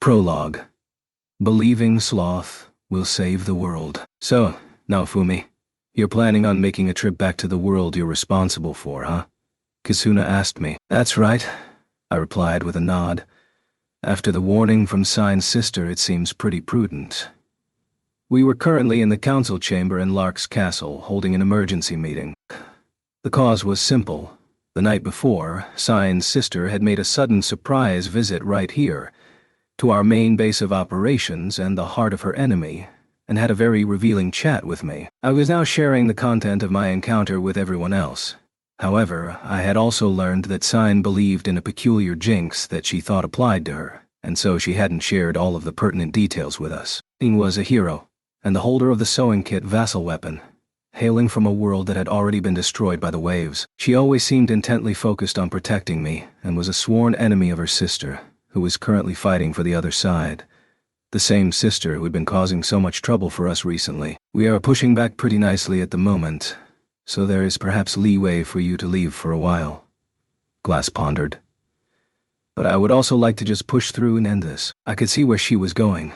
Prologue. Believing sloth will save the world. So, Naofumi, you're planning on making a trip back to the world you're responsible for, huh? Kizuna asked me. That's right, I replied with a nod. After the warning from Sign's sister, it seems pretty prudent. We were currently in the council chamber in Lark's castle, holding an emergency meeting. The cause was simple. The night before, Sign's sister had made a sudden surprise visit right here, to our main base of operations and the heart of her enemy, and had a very revealing chat with me. I was now sharing the content of my encounter with everyone else. However, I had also learned that Sign believed in a peculiar jinx that she thought applied to her, and so she hadn't shared all of the pertinent details with us. Sign was a hero, and the holder of the sewing kit vassal weapon, hailing from a world that had already been destroyed by the waves. She always seemed intently focused on protecting me, and was a sworn enemy of her sister, who was currently fighting for the other side. The same sister who had been causing so much trouble for us recently. We are pushing back pretty nicely at the moment, so there is perhaps leeway for you to leave for a while. Glass pondered. But I would also like to just push through and end this. I could see where she was going,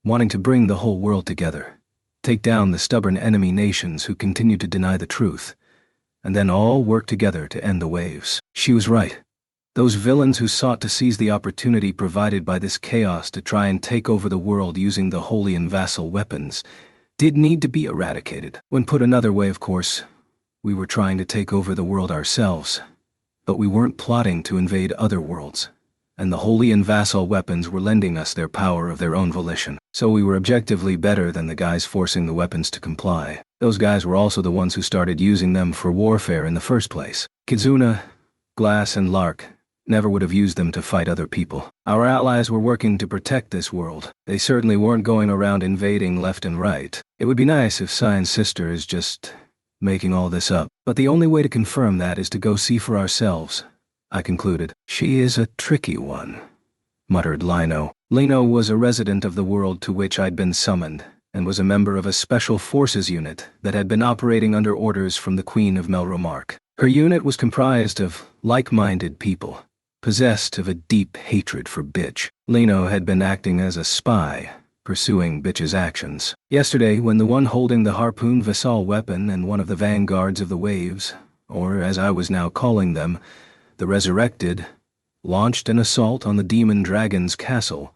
wanting to bring the whole world together, take down the stubborn enemy nations who continue to deny the truth, and then all work together to end the waves. She was right. Those villains who sought to seize the opportunity provided by this chaos to try and take over the world using the holy and vassal weapons did need to be eradicated. When put another way, of course, we were trying to take over the world ourselves, but we weren't plotting to invade other worlds, and the holy and vassal weapons were lending us their power of their own volition. So we were objectively better than the guys forcing the weapons to comply. Those guys were also the ones who started using them for warfare in the first place. Kizuna, Glass, and Lark never would have used them to fight other people. Our allies were working to protect this world. They certainly weren't going around invading left and right. It would be nice if Sign's sister is just making all this up. But the only way to confirm that is to go see for ourselves, I concluded. She is a tricky one, muttered Lino. Lino was a resident of the world to which I'd been summoned, and was a member of a special forces unit that had been operating under orders from the Queen of Melromark. Her unit was comprised of like-minded people, possessed of a deep hatred for Bitch. Lino had been acting as a spy, pursuing Bitch's actions. Yesterday, when the one holding the harpoon vassal weapon and one of the vanguards of the waves, or as I was now calling them, the Resurrected, launched an assault on the Demon Dragon's castle,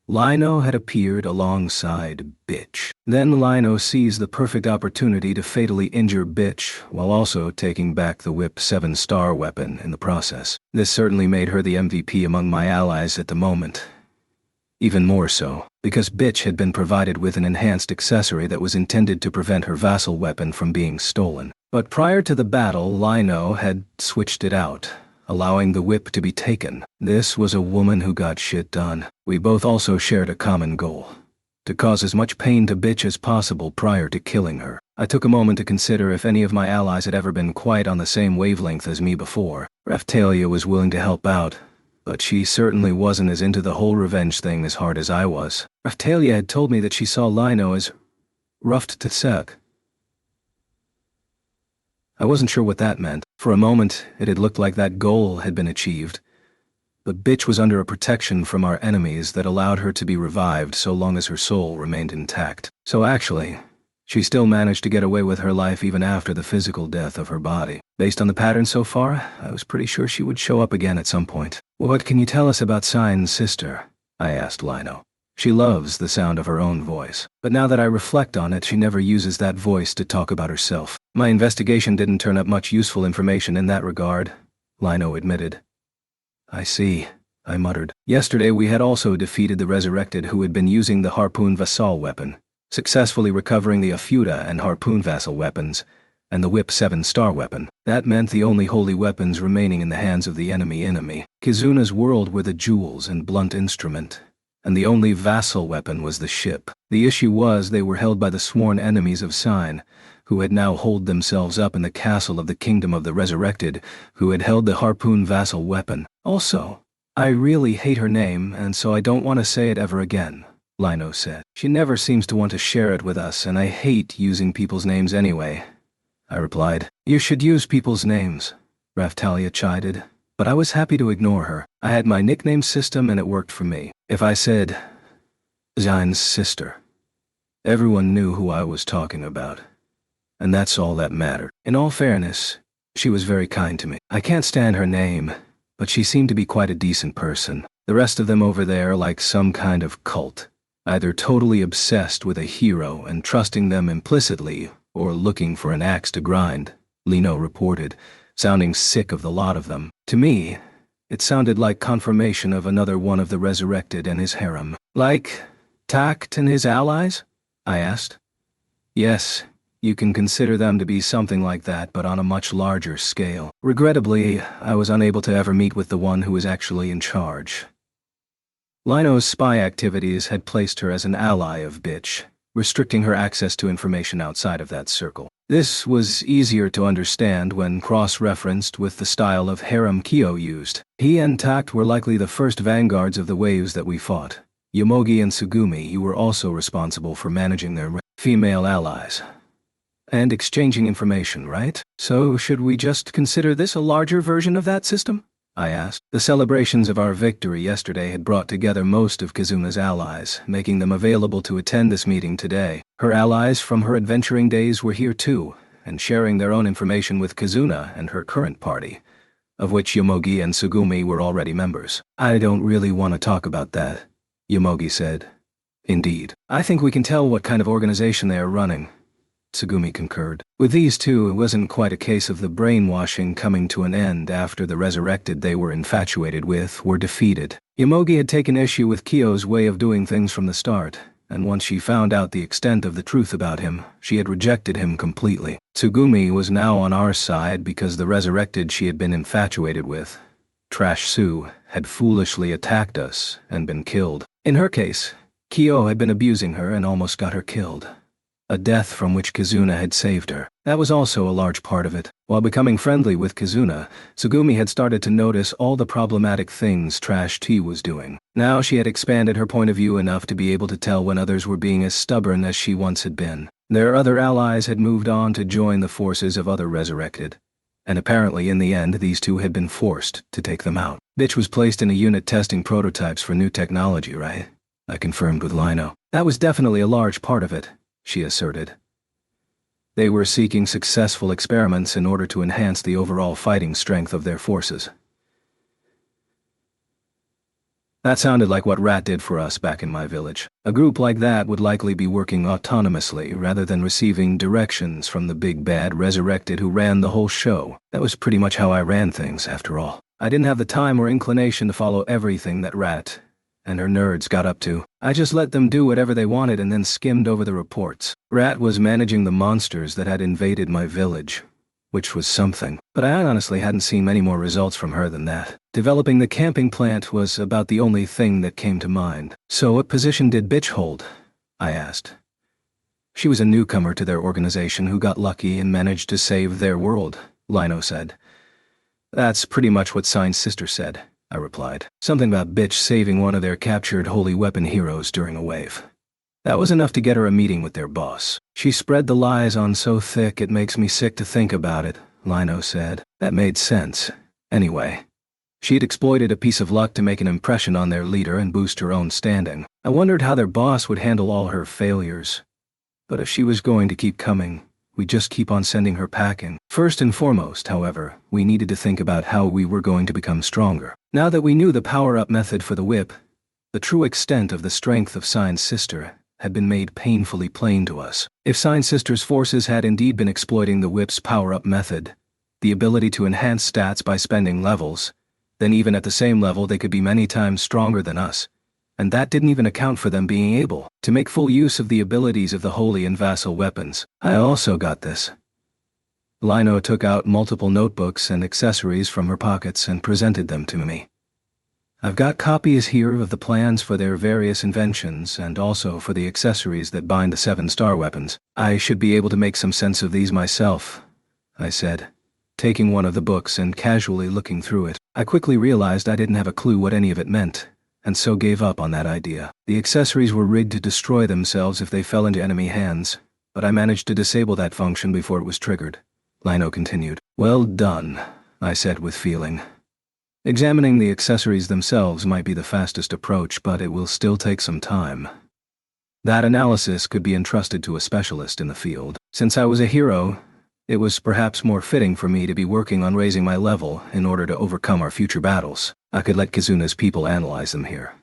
Lino had appeared alongside Bitch. Then Lino seized the perfect opportunity to fatally injure Bitch while also taking back the Whip 7-star weapon in the process. This certainly made her the MVP among my allies at the moment. Even more so, because Bitch had been provided with an enhanced accessory that was intended to prevent her vassal weapon from being stolen. But prior to the battle, Lino had switched it out, allowing the whip to be taken. This was a woman who got shit done. We both also shared a common goal: to cause as much pain to Bitch as possible prior to killing her. I took a moment to consider if any of my allies had ever been quite on the same wavelength as me before. Raphtalia was willing to help out, but she certainly wasn't as into the whole revenge thing as hard as I was. Raphtalia had told me that she saw Lino as roughed to sec. I wasn't sure what that meant. For a moment, it had looked like that goal had been achieved. But Bitch was under a protection from our enemies that allowed her to be revived so long as her soul remained intact. So actually, she still managed to get away with her life even after the physical death of her body. Based on the pattern so far, I was pretty sure she would show up again at some point. What can you tell us about Sign's sister? I asked Lino. She loves the sound of her own voice, but now that I reflect on it, she never uses that voice to talk about herself. My investigation didn't turn up much useful information in that regard, Lino admitted. I see, I muttered. Yesterday we had also defeated the Resurrected who had been using the harpoon vassal weapon, successfully recovering the Afuda and harpoon vassal weapons, and the Whip 7-star weapon. That meant the only holy weapons remaining in the hands of the enemy. Kizuna's world were the jewels and blunt instrument, and the only vassal weapon was the ship. The issue was they were held by the sworn enemies of Sign, who had now holed themselves up in the castle of the Kingdom of the Resurrected, who had held the harpoon vassal weapon. Also, I really hate her name, and so I don't want to say it ever again, Lino said. She never seems to want to share it with us, and I hate using people's names anyway, I replied. You should use people's names, Raphtalia chided, but I was happy to ignore her. I had my nickname system and it worked for me. If I said, Zion's sister, everyone knew who I was talking about. And that's all that mattered. In all fairness, she was very kind to me. I can't stand her name, but she seemed to be quite a decent person. The rest of them over there like some kind of cult, either totally obsessed with a hero and trusting them implicitly, or looking for an axe to grind, Lino reported, sounding sick of the lot of them. To me, it sounded like confirmation of another one of the resurrected and his harem. Like Tact and his allies? I asked. Yes, you can consider them to be something like that, but on a much larger scale. Regrettably, I was unable to ever meet with the one who was actually in charge. Lino's spy activities had placed her as an ally of Bitch, restricting her access to information outside of that circle. This was easier to understand when cross-referenced with the style of harem Kyo used. He and Tact were likely the first vanguards of the waves that we fought. Yomogi and Tsugumi, you were also responsible for managing their female allies and exchanging information, right? So should we just consider this a larger version of that system? I asked. The celebrations of our victory yesterday had brought together most of Kazuna's allies, making them available to attend this meeting today. Her allies from her adventuring days were here too, and sharing their own information with Kazuna and her current party, of which Yomogi and Tsugumi were already members. I don't really want to talk about that, Yomogi said. Indeed. I think we can tell what kind of organization they are running, Tsugumi concurred. With these two, it wasn't quite a case of the brainwashing coming to an end after the resurrected they were infatuated with were defeated. Yomogi had taken issue with Kyo's way of doing things from the start, and once she found out the extent of the truth about him, she had rejected him completely. Tsugumi was now on our side because the resurrected she had been infatuated with, Trash Sue, had foolishly attacked us and been killed. In her case, Kyo had been abusing her and almost got her killed. A death from which Kazuna had saved her. That was also a large part of it. While becoming friendly with Kazuna, Tsugumi had started to notice all the problematic things Trash T was doing. Now she had expanded her point of view enough to be able to tell when others were being as stubborn as she once had been. Their other allies had moved on to join the forces of other resurrected, and apparently in the end these two had been forced to take them out. Bitch was placed in a unit testing prototypes for new technology, right? I confirmed with Lino. That was definitely a large part of it, she asserted. They were seeking successful experiments in order to enhance the overall fighting strength of their forces. That sounded like what Rat did for us back in my village. A group like that would likely be working autonomously rather than receiving directions from the big bad resurrected who ran the whole show. That was pretty much how I ran things, after all. I didn't have the time or inclination to follow everything that Rat and her nerds got up to. I just let them do whatever they wanted and then skimmed over the reports. Rat was managing the monsters that had invaded my village, which was something, but I honestly hadn't seen many more results from her than that. Developing the camping plant was about the only thing that came to mind. So what position did Bitch hold? I asked. She was a newcomer to their organization who got lucky and managed to save their world, Lino said. That's pretty much what Sign's sister said, I replied. Something about Bitch saving one of their captured holy weapon heroes during a wave. That was enough to get her a meeting with their boss. She spread the lies on so thick it makes me sick to think about it, Lino said. That made sense. Anyway, she had exploited a piece of luck to make an impression on their leader and boost her own standing. I wondered how their boss would handle all her failures. But if she was going to keep coming, we'd just keep on sending her packing. First and foremost, however, we needed to think about how we were going to become stronger. Now that we knew the power-up method for the whip, the true extent of the strength of Sign's sister had been made painfully plain to us. If Sign's sister's forces had indeed been exploiting the whip's power-up method, the ability to enhance stats by spending levels, then even at the same level they could be many times stronger than us. And that didn't even account for them being able to make full use of the abilities of the holy and vassal weapons. I also got this. Lino took out multiple notebooks and accessories from her pockets and presented them to me. I've got copies here of the plans for their various inventions and also for the accessories that bind the 7-star weapons. I should be able to make some sense of these myself, I said, taking one of the books and casually looking through it. I quickly realized I didn't have a clue what any of it meant, and so gave up on that idea. The accessories were rigged to destroy themselves if they fell into enemy hands, but I managed to disable that function before it was triggered. Lino continued. Well done, I said with feeling. Examining the accessories themselves might be the fastest approach, but it will still take some time. That analysis could be entrusted to a specialist in the field. Since I was a hero, it was perhaps more fitting for me to be working on raising my level in order to overcome our future battles. I could let Kizuna's people analyze them here,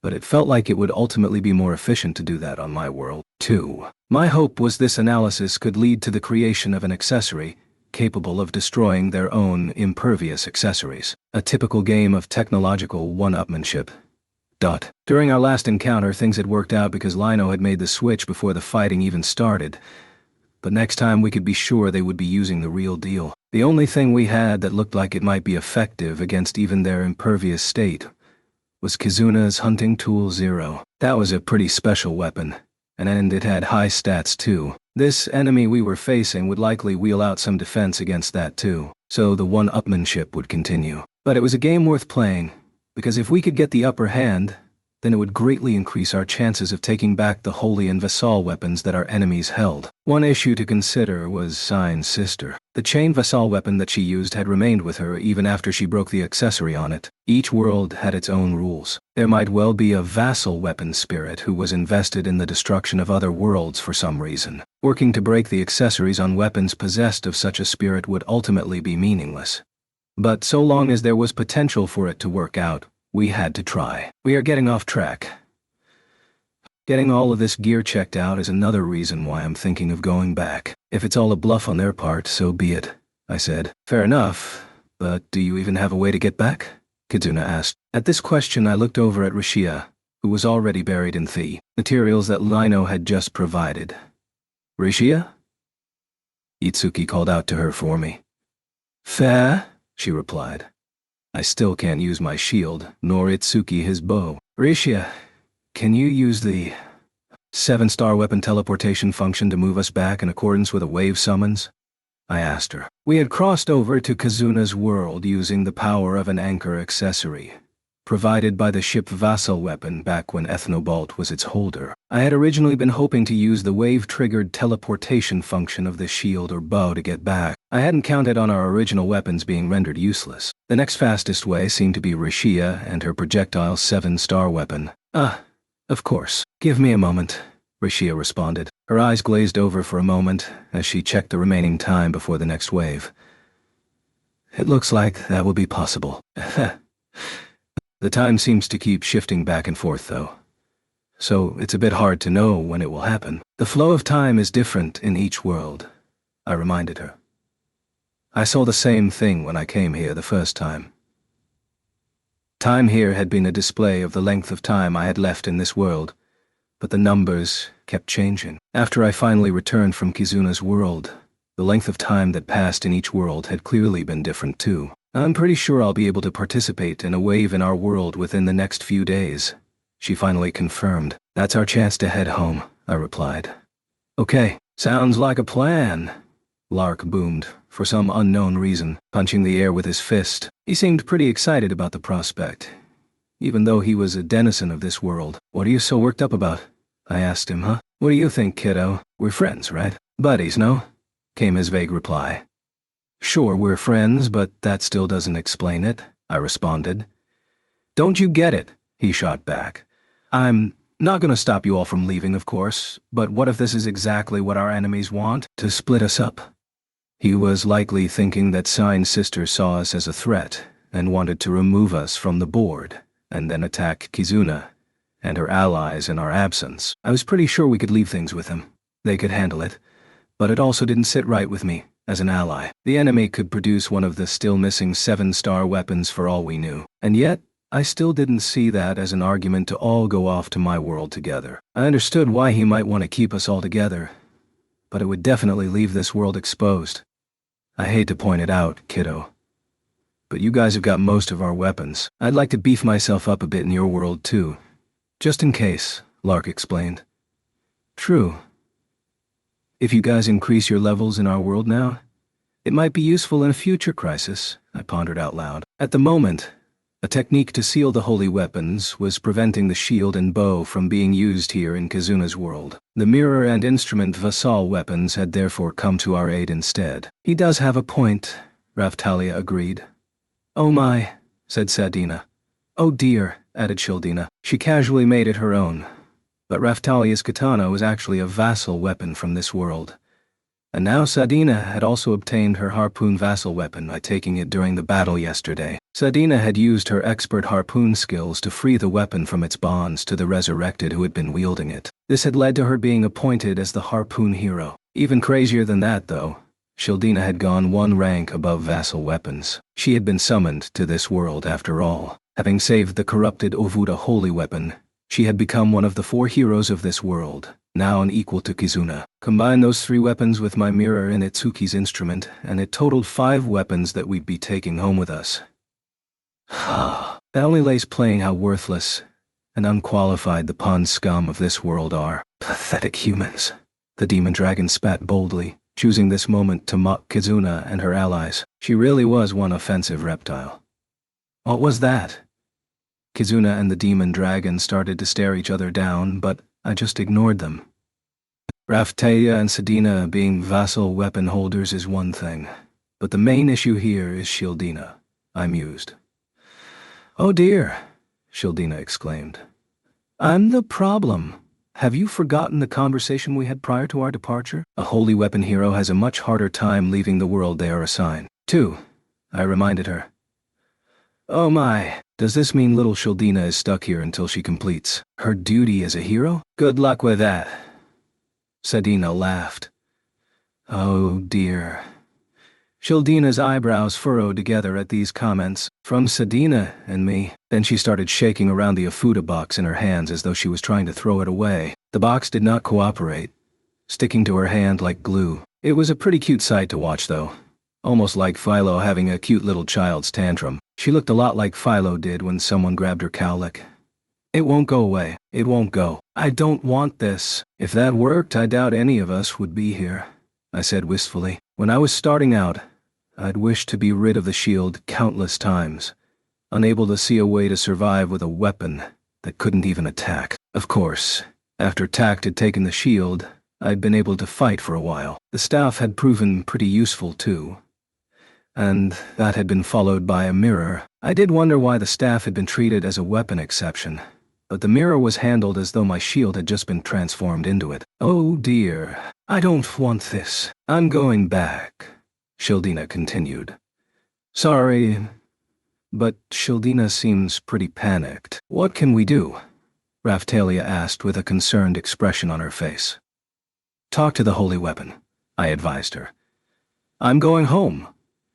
but it felt like it would ultimately be more efficient to do that on my world, too. My hope was this analysis could lead to the creation of an accessory capable of destroying their own impervious accessories. A typical game of technological one-upmanship. During our last encounter, things had worked out because Lino had made the switch before the fighting even started. But next time we could be sure they would be using the real deal. The only thing we had that looked like it might be effective against even their impervious state was Kizuna's Hunting Tool Zero. That was a pretty special weapon, and it had high stats too. This enemy we were facing would likely wheel out some defense against that too, so the one-upmanship would continue. But it was a game worth playing, because if we could get the upper hand, then it would greatly increase our chances of taking back the holy and vassal weapons that our enemies held. One issue to consider was Sign's sister. The chain vassal weapon that she used had remained with her even after she broke the accessory on it. Each world had its own rules. There might well be a vassal weapon spirit who was invested in the destruction of other worlds for some reason. Working to break the accessories on weapons possessed of such a spirit would ultimately be meaningless. But so long as there was potential for it to work out, we had to try. We are getting off track. Getting all of this gear checked out is another reason why I'm thinking of going back. If it's all a bluff on their part, so be it, I said. Fair enough, but do you even have a way to get back? Kizuna asked. At this question I looked over at Rishia, who was already buried in the materials that Lino had just provided. Rishia? Itsuki called out to her for me. Fair, she replied. I still can't use my shield, nor Itsuki his bow. Rishia, can you use the 7-star weapon teleportation function to move us back in accordance with a wave summons? I asked her. We had crossed over to Kizuna's world using the power of an anchor accessory, provided by the ship vassal weapon back when Ethnobalt was its holder. I had originally been hoping to use the wave-triggered teleportation function of the shield or bow to get back. I hadn't counted on our original weapons being rendered useless. The next fastest way seemed to be Rishia and her projectile 7-star weapon. Of course. Give me a moment, Rishia responded. Her eyes glazed over for a moment as she checked the remaining time before the next wave. It looks like that will be possible. The time seems to keep shifting back and forth, though, so it's a bit hard to know when it will happen. The flow of time is different in each world, I reminded her. I saw the same thing when I came here the first time. Time here had been a display of the length of time I had left in this world, but the numbers kept changing. After I finally returned from Kizuna's world, the length of time that passed in each world had clearly been different too. I'm pretty sure I'll be able to participate in a wave in our world within the next few days, she finally confirmed. That's our chance to head home, I replied. Okay, sounds like a plan, Lark boomed, for some unknown reason, punching the air with his fist. He seemed pretty excited about the prospect, even though he was a denizen of this world. What are you so worked up about? I asked him, What do you think, kiddo? We're friends, right? Buddies, no? Came his vague reply. Sure, we're friends, but that still doesn't explain it, I responded. Don't you get it? He shot back. I'm not gonna stop you all from leaving, of course, but what if this is exactly what our enemies want? To split us up? He was likely thinking that Sign's sister saw us as a threat and wanted to remove us from the board and then attack Kizuna and her allies in our absence. I was pretty sure we could leave things with them. They could handle it, but it also didn't sit right with me. As an ally, the enemy could produce one of the still missing 7-star weapons for all we knew. And yet, I still didn't see that as an argument to all go off to my world together. I understood why he might want to keep us all together, but it would definitely leave this world exposed. I hate to point it out, kiddo, but you guys have got most of our weapons. I'd like to beef myself up a bit in your world too. Just in case, Lark explained. True. If you guys increase your levels in our world now, it might be useful in a future crisis, I pondered out loud. At the moment, a technique to seal the holy weapons was preventing the shield and bow from being used here in Kizuna's world. The mirror and instrument vassal weapons had therefore come to our aid instead. He does have a point, Raftalia agreed. Oh my, said Sadina. Oh dear, added Shildina. She casually made it her own. But Raftalia's katana was actually a vassal weapon from this world. And now Sadina had also obtained her harpoon vassal weapon by taking it during the battle yesterday. Sadina had used her expert harpoon skills to free the weapon from its bonds to the resurrected who had been wielding it. This had led to her being appointed as the harpoon hero. Even crazier than that, though, Shildina had gone one rank above vassal weapons. She had been summoned to this world after all. Having saved the corrupted Ovuda holy weapon, she had become one of the 4 heroes of this world, now an equal to Kizuna. Combine those 3 weapons with my mirror and Itsuki's instrument, and it totaled 5 weapons that we'd be taking home with us. That only lays plain how worthless and unqualified the pawn scum of this world are. Pathetic humans. The demon dragon spat boldly, choosing this moment to mock Kizuna and her allies. She really was one offensive reptile. What was that? Kizuna and the demon dragon started to stare each other down, but I just ignored them. Raftalia and Sadina being vassal weapon holders is one thing, but the main issue here is Shildina, I mused. Oh dear, Shildina exclaimed. I'm the problem. Have you forgotten the conversation we had prior to our departure? A holy weapon hero has a much harder time leaving the world they are assigned to, I reminded her. Oh my, does this mean little Shildina is stuck here until she completes her duty as a hero? Good luck with that. Sadina laughed. Oh dear. Shildina's eyebrows furrowed together at these comments from Sadina and me. Then she started shaking around the Ofuda box in her hands as though she was trying to throw it away. The box did not cooperate, sticking to her hand like glue. It was a pretty cute sight to watch, though. Almost like Philo having a cute little child's tantrum. She looked a lot like Philo did when someone grabbed her cowlick. It won't go away. It won't go. I don't want this. If that worked, I doubt any of us would be here, I said wistfully. When I was starting out, I'd wished to be rid of the shield countless times, unable to see a way to survive with a weapon that couldn't even attack. Of course, after Tact had taken the shield, I'd been able to fight for a while. The staff had proven pretty useful too, and that had been followed by a mirror. I did wonder why the staff had been treated as a weapon exception, but the mirror was handled as though my shield had just been transformed into it. Oh dear, I don't want this. I'm going back, Shildina continued. Sorry, but Shildina seems pretty panicked. What can we do? Raftalia asked with a concerned expression on her face. Talk to the holy weapon, I advised her. I'm going home,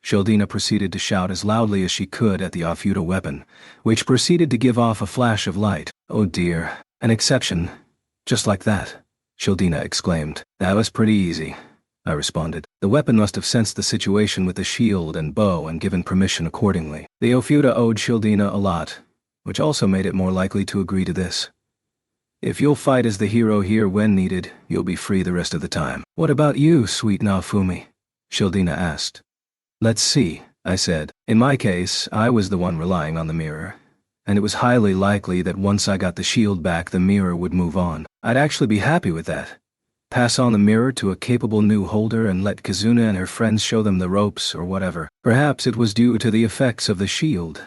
Shildina proceeded to shout as loudly as she could at the Ofuda weapon, which proceeded to give off a flash of light. Oh dear, an exception. Just like that, Shildina exclaimed. That was pretty easy, I responded. The weapon must have sensed the situation with the shield and bow and given permission accordingly. The Ofuda owed Shildina a lot, which also made it more likely to agree to this. If you'll fight as the hero here when needed, you'll be free the rest of the time. What about you, sweet Naofumi? Shildina asked. Let's see, I said. In my case, I was the one relying on the mirror, and it was highly likely that once I got the shield back, the mirror would move on. I'd actually be happy with that. Pass on the mirror to a capable new holder and let Kizuna and her friends show them the ropes or whatever. Perhaps it was due to the effects of the shield,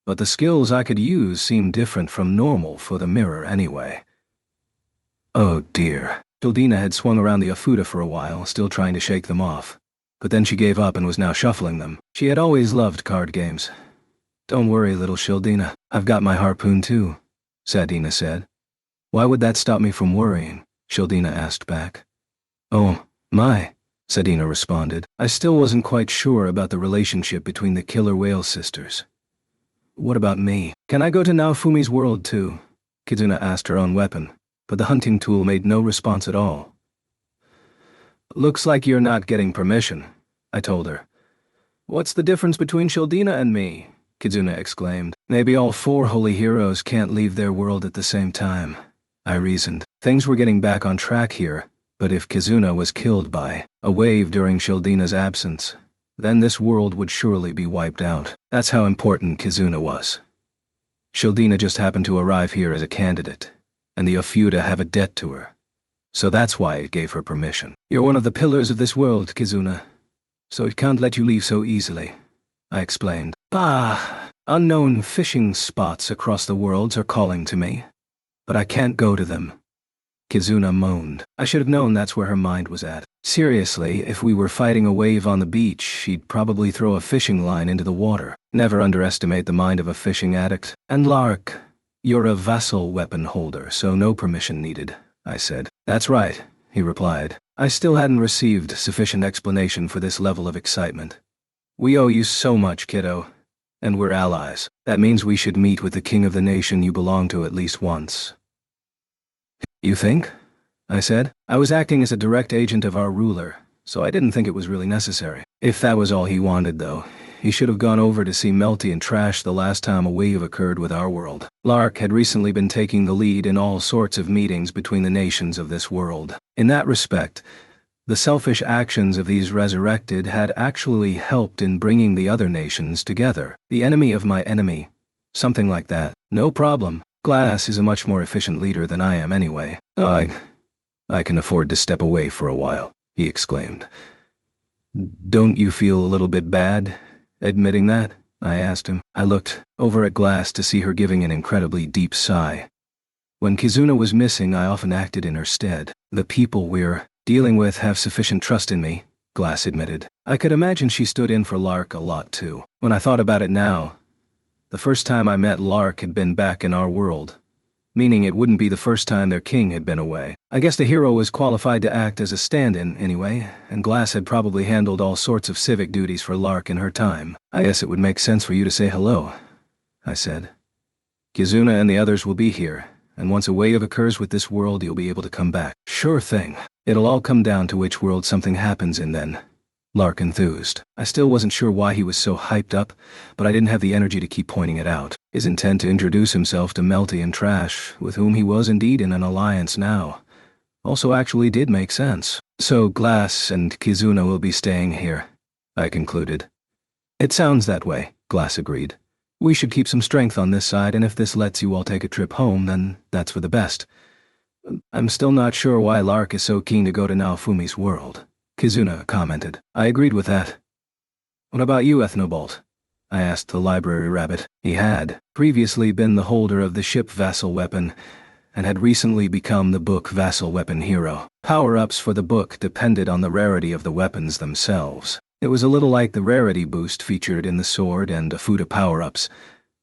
but the skills I could use seemed different from normal for the mirror anyway. Oh dear. Shildina had swung around the Ofuda for a while, still trying to shake them off. But then she gave up and was now shuffling them. She had always loved card games. Don't worry, little Shildina. I've got my harpoon too, Sadina said. Why would that stop me from worrying? Shildina asked back. Oh, my, Sadina responded. I still wasn't quite sure about the relationship between the killer whale sisters. What about me? Can I go to Naofumi's world too? Kizuna asked her own weapon, but the hunting tool made no response at all. Looks like you're not getting permission, I told her. What's the difference between Shildina and me? Kizuna exclaimed. Maybe all 4 holy heroes can't leave their world at the same time, I reasoned. Things were getting back on track here, but if Kizuna was killed by a wave during Shildina's absence, then this world would surely be wiped out. That's how important Kizuna was. Shildina just happened to arrive here as a candidate, and the Ofuda have a debt to her. So that's why it gave her permission. You're one of the pillars of this world, Kizuna, so it can't let you leave so easily, I explained. Bah, Unknown fishing spots across the worlds are calling to me, but I can't go to them. Kizuna moaned. I should have known that's where her mind was at. Seriously, if we were fighting a wave on the beach, she'd probably throw a fishing line into the water. Never underestimate the mind of a fishing addict. And Lark, you're a vassal weapon holder, so no permission needed, I said. That's right, he replied. I still hadn't received sufficient explanation for this level of excitement. We owe you so much, kiddo. And we're allies. That means we should meet with the king of the nation you belong to at least once. You think? I said. I was acting as a direct agent of our ruler, so I didn't think it was really necessary. If that was all he wanted, though, he should have gone over to see Melty and Trash the last time a wave occurred with our world. Lark had recently been taking the lead in all sorts of meetings between the nations of this world. In that respect, the selfish actions of these resurrected had actually helped in bringing the other nations together. The enemy of my enemy. Something like that. No problem. Glass is a much more efficient leader than I am anyway. I can afford to step away for a while, he exclaimed. Don't you feel a little bit bad admitting that? I asked him. I looked over at Glass to see her giving an incredibly deep sigh. When Kizuna was missing, I often acted in her stead. The people we're dealing with have sufficient trust in me, Glass admitted. I could imagine she stood in for Lark a lot too. When I thought about it now, the first time I met Lark had been back in our world, meaning it wouldn't be the first time their king had been away. I guess the hero was qualified to act as a stand-in anyway, and Glass had probably handled all sorts of civic duties for Lark in her time. I guess it would make sense for you to say hello, I said. Kizuna and the others will be here, and once a wave occurs with this world, you'll be able to come back. Sure thing. It'll all come down to which world something happens in then. Lark enthused. I still wasn't sure why he was so hyped up, but I didn't have the energy to keep pointing it out. His intent to introduce himself to Melty and Trash, with whom he was indeed in an alliance now, also actually did make sense. So Glass and Kizuna will be staying here, I concluded. It sounds that way, Glass agreed. We should keep some strength on this side, and if this lets you all take a trip home, then that's for the best. I'm still not sure why Lark is so keen to go to Naofumi's world, Kizuna commented. I agreed with that. What about you, Ethnobolt? I asked the library rabbit. He had previously been the holder of the ship Vassal Weapon, and had recently become the book Vassal Weapon Hero. Power-ups for the book depended on the rarity of the weapons themselves. It was a little like the rarity boost featured in the sword and Afuda power-ups,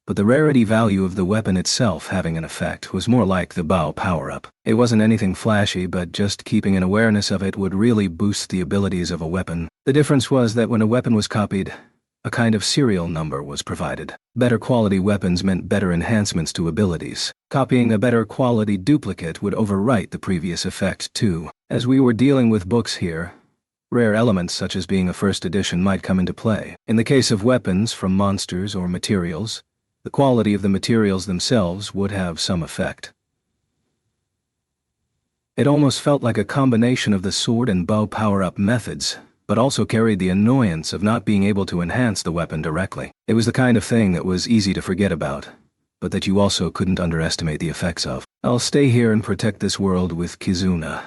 but the rarity value of the weapon itself having an effect was more like the bow power-up. It wasn't anything flashy, but just keeping an awareness of it would really boost the abilities of a weapon. The difference was that when a weapon was copied, a kind of serial number was provided. Better quality weapons meant better enhancements to abilities. Copying a better quality duplicate would overwrite the previous effect too. As we were dealing with books here, rare elements such as being a first edition might come into play. In the case of weapons from monsters or materials, the quality of the materials themselves would have some effect. It almost felt like a combination of the sword and bow power-up methods, but also carried the annoyance of not being able to enhance the weapon directly. It was the kind of thing that was easy to forget about, but that you also couldn't underestimate the effects of. I'll stay here and protect this world with Kizuna,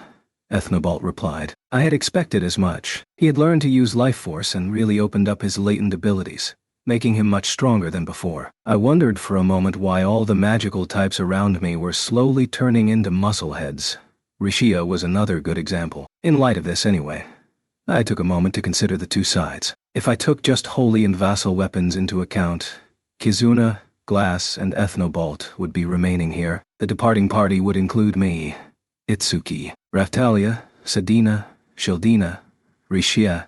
Ethnobolt replied. I had expected as much. He had learned to use life force and really opened up his latent abilities, making him much stronger than before. I wondered for a moment why all the magical types around me were slowly turning into muscleheads. Rishia was another good example. In light of this anyway, I took a moment to consider the two sides. If I took just holy and vassal weapons into account, Kizuna, Glass, and Ethnobolt would be remaining here. The departing party would include me, Itsuki, Raftalia, Sadina, Shildina, Rishia,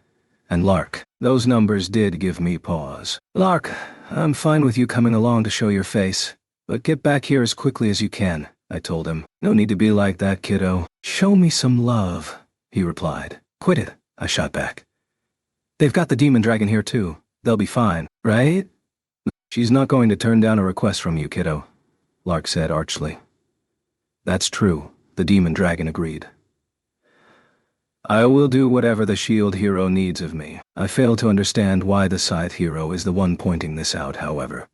and Lark. Those numbers did give me pause. Lark, I'm fine with you coming along to show your face, but get back here as quickly as you can, I told him. No need to be like that, kiddo. Show me some love, he replied. Quit it, I shot back. They've got the demon dragon here too. They'll be fine, right? She's not going to turn down a request from you, kiddo, Lark said archly. That's true, the demon dragon agreed. I will do whatever the shield hero needs of me. I fail to understand why the scythe hero is the one pointing this out, however.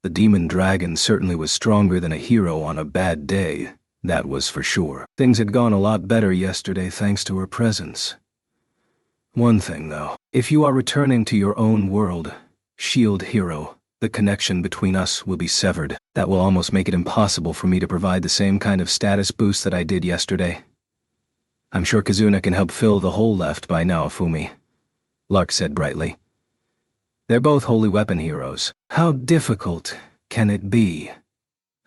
The demon dragon certainly was stronger than a hero on a bad day, that was for sure. Things had gone a lot better yesterday thanks to her presence. One thing though, if you are returning to your own world, shield hero, the connection between us will be severed. That will almost make it impossible for me to provide the same kind of status boost that I did yesterday. I'm sure Kizuna can help fill the hole left by Naofumi, Lark said brightly. They're both holy weapon heroes. How difficult can it be?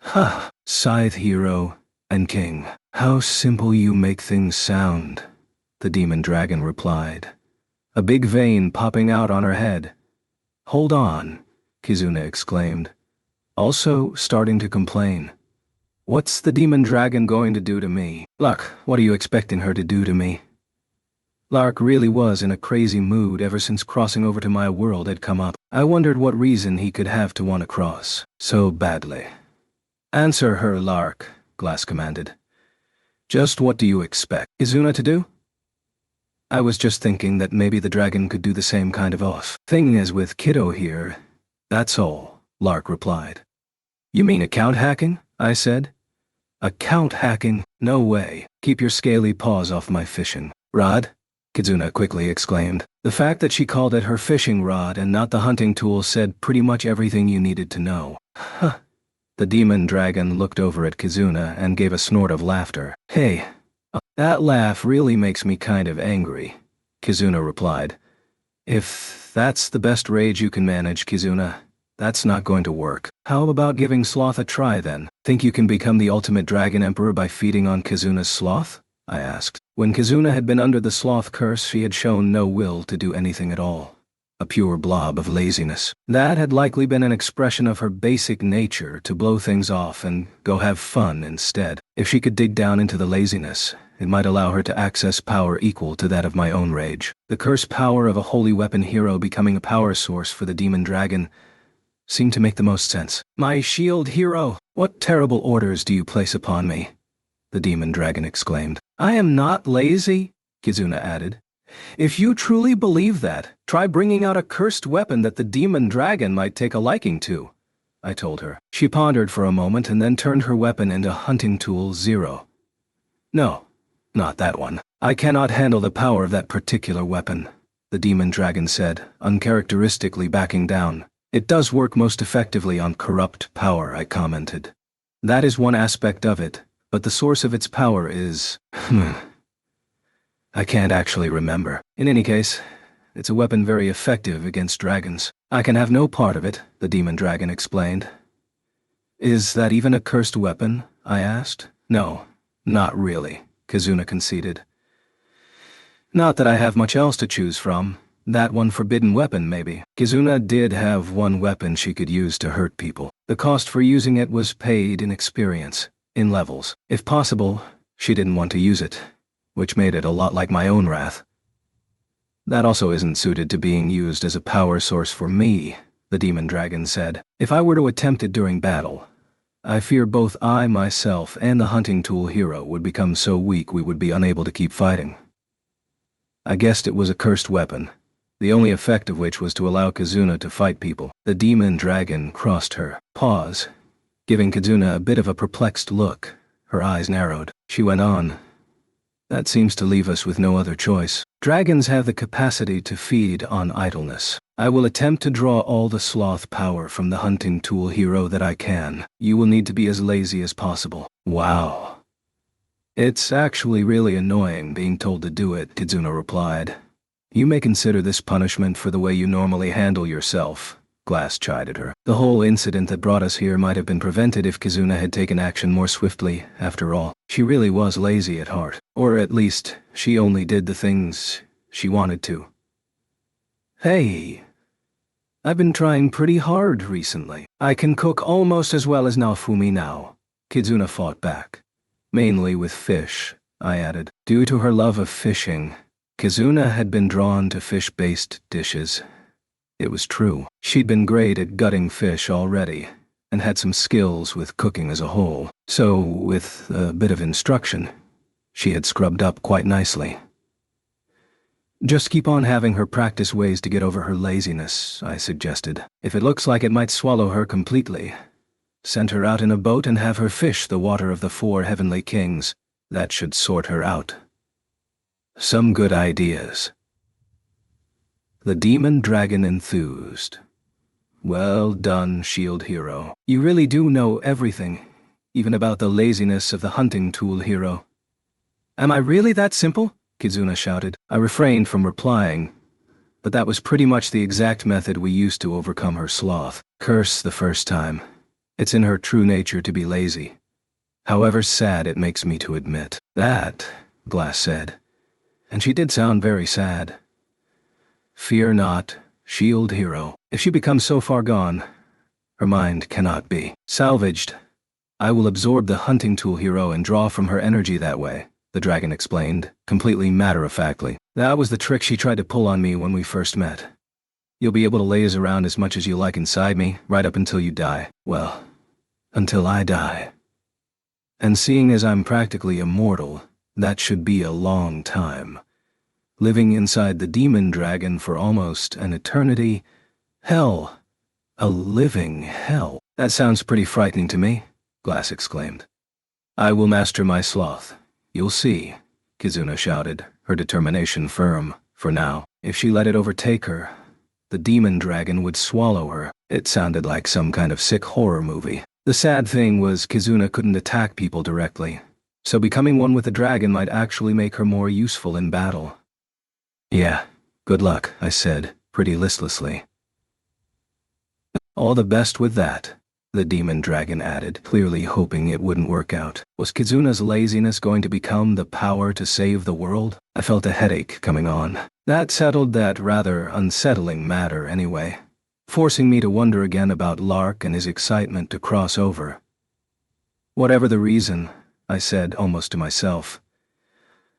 Huh, Scythe hero and king. How simple you make things sound, the demon dragon replied, a big vein popping out on her head. Hold on, Kizuna exclaimed, also starting to complain. What's the demon dragon going to do to me? Lark, what are you expecting her to do to me? Lark really was in a crazy mood ever since crossing over to my world had come up. I wondered what reason he could have to want to cross so badly. Answer her, Lark, Glass commanded. Just what do you expect Kizuna to do? I was just thinking that maybe the dragon could do the same kind of off thing as with Kiddo here. That's all, Lark replied. You mean account hacking? I said. Account hacking? No way. Keep your scaly paws off my fishing rod, Kizuna quickly exclaimed. The fact that she called it her fishing rod and not the hunting tool said pretty much everything you needed to know. Huh. The demon dragon looked over at Kizuna and gave a snort of laughter. Hey, that laugh really makes me kind of angry, Kizuna replied. If that's the best rage you can manage, Kizuna, that's not going to work. How about giving Sloth a try then? Think you can become the ultimate dragon emperor by feeding on Kizuna's sloth? I asked. When Kizuna had been under the sloth curse, she had shown no will to do anything at all. A pure blob of laziness. That had likely been an expression of her basic nature to blow things off and go have fun instead. If she could dig down into the laziness, it might allow her to access power equal to that of my own rage. The curse power of a holy weapon hero becoming a power source for the demon dragon seemed to make the most sense. My shield hero, what terrible orders do you place upon me? The demon dragon exclaimed. I am not lazy, Kizuna added. If you truly believe that, try bringing out a cursed weapon that the demon dragon might take a liking to, I told her. She pondered for a moment and then turned her weapon into hunting tool 0. No, not that one. I cannot handle the power of that particular weapon, the demon dragon said, uncharacteristically backing down. It does work most effectively on corrupt power, I commented. That is one aspect of it, but the source of its power is… I can't actually remember. In any case, it's a weapon very effective against dragons. I can have no part of it, the demon dragon explained. Is that even a cursed weapon? I asked. No, not really, Kizuna conceded. Not that I have much else to choose from. That one forbidden weapon, maybe. Kizuna did have one weapon she could use to hurt people. The cost for using it was paid in experience, in levels. If possible, she didn't want to use it, which made it a lot like my own wrath. That also isn't suited to being used as a power source for me, the demon dragon said. If I were to attempt it during battle, I fear both I myself and the hunting tool hero would become so weak we would be unable to keep fighting. I guessed it was a cursed weapon, the only effect of which was to allow Kizuna to fight people. The demon dragon crossed her paws, giving Kizuna a bit of a perplexed look. Her eyes narrowed. She went on. That seems to leave us with no other choice. Dragons have the capacity to feed on idleness. I will attempt to draw all the sloth power from the hunting tool hero that I can. You will need to be as lazy as possible. Wow. It's actually really annoying being told to do it, Kizuna replied. You may consider this punishment for the way you normally handle yourself, Glass chided her. The whole incident that brought us here might have been prevented if Kizuna had taken action more swiftly, after all. She really was lazy at heart. Or at least, she only did the things she wanted to. Hey, I've been trying pretty hard recently. I can cook almost as well as Naofumi now, Kizuna fought back. Mainly with fish, I added. Due to her love of fishing, Kizuna had been drawn to fish-based dishes. It was true. She'd been great at gutting fish already, and had some skills with cooking as a whole. So, with a bit of instruction, she had scrubbed up quite nicely. Just keep on having her practice ways to get over her laziness, I suggested. If it looks like it might swallow her completely, send her out in a boat and have her fish the water of the 4 heavenly kings. That should sort her out. Some good ideas. The demon dragon enthused. Well done, shield hero. You really do know everything, even about the laziness of the hunting tool hero. Am I really that simple? Kizuna shouted. I refrained from replying, but that was pretty much the exact method we used to overcome her sloth. Curse the first time. It's in her true nature to be lazy. However sad it makes me to admit. That, Glass said. And she did sound very sad. Fear not, shield hero. If she becomes so far gone, her mind cannot be salvaged. I will absorb the hunting tool hero and draw from her energy that way, the dragon explained, completely matter-of-factly. That was the trick she tried to pull on me when we first met. You'll be able to laze around as much as you like inside me, right up until you die. Well, until I die. And seeing as I'm practically immortal, that should be a long time. Living inside the demon dragon for almost an eternity. Hell. A living hell. That sounds pretty frightening to me, Glass exclaimed. I will master my sloth. You'll see, Kizuna shouted, her determination firm, for now. If she let it overtake her, the demon dragon would swallow her. It sounded like some kind of sick horror movie. The sad thing was Kizuna couldn't attack people directly, so becoming one with the dragon might actually make her more useful in battle. Yeah, good luck, I said, pretty listlessly. All the best with that, the demon dragon added, clearly hoping it wouldn't work out. Was Kizuna's laziness going to become the power to save the world? I felt a headache coming on. That settled that rather unsettling matter anyway, forcing me to wonder again about Lark and his excitement to cross over. Whatever the reason, I said almost to myself,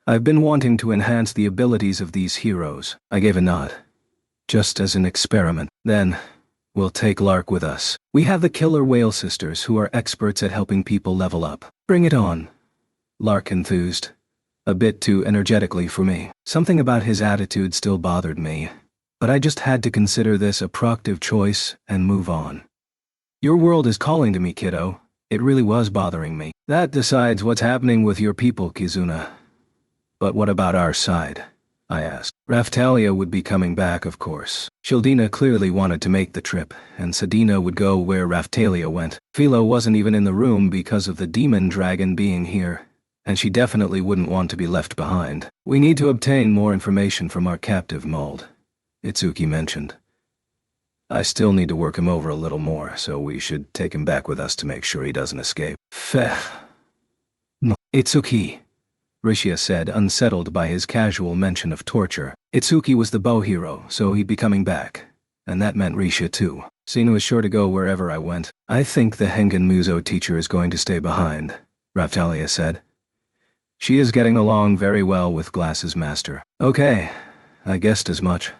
I've been wanting to enhance the abilities of these heroes. I gave a nod. Just as an experiment. Then, we'll take Lark with us. We have the Killer Whale Sisters who are experts at helping people level up. Bring it on. Lark enthused. A bit too energetically for me. Something about his attitude still bothered me, but I just had to consider this a proactive choice and move on. Your world is calling to me, kiddo. It really was bothering me. That decides what's happening with your people, Kizuna. But what about our side? I asked. Raphtalia would be coming back, of course. Shieldina clearly wanted to make the trip, and Sedina would go where Raphtalia went. Philo wasn't even in the room because of the demon dragon being here, and she definitely wouldn't want to be left behind. We need to obtain more information from our captive mold, Itsuki mentioned. I still need to work him over a little more, so we should take him back with us to make sure he doesn't escape. Feh. No. Itsuki, Rishia said, unsettled by his casual mention of torture. Itsuki was the bow hero, so he'd be coming back. And that meant Rishia too. Sinu is sure to go wherever I went. I think the Hengen Muzo teacher is going to stay behind, Raphtalia said. She is getting along very well with Glass's master. Okay, I guessed as much.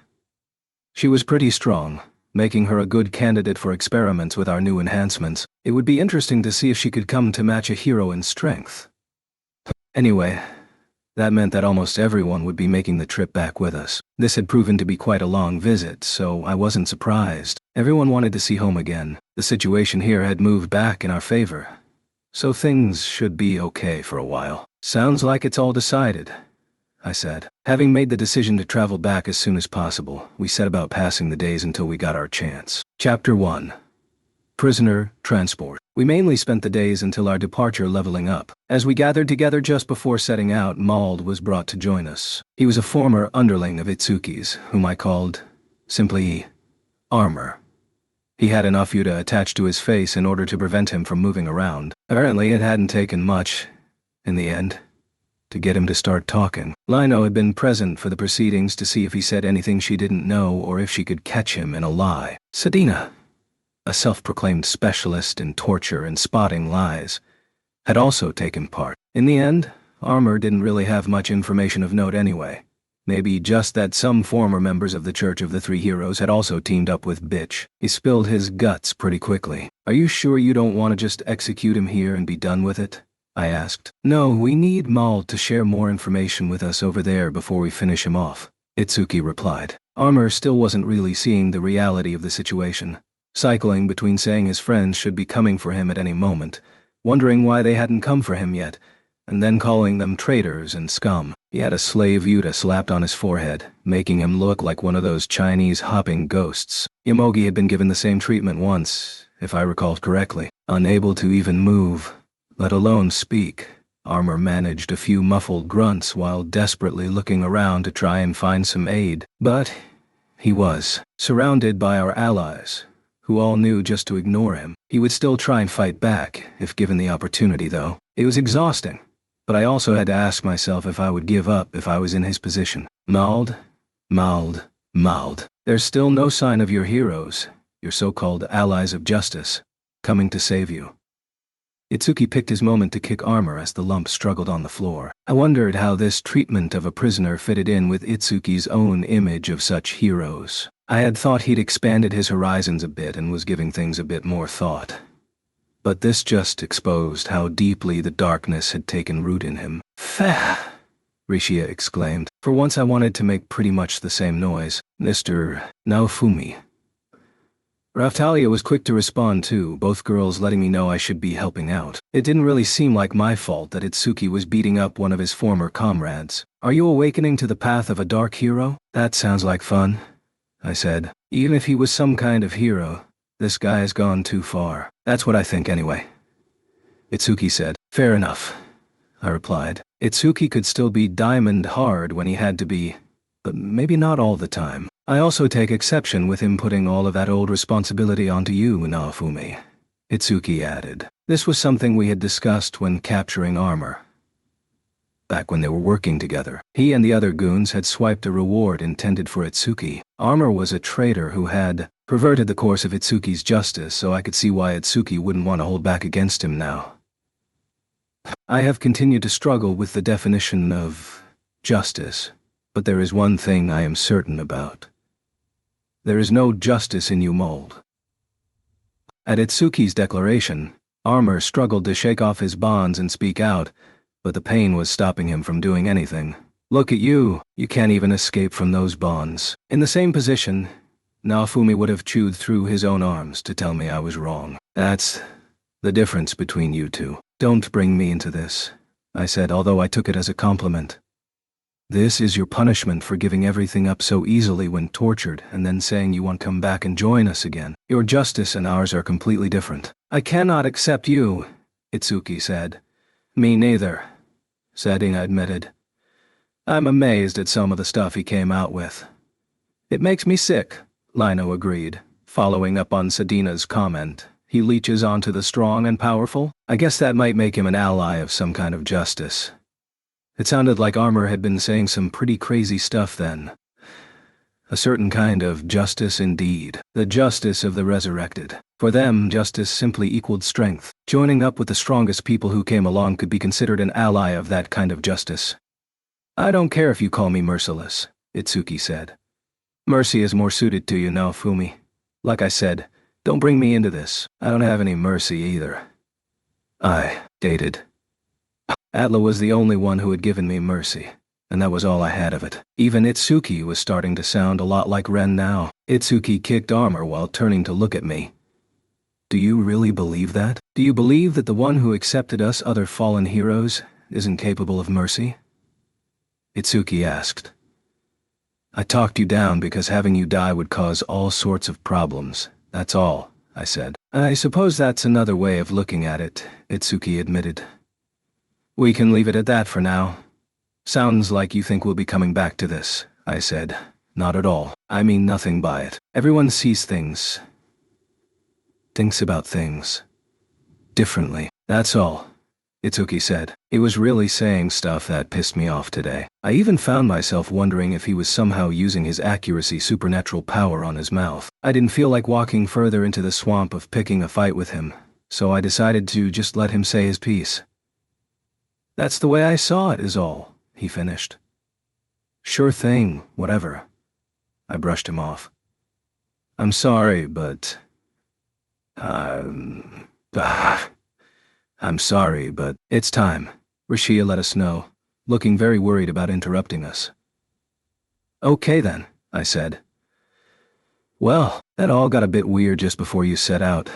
She was pretty strong, making her a good candidate for experiments with our new enhancements. It would be interesting to see if she could come to match a hero in strength. Anyway, that meant that almost everyone would be making the trip back with us. This had proven to be quite a long visit, so I wasn't surprised. Everyone wanted to see home again. The situation here had moved back in our favor, so things should be okay for a while. Sounds like it's all decided, I said. Having made the decision to travel back as soon as possible, we set about passing the days until we got our chance. Chapter 1. Prisoner Transport. We mainly spent the days until our departure leveling up. As we gathered together just before setting out, Mauld was brought to join us. He was a former underling of Itsuki's, whom I called, simply, Armor. He had an Ofuda attached to his face in order to prevent him from moving around. Apparently it hadn't taken much, in the end, to get him to start talking. Lino had been present for the proceedings to see if he said anything she didn't know or if she could catch him in a lie. Sedina, a self-proclaimed specialist in torture and spotting lies, had also taken part. In the end, Armor didn't really have much information of note anyway. Maybe just that some former members of the Church of the Three Heroes had also teamed up with Bitch. He spilled his guts pretty quickly. Are you sure you don't want to just execute him here and be done with it? I asked. No, we need Mauld to share more information with us over there before we finish him off, Itsuki replied. Armor still wasn't really seeing the reality of the situation, cycling between saying his friends should be coming for him at any moment, wondering why they hadn't come for him yet, and then calling them traitors and scum. He had a slave Yuta slapped on his forehead, making him look like one of those Chinese hopping ghosts. Yomogi had been given the same treatment once, if I recalled correctly. Unable to even move, let alone speak, Armor managed a few muffled grunts while desperately looking around to try and find some aid. But he was surrounded by our allies, who all knew just to ignore him. He would still try and fight back, if given the opportunity though. It was exhausting, but I also had to ask myself if I would give up if I was in his position. Mauled. There's still no sign of your heroes, your so-called allies of justice, coming to save you. Itsuki picked his moment to kick Armor as the lump struggled on the floor. I wondered how this treatment of a prisoner fitted in with Itsuki's own image of such heroes. I had thought he'd expanded his horizons a bit and was giving things a bit more thought. But this just exposed how deeply the darkness had taken root in him. Fah! Rishia exclaimed. For once I wanted to make pretty much the same noise. Mr. Naofumi. Raftalia was quick to respond too, both girls letting me know I should be helping out. It didn't really seem like my fault that Itsuki was beating up one of his former comrades. Are you awakening to the path of a dark hero? That sounds like fun, I said. Even if he was some kind of hero, this guy has gone too far. That's what I think anyway. Itsuki said. Fair enough, I replied. Itsuki could still be diamond hard when he had to be, but maybe not all the time. I also take exception with him putting all of that old responsibility onto you, Naofumi, Itsuki added. This was something we had discussed when capturing Armor. Back when they were working together, he and the other goons had swiped a reward intended for Itsuki. Armor was a traitor who had perverted the course of Itsuki's justice, so I could see why Itsuki wouldn't want to hold back against him now. I have continued to struggle with the definition of justice, but there is one thing I am certain about. There is no justice in you, Mold. At Itsuki's declaration, Armor struggled to shake off his bonds and speak out, but the pain was stopping him from doing anything. Look at you, you can't even escape from those bonds. In the same position, Naofumi would have chewed through his own arms to tell me I was wrong. That's the difference between you two. Don't bring me into this, I said, although I took it as a compliment. This is your punishment for giving everything up so easily when tortured and then saying you want to come back and join us again. Your justice and ours are completely different. I cannot accept you, Itsuki said. Me neither, Sadina admitted. I'm amazed at some of the stuff he came out with. It makes me sick, Lino agreed, following up on Sadina's comment. He leeches onto the strong and powerful? I guess that might make him an ally of some kind of justice. It sounded like Armor had been saying some pretty crazy stuff then. A certain kind of justice indeed. The justice of the resurrected. For them, justice simply equaled strength. Joining up with the strongest people who came along could be considered an ally of that kind of justice. I don't care if you call me merciless, Itsuki said. Mercy is more suited to you, Naofumi. Like I said, don't bring me into this. I don't have any mercy either. I dated. Atla was the only one who had given me mercy, and that was all I had of it. Even Itsuki was starting to sound a lot like Ren now. Itsuki kicked Armor while turning to look at me. Do you really believe that? Do you believe that the one who accepted us other fallen heroes isn't capable of mercy? Itsuki asked. I talked you down because having you die would cause all sorts of problems. That's all, I said. I suppose that's another way of looking at it, Itsuki admitted. We can leave it at that for now. Sounds like you think we'll be coming back to this, I said. Not at all. I mean nothing by it. Everyone sees things. Thinks about things. Differently. That's all, Itsuki said. He was really saying stuff that pissed me off today. I even found myself wondering if he was somehow using his accuracy supernatural power on his mouth. I didn't feel like walking further into the swamp of picking a fight with him, so I decided to just let him say his piece. That's the way I saw it, is all, he finished. Sure thing, whatever. I brushed him off. I'm sorry, but... I'm sorry, but it's time. Rishia let us know, looking very worried about interrupting us. Okay then, I said. Well, that all got a bit weird just before you set out,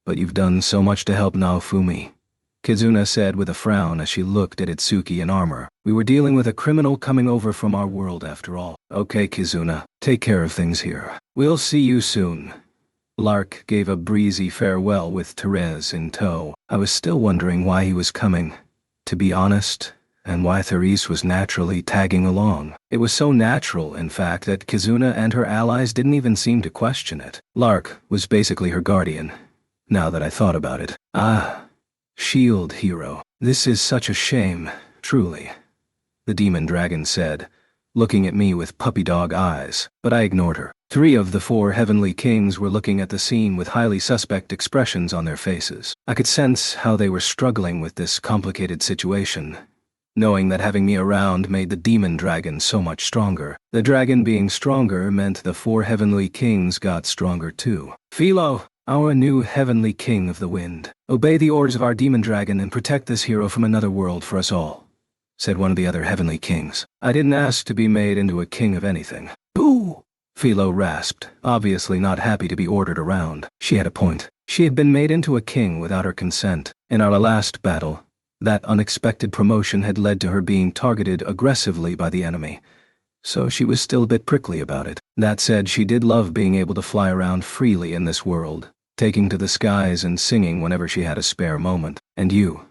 but you've done so much to help Naofumi. Kizuna said with a frown as she looked at Itsuki in armor. We were dealing with a criminal coming over from our world after all. Okay, Kizuna, take care of things here. We'll see you soon. Lark gave a breezy farewell with Therese in tow. I was still wondering why he was coming, to be honest, and why Therese was naturally tagging along. It was so natural, in fact, that Kizuna and her allies didn't even seem to question it. Lark was basically her guardian, now that I thought about it. Shield hero. This is such a shame, truly, the demon dragon said, looking at me with puppy dog eyes, but I ignored her. 3 of the 4 heavenly kings were looking at the scene with highly suspect expressions on their faces. I could sense how they were struggling with this complicated situation, knowing that having me around made the demon dragon so much stronger. The dragon being stronger meant the 4 heavenly kings got stronger too. Philo, our new heavenly king of the wind, obey the orders of our demon dragon and protect this hero from another world for us all, said one of the other heavenly kings. I didn't ask to be made into a king of anything. Boo! Philo rasped, obviously not happy to be ordered around. She had a point. She had been made into a king without her consent. In our last battle, that unexpected promotion had led to her being targeted aggressively by the enemy, so she was still a bit prickly about it. That said, she did love being able to fly around freely in this world, taking to the skies and singing whenever she had a spare moment. And you,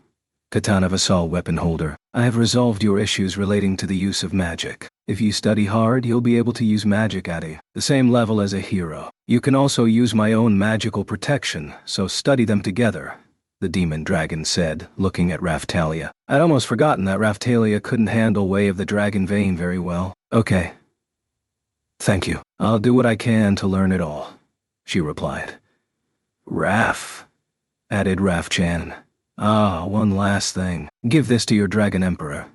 Katana Vassal weapon holder, I have resolved your issues relating to the use of magic. If you study hard, you'll be able to use magic at the same level as a hero. You can also use my own magical protection, so study them together, the demon dragon said, looking at Raphtalia. I'd almost forgotten that Raphtalia couldn't handle Way of the Dragon Vein very well. Okay. Thank you. I'll do what I can to learn it all, she replied. Raph, added Raph-chan. One last thing. Give this to your Dragon Emperor.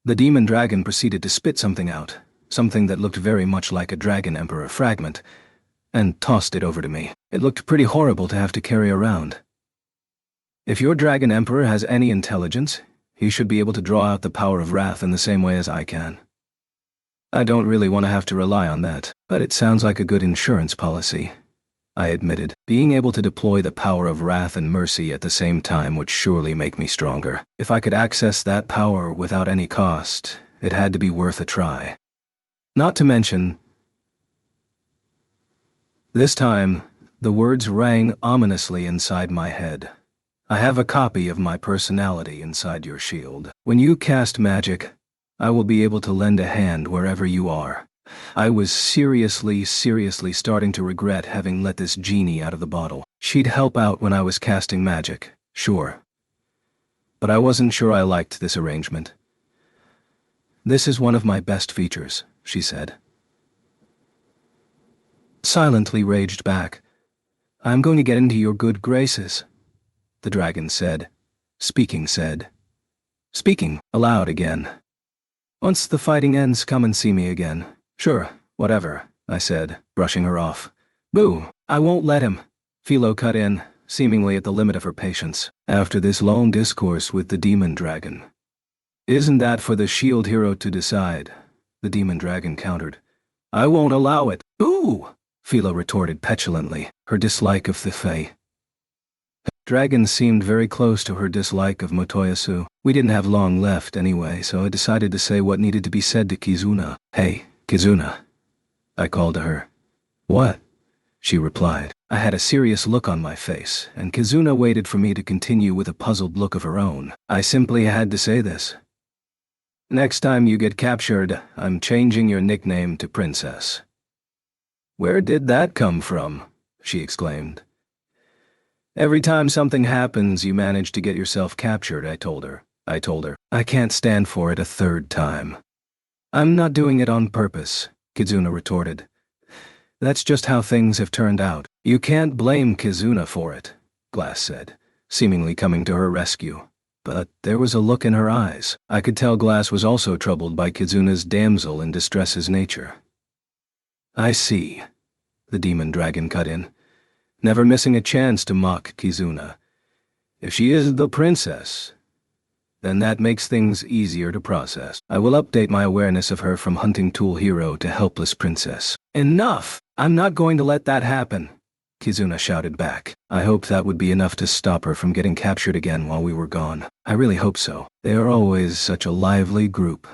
The demon dragon proceeded to spit something out, something that looked very much like a Dragon Emperor fragment, and tossed it over to me. It looked pretty horrible to have to carry around. If your Dragon Emperor has any intelligence, he should be able to draw out the power of wrath in the same way as I can. I don't really want to have to rely on that, but it sounds like a good insurance policy, I admitted. Being able to deploy the power of wrath and mercy at the same time would surely make me stronger. If I could access that power without any cost, it had to be worth a try. Not to mention, this time, the words rang ominously inside my head. I have a copy of my personality inside your shield. When you cast magic, I will be able to lend a hand wherever you are. I was seriously starting to regret having let this genie out of the bottle. She'd help out when I was casting magic, sure. But I wasn't sure I liked this arrangement. This is one of my best features, she said. Silently raged back. I'm going to get into your good graces, the dragon said. Speaking aloud again. Once the fighting ends, come and see me again. Sure, whatever, I said, brushing her off. Boo, I won't let him. Philo cut in, seemingly at the limit of her patience, after this long discourse with the demon dragon. Isn't that for the shield hero to decide? The demon dragon countered. I won't allow it. Ooh, Philo retorted petulantly, her dislike of the Fae. Dragon seemed very close to her dislike of Motoyasu. We didn't have long left anyway, so I decided to say what needed to be said to Kizuna. Hey, Kizuna, I called to her. What? She replied. I had a serious look on my face, and Kizuna waited for me to continue with a puzzled look of her own. I simply had to say this. Next time you get captured, I'm changing your nickname to Princess. Where did that come from? She exclaimed. Every time something happens, you manage to get yourself captured, I told her. I can't stand for it a third time. I'm not doing it on purpose, Kizuna retorted. That's just how things have turned out. You can't blame Kizuna for it, Glass said, seemingly coming to her rescue. But there was a look in her eyes. I could tell Glass was also troubled by Kizuna's damsel in distress's nature. I see, the demon dragon cut in, never missing a chance to mock Kizuna. If she is the princess, then that makes things easier to process. I will update my awareness of her from hunting tool hero to helpless princess. Enough! I'm not going to let that happen, Kizuna shouted back. I hoped that would be enough to stop her from getting captured again while we were gone. I really hope so. They are always such a lively group,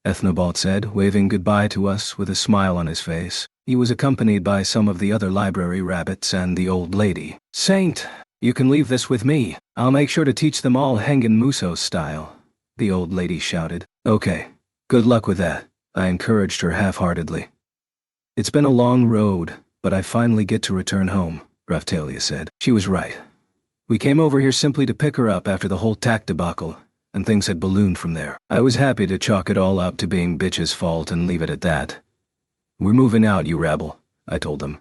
Ethnobalt said, waving goodbye to us with a smile on his face. He was accompanied by some of the other library rabbits and the old lady. Saint, you can leave this with me. I'll make sure to teach them all Hengen Muso style, the old lady shouted. Okay, good luck with that, I encouraged her half-heartedly. It's been a long road, but I finally get to return home, Raphtalia said. She was right. We came over here simply to pick her up after the whole tack debacle, and things had ballooned from there. I was happy to chalk it all up to being Bitch's fault and leave it at that. We're moving out, you rabble, I told them.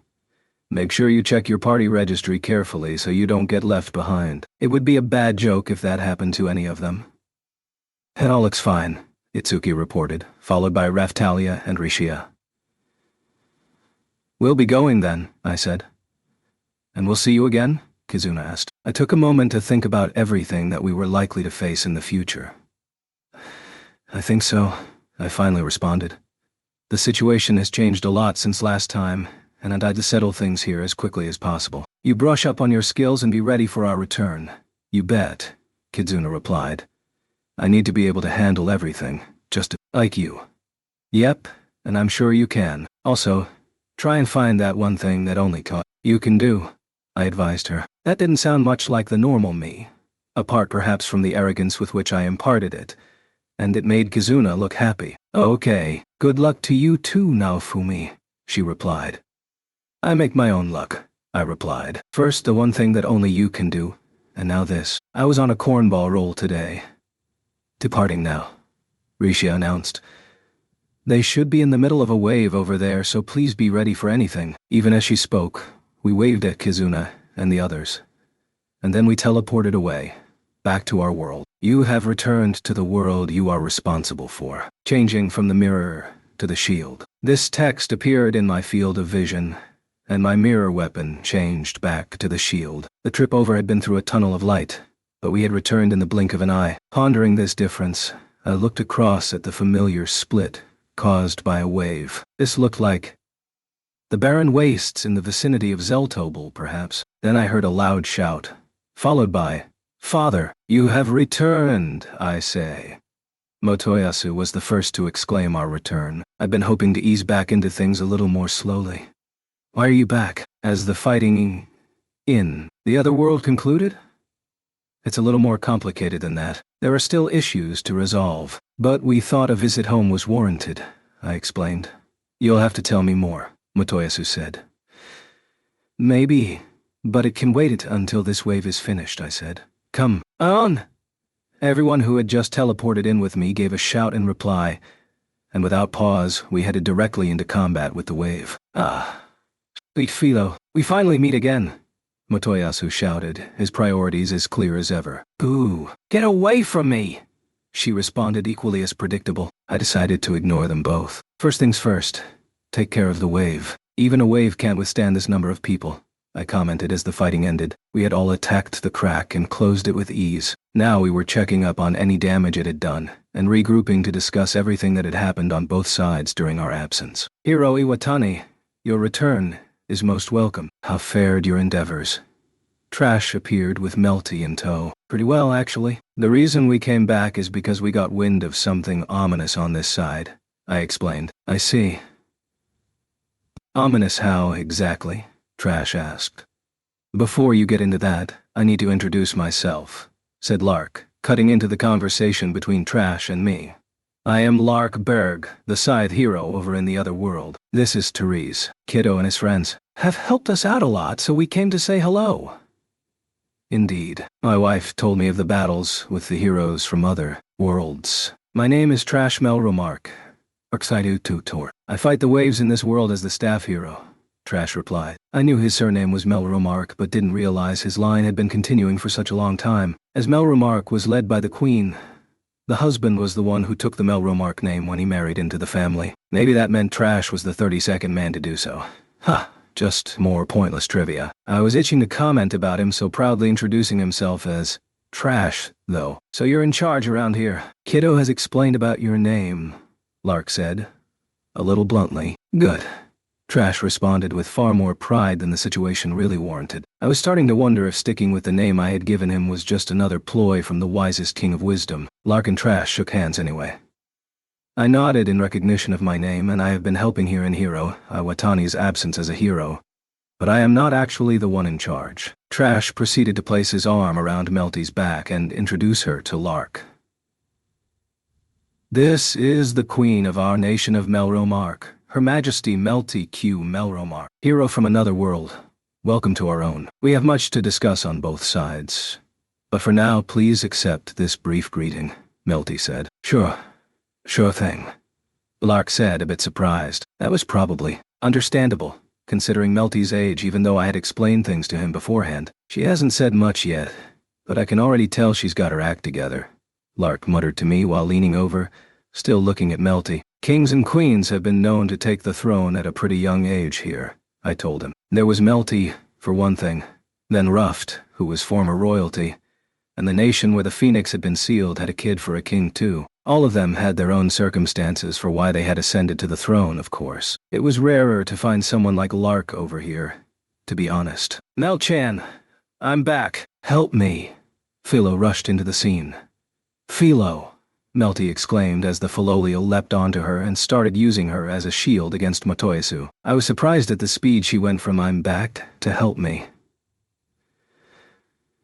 Make sure you check your party registry carefully so you don't get left behind. It would be a bad joke if that happened to any of them. It all looks fine, Itsuki reported, followed by Raphtalia and Rishia. We'll be going then, I said. And we'll see you again? Kizuna asked. I took a moment to think about everything that we were likely to face in the future. I think so, I finally responded. The situation has changed a lot since last time, and I'd like to settle things here as quickly as possible. You brush up on your skills and be ready for our return. You bet, Kizuna replied. I need to be able to handle everything, just like you. Yep, and I'm sure you can. Also, try and find that one thing that only you can do, I advised her. That didn't sound much like the normal me, apart perhaps from the arrogance with which I imparted it, and it made Kizuna look happy. Okay, good luck to you too, Naofumi, she replied. I make my own luck, I replied. First the one thing that only you can do, and now this. I was on a cornball roll today. Departing now, Rishia announced. They should be in the middle of a wave over there, so please be ready for anything. Even as she spoke, we waved at Kizuna and the others, and then we teleported away, back to our world. You have returned to the world you are responsible for, changing from the mirror to the shield. This text appeared in my field of vision, and my mirror weapon changed back to the shield. The trip over had been through a tunnel of light, but we had returned in the blink of an eye. Pondering this difference, I looked across at the familiar split caused by a wave. This looked like the barren wastes in the vicinity of Zeltobel, perhaps. Then I heard a loud shout, followed by, Father, you have returned, I say. Motoyasu was the first to exclaim our return. I'd been hoping to ease back into things a little more slowly. Why are you back? As the fighting in the other world concluded? It's a little more complicated than that. There are still issues to resolve, but we thought a visit home was warranted, I explained. You'll have to tell me more, Motoyasu said. Maybe, but it can wait until this wave is finished, I said. Come on! Everyone who had just teleported in with me gave a shout in reply, and without pause, we headed directly into combat with the wave. Ah, sweet Philo, we finally meet again, Motoyasu shouted, his priorities as clear as ever. Boo! Get away from me! She responded equally as predictable. I decided to ignore them both. First things first, take care of the wave. Even a wave can't withstand this number of people, I commented as the fighting ended. We had all attacked the crack and closed it with ease. Now we were checking up on any damage it had done, and regrouping to discuss everything that had happened on both sides during our absence. Hiro Iwatani, your return is most welcome. How fared your endeavors? Trash appeared with Melty in tow. Pretty well, actually. The reason we came back is because we got wind of something ominous on this side, I explained. I see. Ominous how, exactly? Trash asked. Before you get into that, I need to introduce myself, said Lark, cutting into the conversation between Trash and me. I am Lark Berg, the Scythe hero over in the other world. This is Therese. Kiddo and his friends have helped us out a lot, so we came to say hello. Indeed. My wife told me of the battles with the heroes from other worlds. My name is Trash Melromark, Arxidu Tutor. I fight the waves in this world as the staff hero, Trash replied. I knew his surname was Melromark, but didn't realize his line had been continuing for such a long time. As Melromark was led by the queen, the husband was the one who took the Melromark name when he married into the family. Maybe that meant Trash was the 32nd man to do so. Ha! Just more pointless trivia. I was itching to comment about him, so proudly introducing himself as Trash, though. So you're in charge around here. Kiddo has explained about your name, Lark said, a little bluntly. Good. Trash responded with far more pride than the situation really warranted. I was starting to wonder if sticking with the name I had given him was just another ploy from the wisest king of wisdom. Lark and Trash shook hands anyway. I nodded in recognition of my name, and I have been helping here in Hero, Iwatani's absence as a hero. But I am not actually the one in charge. Trash proceeded to place his arm around Melty's back and introduce her to Lark. This is the queen of our nation of Melromark, Her Majesty Melty Q Melromark, hero from another world. Welcome to our own. We have much to discuss on both sides. But for now, please accept this brief greeting, Melty said. Sure thing, Lark said, a bit surprised. That was probably understandable, considering Melty's age, even though I had explained things to him beforehand. She hasn't said much yet, but I can already tell she's got her act together, Lark muttered to me while leaning over, still looking at Melty. Kings and queens have been known to take the throne at a pretty young age here, I told him. There was Melty, for one thing, then Ruft, who was former royalty, and the nation where the phoenix had been sealed had a kid for a king too. All of them had their own circumstances for why they had ascended to the throne, of course. It was rarer to find someone like Lark over here, to be honest. Mel-chan, I'm back. Help me. Philo rushed into the scene. Philo, Melty exclaimed as the Philolial leapt onto her and started using her as a shield against Motoyasu. I was surprised at the speed she went from I'm back to help me.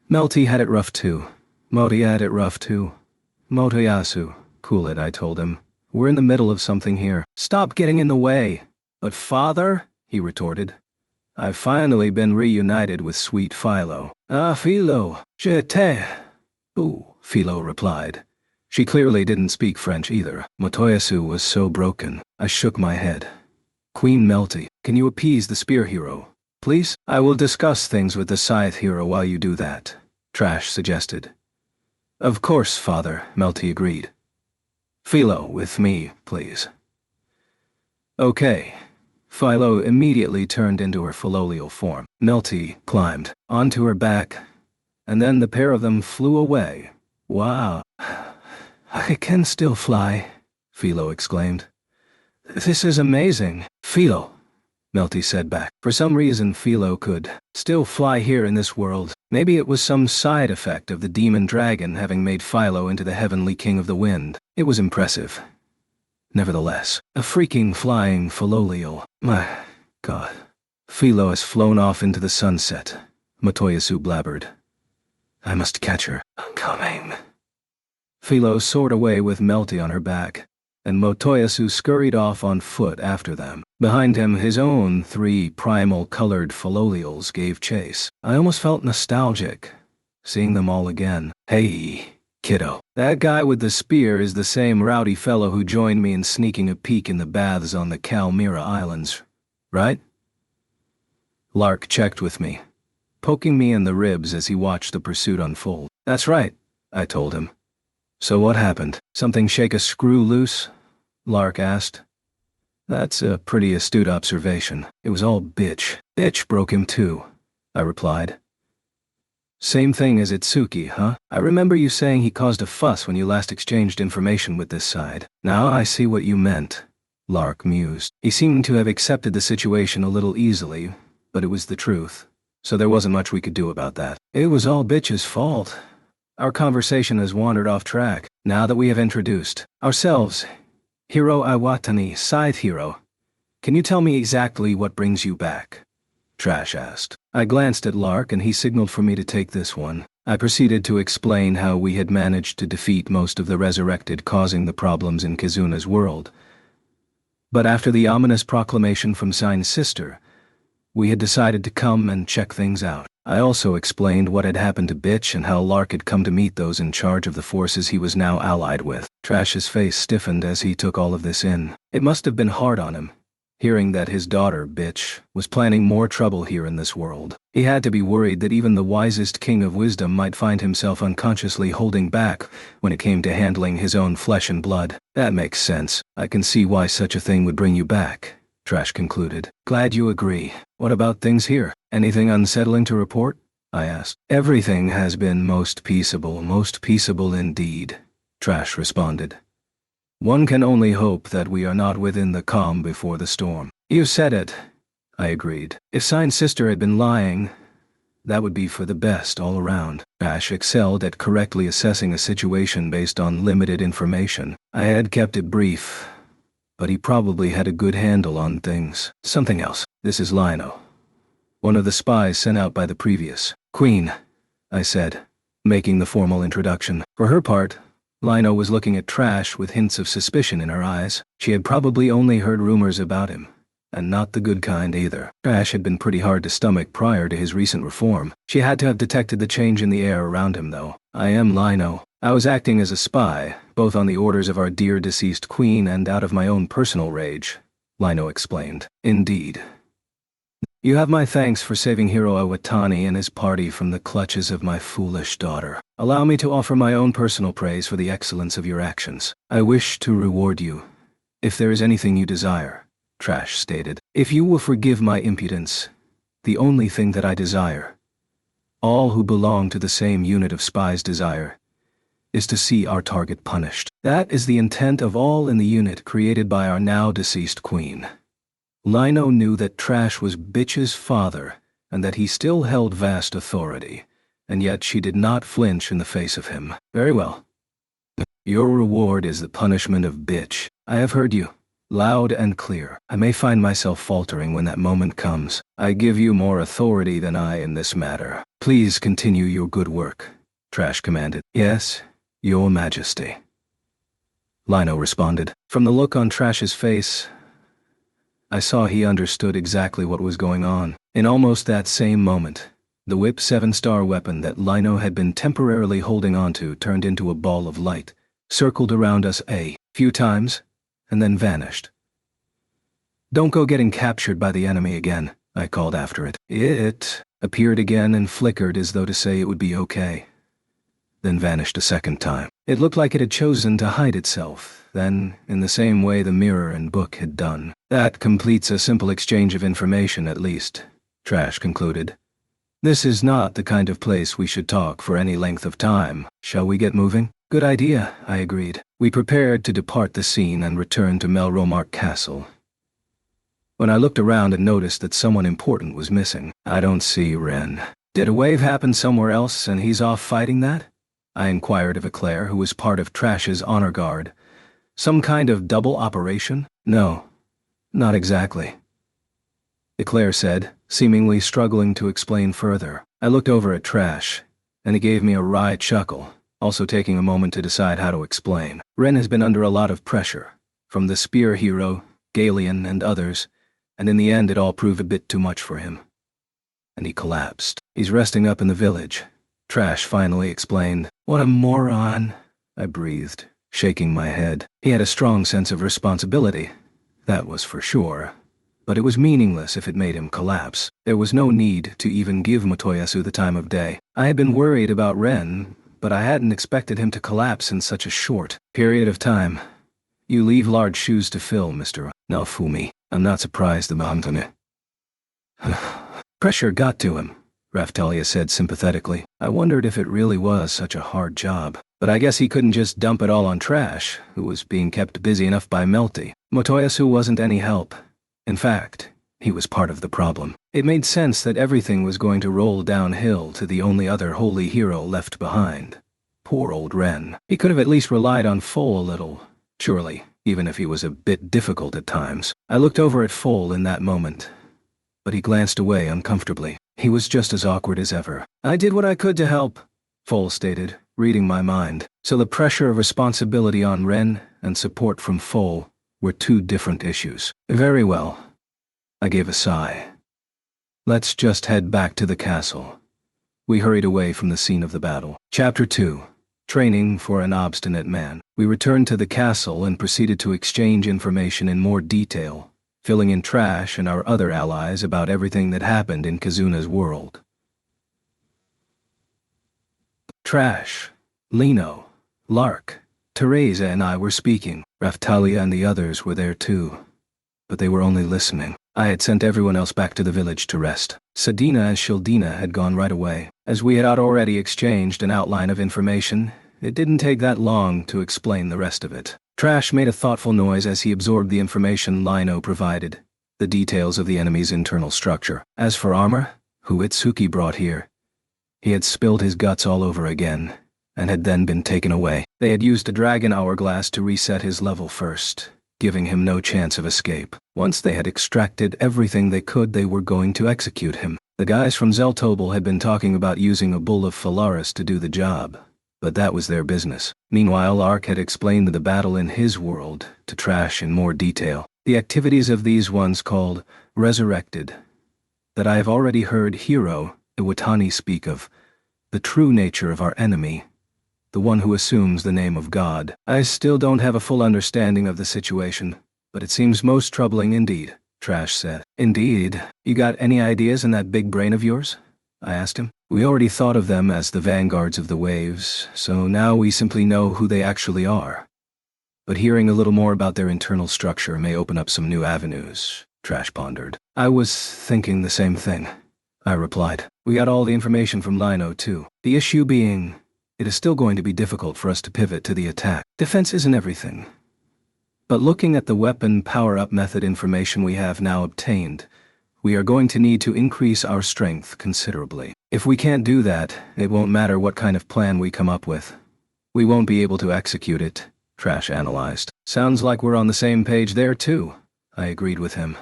Melty had it rough too. Moti had it rough too. Motoyasu. Cool it, I told him. We're in the middle of something here. Stop getting in the way. But father, he retorted. I've finally been reunited with sweet Philo. Ah, Philo, je t'aime. Ooh, Philo replied. She clearly didn't speak French either. Motoyasu was so broken. I shook my head. Queen Melty, can you appease the spear hero? Please? I will discuss things with the scythe hero while you do that, Trash suggested. Of course, father, Melty agreed. Philo, with me, please. Okay. Philo immediately turned into her Philolial form. Melty climbed onto her back, and then the pair of them flew away. Wow. I can still fly, Philo exclaimed. This is amazing. Philo, Melty said back. For some reason, Philo could still fly here in this world. Maybe it was some side effect of the demon dragon having made Philo into the heavenly king of the wind. It was impressive. Nevertheless, a freaking flying Philolial. My God. Philo has flown off into the sunset, Motoyasu blabbered. I must catch her. I'm coming. Philo soared away with Melty on her back, and Motoyasu scurried off on foot after them. Behind him, his own 3 primal-colored Philolials gave chase. I almost felt nostalgic, seeing them all again. Hey, kiddo. That guy with the spear is the same rowdy fellow who joined me in sneaking a peek in the baths on the Kalmyra Islands, right? Lark checked with me, poking me in the ribs as he watched the pursuit unfold. That's right, I told him. So what happened? Something shake a screw loose? Lark asked. That's a pretty astute observation. It was all bitch. Bitch broke him too, I replied. Same thing as Itsuki, huh? I remember you saying he caused a fuss when you last exchanged information with this side. Now I see what you meant, Lark mused. He seemed to have accepted the situation a little easily, but it was the truth, so there wasn't much we could do about that. It was all bitch's fault. Our conversation has wandered off track. Now that we have introduced ourselves, Hero Iwatani, Scythe Hero, can you tell me exactly what brings you back? Trash asked. I glanced at Lark and he signaled for me to take this one. I proceeded to explain how we had managed to defeat most of the resurrected causing the problems in Kizuna's world. But after the ominous proclamation from Sign's sister, we had decided to come and check things out. I also explained what had happened to Bitch and how Lark had come to meet those in charge of the forces he was now allied with. Trash's face stiffened as he took all of this in. It must have been hard on him, hearing that his daughter, Bitch, was planning more trouble here in this world. He had to be worried that even the wisest king of wisdom might find himself unconsciously holding back when it came to handling his own flesh and blood. That makes sense. I can see why such a thing would bring you back, Trash concluded. Glad you agree. What about things here? Anything unsettling to report? I asked. Everything has been most peaceable indeed, Trash responded. One can only hope that we are not within the calm before the storm. You said it. I agreed. If Sign's sister had been lying, that would be for the best all around. Trash excelled at correctly assessing a situation based on limited information. I had kept it brief, but he probably had a good handle on things. Something else. This is Lino, one of the spies sent out by the previous Queen, I said, making the formal introduction. For her part, Lino was looking at Trash with hints of suspicion in her eyes. She had probably only heard rumors about him, and not the good kind either. Trash had been pretty hard to stomach prior to his recent reform. She had to have detected the change in the air around him, though. I am Lino. I was acting as a spy, both on the orders of our dear deceased queen and out of my own personal rage, Lino explained. Indeed. You have my thanks for saving Hiro Iwatani and his party from the clutches of my foolish daughter. Allow me to offer my own personal praise for the excellence of your actions. I wish to reward you, if there is anything you desire, Trash stated. If you will forgive my impudence, the only thing that I desire, all who belong to the same unit of spies desire, is to see our target punished. That is the intent of all in the unit created by our now deceased queen. Lino knew that Trash was Bitch's father and that he still held vast authority, and yet she did not flinch in the face of him. Very well. Your reward is the punishment of Bitch. I have heard you, loud and clear. I may find myself faltering when that moment comes. I give you more authority than I in this matter. Please continue your good work, Trash commanded. Yes, Your Majesty, Lino responded. From the look on Trash's face, I saw he understood exactly what was going on. In almost that same moment, the whip 7-star weapon that Lino had been temporarily holding onto turned into a ball of light, circled around us a few times, and then vanished. Don't go getting captured by the enemy again, I called after it. It appeared again and flickered as though to say it would be okay, then vanished a second time. It looked like it had chosen to hide itself, then, in the same way the mirror and book had done. That completes a simple exchange of information, at least, Trash concluded. This is not the kind of place we should talk for any length of time. Shall we get moving? Good idea, I agreed. We prepared to depart the scene and return to Melromark Castle. When I looked around and noticed that someone important was missing, I don't see Ren. Did a wave happen somewhere else and he's off fighting that? I inquired of Eclair, who was part of Trash's honor guard. Some kind of double operation? No, not exactly, Eclair said, seemingly struggling to explain further. I looked over at Trash, and he gave me a wry chuckle, also taking a moment to decide how to explain. Ren has been under a lot of pressure, from the spear hero, Galeon, and others, and in the end it all proved a bit too much for him. And he collapsed. He's resting up in the village, Trash finally explained. What a moron, I breathed, shaking my head. He had a strong sense of responsibility, that was for sure, but it was meaningless if it made him collapse. There was no need to even give Motoyasu the time of day. I had been worried about Ren, but I hadn't expected him to collapse in such a short period of time. You leave large shoes to fill, Mr. Naofumi. I'm not surprised about him. Pressure got to him, Raftalia said sympathetically. I wondered if it really was such a hard job. But I guess he couldn't just dump it all on Trash, who was being kept busy enough by Melty. Motoyasu wasn't any help. In fact, he was part of the problem. It made sense that everything was going to roll downhill to the only other holy hero left behind. Poor old Ren. He could have at least relied on Foal a little, surely, even if he was a bit difficult at times. I looked over at Foal in that moment, but he glanced away uncomfortably. He was just as awkward as ever. I did what I could to help, Foal stated, reading my mind. So the pressure of responsibility on Ren and support from Foal were two different issues. Very well, I gave a sigh. Let's just head back to the castle. We hurried away from the scene of the battle. Chapter 2. Training for an Obstinate Man. We returned to the castle and proceeded to exchange information in more detail, filling in Trash and our other allies about everything that happened in Kazuna's world. Trash, Lino, Lark, Teresa and I were speaking. Raftalia and the others were there too, but they were only listening. I had sent everyone else back to the village to rest. Sadina and Shildina had gone right away. As we had already exchanged an outline of information, it didn't take that long to explain the rest of it. Trash made a thoughtful noise as he absorbed the information Lino provided. the details of the enemy's internal structure. As for armor, who Itsuki brought here, he had spilled his guts all over again, and had then been taken away. They had used a dragon hourglass to reset his level first, giving him no chance of escape. Once they had extracted everything they could, they were going to execute him. The guys from Zeltobel had been talking about using a bull of Phalaris to do the job, but that was their business. Meanwhile, Ark had explained the battle in his world to Trash in more detail. The activities of these ones called Resurrected, that I have already heard Hiro Iwatani speak of, the true nature of our enemy, the one who assumes the name of God. I still don't have a full understanding of the situation, but it seems most troubling indeed, Trash said. Indeed. You got any ideas in that big brain of yours? I asked him. We already thought of them as the vanguards of the waves, so now we simply know who they actually are. But hearing a little more about their internal structure may open up some new avenues, Trash pondered. I was thinking the same thing, I replied. We got all the information from Lino too. The issue being, it is still going to be difficult for us to pivot to the attack. Defense isn't everything. But looking at the weapon power-up method information we have now obtained, we are going to need to increase our strength considerably. If we can't do that, it won't matter what kind of plan we come up with. We won't be able to execute it, Trash analyzed. Sounds like we're on the same page there too, I agreed with him.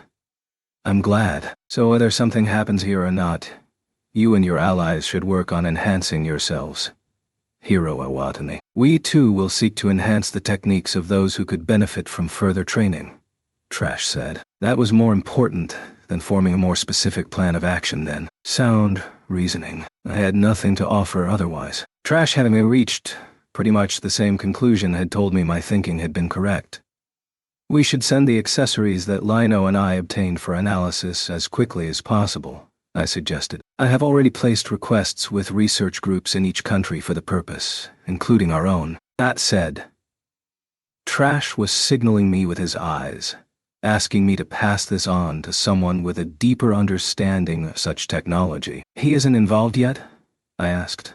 I'm glad. So whether something happens here or not, you and your allies should work on enhancing yourselves. Hiro Iwatani. We too will seek to enhance the techniques of those who could benefit from further training, Trash said. That was more important than forming a more specific plan of action then. Sound reasoning. I had nothing to offer otherwise. Trash, having reached pretty much the same conclusion, had told me my thinking had been correct. We should send the accessories that Lino and I obtained for analysis as quickly as possible, I suggested. I have already placed requests with research groups in each country for the purpose, including our own. That said, Trash was signaling me with his eyes, asking me to pass this on to someone with a deeper understanding of such technology. He isn't involved yet? I asked.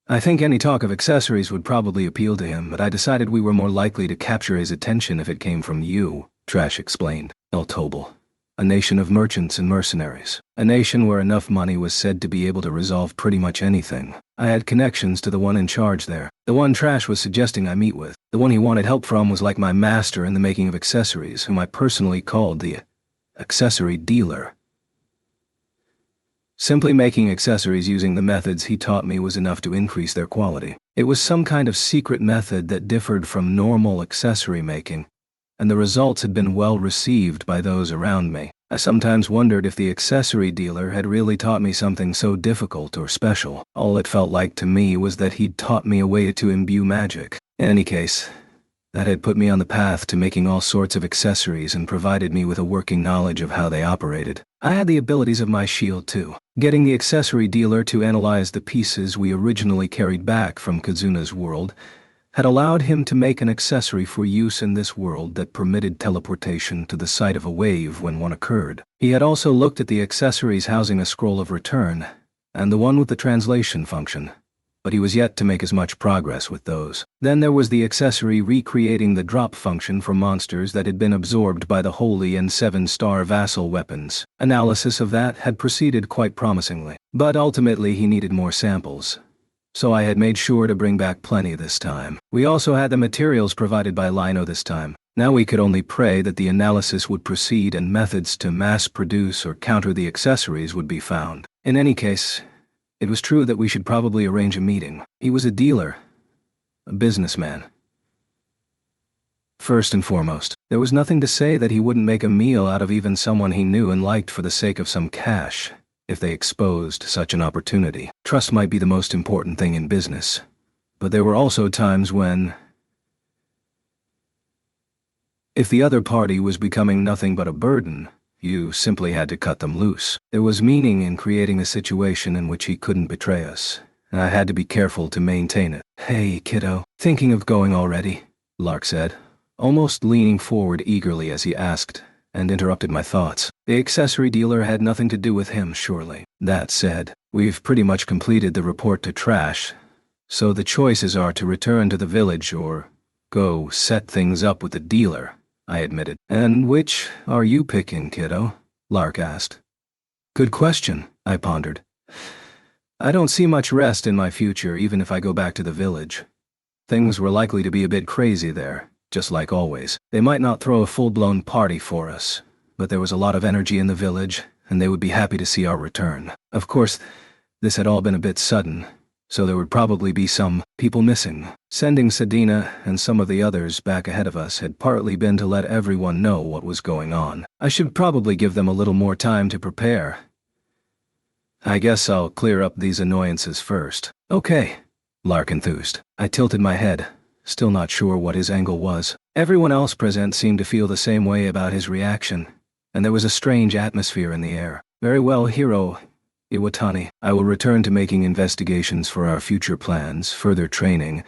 I think any talk of accessories would probably appeal to him, but I decided we were more likely to capture his attention if it came from you, Trash explained. Zeltobel, a nation of merchants and mercenaries. A nation where enough money was said to be able to resolve pretty much anything. I had connections to the one in charge there. The one Trash was suggesting I meet with. The one he wanted help from was like my master in the making of accessories, whom I personally called the accessory dealer. Simply making accessories using the methods he taught me was enough to increase their quality. It was some kind of secret method that differed from normal accessory making, and the results had been well received by those around me. I sometimes wondered if the accessory dealer had really taught me something so difficult or special. All it felt like to me was that he'd taught me a way to imbue magic. In any case, that had put me on the path to making all sorts of accessories and provided me with a working knowledge of how they operated. I had the abilities of my shield too. Getting the accessory dealer to analyze the pieces we originally carried back from Kazuna's world had allowed him to make an accessory for use in this world that permitted teleportation to the site of a wave when one occurred. He had also looked at the accessories housing a scroll of return, and the one with the translation function, but he was yet to make as much progress with those. Then there was the accessory recreating the drop function for monsters that had been absorbed by the Holy and 7-star vassal weapons. Analysis of that had proceeded quite promisingly, but ultimately he needed more samples, so I had made sure to bring back plenty this time. We also had the materials provided by Lino this time. Now we could only pray that the analysis would proceed and methods to mass produce or counter the accessories would be found. In any case, it was true that we should probably arrange a meeting. He was a dealer, a businessman. First and foremost, there was nothing to say that he wouldn't make a meal out of even someone he knew and liked for the sake of some cash, if they exposed such an opportunity. Trust might be the most important thing in business, but there were also times when, if the other party was becoming nothing but a burden, you simply had to cut them loose. There was meaning in creating a situation in which he couldn't betray us, and I had to be careful to maintain it. Hey, kiddo, thinking of going already? Lark said, almost leaning forward eagerly as he asked, and interrupted my thoughts. The accessory dealer had nothing to do with him, surely. That said, we've pretty much completed the report to Trash, so the choices are to return to the village or go set things up with the dealer, I admitted. And which are you picking, kiddo? Lark asked. Good question, I pondered. I don't see much rest in my future even if I go back to the village. Things were likely to be a bit crazy there, just like always. They might not throw a full-blown party for us, but there was a lot of energy in the village, and they would be happy to see our return. Of course, this had all been a bit sudden, so there would probably be some people missing. Sending Sadina and some of the others back ahead of us had partly been to let everyone know what was going on. I should probably give them a little more time to prepare. I guess I'll clear up these annoyances first. Okay, Lark enthused. I tilted my head, still not sure what his angle was. Everyone else present seemed to feel the same way about his reaction, and there was a strange atmosphere in the air. Very well, Hiro Iwatani. I will return to making investigations for our future plans, further training,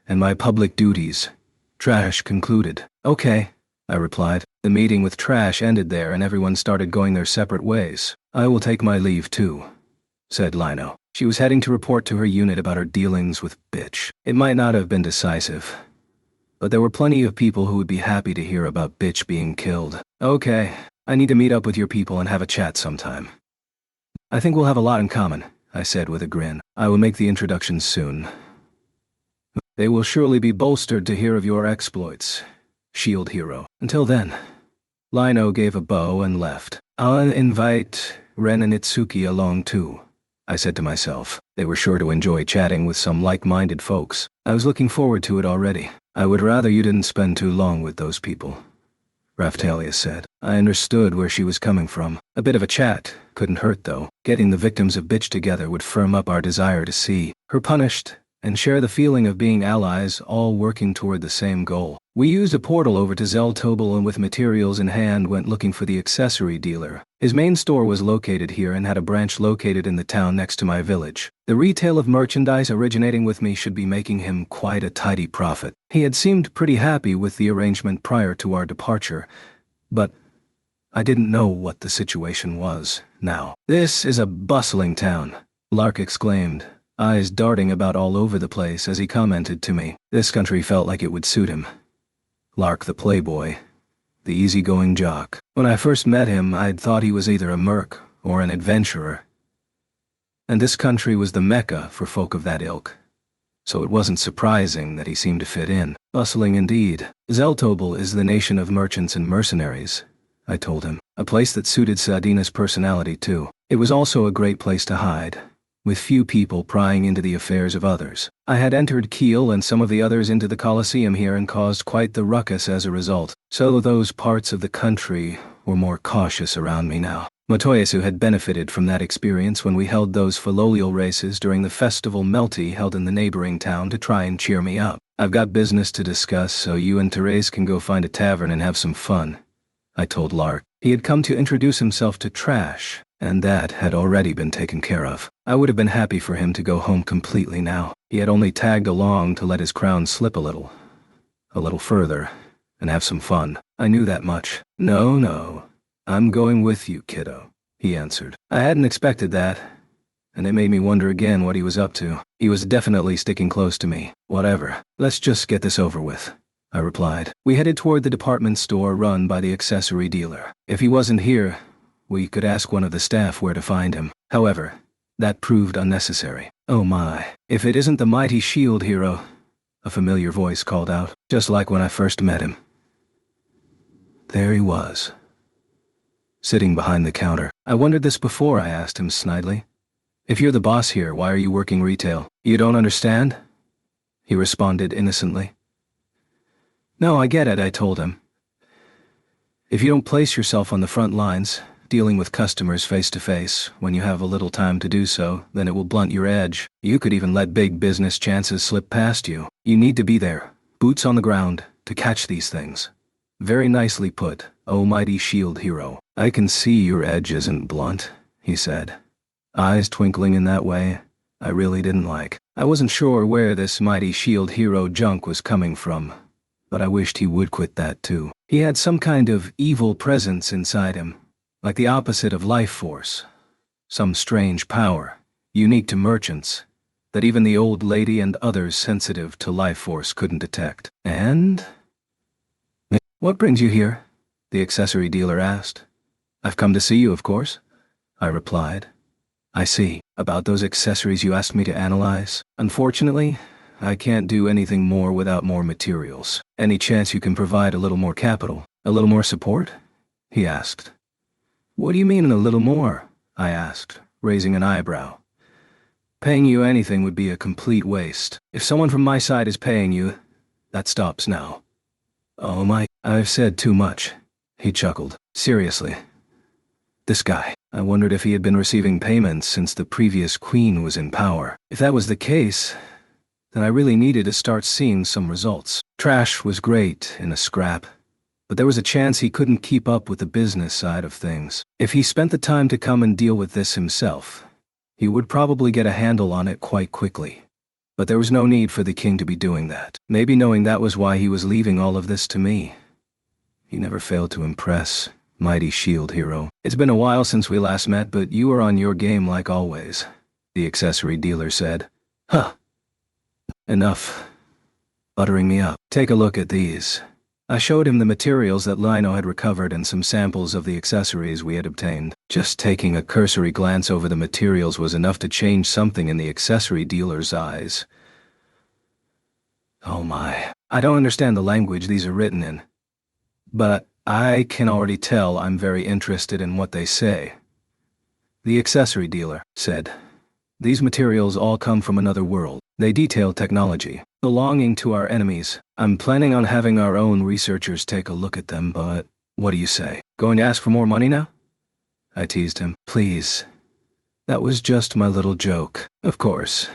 and my public duties. Trash concluded. Okay, I replied. The meeting with Trash ended there and everyone started going their separate ways. I will take my leave too, said Lino. She was heading to report to her unit about her dealings with Bitch. It might not have been decisive, but there were plenty of people who would be happy to hear about Bitch being killed. Okay, I need to meet up with your people and have a chat sometime. I think we'll have a lot in common, I said with a grin. I will make the introductions soon. They will surely be bolstered to hear of your exploits, Shield Hero. Until then. Lino gave a bow and left. I'll invite Ren and Itsuki along too, I said to myself. They were sure to enjoy chatting with some like-minded folks. I was looking forward to it already. I would rather you didn't spend too long with those people, Raphtalia said. I understood where she was coming from. A bit of a chat couldn't hurt though. Getting the victims of Bitch together would firm up our desire to see her punished and share the feeling of being allies, all working toward the same goal. We used a portal over to Zeltobel and with materials in hand went looking for the accessory dealer. His main store was located here and had a branch located in the town next to my village. The retail of merchandise originating with me should be making him quite a tidy profit. He had seemed pretty happy with the arrangement prior to our departure, but I didn't know what the situation was now. This is a bustling town, Lark exclaimed, eyes darting about all over the place as he commented to me. This country felt like it would suit him. Lark the playboy, the easygoing jock. When I first met him, I'd thought he was either a merc or an adventurer. And this country was the mecca for folk of that ilk. So it wasn't surprising that he seemed to fit in. Bustling indeed. Zeltobel is the nation of merchants and mercenaries, I told him. A place that suited Sadina's personality too. It was also a great place to hide, with few people prying into the affairs of others. I had entered Kiel and some of the others into the Colosseum here and caused quite the ruckus as a result. So those parts of the country were more cautious around me now. Motoyasu had benefited from that experience when we held those Filolial races during the festival Melty held in the neighboring town to try and cheer me up. I've got business to discuss, so you and Therese can go find a tavern and have some fun, I told Lark. He had come to introduce himself to Trash, and that had already been taken care of. I would have been happy for him to go home completely now. He had only tagged along to let his crown slip a little further, and have some fun. I knew that much. No, I'm going with you, kiddo, he answered. I hadn't expected that, and it made me wonder again what he was up to. He was definitely sticking close to me. Whatever, let's just get this over with, I replied. We headed toward the department store run by the accessory dealer. If he wasn't here, we could ask one of the staff where to find him. However, that proved unnecessary. Oh my, if it isn't the mighty Shield Hero, a familiar voice called out, just like when I first met him. There he was, sitting behind the counter. I wondered this before, I asked him snidely. If you're the boss here, why are you working retail? You don't understand? He responded innocently. No, I get it, I told him. If you don't place yourself on the front lines, dealing with customers face to face, when you have a little time to do so, then it will blunt your edge. You could even let big business chances slip past you. You need to be there, boots on the ground, to catch these things. Very nicely put, oh mighty Shield Hero. I can see your edge isn't blunt, he said. Eyes twinkling in that way, I really didn't like. I wasn't sure where this mighty Shield Hero junk was coming from, but I wished he would quit that too. He had some kind of evil presence inside him, like the opposite of life force. Some strange power, unique to merchants, that even the old lady and others sensitive to life force couldn't detect. And What brings you here? The accessory dealer asked. I've come to see you, of course, I replied. I see. About those accessories you asked me to analyze? Unfortunately, I can't do anything more without more materials. Any chance you can provide a little more capital? A little more support? He asked. What do you mean a little more? I asked, raising an eyebrow. Paying you anything would be a complete waste. If someone from my side is paying you, that stops now. Oh my, I've said too much. He chuckled. Seriously. This guy. I wondered if he had been receiving payments since the previous queen was in power. If that was the case, then I really needed to start seeing some results. Trash was great in a scrap, but there was a chance he couldn't keep up with the business side of things. If he spent the time to come and deal with this himself, he would probably get a handle on it quite quickly. But there was no need for the king to be doing that. Maybe knowing that was why he was leaving all of this to me. He never failed to impress. Mighty shield hero. It's been a while since we last met, but you are on your game like always, the accessory dealer said. Huh. Enough buttering me up. Take a look at these. I showed him the materials that Lino had recovered and some samples of the accessories we had obtained. Just taking a cursory glance over the materials was enough to change something in the accessory dealer's eyes. Oh my. I don't understand the language these are written in, but I can already tell I'm very interested in what they say. The accessory dealer said, These materials all come from another world. They detail technology belonging to our enemies. I'm planning on having our own researchers take a look at them, but what do you say? Going to ask for more money now? I teased him. Please. That was just my little joke. Of course.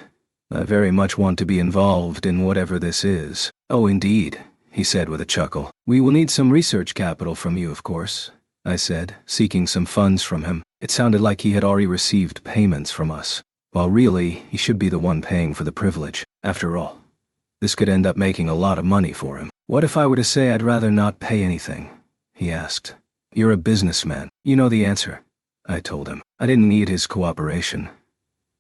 I very much want to be involved in whatever this is. Oh, indeed, he said with a chuckle. We will need some research capital from you, of course, I said, seeking some funds from him. It sounded like he had already received payments from us, while really, he should be the one paying for the privilege. After all, this could end up making a lot of money for him. What if I were to say I'd rather not pay anything? He asked. You're a businessman. You know the answer, I told him. I didn't need his cooperation.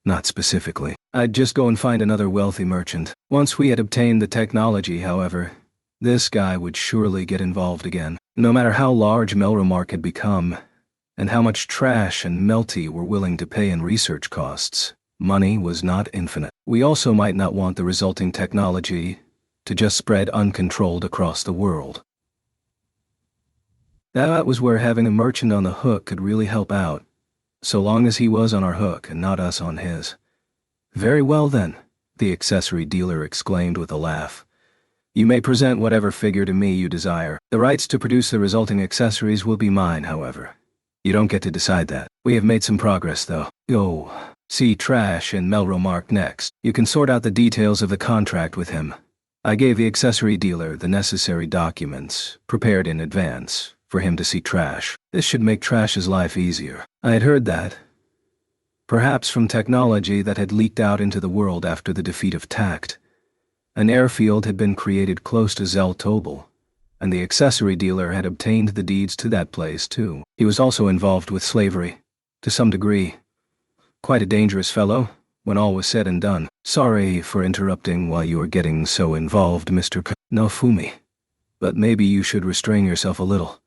Not specifically. I'd just go and find another wealthy merchant. Once we had obtained the technology, however, this guy would surely get involved again. No matter how large Melromark had become, and how much Trash and Melty were willing to pay in research costs, money was not infinite. We also might not want the resulting technology to just spread uncontrolled across the world. That was where having a merchant on the hook could really help out, so long as he was on our hook and not us on his. Very well then, the accessory dealer exclaimed with a laugh. You may present whatever figure to me you desire. The rights to produce the resulting accessories will be mine, however. You don't get to decide that. We have made some progress, though. Go see Trash and Melromark next. You can sort out the details of the contract with him. I gave the accessory dealer the necessary documents, prepared in advance, for him to see Trash. This should make Trash's life easier. I had heard that, perhaps from technology that had leaked out into the world after the defeat of Tact, an airfield had been created close to Zeltobel, and the accessory dealer had obtained the deeds to that place, too. He was also involved with slavery, to some degree. Quite a dangerous fellow, when all was said and done. Sorry for interrupting while you were getting so involved, Mr. Nofumi. But maybe you should restrain yourself a little,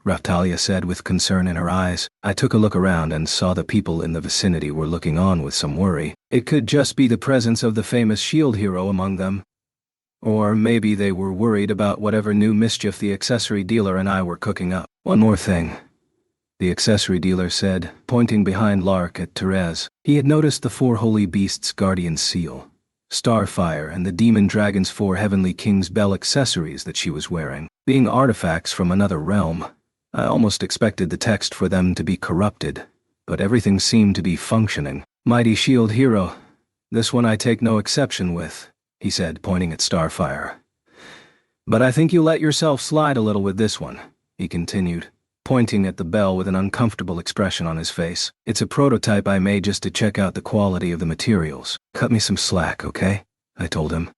Raftalia said with concern in her eyes. I took a look around and saw the people in the vicinity were looking on with some worry. It could just be the presence of the famous shield hero among them. Or maybe they were worried about whatever new mischief the accessory dealer and I were cooking up. One more thing, the accessory dealer said, pointing behind Lark at Therese. He had noticed the 4 holy beasts' guardian seal, Starfire, and the demon dragon's 4 heavenly king's bell accessories that she was wearing. Being artifacts from another realm, I almost expected the text for them to be corrupted, but everything seemed to be functioning. Mighty shield hero, this one I take no exception with, he said, pointing at Starfire. But I think you let yourself slide a little with this one, he continued, pointing at the bell with an uncomfortable expression on his face. It's a prototype I made just to check out the quality of the materials. Cut me some slack, okay? I told him.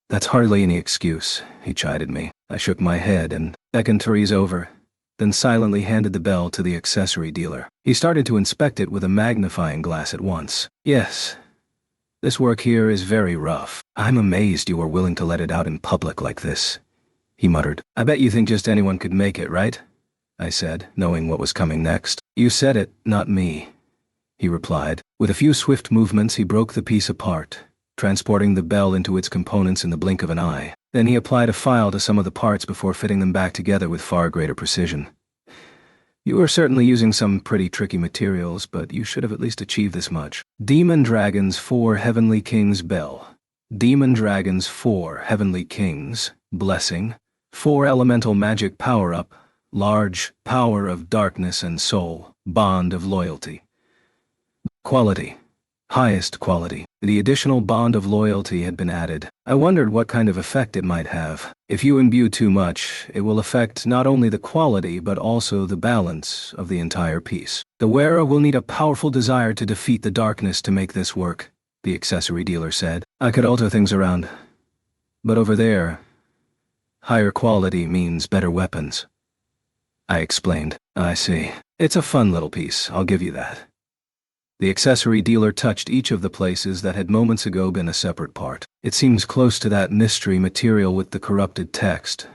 That's hardly any excuse, he chided me. I shook my head and beckoned Therese over, then silently handed the bell to the accessory dealer. He started to inspect it with a magnifying glass at once. Yes, this work here is very rough. I'm amazed you are willing to let it out in public like this, he muttered. I bet you think just anyone could make it, right? I said, knowing what was coming next. You said it, not me, he replied. With a few swift movements, he broke the piece apart, transporting the bell into its components in the blink of an eye. Then he applied a file to some of the parts before fitting them back together with far greater precision. You are certainly using some pretty tricky materials, but you should have at least achieved this much. Demon Dragon's 4 Heavenly Kings Bell. Demon Dragon's 4 Heavenly Kings, Blessing, 4 Elemental Magic Power-Up, Large Power of Darkness and Soul, Bond of Loyalty. Quality. Highest quality. The additional bond of loyalty had been added. I wondered what kind of effect it might have. If you imbue too much, it will affect not only the quality but also the balance of the entire piece. The wearer will need a powerful desire to defeat the darkness to make this work, the accessory dealer said. I could alter things around. But over there, higher quality means better weapons. I explained. I see. It's a fun little piece, I'll give you that. The accessory dealer touched each of the places that had moments ago been a separate part. It seems close to that mystery material with the corrupted text,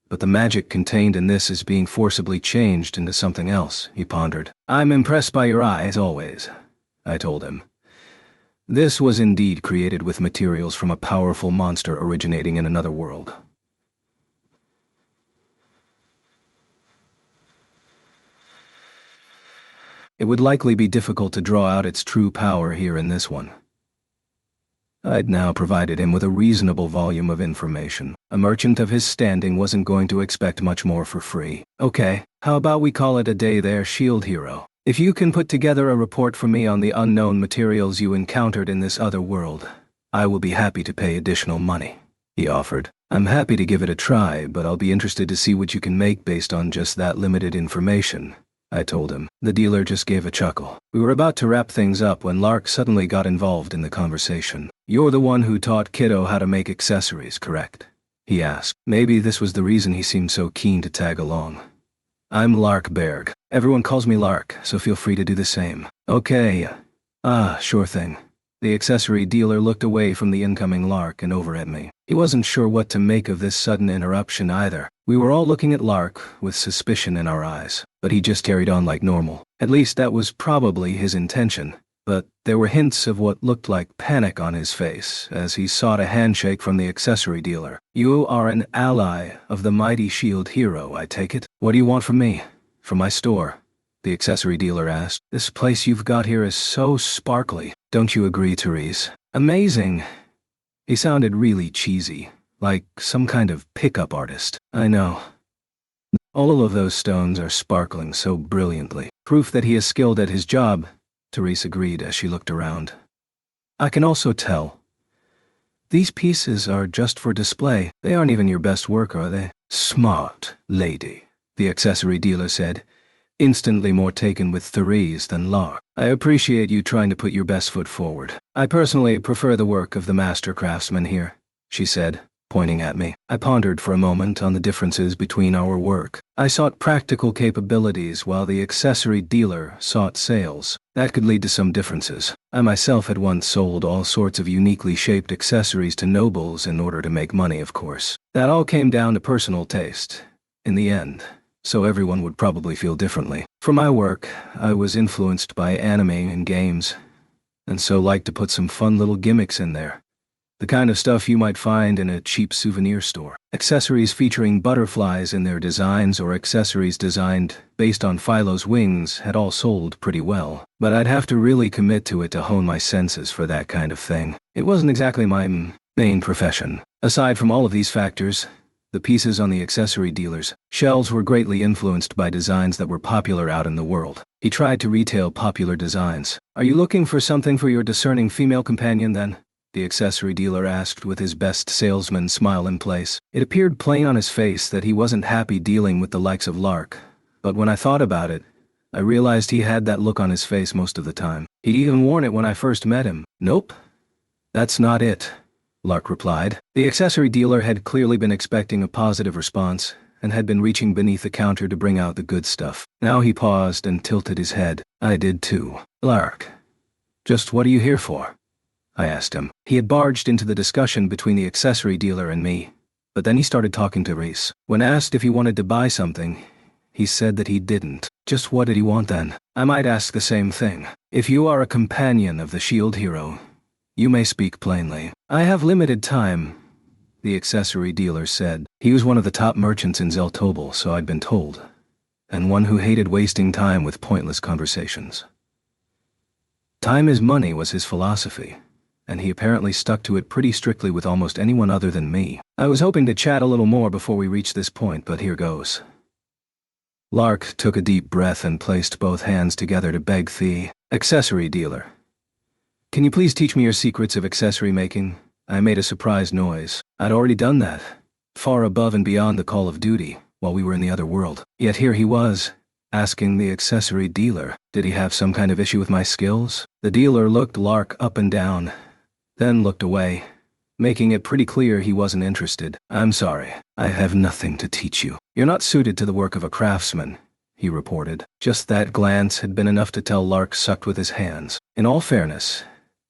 but the magic contained in this is being forcibly changed into something else, he pondered. I'm impressed by your eye, as always, I told him. This was indeed created with materials from a powerful monster originating in another world. It would likely be difficult to draw out its true power here in this one. I'd now provided him with a reasonable volume of information. A merchant of his standing wasn't going to expect much more for free. Okay, how about we call it a day there, Shield Hero? If you can put together a report for me on the unknown materials you encountered in this other world, I will be happy to pay additional money, he offered. I'm happy to give it a try, but I'll be interested to see what you can make based on just that limited information, I told him. The dealer just gave a chuckle. We were about to wrap things up when Lark suddenly got involved in the conversation. You're the one who taught Kiddo how to make accessories, correct? He asked. Maybe this was the reason he seemed so keen to tag along. I'm Lark Berg. Everyone calls me Lark, so feel free to do the same. Okay. Sure thing. The accessory dealer looked away from the incoming Lark and over at me. He wasn't sure what to make of this sudden interruption either. We were all looking at Lark with suspicion in our eyes, but he just carried on like normal. At least that was probably his intention. But there were hints of what looked like panic on his face as he sought a handshake from the accessory dealer. You are an ally of the mighty Shield Hero, I take it? What do you want from me? From my store? The accessory dealer asked. This place you've got here is so sparkly. Don't you agree, Therese? Amazing. He sounded really cheesy, like some kind of pickup artist. I know. All of those stones are sparkling so brilliantly. Proof that he is skilled at his job, Therese agreed as she looked around. I can also tell. These pieces are just for display. They aren't even your best work, are they? Smart lady, the accessory dealer said, instantly more taken with Therese than Lark. I appreciate you trying to put your best foot forward. I personally prefer the work of the master craftsman here, she said, pointing at me. I pondered for a moment on the differences between our work. I sought practical capabilities while the accessory dealer sought sales. That could lead to some differences. I myself had once sold all sorts of uniquely shaped accessories to nobles in order to make money, of course. That all came down to personal taste, in the end, so everyone would probably feel differently. For my work, I was influenced by anime and games, and so liked to put some fun little gimmicks in there. The kind of stuff you might find in a cheap souvenir store. Accessories featuring butterflies in their designs or accessories designed based on Philo's wings had all sold pretty well, but I'd have to really commit to it to hone my senses for that kind of thing. It wasn't exactly my main profession. Aside from all of these factors, the pieces on the accessory dealer's shelves were greatly influenced by designs that were popular out in the world. He tried to retail popular designs. Are you looking for something for your discerning female companion then? The accessory dealer asked with his best salesman smile in place. It appeared plain on his face that he wasn't happy dealing with the likes of Lark, but when I thought about it, I realized he had that look on his face most of the time. He'd even worn it when I first met him. Nope. That's not it, Lark replied. The accessory dealer had clearly been expecting a positive response and had been reaching beneath the counter to bring out the good stuff. Now he paused and tilted his head. I did too. Lark, just what are you here for? I asked him. He had barged into the discussion between the accessory dealer and me, But then he started talking to Reese. When asked if he wanted to buy something, he said that he didn't. Just what did he want then? I might ask the same thing. If you are a companion of the shield hero, you may speak plainly. I have limited time, the accessory dealer said. He was one of the top merchants in Zeltobel, so I'd been told, and one who hated wasting time with pointless conversations. Time is money was his philosophy, and he apparently stuck to it pretty strictly with almost anyone other than me. I was hoping to chat a little more before we reached this point, but here goes. Lark took a deep breath and placed both hands together to beg the accessory dealer. Can you please teach me your secrets of accessory making? I made a surprised noise. I'd already done that, far above and beyond the call of duty, while we were in the other world. Yet here he was, asking the accessory dealer, did he have some kind of issue with my skills? The dealer looked Lark up and down, then looked away, making it pretty clear he wasn't interested. I'm sorry, I have nothing to teach you. You're not suited to the work of a craftsman, he reported. Just that glance had been enough to tell Lark sucked with his hands. In all fairness,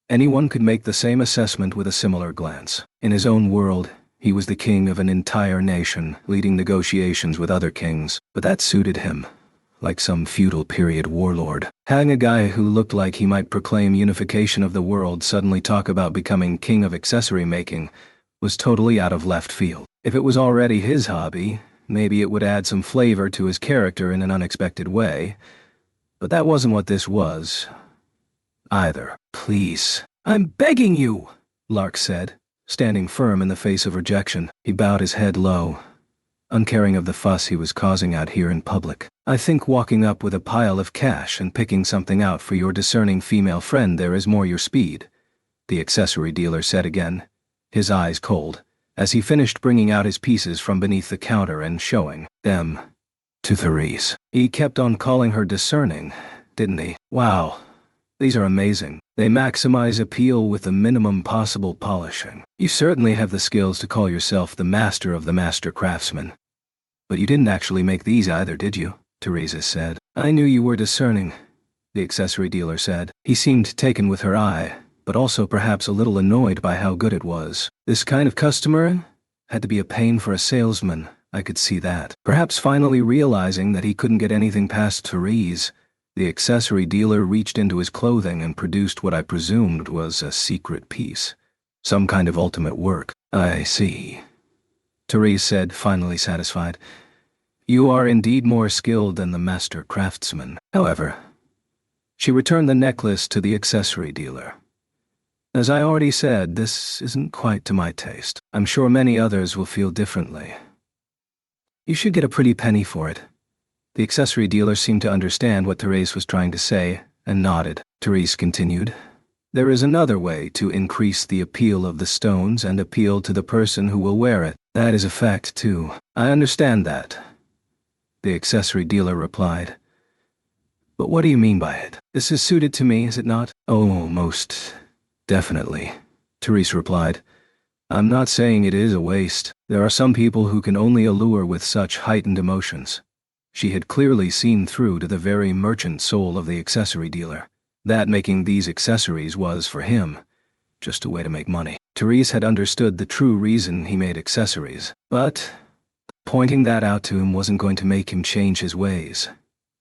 anyone could make the same assessment with a similar glance. In his own world, he was the king of an entire nation, leading negotiations with other kings, but that suited him, like some feudal period warlord. Having a guy who looked like he might proclaim unification of the world suddenly talk about becoming king of accessory making was totally out of left field. If it was already his hobby, maybe it would add some flavor to his character in an unexpected way, but that wasn't what this was either. Please, I'm begging you, Lark said, standing firm in the face of rejection. He bowed his head low, uncaring of the fuss he was causing out here in public. I think walking up with a pile of cash and picking something out for your discerning female friend there is more your speed, the accessory dealer said again, his eyes cold, as he finished bringing out his pieces from beneath the counter and showing them to Therese. He kept on calling her discerning, didn't he? Wow, these are amazing. They maximize appeal with the minimum possible polishing. You certainly have the skills to call yourself the master of the master craftsman. But you didn't actually make these either, did you? Teresa said. I knew you were discerning, the accessory dealer said. He seemed taken with her eye, but also perhaps a little annoyed by how good it was. This kind of customer had to be a pain for a salesman, I could see that. Perhaps finally realizing that he couldn't get anything past Therese, the accessory dealer reached into his clothing and produced what I presumed was a secret piece. Some kind of ultimate work. I see, Therese said, finally satisfied. You are indeed more skilled than the master craftsman. However, she returned the necklace to the accessory dealer. As I already said, this isn't quite to my taste. I'm sure many others will feel differently. You should get a pretty penny for it. The accessory dealer seemed to understand what Therese was trying to say, and nodded. Therese continued, there is another way to increase the appeal of the stones and appeal to the person who will wear it. That is a fact, too. I understand that, the accessory dealer replied. But what do you mean by it? This is suited to me, is it not? Oh, most definitely, Therese replied. I'm not saying it is a waste. There are some people who can only allure with such heightened emotions. She had clearly seen through to the very merchant soul of the accessory dealer. That making these accessories was, for him, just a way to make money. Therese had understood the true reason he made accessories, but pointing that out to him wasn't going to make him change his ways.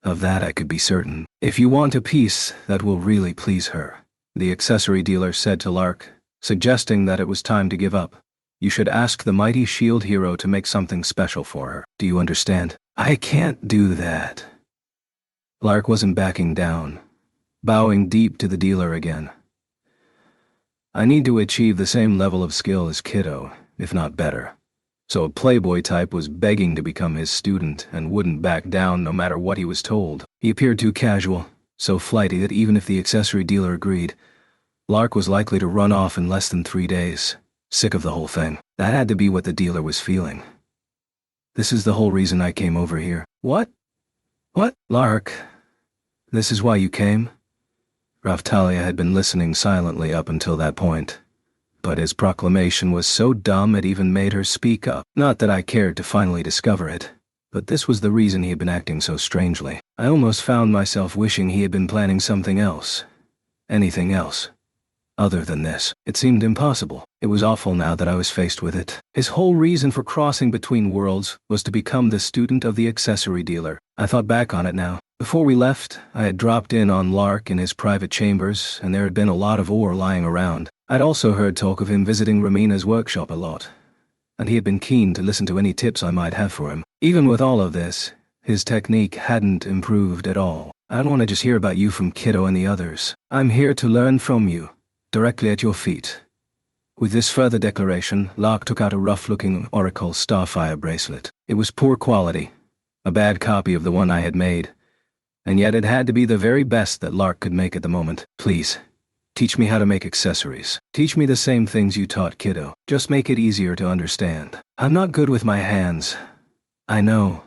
Of that I could be certain. If you want a piece that will really please her, the accessory dealer said to Lark, suggesting that it was time to give up, you should ask the mighty shield hero to make something special for her. Do you understand? I can't do that. Lark wasn't backing down, bowing deep to the dealer again. I need to achieve the same level of skill as Kiddo, if not better. So a playboy type was begging to become his student and wouldn't back down no matter what he was told. He appeared too casual, so flighty that even if the accessory dealer agreed, Lark was likely to run off in less than 3 days, sick of the whole thing. That had to be what the dealer was feeling. This is the whole reason I came over here. What? What? Lark, this is why you came? Raftalia had been listening silently up until that point, but his proclamation was so dumb it even made her speak up. Not that I cared to finally discover it, but this was the reason he had been acting so strangely. I almost found myself wishing he had been planning something else. Anything else. Other than this, it seemed impossible. It was awful now that I was faced with it. His whole reason for crossing between worlds was to become the student of the accessory dealer. I thought back on it now. Before we left, I had dropped in on Lark in his private chambers, and there had been a lot of ore lying around. I'd also heard talk of him visiting Ramina's workshop a lot, and he had been keen to listen to any tips I might have for him. Even with all of this, his technique hadn't improved at all. I don't want to just hear about you from Kiddo and the others. I'm here to learn from you, directly at your feet. With this further declaration, Lark took out a rough-looking Oracle Starfire bracelet. It was poor quality, a bad copy of the one I had made, and yet it had to be the very best that Lark could make at the moment. Please, teach me how to make accessories. Teach me the same things you taught Kiddo. Just make it easier to understand. I'm not good with my hands. I know.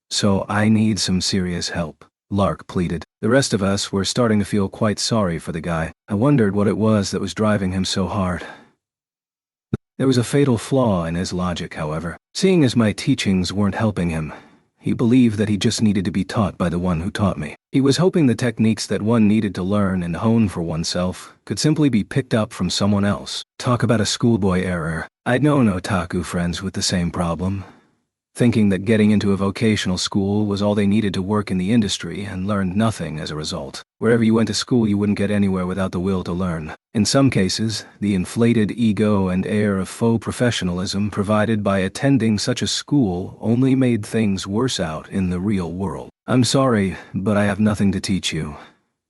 So I need some serious help, Lark pleaded. The rest of us were starting to feel quite sorry for the guy. I wondered what it was that was driving him so hard. There was a fatal flaw in his logic, however. Seeing as my teachings weren't helping him, he believed that he just needed to be taught by the one who taught me. He was hoping the techniques that one needed to learn and hone for oneself could simply be picked up from someone else. Talk about a schoolboy error. I'd known otaku friends with the same problem, thinking that getting into a vocational school was all they needed to work in the industry and learned nothing as a result. Wherever you went to school, you wouldn't get anywhere without the will to learn. In some cases, the inflated ego and air of faux professionalism provided by attending such a school only made things worse out in the real world. I'm sorry, but I have nothing to teach you,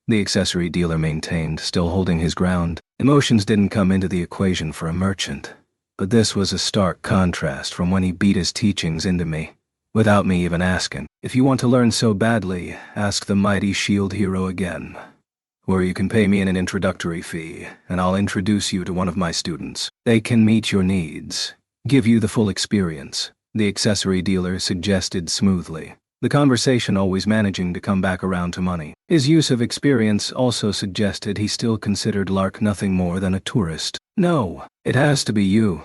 the accessory dealer maintained, still holding his ground. Emotions didn't come into the equation for a merchant. But this was a stark contrast from when he beat his teachings into me, without me even asking. If you want to learn so badly, ask the mighty shield hero again, where you can pay me an introductory fee, and I'll introduce you to one of my students. They can meet your needs, give you the full experience, the accessory dealer suggested smoothly, the conversation always managing to come back around to money. His use of experience also suggested he still considered Lark nothing more than a tourist. No, it has to be you,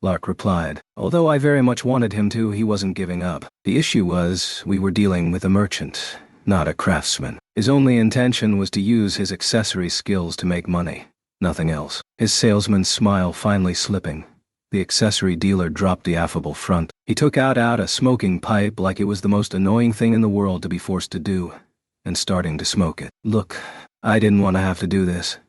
Lark replied. Although I very much wanted him to, he wasn't giving up. The issue was, we were dealing with a merchant, not a craftsman. His only intention was to use his accessory skills to make money, nothing else. His salesman's smile finally slipping, the accessory dealer dropped the affable front. He took out a smoking pipe like it was the most annoying thing in the world to be forced to do, and starting to smoke it. Look, I didn't want to have to do this.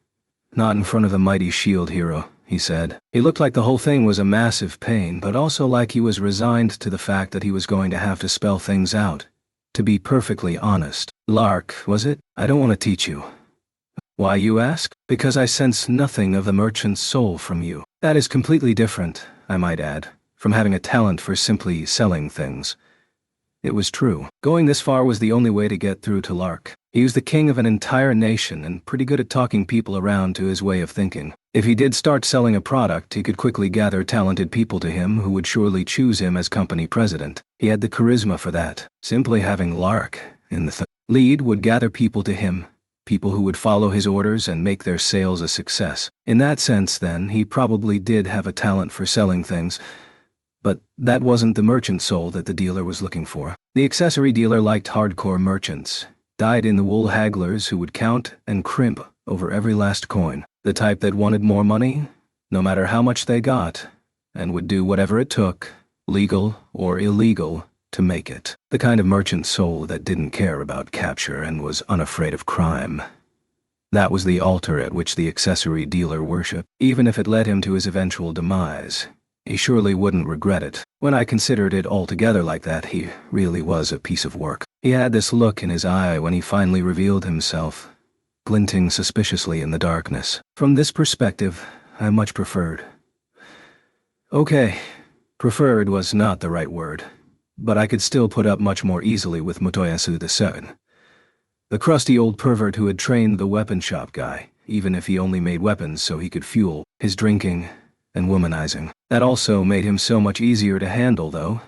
Not in front of the mighty shield hero, he said. He looked like the whole thing was a massive pain, but also like he was resigned to the fact that he was going to have to spell things out. To be perfectly honest. Lark, was it? I don't want to teach you. Why, you ask? Because I sense nothing of the merchant's soul from you. That is completely different, I might add, from having a talent for simply selling things. It was true. Going this far was the only way to get through to Lark. He was the king of an entire nation and pretty good at talking people around to his way of thinking. If he did start selling a product, he could quickly gather talented people to him who would surely choose him as company president. He had the charisma for that. Simply having Lark in the lead would gather people to him, people who would follow his orders and make their sales a success. In that sense, then, he probably did have a talent for selling things. But that wasn't the merchant soul that the dealer was looking for. The accessory dealer liked hardcore merchants, dyed-in-the-wool hagglers who would count and crimp over every last coin, the type that wanted more money, no matter how much they got, and would do whatever it took, legal or illegal, to make it. The kind of merchant soul that didn't care about capture and was unafraid of crime. That was the altar at which the accessory dealer worshipped. Even if it led him to his eventual demise, he surely wouldn't regret it. When I considered it altogether like that, he really was a piece of work. He had this look in his eye when he finally revealed himself, glinting suspiciously in the darkness. From this perspective, I much preferred. Okay, preferred was not the right word, but I could still put up much more easily with Motoyasu II, the crusty old pervert who had trained the weapon shop guy, even if he only made weapons so he could fuel his drinking and womanizing. That also made him so much easier to handle, though.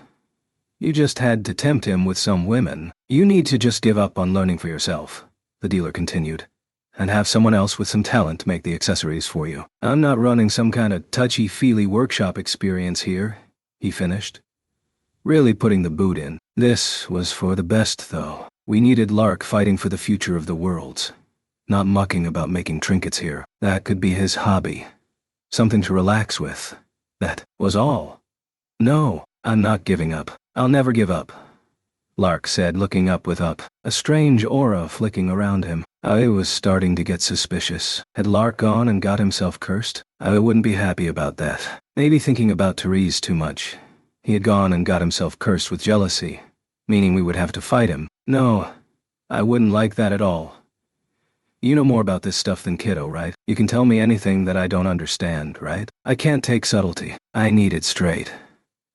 You just had to tempt him with some women. You need to just give up on learning for yourself, the dealer continued, and have someone else with some talent make the accessories for you. I'm not running some kind of touchy-feely workshop experience here, he finished, really putting the boot in. This was for the best, though. We needed Lark fighting for the future of the worlds, not mucking about making trinkets here. That could be his hobby. Something to relax with. That was all. No, I'm not giving up. I'll never give up, Lark said, looking up with a strange aura flicking around him. I was starting to get suspicious. Had Lark gone and got himself cursed? I wouldn't be happy about that. Maybe thinking about Therese too much. He had gone and got himself cursed with jealousy, meaning we would have to fight him. No, I wouldn't like that at all. You know more about this stuff than Kiddo, right? You can tell me anything that I don't understand, right? I can't take subtlety. I need it straight.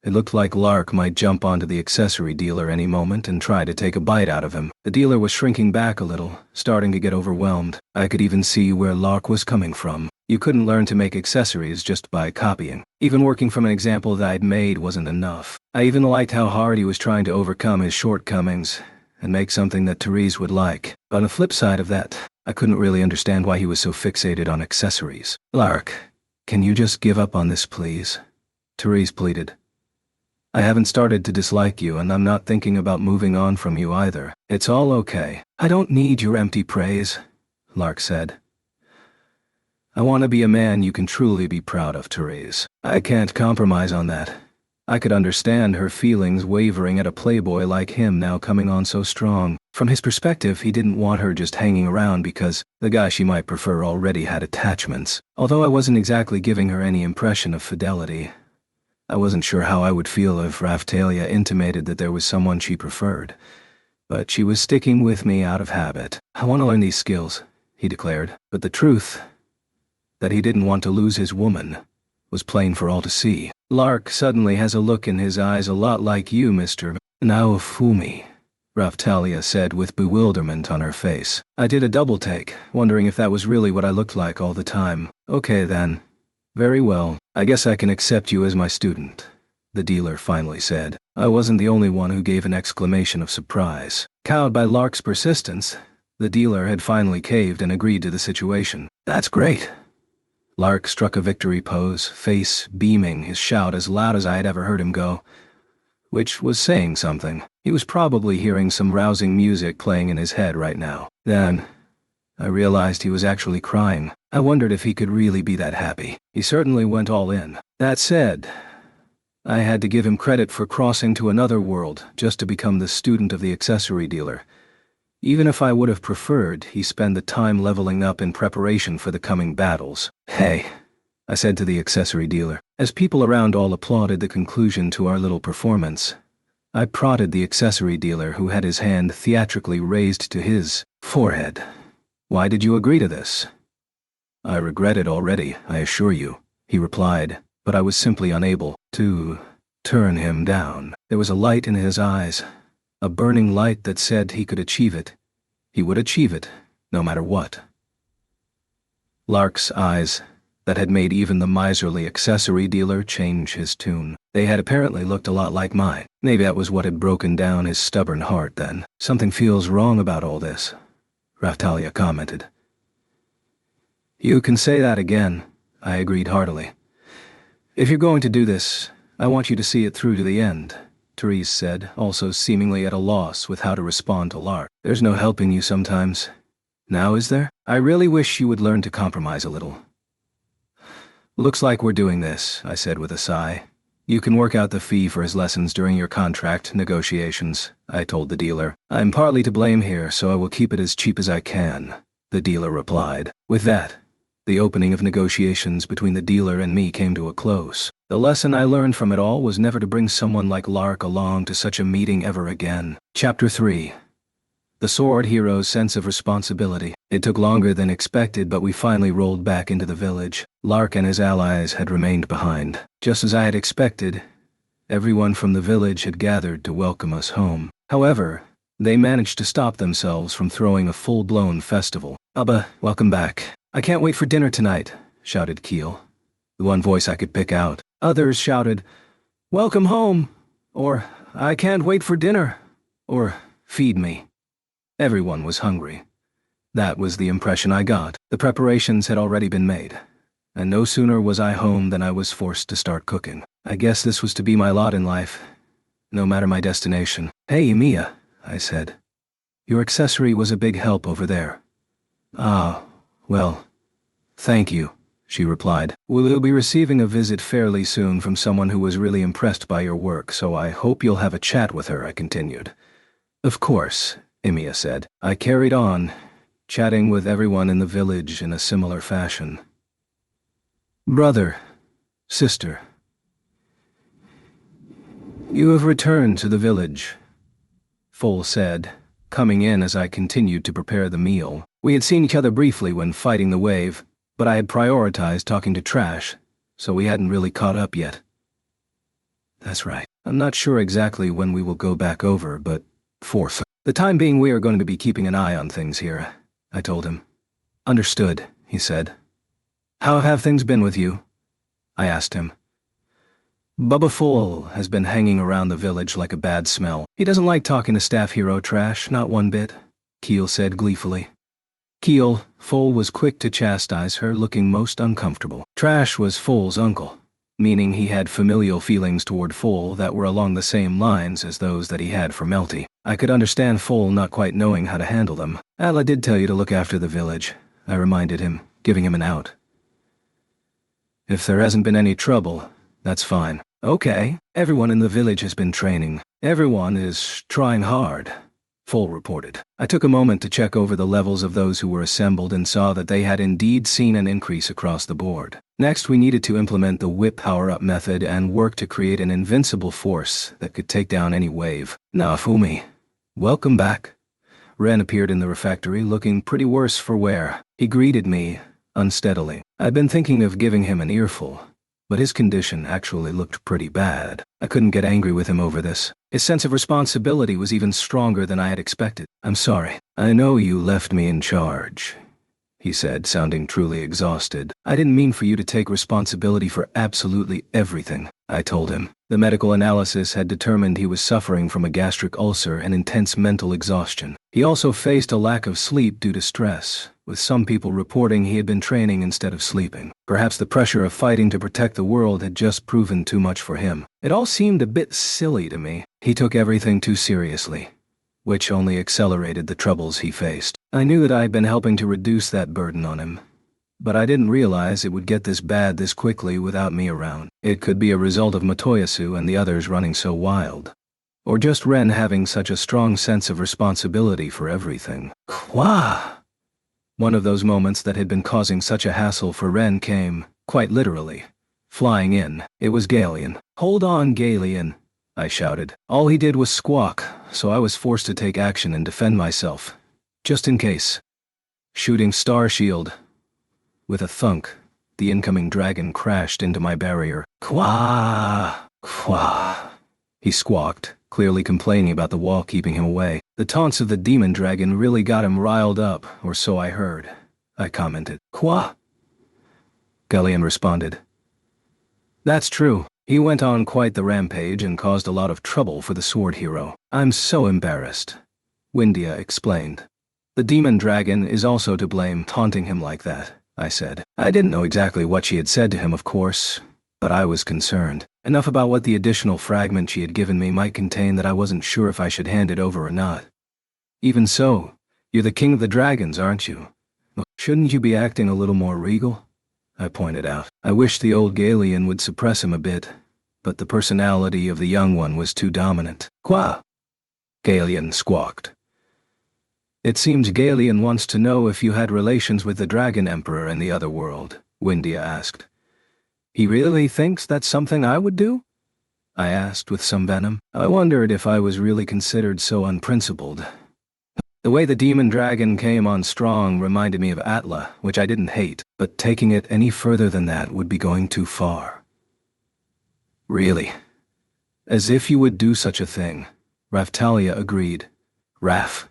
It looked like Lark might jump onto the accessory dealer any moment and try to take a bite out of him. The dealer was shrinking back a little, starting to get overwhelmed. I could even see where Lark was coming from. You couldn't learn to make accessories just by copying. Even working from an example that I'd made wasn't enough. I even liked how hard he was trying to overcome his shortcomings and make something that Therese would like. But on the flip side of that, I couldn't really understand why he was so fixated on accessories. Lark, can you just give up on this, please? Therese pleaded. I haven't started to dislike you, and I'm not thinking about moving on from you either. It's all okay. I don't need your empty praise, Lark said. I want to be a man you can truly be proud of, Therese. I can't compromise on that. I could understand her feelings wavering at a playboy like him now coming on so strong. From his perspective, he didn't want her just hanging around because the guy she might prefer already had attachments. Although I wasn't exactly giving her any impression of fidelity, I wasn't sure how I would feel if Raphtalia intimated that there was someone she preferred. But she was sticking with me out of habit. I want to learn these skills, he declared. But the truth, that he didn't want to lose his woman, was plain for all to see. Lark suddenly has a look in his eyes a lot like you, Mr. Naofumi, Raphtalia said with bewilderment on her face. I did a double take, wondering if that was really what I looked like all the time. Okay then. Very well, I guess I can accept you as my student, the dealer finally said. I wasn't the only one who gave an exclamation of surprise. Cowed by Lark's persistence, the dealer had finally caved and agreed to the situation. That's great. Lark struck a victory pose, face beaming, his shout as loud as I had ever heard him go, which was saying something. He was probably hearing some rousing music playing in his head right now. Then I realized he was actually crying. I wondered if he could really be that happy. He certainly went all in. That said, I had to give him credit for crossing to another world just to become the student of the accessory dealer. Even if I would have preferred he spend the time leveling up in preparation for the coming battles. Hey, I said to the accessory dealer. As people around all applauded the conclusion to our little performance, I prodded the accessory dealer who had his hand theatrically raised to his forehead. Why did you agree to this? I regret it already, I assure you, he replied, but I was simply unable to turn him down. There was a light in his eyes, a burning light that said he could achieve it. He would achieve it, no matter what. Lark's eyes, that had made even the miserly accessory dealer change his tune. They had apparently looked a lot like mine. Maybe that was what had broken down his stubborn heart then. Something feels wrong about all this, Raphtalia commented. You can say that again, I agreed heartily. If you're going to do this, I want you to see it through to the end, Therese said, also seemingly at a loss with how to respond to Lark. There's no helping you sometimes. Now is there? I really wish you would learn to compromise a little. Looks like we're doing this, I said with a sigh. You can work out the fee for his lessons during your contract negotiations, I told the dealer. I'm partly to blame here, so I will keep it as cheap as I can, the dealer replied. With that, the opening of negotiations between the dealer and me came to a close. The lesson I learned from it all was never to bring someone like Lark along to such a meeting ever again. Chapter 3. The Sword Hero's sense of responsibility. It took longer than expected, but we finally rolled back into the village. Lark and his allies had remained behind. Just as I had expected, everyone from the village had gathered to welcome us home. However, they managed to stop themselves from throwing a full-blown festival. Abba, welcome back. I can't wait for dinner tonight, shouted Keel, the one voice I could pick out. Others shouted, welcome home, or I can't wait for dinner, or feed me. Everyone was hungry. That was the impression I got. The preparations had already been made, and no sooner was I home than I was forced to start cooking. I guess this was to be my lot in life, no matter my destination. Hey, Mia, I said. Your accessory was a big help over there. Ah, well, Thank you, she replied. We'll be receiving a visit fairly soon from someone who was really impressed by your work, so I hope you'll have a chat with her, I continued. Of course, Emiya said. I carried on, chatting with everyone in the village in a similar fashion. Brother, sister, you have returned to the village, Foal said, coming in as I continued to prepare the meal. We had seen each other briefly when fighting the wave, but I had prioritized talking to Trash, so we hadn't really caught up yet. That's right. I'm not sure exactly when we will go back over, but for the time being we are going to be keeping an eye on things here, I told him. Understood, he said. How have things been with you? I asked him. Bubba Foal has been hanging around the village like a bad smell. He doesn't like talking to staff hero Trash, not one bit, Keel said gleefully. Keel, Foal was quick to chastise her, looking most uncomfortable. Trash was Foal's uncle, meaning he had familial feelings toward Foal that were along the same lines as those that he had for Melty. I could understand Foal not quite knowing how to handle them. Atla did tell you to look after the village, I reminded him, giving him an out. If there hasn't been any trouble, that's fine. Okay, everyone in the village has been training. Everyone is trying hard, Foal reported. I took a moment to check over the levels of those who were assembled and saw that they had indeed seen an increase across the board. Next, we needed to implement the whip power-up method and work to create an invincible force that could take down any wave. Naofumi, welcome back. Ren appeared in the refectory looking pretty worse for wear. He greeted me unsteadily. I'd been thinking of giving him an earful, but his condition actually looked pretty bad. I couldn't get angry with him over this. His sense of responsibility was even stronger than I had expected. I'm sorry. I know you left me in charge, he said, sounding truly exhausted. I didn't mean for you to take responsibility for absolutely everything, I told him. The medical analysis had determined he was suffering from a gastric ulcer and intense mental exhaustion. He also faced a lack of sleep due to stress, with some people reporting he had been training instead of sleeping. Perhaps the pressure of fighting to protect the world had just proven too much for him. It all seemed a bit silly to me. He took everything too seriously, which only accelerated the troubles he faced. I knew that I had been helping to reduce that burden on him, but I didn't realize it would get this bad this quickly without me around. It could be a result of Matoyasu and the others running so wild, or just Ren having such a strong sense of responsibility for everything. Kwa! One of those moments that had been causing such a hassle for Ren came, quite literally, flying in. It was Galeon. Hold on, Galeon, I shouted. All he did was squawk, so I was forced to take action and defend myself, just in case. Shooting Star Shield. With a thunk, the incoming dragon crashed into my barrier. Kwa! Kwa! He squawked, clearly complaining about the wall keeping him away. The taunts of the demon dragon really got him riled up, or so I heard, I commented. Kwa? Galeon responded. That's true. He went on quite the rampage and caused a lot of trouble for the sword hero. I'm so embarrassed, Windia explained. The demon dragon is also to blame, taunting him like that, I said. I didn't know exactly what she had said to him, of course, but I was concerned. Enough about what the additional fragment she had given me might contain that I wasn't sure if I should hand it over or not. Even so, you're the king of the dragons, aren't you? Shouldn't you be acting a little more regal? I pointed out. I wish the old Galeon would suppress him a bit, but the personality of the young one was too dominant. Qua? Galeon squawked. It seems Galeon wants to know if you had relations with the Dragon Emperor in the other world, Windia asked. He really thinks that's something I would do? I asked with some venom. I wondered if I was really considered so unprincipled. The way the demon dragon came on strong reminded me of Atla, which I didn't hate, but taking it any further than that would be going too far. Really? As if you would do such a thing, Raftalia agreed. Raf,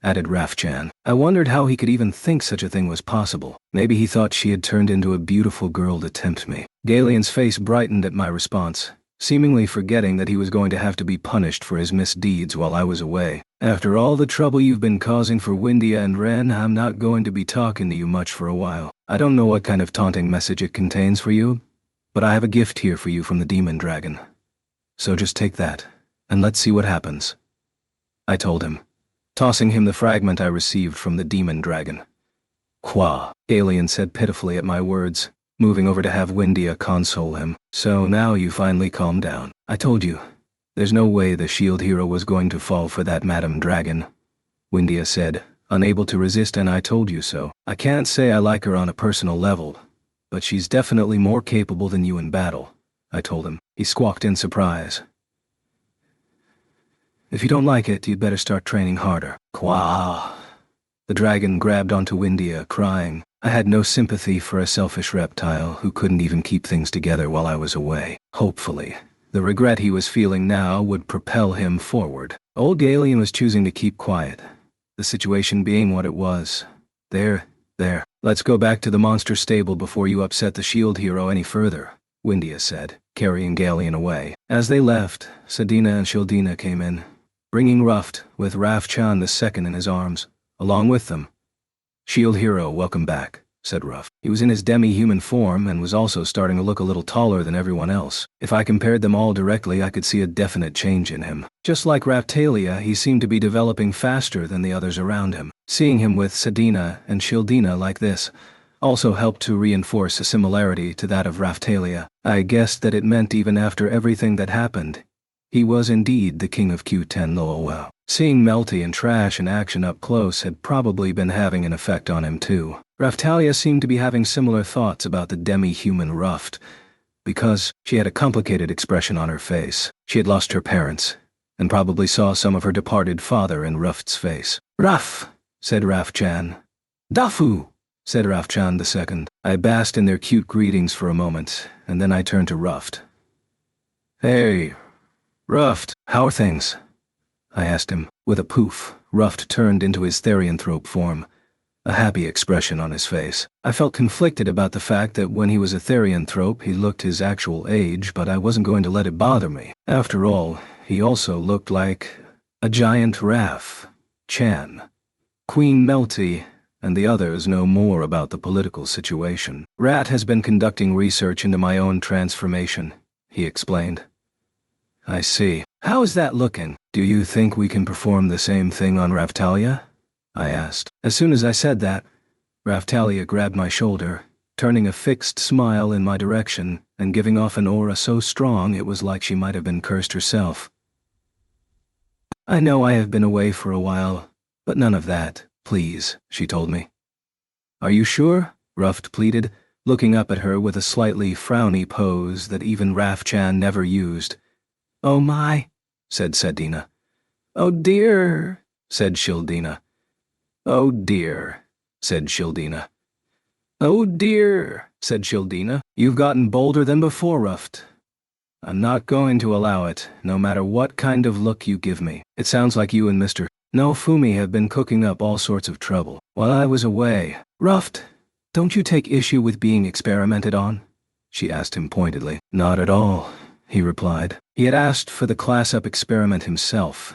added Rafchan. I wondered how he could even think such a thing was possible. Maybe he thought she had turned into a beautiful girl to tempt me. Galeon's face brightened at my response, seemingly forgetting that he was going to have to be punished for his misdeeds while I was away. After all the trouble you've been causing for Windia and Ren, I'm not going to be talking to you much for a while. I don't know what kind of taunting message it contains for you, but I have a gift here for you from the demon dragon. So just take that, and let's see what happens, I told him, tossing him the fragment I received from the demon dragon. Qua, Galen said pitifully at my words, moving over to have Windia console him. So now you finally calmed down. I told you. There's no way the shield hero was going to fall for that Madam Dragon, Windia said, unable to resist, and I told you so. I can't say I like her on a personal level, but she's definitely more capable than you in battle, I told him. He squawked in surprise. If you don't like it, you'd better start training harder. Qua. The dragon grabbed onto Windia, crying. I had no sympathy for a selfish reptile who couldn't even keep things together while I was away. Hopefully, the regret he was feeling now would propel him forward. Old Galen was choosing to keep quiet, the situation being what it was. There. Let's go back to the monster stable before you upset the shield hero any further, Windia said, carrying Galen away. As they left, Sedina and Shildina came in, bringing Ruft, with Rafchan II in his arms, along with them. Shield hero, welcome back, said Ruft. He was in his demi-human form and was also starting to look a little taller than everyone else. If I compared them all directly, I could see a definite change in him. Just like Raftalia, he seemed to be developing faster than the others around him. Seeing him with Sedina and Shildina like this also helped to reinforce a similarity to that of Raftalia. I guessed that it meant even after everything that happened, he was indeed the king of Q10 Loa. Seeing Melty and Trash in action up close had probably been having an effect on him too. Raftalia seemed to be having similar thoughts about the demi-human Ruft, because she had a complicated expression on her face. She had lost her parents, and probably saw some of her departed father in Ruft's face. Raf, said Rafchan. Dafu, said Rafchan II. I basked in their cute greetings for a moment, and then I turned to Ruft. Hey, Ruft, how are things? I asked him. With a poof, Ruft turned into his therianthrope form, a happy expression on his face. I felt conflicted about the fact that when he was a therianthrope he looked his actual age, but I wasn't going to let it bother me. After all, he also looked like a giant Raf, Chan. Queen Melty and the others know more about the political situation. Rat has been conducting research into my own transformation, he explained. I see. How is that looking? Do you think we can perform the same thing on Raftalia? I asked. As soon as I said that, Raftalia grabbed my shoulder, turning a fixed smile in my direction and giving off an aura so strong it was like she might have been cursed herself. I know I have been away for a while, but none of that, please, she told me. Are you sure? Ruft pleaded, looking up at her with a slightly frowny pose that even Rafchan never used. Oh my, said Sedina. Oh dear, said Shildina. Oh dear, said Shildina. Oh dear, said Shildina. You've gotten bolder than before, Ruft. I'm not going to allow it, no matter what kind of look you give me. It sounds like you and Mr. Nofumi have been cooking up all sorts of trouble while I was away. Ruft, don't you take issue with being experimented on? She asked him pointedly. Not at all, he replied. He had asked for the class-up experiment himself,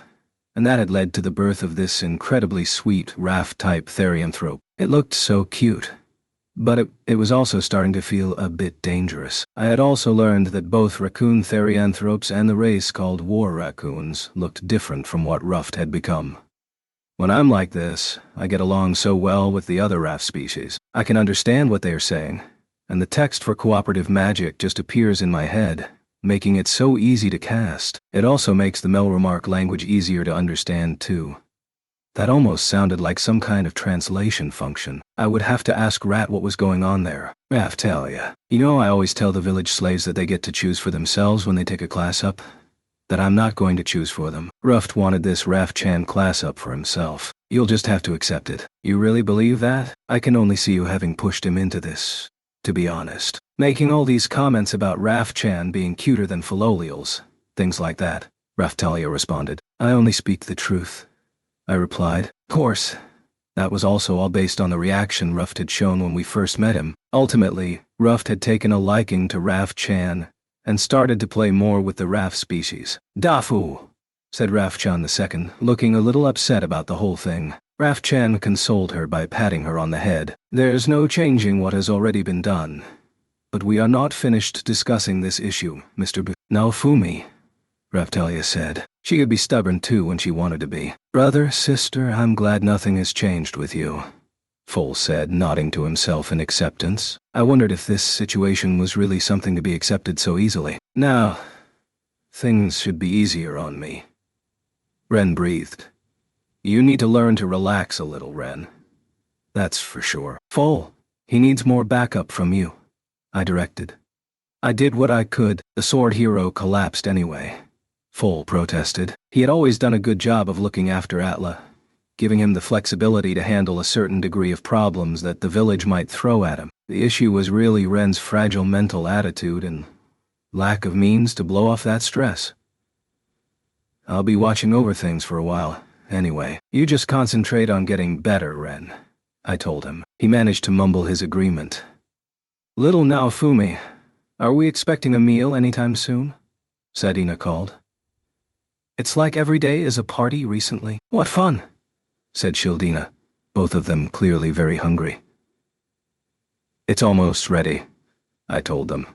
and that had led to the birth of this incredibly sweet Raf-type therianthrope. It looked so cute, but it was also starting to feel a bit dangerous. I had also learned that both raccoon therianthropes and the race called war raccoons looked different from what Ruft had become. When I'm like this, I get along so well with the other Raf species. I can understand what they are saying, and the text for cooperative magic just appears in my head, making it so easy to cast. It also makes the Melremark language easier to understand too. That almost sounded like some kind of translation function. I would have to ask Rat what was going on there. Raftalia, you know I always tell the village slaves that they get to choose for themselves when they take a class up? That I'm not going to choose for them. Ruft wanted this Rafchan class up for himself. You'll just have to accept it. You really believe that? I can only see you having pushed him into this, to be honest. Making all these comments about Rafchan being cuter than Philolials, things like that, Raftalia responded. I only speak the truth, I replied. Of course, that was also all based on the reaction Ruft had shown when we first met him. Ultimately, Ruft had taken a liking to Rafchan and started to play more with the Raf species. Dafu, said Rafchan II, looking a little upset about the whole thing. Rafchan consoled her by patting her on the head. There's no changing what has already been done. But we are not finished discussing this issue, Mr. Naofumi, Raftalia said. She could be stubborn too when she wanted to be. Brother, sister, I'm glad nothing has changed with you. Foal said, nodding to himself in acceptance. I wondered if this situation was really something to be accepted so easily. Now, things should be easier on me. Ren breathed. You need to learn to relax a little, Ren. That's for sure. Foal, he needs more backup from you, I directed. I did what I could. The sword hero collapsed anyway. Foal protested. He had always done a good job of looking after Atla, giving him the flexibility to handle a certain degree of problems that the village might throw at him. The issue was really Ren's fragile mental attitude and lack of means to blow off that stress. I'll be watching over things for a while, anyway. You just concentrate on getting better, Ren, I told him. He managed to mumble his agreement. Little Naofumi, are we expecting a meal anytime soon? Sadina called. It's like every day is a party recently. What fun, said Shildina, both of them clearly very hungry. It's almost ready, I told them.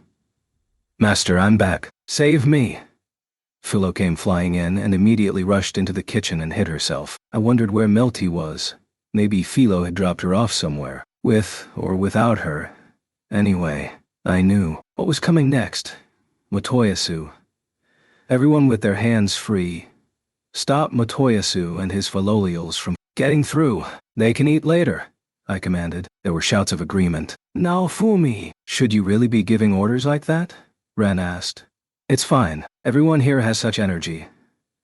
Master, I'm back. Save me. Philo came flying in and immediately rushed into the kitchen and hid herself. I wondered where Melty was. Maybe Philo had dropped her off somewhere, with or without her. Anyway, I knew. What was coming next? Motoyasu. Everyone with their hands free. Stop Motoyasu and his Philolials from getting through. They can eat later, I commanded. There were shouts of agreement. Naofumi, should you really be giving orders like that? Ren asked. It's fine. Everyone here has such energy,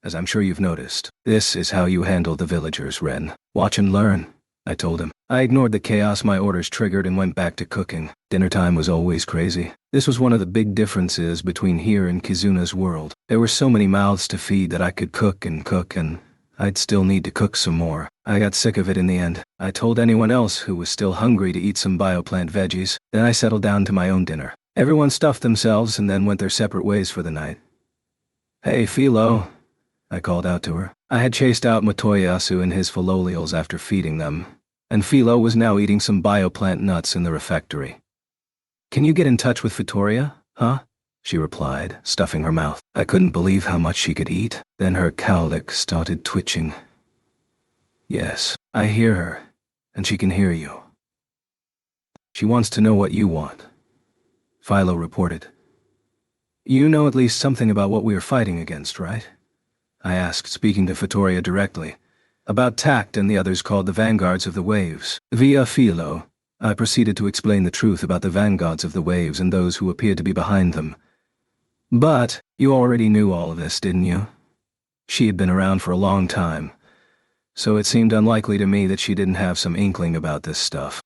as I'm sure you've noticed. This is how you handle the villagers, Ren. Watch and learn, I told him. I ignored the chaos my orders triggered and went back to cooking. Dinner time was always crazy. This was one of the big differences between here and Kizuna's world. There were so many mouths to feed that I could cook, and I'd still need to cook some more. I got sick of it in the end. I told anyone else who was still hungry to eat some bioplant veggies. Then I settled down to my own dinner. Everyone stuffed themselves and then went their separate ways for the night. Hey, Philo, I called out to her. I had chased out Motoyasu and his Philolials after feeding them, and Philo was now eating some bioplant nuts in the refectory. Can you get in touch with Vittoria, huh? She replied, stuffing her mouth. I couldn't believe how much she could eat. Then her cowlick started twitching. Yes, I hear her, and she can hear you. She wants to know what you want, Philo reported. You know at least something about what we are fighting against, right? I asked, speaking to Vittoria directly. About Tact and the others called the Vanguards of the Waves. Via Philo, I proceeded to explain the truth about the Vanguards of the Waves and those who appeared to be behind them. But you already knew all of this, didn't you? She had been around for a long time, so it seemed unlikely to me that she didn't have some inkling about this stuff.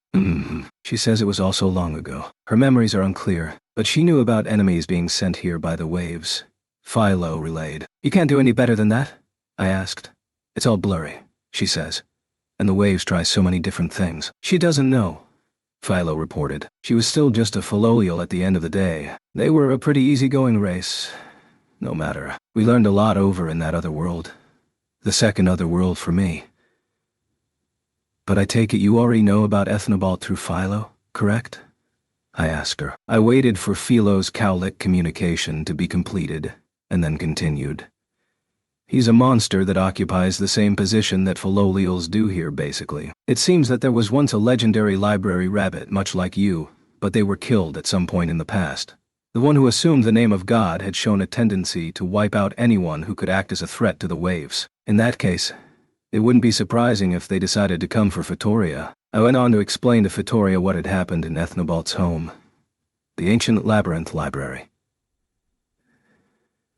She says it was all so long ago. Her memories are unclear, but she knew about enemies being sent here by the Waves. Philo relayed. You can't do any better than that? I asked. It's all blurry, she says. And the Waves try so many different things. She doesn't know, Philo reported. She was still just a Philolial at the end of the day. They were a pretty easygoing race. No matter. We learned a lot over in that other world. The second other world for me. But I take it you already know about Ethnobalt through Philo, correct? I asked her. I waited for Philo's cowlick communication to be completed, and then continued. He's a monster that occupies the same position that Philolials do here, basically. It seems that there was once a legendary library rabbit, much like you, but they were killed at some point in the past. The one who assumed the name of God had shown a tendency to wipe out anyone who could act as a threat to the Waves. In that case, it wouldn't be surprising if they decided to come for Vittoria. I went on to explain to Vittoria what had happened in Ethnobalt's home, the ancient labyrinth library.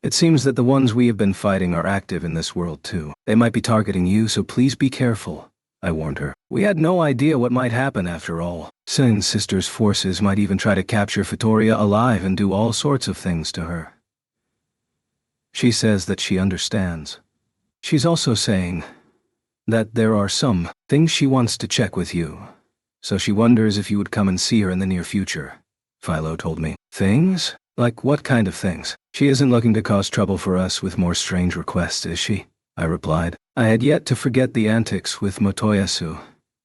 It seems that the ones we have been fighting are active in this world too. They might be targeting you, so please be careful, I warned her. We had no idea what might happen after all. Sin's sister's forces might even try to capture Vittoria alive and do all sorts of things to her. She says that she understands. She's also saying that there are some things she wants to check with you, so she wonders if you would come and see her in the near future, Philo told me. Things? Like what kind of things? She isn't looking to cause trouble for us with more strange requests, is she? I replied. I had yet to forget the antics with Motoyasu.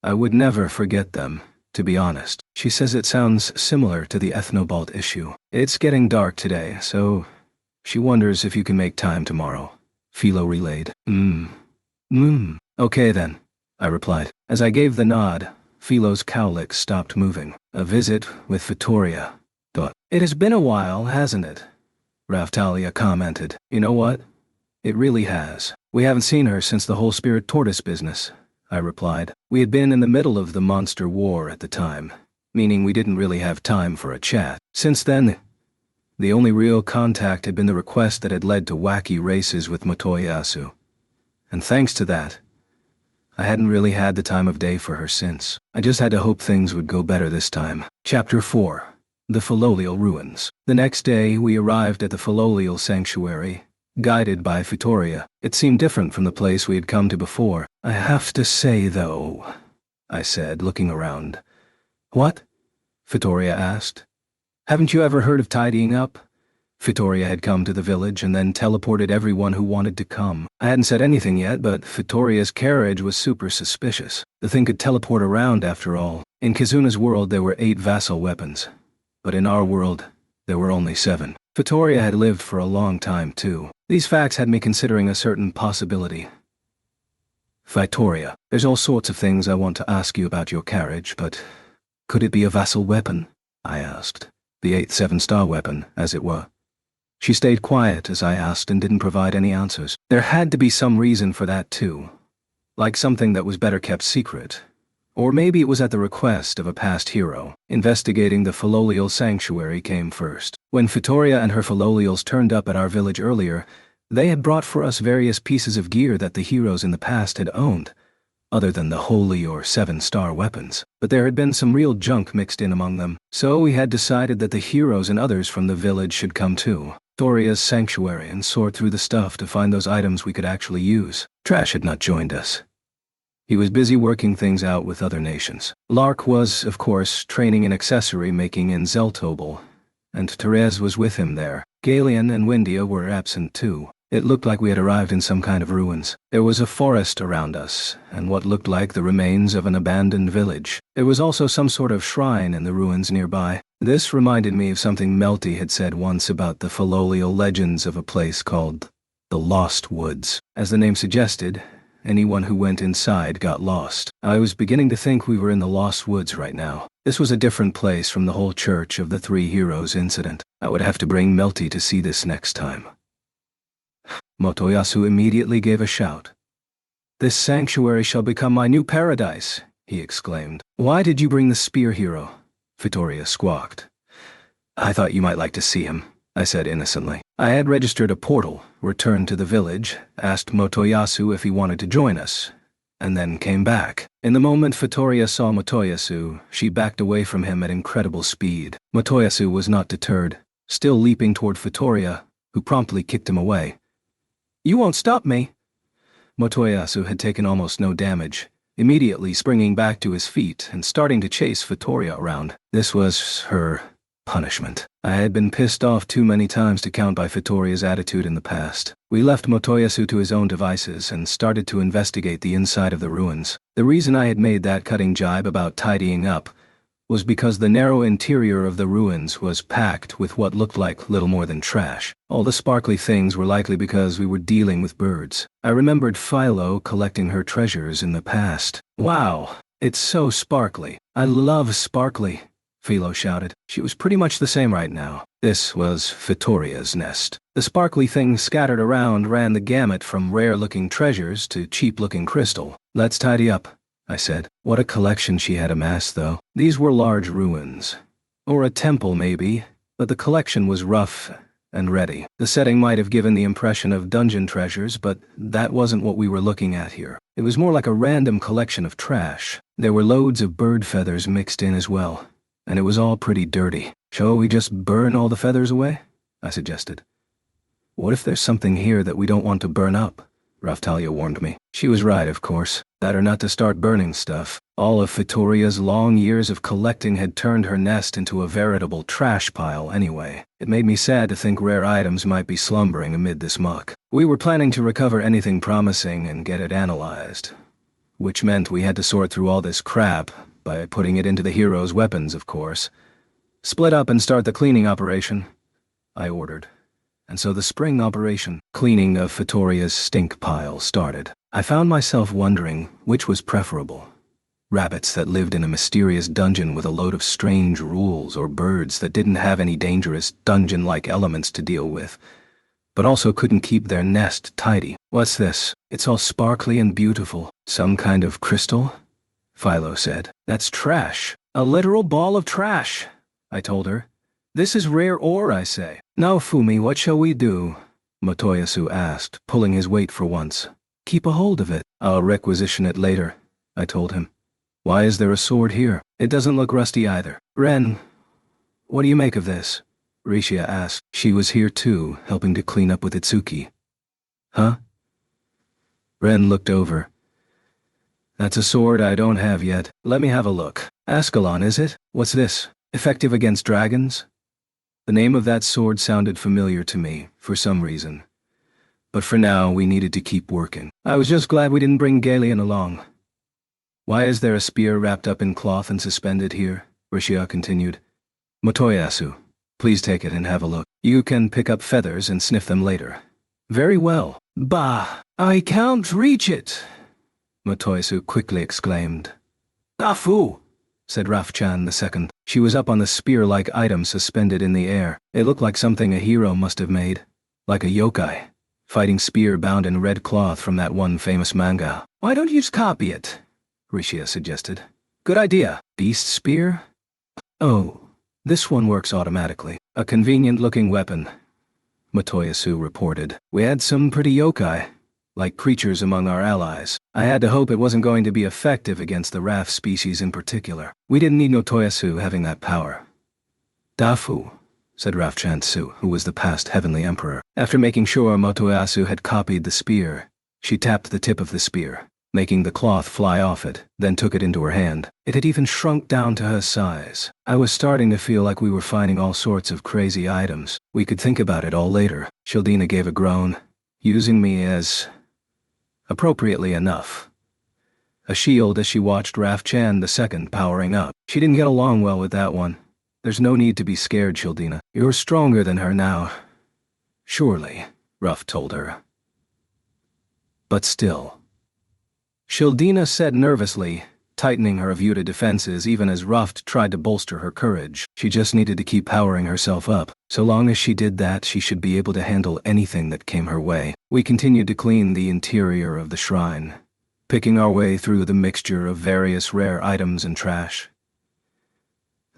I would never forget them, to be honest. She says it sounds similar to the Ethnobalt issue. It's getting dark today, so she wonders if you can make time tomorrow, Philo relayed. Okay then, I replied. As I gave the nod, Philo's cowlick stopped moving. A visit with Vittoria. It has been a while, hasn't it? Raftalia commented. You know what? It really has. We haven't seen her since the whole spirit tortoise business, I replied. We had been in the middle of the monster war at the time, meaning we didn't really have time for a chat. Since then, the only real contact had been the request that had led to wacky races with Motoyasu. And thanks to that, I hadn't really had the time of day for her since. I just had to hope things would go better this time. Chapter 4. The Filolial Ruins. The next day, we arrived at the Filolial Sanctuary, guided by Vittoria. It seemed different from the place we had come to before. I have to say, though, I said, looking around. What? Vittoria asked. Haven't you ever heard of tidying up? Vittoria had come to the village and then teleported everyone who wanted to come. I hadn't said anything yet, but Vittoria's carriage was super suspicious. The thing could teleport around after all. In Kizuna's world there were 8 vassal weapons, but in our world there were only 7. Vittoria had lived for a long time too. These facts had me considering a certain possibility. Vittoria, there's all sorts of things I want to ask you about your carriage, but could it be a vassal weapon? I asked. The 8th 7-star weapon, as it were. She stayed quiet as I asked and didn't provide any answers. There had to be some reason for that too. Like something that was better kept secret. Or maybe it was at the request of a past hero. Investigating the Filolial Sanctuary came first. When Vittoria and her Filolials turned up at our village earlier, they had brought for us various pieces of gear that the heroes in the past had owned, other than the holy or 7-star weapons. But there had been some real junk mixed in among them, so we had decided that the heroes and others from the village should come too. Vittoria's sanctuary and sort through the stuff to find those items we could actually use. Trash had not joined us. He was busy working things out with other nations. Lark was, of course, training in accessory making in Zeltobel, and Therese was with him there. Galian and Windia were absent too. It looked like we had arrived in some kind of ruins. There was a forest around us, and what looked like the remains of an abandoned village. There was also some sort of shrine in the ruins nearby. This reminded me of something Melty had said once about the Filolial legends of a place called the Lost Woods. As the name suggested, anyone who went inside got lost. I was beginning to think we were in the Lost Woods right now. This was a different place from the whole Church of the Three Heroes incident. I would have to bring Melty to see this next time. Motoyasu immediately gave a shout. This sanctuary shall become my new paradise, he exclaimed. Why did you bring the spear hero? Vittoria squawked. I thought you might like to see him, I said innocently. I had registered a portal, returned to the village, asked Motoyasu if he wanted to join us, and then came back. In the moment Vittoria saw Motoyasu, she backed away from him at incredible speed. Motoyasu was not deterred, still leaping toward Vittoria, who promptly kicked him away. You won't stop me. Motoyasu had taken almost no damage, immediately springing back to his feet and starting to chase Vittoria around. This was her punishment. I had been pissed off too many times to count by Vittoria's attitude in the past. We left Motoyasu to his own devices and started to investigate the inside of the ruins. The reason I had made that cutting jibe about tidying up was because the narrow interior of the ruins was packed with what looked like little more than trash. All the sparkly things were likely because we were dealing with birds. I remembered Philo collecting her treasures in the past. Wow, it's so sparkly. I love sparkly, Philo shouted. She was pretty much the same right now. This was Vittoria's nest. The sparkly things scattered around ran the gamut from rare-looking treasures to cheap-looking crystal. Let's tidy up, I said. What a collection she had amassed, though. These were large ruins. Or a temple, maybe, but the collection was rough and ready. The setting might have given the impression of dungeon treasures, but that wasn't what we were looking at here. It was more like a random collection of trash. There were loads of bird feathers mixed in as well, and it was all pretty dirty. Shall we just burn all the feathers away? I suggested. What if there's something here that we don't want to burn up? Raftalia warned me. She was right, of course. Better not to start burning stuff. All of Vittoria's long years of collecting had turned her nest into a veritable trash pile anyway. It made me sad to think rare items might be slumbering amid this muck. We were planning to recover anything promising and get it analyzed, which meant we had to sort through all this crap by putting it into the hero's weapons, of course. Split up and start the cleaning operation, I ordered. And so the spring operation, cleaning of Vittoria's stink pile, started. I found myself wondering which was preferable, rabbits that lived in a mysterious dungeon with a load of strange rules, or birds that didn't have any dangerous dungeon-like elements to deal with, but also couldn't keep their nest tidy. What's this? It's all sparkly and beautiful. Some kind of crystal? Philo said. That's trash. A literal ball of trash, I told her. This is rare ore, I say. Now, Fumi, what shall we do? Motoyasu asked, pulling his weight for once. Keep a hold of it. I'll requisition it later, I told him. Why is there a sword here? It doesn't look rusty either. Ren, what do you make of this? Rishia asked. She was here too, helping to clean up with Itsuki. Huh? Ren looked over. That's a sword I don't have yet. Let me have a look. Ascalon, is it? What's this? Effective against dragons? The name of that sword sounded familiar to me, for some reason. But for now, we needed to keep working. I was just glad we didn't bring Galian along. Why is there a spear wrapped up in cloth and suspended here? Rishia continued. Motoyasu, please take it and have a look. You can pick up feathers and sniff them later. Very well. Bah, I can't reach it, Motoyasu quickly exclaimed. Afu, said Rafchan II. She was up on the spear-like item suspended in the air. It looked like something a hero must have made. Like a yokai. Fighting spear bound in red cloth from that one famous manga. Why don't you just copy it? Rishia suggested. Good idea. Beast spear? Oh, this one works automatically. A convenient-looking weapon, Motoyasu reported. We had some pretty yokai, like creatures among our allies. I had to hope it wasn't going to be effective against the Raf species in particular. We didn't need Motoyasu having that power. Dafu, said Rafchan-su, who was the past heavenly emperor. After making sure Motoyasu had copied the spear, she tapped the tip of the spear, making the cloth fly off it, then took it into her hand. It had even shrunk down to her size. I was starting to feel like we were finding all sorts of crazy items. We could think about it all later. Shildina gave a groan, using me as... appropriately enough. A shield as she watched Rafchan II powering up. She didn't get along well with that one. There's no need to be scared, Shildina. You're stronger than her now. Surely, Ruff told her. But still. Shildina said nervously, tightening her Avuta defenses even as Ruft tried to bolster her courage. She just needed to keep powering herself up. So long as she did that, she should be able to handle anything that came her way. We continued to clean the interior of the shrine, picking our way through the mixture of various rare items and trash.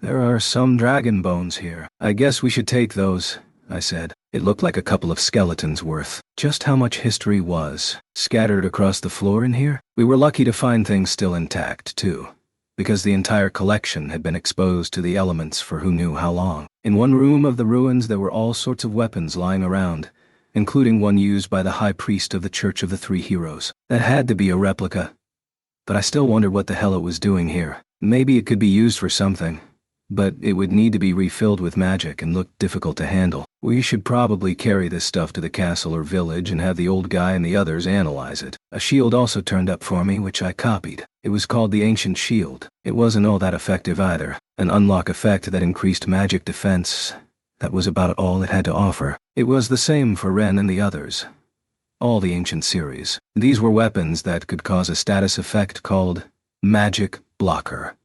There are some dragon bones here. I guess we should take those, I said. It looked like a couple of skeletons worth. Just how much history was scattered across the floor in here? We were lucky to find things still intact, too, because the entire collection had been exposed to the elements for who knew how long. In one room of the ruins there were all sorts of weapons lying around, including one used by the high priest of the Church of the Three Heroes. That had to be a replica. But I still wondered what the hell it was doing here. Maybe it could be used for something, but it would need to be refilled with magic and look difficult to handle. We should probably carry this stuff to the castle or village and have the old guy and the others analyze it. A shield also turned up for me, which I copied. It was called the Ancient Shield. It wasn't all that effective either. An unlock effect that increased magic defense. That was about all it had to offer. It was the same for Ren and the others. All the Ancient series. These were weapons that could cause a status effect called Magic Blocker.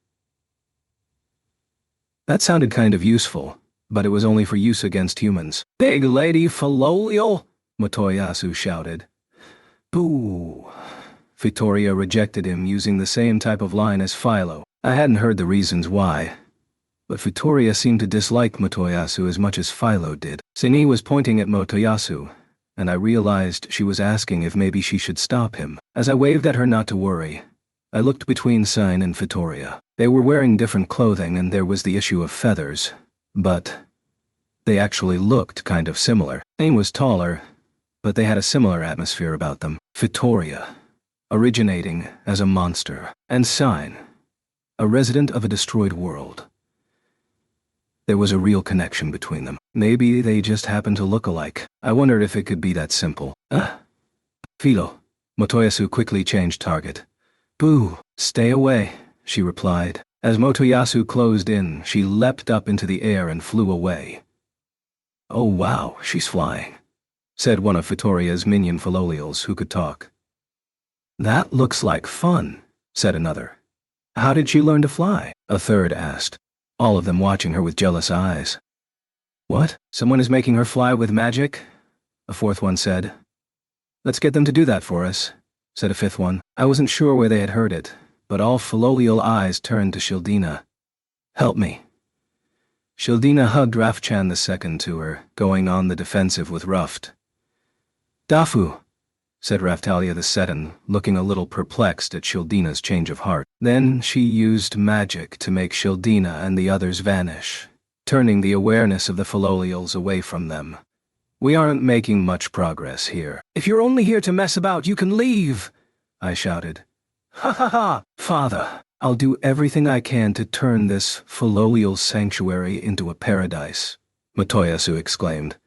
That sounded kind of useful, but it was only for use against humans. Big Lady Philolial, Motoyasu shouted. Boo. Victoria rejected him using the same type of line as Philo. I hadn't heard the reasons why, but Victoria seemed to dislike Motoyasu as much as Philo did. Sini was pointing at Motoyasu, and I realized she was asking if maybe she should stop him. As I waved at her not to worry, I looked between Sine and Victoria. They were wearing different clothing and there was the issue of feathers, but they actually looked kind of similar. Sine was taller, but they had a similar atmosphere about them. Victoria, originating as a monster, and Sine, a resident of a destroyed world. There was a real connection between them. Maybe they just happened to look alike. I wondered if it could be that simple. Philo. Motoyasu quickly changed target. Boo, stay away, she replied. As Motoyasu closed in, she leapt up into the air and flew away. Oh wow, she's flying, said one of Victoria's minion Philolials who could talk. That looks like fun, said another. How did she learn to fly? A third asked, all of them watching her with jealous eyes. What? Someone is making her fly with magic? A fourth one said. Let's get them to do that for us, said a fifth one. I wasn't sure where they had heard it, but all Filolial eyes turned to Shildina. Help me. Shildina hugged Rafchan II to her, going on the defensive with Ruft. Dafu, said Raftalia II, looking a little perplexed at Shildina's change of heart. Then she used magic to make Shildina and the others vanish, turning the awareness of the Filolials away from them. We aren't making much progress here. If you're only here to mess about, you can leave, I shouted. Ha ha ha, Father. I'll do everything I can to turn this Filolial sanctuary into a paradise, Matoyasu exclaimed.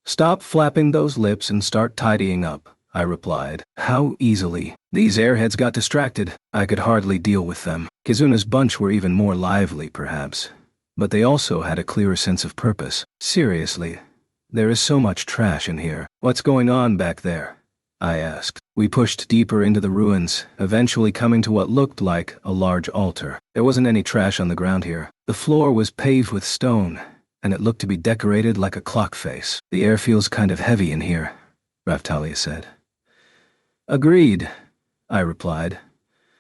Stop flapping those lips and start tidying up, I replied. How easily. These airheads got distracted. I could hardly deal with them. Kizuna's bunch were even more lively, perhaps. But they also had a clearer sense of purpose. Seriously, there is so much trash in here. What's going on back there? I asked. We pushed deeper into the ruins, eventually coming to what looked like a large altar. There wasn't any trash on the ground here. The floor was paved with stone, and it looked to be decorated like a clock face. The air feels kind of heavy in here, Raftalia said. Agreed, I replied.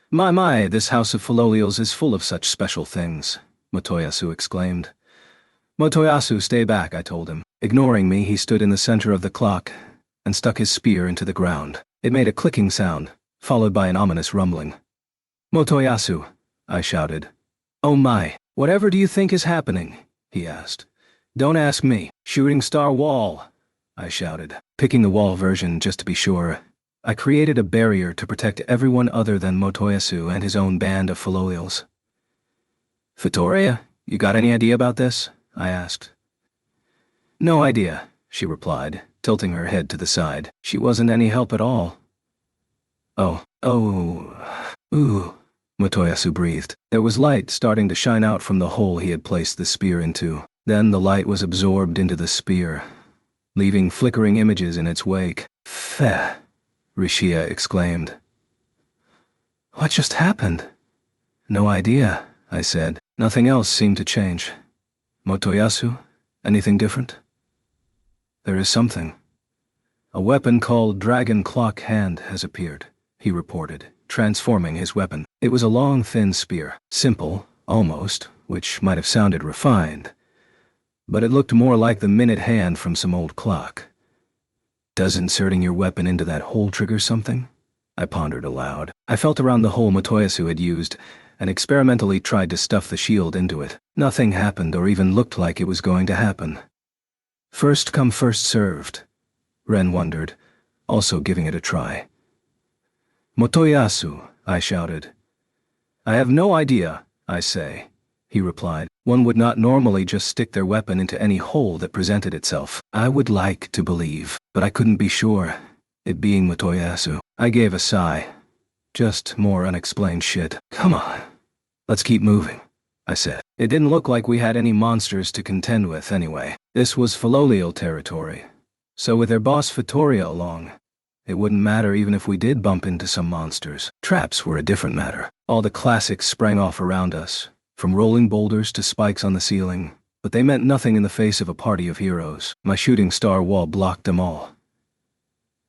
My, this house of Filolials is full of such special things, Matoyasu exclaimed. Motoyasu, stay back, I told him. Ignoring me, he stood in the center of the clock and stuck his spear into the ground. It made a clicking sound, followed by an ominous rumbling. Motoyasu, I shouted. Oh my, whatever do you think is happening? He asked. Don't ask me. Shooting star wall, I shouted, picking the wall version just to be sure. I created a barrier to protect everyone other than Motoyasu and his own band of Filolials. Vittoria, you got any idea about this? I asked. No idea, she replied, tilting her head to the side. She wasn't any help at all. Ooh, Motoyasu breathed. There was light starting to shine out from the hole he had placed the spear into. Then the light was absorbed into the spear, leaving flickering images in its wake. Feh, Rishia exclaimed. What just happened? No idea, I said. Nothing else seemed to change. Motoyasu, anything different? There is something. A weapon called Dragon Clock Hand has appeared, he reported, transforming his weapon. It was a long, thin spear, simple, almost, which might have sounded refined, but it looked more like the minute hand from some old clock. Does inserting your weapon into that hole trigger something? I pondered aloud. I felt around the hole Motoyasu had used and experimentally tried to stuff the shield into it. Nothing happened or even looked like it was going to happen. First come, first served, Ren wondered, also giving it a try. Motoyasu, I shouted. I have no idea, I say, he replied. One would not normally just stick their weapon into any hole that presented itself. I would like to believe, but I couldn't be sure, it being Motoyasu. I gave a sigh. Just more unexplained shit. Come on, let's keep moving, I said. It didn't look like we had any monsters to contend with anyway. This was Filolial territory, so with their boss Vittoria along, it wouldn't matter even if we did bump into some monsters. Traps were a different matter. All the classics sprang off around us, from rolling boulders to spikes on the ceiling, but they meant nothing in the face of a party of heroes. My shooting star wall blocked them all.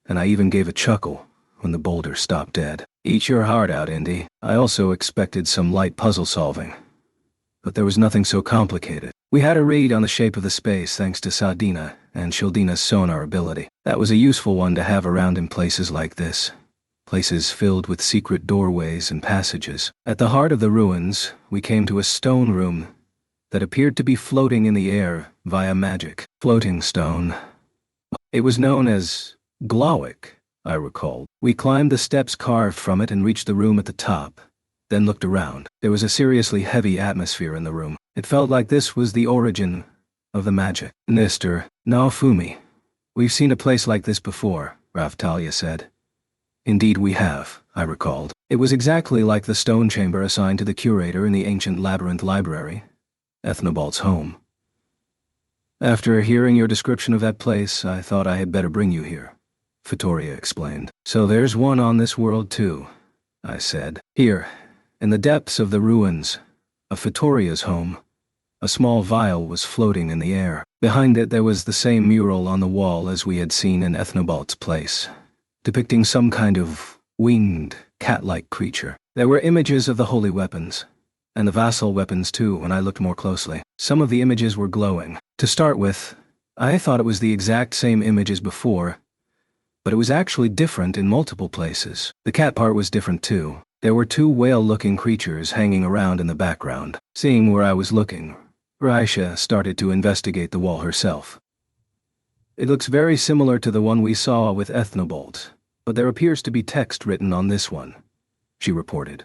And I even gave a chuckle when the boulder stopped dead. Eat your heart out, Indy. I also expected some light puzzle solving, but there was nothing so complicated. We had a read on the shape of the space thanks to Sadina and Shildina's sonar ability. That was a useful one to have around in places like this. Places filled with secret doorways and passages. At the heart of the ruins, we came to a stone room that appeared to be floating in the air via magic. Floating stone. It was known as Glowik, I recalled. We climbed the steps carved from it and reached the room at the top, then looked around. There was a seriously heavy atmosphere in the room. It felt like this was the origin of the magic. Mr. Naofumi, we've seen a place like this before, Raftalia said. Indeed we have, I recalled. It was exactly like the stone chamber assigned to the curator in the ancient labyrinth library, Ethnobalt's home. After hearing your description of that place, I thought I had better bring you here, Vittoria explained. So there's one on this world too, I said. Here, In the depths of the ruins of Fitoria's home, a small vial was floating in the air. Behind it there was the same mural on the wall as we had seen in Ethnobalt's place, depicting some kind of winged, cat-like creature. There were images of the holy weapons, and the vassal weapons too when I looked more closely. Some of the images were glowing. To start with, I thought it was the exact same image as before, but it was actually different in multiple places. The cat part was different too. There were two whale-looking creatures hanging around in the background. Seeing where I was looking, Raisha started to investigate the wall herself. It looks very similar to the one we saw with Ethnobalt, but there appears to be text written on this one, she reported.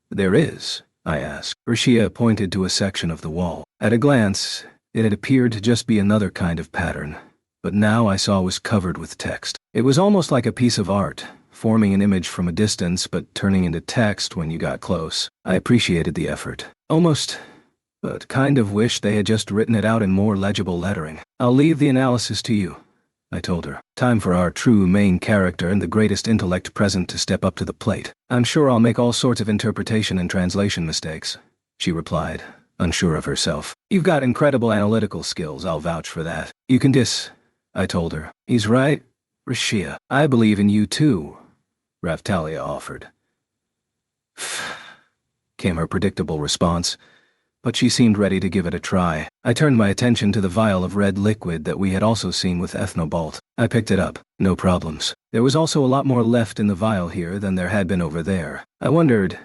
There is, I asked. Rashia pointed to a section of the wall. At a glance, it had appeared to just be another kind of pattern, but now I saw it was covered with text. It was almost like a piece of art, forming an image from a distance but turning into text when you got close. I appreciated the effort. Almost, but kind of wished they had just written it out in more legible lettering. I'll leave the analysis to you, I told her. Time for our true main character and the greatest intellect present to step up to the plate. I'm sure I'll make all sorts of interpretation and translation mistakes, she replied, unsure of herself. You've got incredible analytical skills, I'll vouch for that. You can I told her. He's right, Rashia. I believe in you too, Raftalia offered. Came her predictable response, but she seemed ready to give it a try. I turned my attention to the vial of red liquid that we had also seen with Ethnobalt. I picked it up. No problems. There was also a lot more left in the vial here than there had been over there. I wondered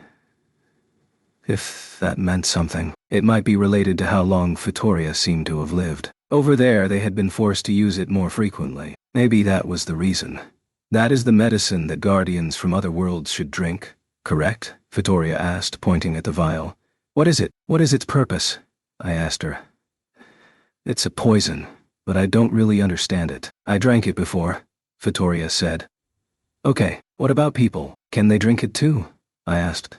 if that meant something. It might be related to how long Fitoria seemed to have lived. Over there they had been forced to use it more frequently. Maybe that was the reason. That is the medicine that guardians from other worlds should drink, correct? Fitoria asked, pointing at the vial. What is it? What is its purpose? I asked her. It's a poison, but I don't really understand it. I drank it before, Fitoria said. Okay, what about people? Can they drink it too? I asked.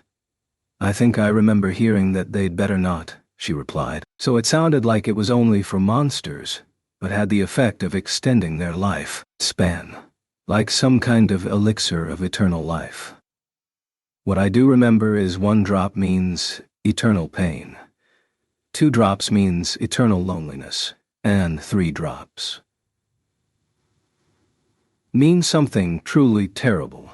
I think I remember hearing that they'd better not, she replied. So it sounded like it was only for monsters, but had the effect of extending their life span, like some kind of elixir of eternal life. What I do remember is 1 drop means eternal pain, 2 drops means eternal loneliness, and 3 drops means something truly terrible.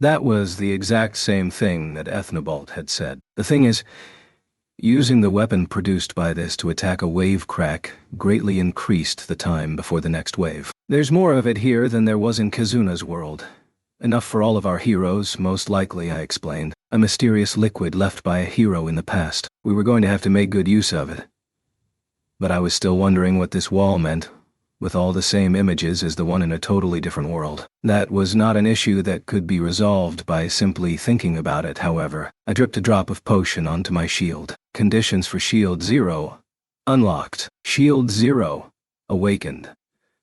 That was the exact same thing that Ethnobalt had said. The thing is, using the weapon produced by this to attack a wave crack greatly increased the time before the next wave. There's more of it here than there was in Kizuna's world. Enough for all of our heroes, most likely, I explained. A mysterious liquid left by a hero in the past. We were going to have to make good use of it. But I was still wondering what this wall meant, with all the same images as the one in a totally different world. That was not an issue that could be resolved by simply thinking about it, however. I dripped a drop of potion onto my shield. Conditions for Shield 0. Unlocked. Shield 0. Awakened.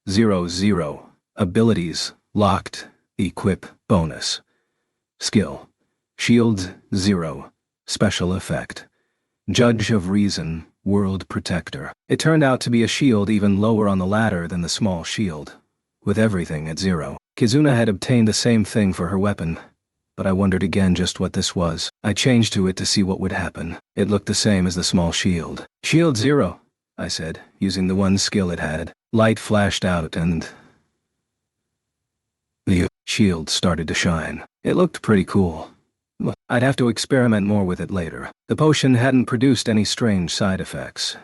0/0. Abilities. Locked. Equip. Bonus. Skill. Shield 0. Special effect. Judge of Reason. World Protector. It turned out to be a shield even lower on the ladder than the small shield, with everything at 0. Kizuna had obtained the same thing for her weapon, but I wondered again just what this was. I changed to it to see what would happen. It looked the same as the small shield. Shield 0, I said, using the one skill it had. Light flashed out and the shield started to shine. It looked pretty cool. I'd have to experiment more with it later. The potion hadn't produced any strange side effects,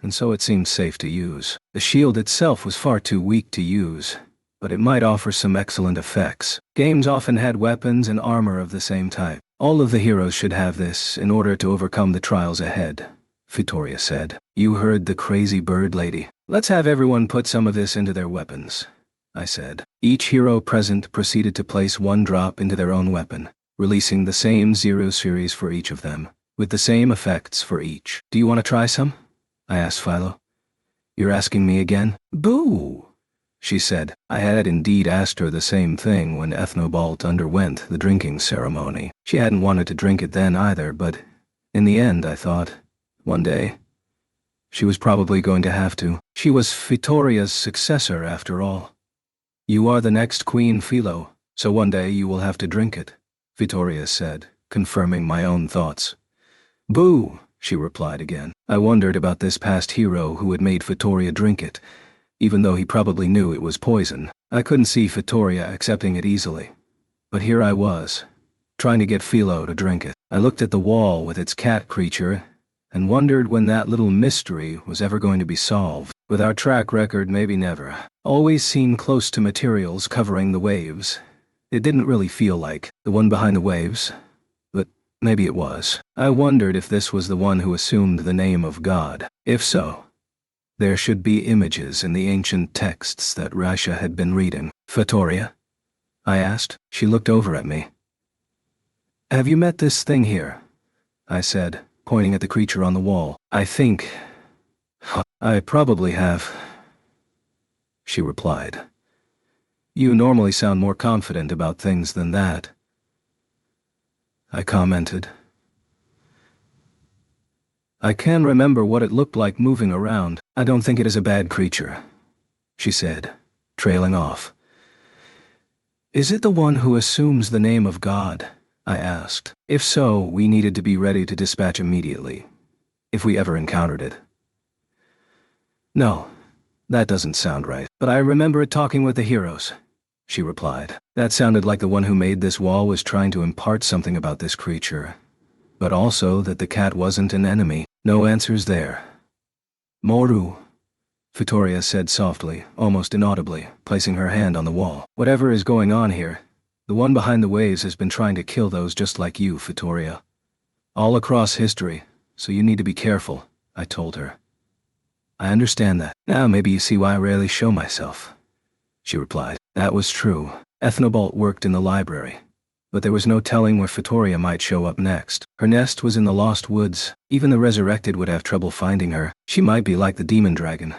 and so it seemed safe to use. The shield itself was far too weak to use, but it might offer some excellent effects. Games often had weapons and armor of the same type. All of the heroes should have this in order to overcome the trials ahead, Fitoria said. You heard the crazy bird lady. Let's have everyone put some of this into their weapons, I said. Each hero present proceeded to place 1 drop into their own weapon, releasing the same 0 series for each of them, with the same effects for each. Do you want to try some? I asked Philo. You're asking me again? Boo! She said. I had indeed asked her the same thing when Ethnobalt underwent the drinking ceremony. She hadn't wanted to drink it then either, but in the end, I thought, one day, she was probably going to have to. She was Fitoria's successor, after all. You are the next Queen, Philo, so one day you will have to drink it, Fitoria said, confirming my own thoughts. Boo, she replied again. I wondered about this past hero who had made Fitoria drink it, even though he probably knew it was poison. I couldn't see Fitoria accepting it easily. But here I was, trying to get Philo to drink it. I looked at the wall with its cat creature and wondered when that little mystery was ever going to be solved. With our track record, maybe never. Always seen close to materials covering the waves. It didn't really feel like the one behind the waves, but maybe it was. I wondered if this was the one who assumed the name of God. If so, there should be images in the ancient texts that Rasha had been reading. Fitoria? I asked. She looked over at me. Have you met this thing here? I said, pointing at the creature on the wall. I think I probably have, she replied. You normally sound more confident about things than that, I commented. I can remember what it looked like moving around. I don't think it is a bad creature, she said, trailing off. Is it the one who assumes the name of God? I asked. If so, we needed to be ready to dispatch immediately, if we ever encountered it. No, that doesn't sound right, but I remember it talking with the heroes, she replied. That sounded like the one who made this wall was trying to impart something about this creature, but also that the cat wasn't an enemy. No answers there. Moru, Fitoria said softly, almost inaudibly, placing her hand on the wall. Whatever is going on here, the one behind the waves has been trying to kill those just like you, Fitoria. All across history, so you need to be careful, I told her. I understand that. Now maybe you see why I rarely show myself, she replied. That was true. Ethnobalt worked in the library, but there was no telling where Fitoria might show up next. Her nest was in the Lost Woods. Even the resurrected would have trouble finding her. She might be like the demon dragon,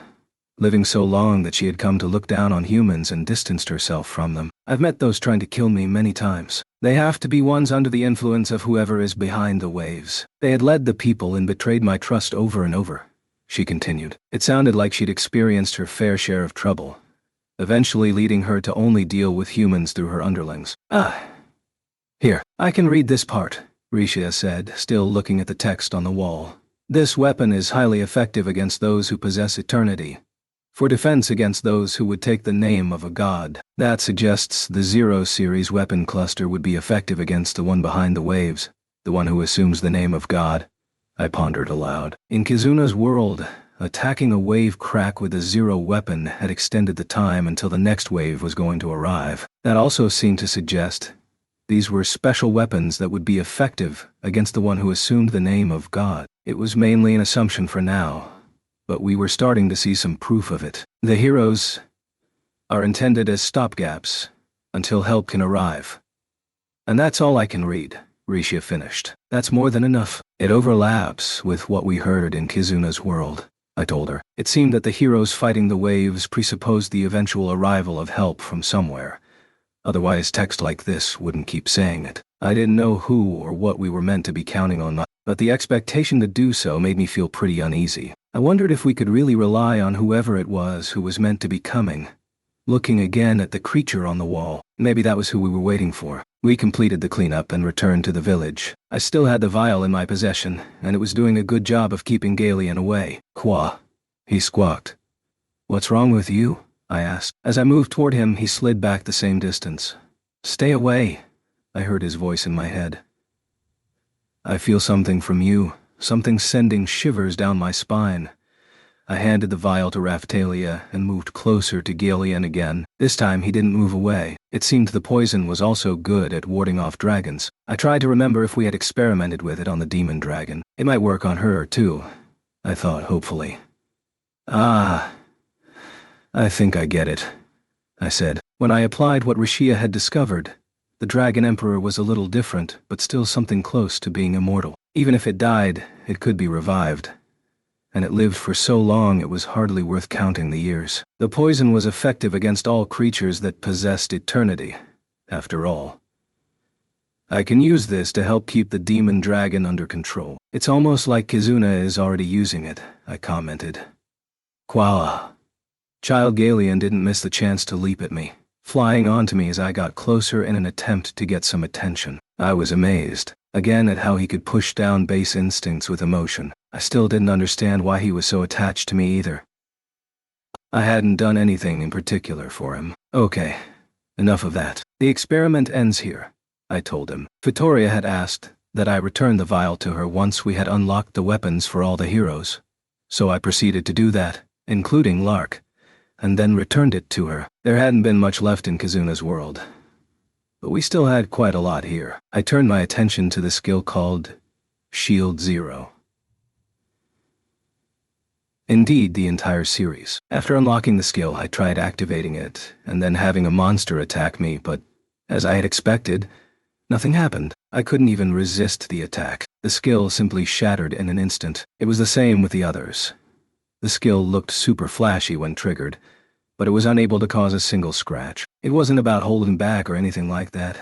living so long that she had come to look down on humans and distanced herself from them. I've met those trying to kill me many times. They have to be ones under the influence of whoever is behind the waves. They had led the people and betrayed my trust over and over, she continued. It sounded like she'd experienced her fair share of trouble, eventually leading her to only deal with humans through her underlings. Here, I can read this part, Risha said, still looking at the text on the wall. This weapon is highly effective against those who possess eternity, for defense against those who would take the name of a god. That suggests the Zero Series weapon cluster would be effective against the one behind the waves, the one who assumes the name of God, I pondered aloud. In Kizuna's world, attacking a wave crack with a Zero weapon had extended the time until the next wave was going to arrive. That also seemed to suggest these were special weapons that would be effective against the one who assumed the name of God. It was mainly an assumption for now, but we were starting to see some proof of it. The heroes are intended as stopgaps until help can arrive. And that's all I can read, Risha finished. That's more than enough. It overlaps with what we heard in Kizuna's world, I told her. It seemed that the heroes fighting the waves presupposed the eventual arrival of help from somewhere. Otherwise, text like this wouldn't keep saying it. I didn't know who or what we were meant to be counting on, but the expectation to do so made me feel pretty uneasy. I wondered if we could really rely on whoever it was who was meant to be coming. Looking again at the creature on the wall, maybe that was who we were waiting for. We completed the cleanup and returned to the village. I still had the vial in my possession, and it was doing a good job of keeping Galeon away. Qua, he squawked. What's wrong with you? I asked. As I moved toward him, he slid back the same distance. Stay away, I heard his voice in my head. I feel something from you, something sending shivers down my spine. I handed the vial to Raphtalia and moved closer to Galeon again. This time he didn't move away. It seemed the poison was also good at warding off dragons. I tried to remember if we had experimented with it on the demon dragon. It might work on her, too, I thought hopefully. I think I get it, I said. When I applied what Rishia had discovered, the Dragon Emperor was a little different, but still something close to being immortal. Even if it died, it could be revived. And it lived for so long it was hardly worth counting the years. The poison was effective against all creatures that possessed eternity, after all. I can use this to help keep the demon dragon under control. It's almost like Kizuna is already using it, I commented. Quala. Child Galeon didn't miss the chance to leap at me, flying onto me as I got closer in an attempt to get some attention. I was amazed. again at how he could push down base instincts with emotion. I still didn't understand why he was so attached to me either. I hadn't done anything in particular for him. Okay, enough of that. The experiment ends here, I told him. Vittoria had asked that I return the vial to her once we had unlocked the weapons for all the heroes. So I proceeded to do that, including Lark, and then returned it to her. There hadn't been much left in Kizuna's world, but we still had quite a lot here. I turned my attention to the skill called Shield Zero. Indeed, the entire series. After unlocking the skill, I tried activating it, and then having a monster attack me, but as I had expected, nothing happened. I couldn't even resist the attack. The skill simply shattered in an instant. It was the same with the others. The skill looked super flashy when triggered, but it was unable to cause a single scratch. It wasn't about holding back or anything like that.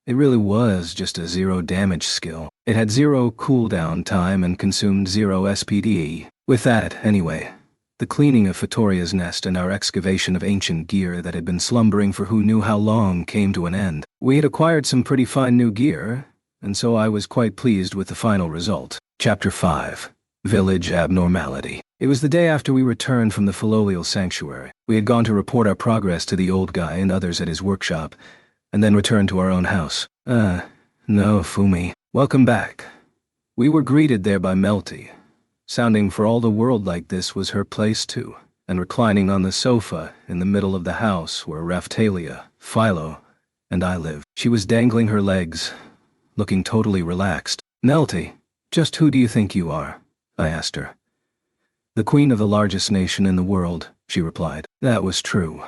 It really was just a zero damage skill. It had zero cooldown time and consumed zero SPD. With that, anyway, the cleaning of Vittoria's nest and our excavation of ancient gear that had been slumbering for who knew how long came to an end. We had acquired some pretty fine new gear, and so I was quite pleased with the final result. Chapter 5. Village Abnormality. It was the day after we returned from the Filolial Sanctuary. We had gone to report our progress to the old guy and others at his workshop, and then returned to our own house. No, Fumi. Welcome back. We were greeted there by Melty, sounding for all the world like this was her place too, and reclining on the sofa in the middle of the house where Raphtalia, Philo, and I lived. She was dangling her legs, looking totally relaxed. Melty, just who do you think you are? I asked her. The queen of the largest nation in the world, she replied. That was true.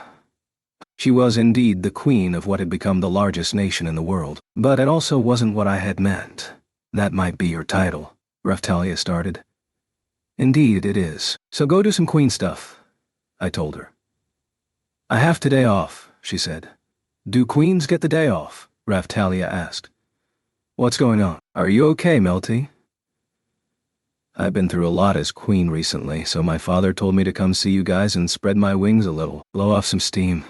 She was indeed the queen of what had become the largest nation in the world, but it also wasn't what I had meant. That might be your title, Raphtalia started. Indeed it is. So go do some queen stuff, I told her. I have today off, she said. Do queens get the day off? Raphtalia asked. What's going on? Are you okay, Melty? I've been through a lot as queen recently, so my father told me to come see you guys and spread my wings a little, blow off some steam.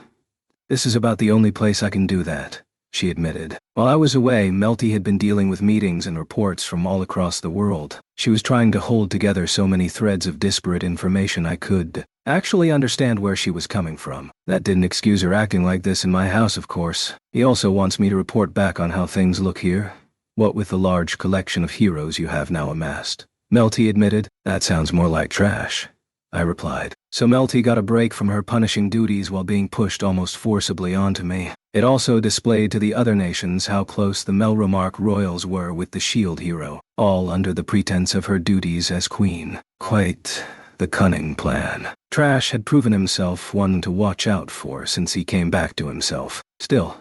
This is about the only place I can do that, she admitted. While I was away, Melty had been dealing with meetings and reports from all across the world. She was trying to hold together so many threads of disparate information I could actually understand where she was coming from. That didn't excuse her acting like this in my house, of course. He also wants me to report back on how things look here. What with the large collection of heroes you have now amassed. Melty admitted. That sounds more like trash, I replied. So Melty got a break from her punishing duties while being pushed almost forcibly onto me. It also displayed to the other nations how close the Melromark royals were with the shield hero, all under the pretense of her duties as queen. Quite the cunning plan. Trash had proven himself one to watch out for since he came back to himself. Still,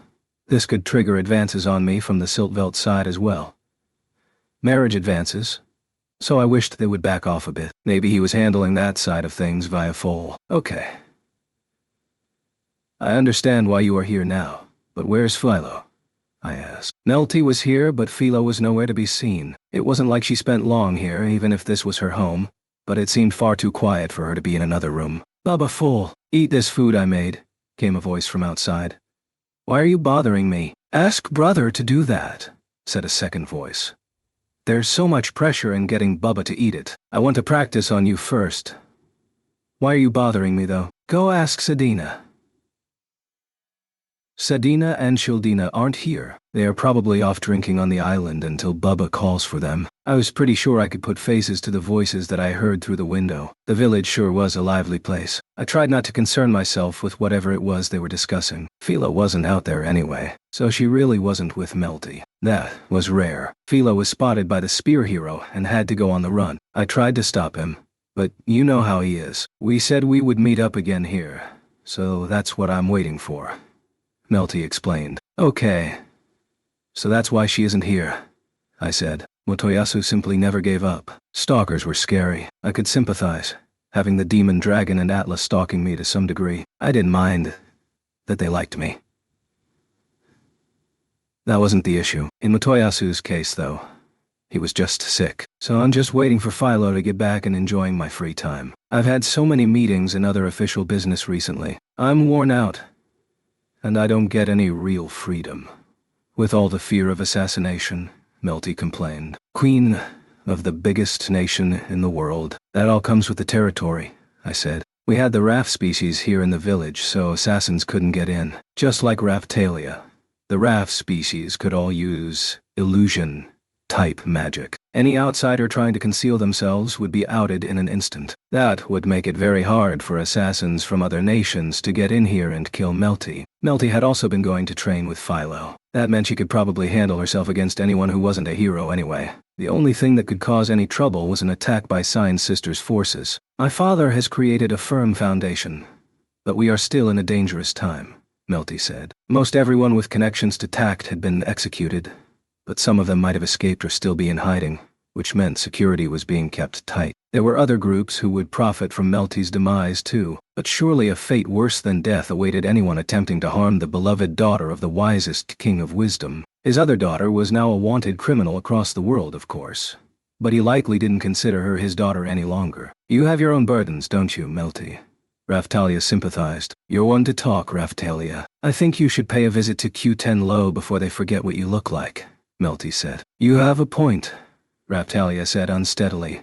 this could trigger advances on me from the Siltvelt side as well. Marriage advances. So I wished they would back off a bit. Maybe he was handling that side of things via Foal. Okay. I understand why you are here now, but where's Philo? I asked. Melty was here, but Philo was nowhere to be seen. It wasn't like she spent long here, even if this was her home, but it seemed far too quiet for her to be in another room. Baba Foal, eat this food I made, came a voice from outside. Why are you bothering me? Ask brother to do that, said a second voice. There's so much pressure in getting Bubba to eat it. I want to practice on you first. Why are you bothering me, though? Go ask Sedina. Sedina and Shildina aren't here. They are probably off drinking on the island until Bubba calls for them. I was pretty sure I could put faces to the voices that I heard through the window. The village sure was a lively place. I tried not to concern myself with whatever it was they were discussing. Philo wasn't out there anyway, so she really wasn't with Melty. That was rare. Philo was spotted by the spear hero and had to go on the run. I tried to stop him, but you know how he is. We said we would meet up again here, so that's what I'm waiting for, Melty explained. Okay. So that's why she isn't here, I said. Motoyasu simply never gave up. Stalkers were scary. I could sympathize, having the demon dragon and Atlas stalking me to some degree. I didn't mind that they liked me. That wasn't the issue. In Motoyasu's case, though, he was just sick. So I'm just waiting for Philo to get back and enjoying my free time. I've had so many meetings and other official business recently. I'm worn out, and I don't get any real freedom. With all the fear of assassination, Melty complained. Queen of the biggest nation in the world. That all comes with the territory, I said. We had the Raff species here in the village, so assassins couldn't get in. Just like Raphtalia. The Raff species could all use illusion-type magic. Any outsider trying to conceal themselves would be outed in an instant. That would make it very hard for assassins from other nations to get in here and kill Melty. Melty had also been going to train with Philo. That meant she could probably handle herself against anyone who wasn't a hero anyway. The only thing that could cause any trouble was an attack by Sign Sister's forces. My father has created a firm foundation, but we are still in a dangerous time, Melty said. Most everyone with connections to Tact had been executed, but some of them might have escaped or still be in hiding, which meant security was being kept tight. There were other groups who would profit from Melty's demise too, but surely a fate worse than death awaited anyone attempting to harm the beloved daughter of the wisest king of wisdom. His other daughter was now a wanted criminal across the world, of course, but he likely didn't consider her his daughter any longer. You have your own burdens, don't you, Melty? Raphtalia sympathized. You're one to talk, Raphtalia. I think you should pay a visit to Q10 Low before they forget what you look like, Melty said. You have a point, Raphtalia said unsteadily.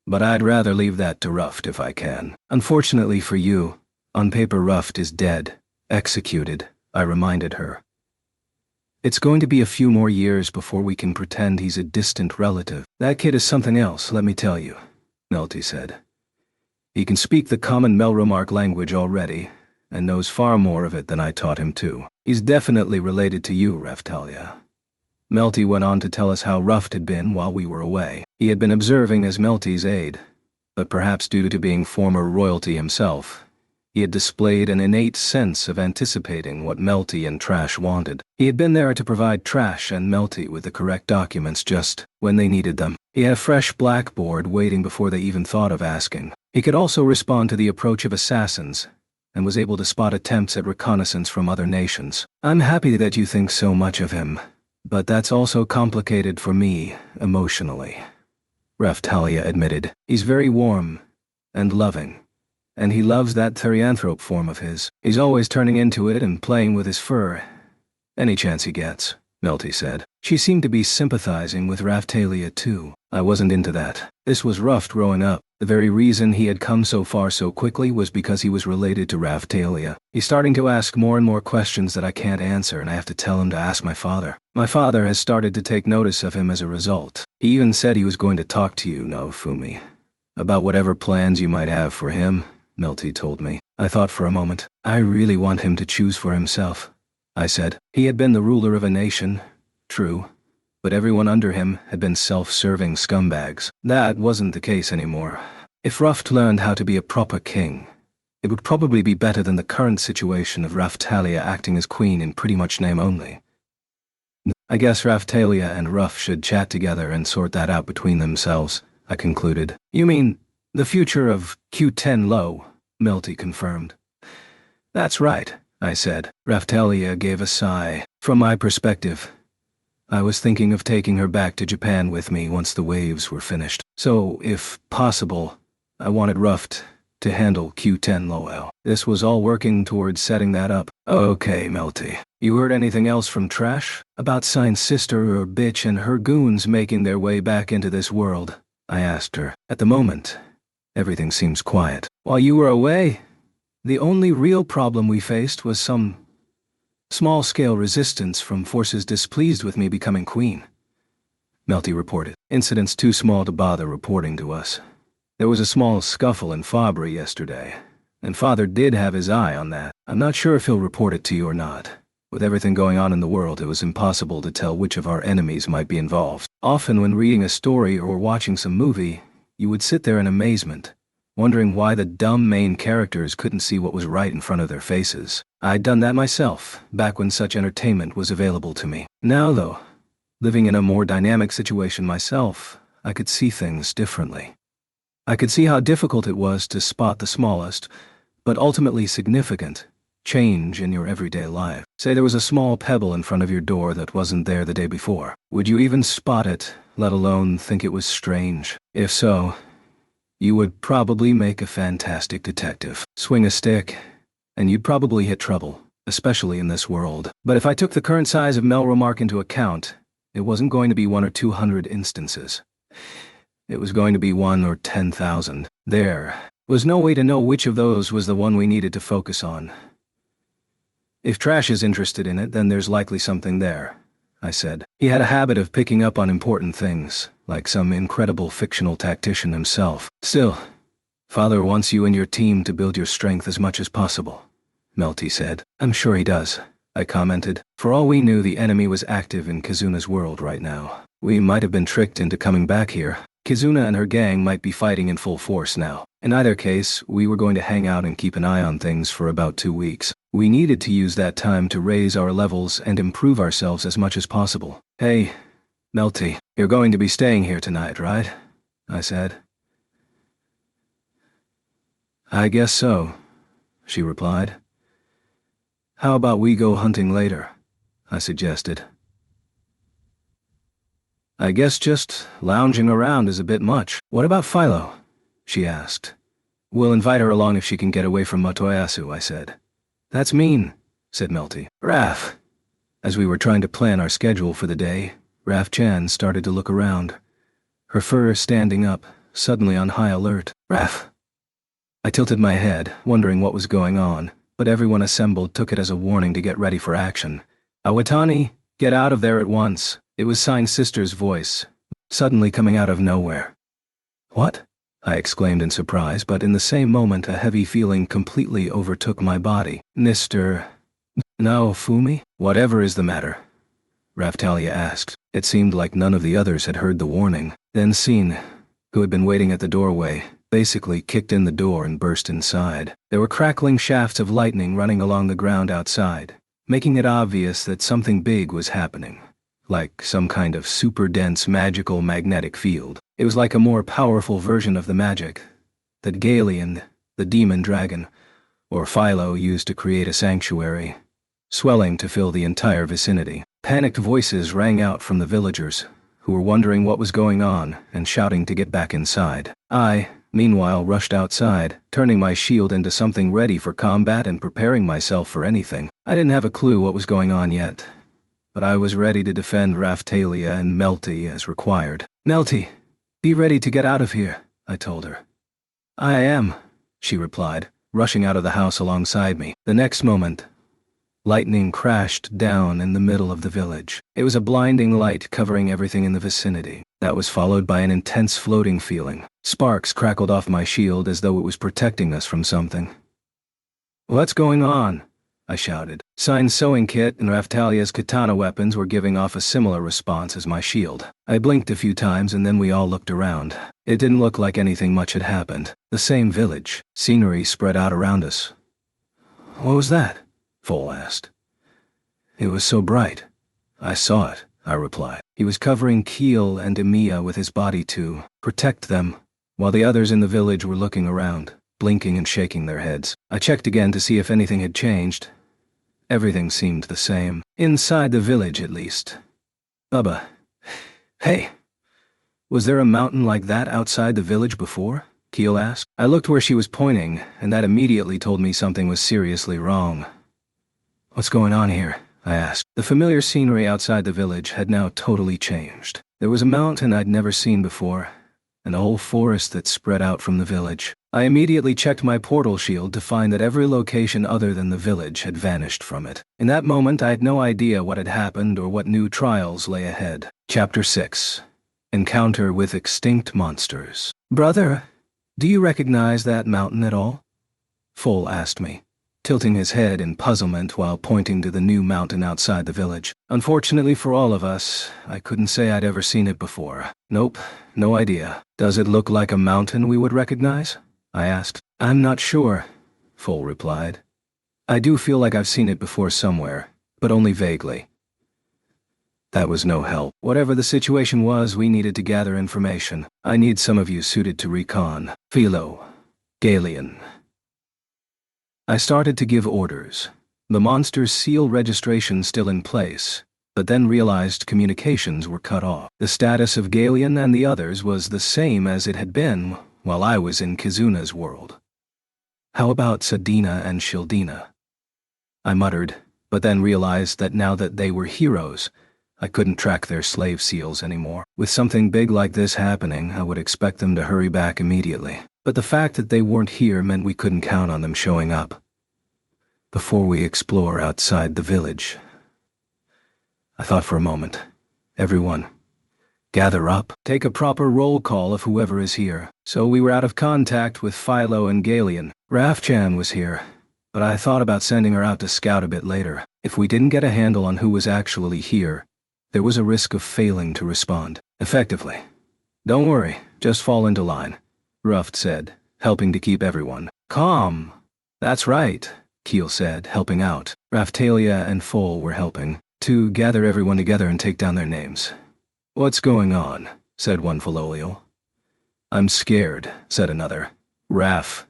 But I'd rather leave that to Ruft if I can. Unfortunately for you, on paper Ruft is dead, executed, I reminded her. It's going to be a few more years before we can pretend he's a distant relative. That kid is something else, let me tell you, Melty said. He can speak the common Melromark language already, and knows far more of it than I taught him to. He's definitely related to you, Raphtalia. Melty went on to tell us how Ruft had been while we were away. He had been observing as Melty's aide, but perhaps due to being former royalty himself, he had displayed an innate sense of anticipating what Melty and Trash wanted. He had been there to provide Trash and Melty with the correct documents just when they needed them. He had a fresh blackboard waiting before they even thought of asking. He could also respond to the approach of assassins, and was able to spot attempts at reconnaissance from other nations. I'm happy that you think so much of him, but that's also complicated for me, emotionally, Raphtalia admitted. He's very warm and loving, and he loves that therianthrope form of his. He's always turning into it and playing with his fur. Any chance he gets, Melty said. She seemed to be sympathizing with Raphtalia too. I wasn't into that. This was rough growing up. The very reason he had come so far so quickly was because he was related to Raphtalia. He's starting to ask more and more questions that I can't answer, and I have to tell him to ask my father. My father has started to take notice of him as a result. He even said he was going to talk to you, Naofumi, about whatever plans you might have for him, Melty told me. I thought for a moment. I really want him to choose for himself, I said. He had been the ruler of a nation, true, but everyone under him had been self-serving scumbags. That wasn't the case anymore. If Ruft learned how to be a proper king, it would probably be better than the current situation of Raphtalia acting as queen in pretty much name only. I guess Raphtalia and Ruff should chat together and sort that out between themselves, I concluded. You mean the future of Q10 Low, Melty confirmed. That's right, I said. Raphtalia gave a sigh. From my perspective, I was thinking of taking her back to Japan with me once the waves were finished. So, if possible, I wanted Ruft to handle Q10 Lowell. This was all working towards setting that up. Okay, Melty. You heard anything else from Trash? About Sign's sister or bitch and her goons making their way back into this world? I asked her. At the moment, everything seems quiet. While you were away, the only real problem we faced was some small-scale resistance from forces displeased with me becoming queen, Melty reported. Incidents too small to bother reporting to us. There was a small scuffle in Fabry yesterday, and Father did have his eye on that. I'm not sure if he'll report it to you or not. With everything going on in the world, it was impossible to tell which of our enemies might be involved. Often when reading a story or watching some movie, you would sit there in amazement, wondering why the dumb main characters couldn't see what was right in front of their faces. I'd done that myself, back when such entertainment was available to me. Now, though, living in a more dynamic situation myself, I could see things differently. I could see how difficult it was to spot the smallest, but ultimately significant, change in your everyday life. Say there was a small pebble in front of your door that wasn't there the day before. Would you even spot it, let alone think it was strange? If so, you would probably make a fantastic detective. Swing a stick, and you'd probably hit trouble, especially in this world. But if I took the current size of Melromark into account, It wasn't going to be 1 or 200 instances. It was going to be 1 or 10,000. There was no way to know which of those was the one we needed to focus on. If Trash is interested in it, then there's likely something there, I said. He had a habit of picking up on important things, like some incredible fictional tactician himself. Still, Father wants you and your team to build your strength as much as possible, Melty said. I'm sure he does, I commented. For all we knew, the enemy was active in Kizuna's world right now. We might have been tricked into coming back here. Kizuna and her gang might be fighting in full force now. In either case, we were going to hang out and keep an eye on things for about 2 weeks. We needed to use that time to raise our levels and improve ourselves as much as possible. Hey, Melty, you're going to be staying here tonight, right? I said. I guess so, she replied. How about we go hunting later? I suggested. I guess just lounging around is a bit much. What about Philo? She asked. We'll invite her along if she can get away from Motoyasu, I said. That's mean, said Melty. Raph. As we were trying to plan our schedule for the day, Raph-chan started to look around, her fur standing up, suddenly on high alert. Raph. I tilted my head, wondering what was going on, but everyone assembled took it as a warning to get ready for action. Awatani, get out of there at once. It was Signed Sister's voice, suddenly coming out of nowhere. What? I exclaimed in surprise, but in the same moment a heavy feeling completely overtook my body. Mr. Naofumi? Whatever is the matter? Raphtalia asked. It seemed like none of the others had heard the warning. Then Sin, who had been waiting at the doorway, basically kicked in the door and burst inside. There were crackling shafts of lightning running along the ground outside, making it obvious that something big was happening. Like some kind of super-dense magical magnetic field. It was like a more powerful version of the magic that Galeon, the demon dragon, or Philo used to create a sanctuary, swelling to fill the entire vicinity. Panicked voices rang out from the villagers, who were wondering what was going on and shouting to get back inside. I, meanwhile, rushed outside, turning my shield into something ready for combat and preparing myself for anything. I didn't have a clue what was going on yet, but I was ready to defend Raphtalia and Melty as required. Melty, be ready to get out of here, I told her. I am, she replied, rushing out of the house alongside me. The next moment, lightning crashed down in the middle of the village. It was a blinding light covering everything in the vicinity. That was followed by an intense floating feeling. Sparks crackled off my shield as though it was protecting us from something. What's going on? I shouted. Sign's sewing kit and Raphtalia's katana weapons were giving off a similar response as my shield. I blinked a few times and then we all looked around. It didn't look like anything much had happened. The same village. Scenery spread out around us. What was that? Foal asked. It was so bright. I saw it, I replied. He was covering Keel and Emiya with his body to protect them, while the others in the village were looking around, blinking and shaking their heads. I checked again to see if anything had changed. Everything seemed the same. Inside the village, at least. Bubba. Hey. Was there a mountain like that outside the village before? Keel asked. I looked where she was pointing, and that immediately told me something was seriously wrong. What's going on here? I asked. The familiar scenery outside the village had now totally changed. There was a mountain I'd never seen before, and a whole forest that spread out from the village. I immediately checked my portal shield to find that every location other than the village had vanished from it. In that moment, I had no idea what had happened or what new trials lay ahead. Chapter 6. Encounter with Extinct Monsters. Brother, do you recognize that mountain at all? Foal asked me, tilting his head in puzzlement while pointing to the new mountain outside the village. Unfortunately for all of us, I couldn't say I'd ever seen it before. Nope, no idea. Does it look like a mountain we would recognize? I asked. I'm not sure, Foal replied. I do feel like I've seen it before somewhere, but only vaguely. That was no help. Whatever the situation was, we needed to gather information. I need some of you suited to recon. Philo, Galeon. I started to give orders. The monster's seal registration still in place, but then realized communications were cut off. The status of Galeon and the others was the same as it had been while I was in Kizuna's world. How about Sadina and Shildina? I muttered, but then realized that now that they were heroes, I couldn't track their slave seals anymore. With something big like this happening, I would expect them to hurry back immediately. But the fact that they weren't here meant we couldn't count on them showing up. Before we explore outside the village, I thought for a moment. Everyone, gather up. Take a proper roll call of whoever is here. So we were out of contact with Philo and Galen. Rafchan was here, but I thought about sending her out to scout a bit later. If we didn't get a handle on who was actually here, there was a risk of failing to respond effectively. Don't worry, just fall into line, Ruft said, helping to keep everyone calm. That's right, Keel said, helping out. Raftalia and Foal were helping to gather everyone together and take down their names. What's going on? Said one Filolial. I'm scared, said another. Raf,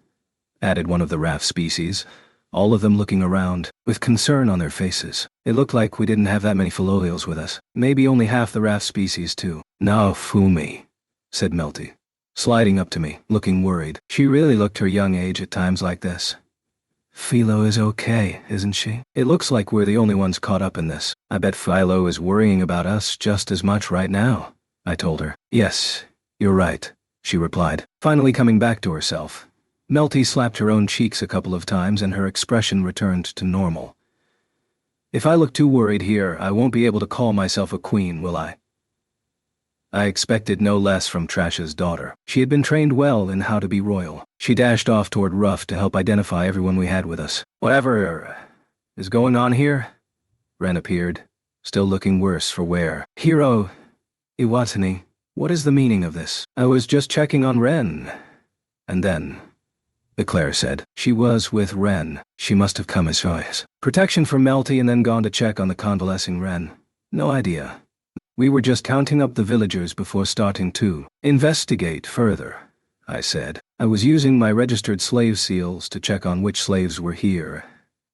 added one of the Raf species, all of them looking around, with concern on their faces. It looked like we didn't have that many Filolials with us. Maybe only half the Raf species too. Now Fumi, said Melty, sliding up to me, looking worried. She really looked her young age at times like this. Philo is okay, isn't she? It looks like we're the only ones caught up in this. I bet Philo is worrying about us just as much right now, I told her. Yes, you're right, she replied, finally coming back to herself. Melty slapped her own cheeks a couple of times and her expression returned to normal. If I look too worried here, I won't be able to call myself a queen, will I? I expected no less from Trash's daughter. She had been trained well in how to be royal. She dashed off toward Ruff to help identify everyone we had with us. Whatever is going on here? Ren appeared, still looking worse for wear. Hero, Iwatani, what is the meaning of this? I was just checking on Ren. And then, Eclair said, she was with Ren. She must have come as choice. Protection for Melty and then gone to check on the convalescing Ren. No idea. We were just counting up the villagers before starting to investigate further, I said. I was using my registered slave seals to check on which slaves were here,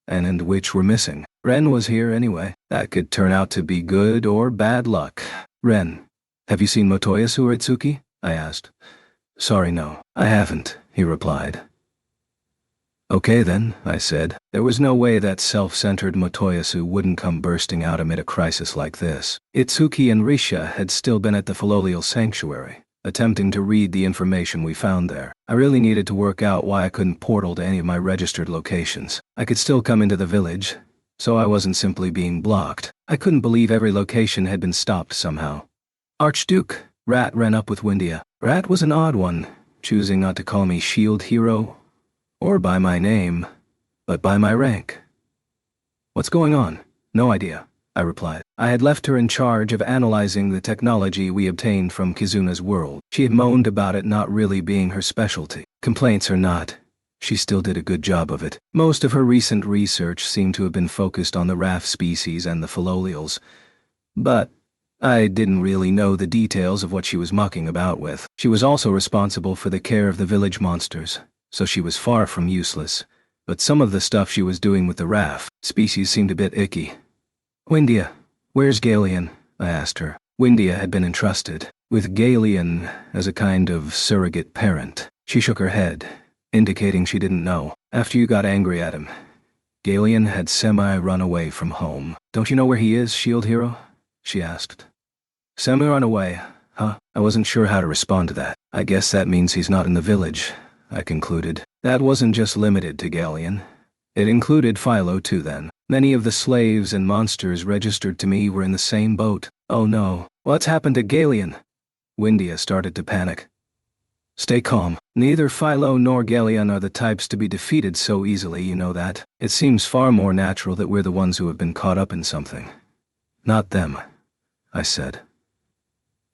and which were missing. Ren was here anyway. That could turn out to be good or bad luck. Ren, have you seen Motoyasu or Itsuki? I asked. Sorry, no, I haven't, he replied. Okay then, I said. There was no way that self-centered Motoyasu wouldn't come bursting out amid a crisis like this. Itsuki and Risha had still been at the Filolial Sanctuary, attempting to read the information we found there. I really needed to work out why I couldn't portal to any of my registered locations. I could still come into the village, so I wasn't simply being blocked. I couldn't believe every location had been stopped somehow. Archduke, Rat ran up with Windia. Rat was an odd one, choosing not to call me Shield Hero, or by my name, but by my rank. What's going on? No idea, I replied. I had left her in charge of analyzing the technology we obtained from Kizuna's world. She had moaned about it not really being her specialty. Complaints or not, she still did a good job of it. Most of her recent research seemed to have been focused on the Raf species and the Filolials, but I didn't really know the details of what she was mucking about with. She was also responsible for the care of the village monsters, so she was far from useless, but some of the stuff she was doing with the Raf species seemed a bit icky. Windia, where's Galen? I asked her. Windia had been entrusted with Galen as a kind of surrogate parent. She shook her head, indicating she didn't know. After you got angry at him, Galen had semi-run away from home. Don't you know where he is, Shield Hero? She asked. Semi-run away, huh? I wasn't sure how to respond to that. I guess that means he's not in the village, I concluded. That wasn't just limited to Galen. It included Philo too then. Many of the slaves and monsters registered to me were in the same boat. Oh no, what's happened to Galen? Windia started to panic. Stay calm. Neither Philo nor Galen are the types to be defeated so easily, you know that. It seems far more natural that we're the ones who have been caught up in something. Not them, I said.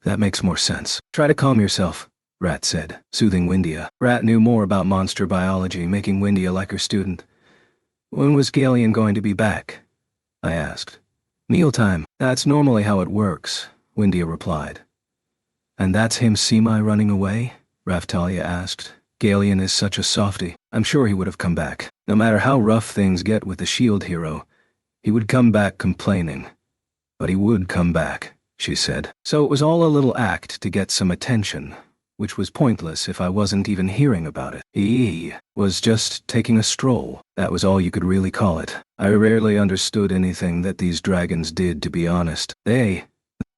That makes more sense. Try to calm yourself, Rat said, soothing Windia. Rat knew more about monster biology, making Windia like her student. When was Galen going to be back? I asked. Mealtime. That's normally how it works, Windia replied. And that's him semi-running away? Raftalia asked. Galen is such a softy. I'm sure he would have come back. No matter how rough things get with the Shield Hero, he would come back complaining. But he would come back, she said. So it was all a little act to get some attention, which was pointless if I wasn't even hearing about it. He was just taking a stroll. That was all you could really call it. I rarely understood anything that these dragons did, to be honest. They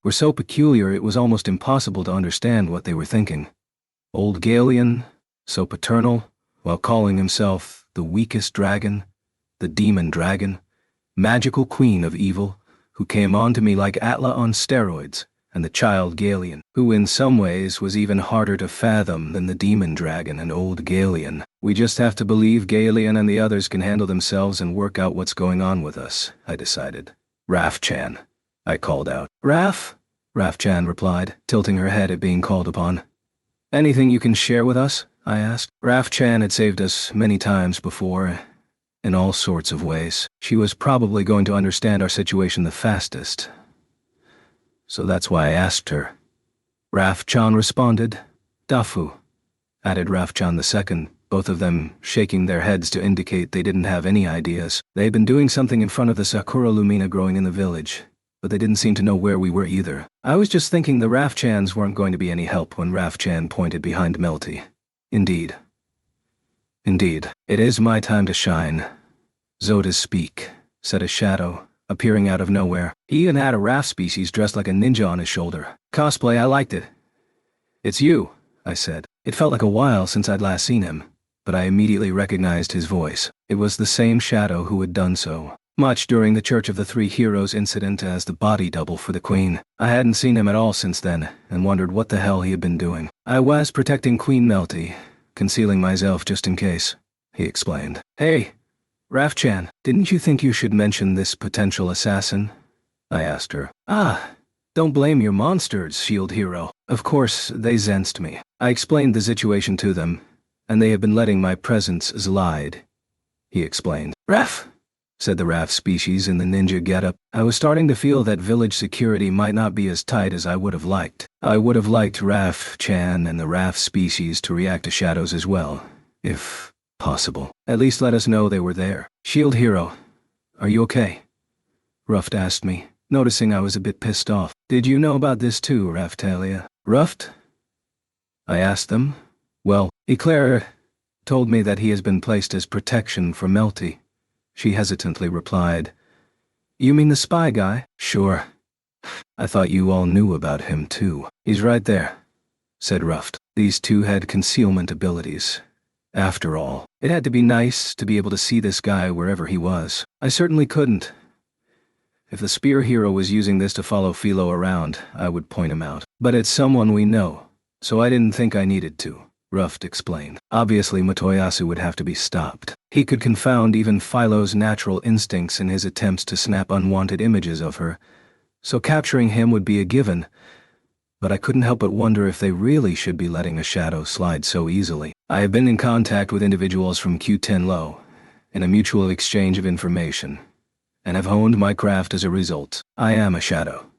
were so peculiar it was almost impossible to understand what they were thinking. Old Galion, so paternal, while calling himself the weakest dragon, the demon dragon, magical queen of evil, who came on to me like Atla on steroids, and the child Galion, who in some ways was even harder to fathom than the demon dragon and old Galion. We just have to believe Galion and the others can handle themselves and work out what's going on with us, I decided. Raf-chan, I called out. Raf? Raf-chan replied, tilting her head at being called upon. Anything you can share with us? I asked. Raf-chan had saved us many times before, in all sorts of ways. She was probably going to understand our situation the fastest. So that's why I asked her. Raf-chan responded. Dafu, added Raf-chan II, both of them shaking their heads to indicate they didn't have any ideas. They had been doing something in front of the Sakura Lumina growing in the village, but they didn't seem to know where we were either. I was just thinking the Raf-chans weren't going to be any help when Raf-chan pointed behind Melty. Indeed. Indeed, it is my time to shine. Zodas speak, said a shadow, appearing out of nowhere. He even had a Raf species dressed like a ninja on his shoulder. Cosplay, I liked it. It's you, I said. It felt like a while since I'd last seen him, but I immediately recognized his voice. It was the same shadow who had done so much during the Church of the Three Heroes incident as the body double for the Queen. I hadn't seen him at all since then, and wondered what the hell he had been doing. I was protecting Queen Melty, concealing myself just in case, he explained. Hey, Raf-chan, didn't you think you should mention this potential assassin? I asked her. Ah, don't blame your monsters, Shield Hero. Of course, they zensed me. I explained the situation to them, and they have been letting my presence slide, he explained. Raf, said the Raf species in the ninja getup. I was starting to feel that village security might not be as tight as I would have liked. I would have liked Raf-chan and the Raf species to react to shadows as well, if possible. At least let us know they were there. Shield Hero, are you okay? Ruft asked me, noticing I was a bit pissed off. Did you know about this too, Raftalia? Ruft? I asked them. Well, Eclair told me that he has been placed as protection for Melty. She hesitantly replied. You mean the spy guy? Sure. I thought you all knew about him too. He's right there, said Ruft. These two had concealment abilities. After all, it had to be nice to be able to see this guy wherever he was. I certainly couldn't. If the spear hero was using this to follow Philo around, I would point him out. But it's someone we know, so I didn't think I needed to, Ruft explained. Obviously Motoyasu would have to be stopped. He could confound even Philo's natural instincts in his attempts to snap unwanted images of her, so capturing him would be a given, but I couldn't help but wonder if they really should be letting a shadow slide so easily. I have been in contact with individuals from Q10 in a mutual exchange of information, and have honed my craft as a result. I am a shadow,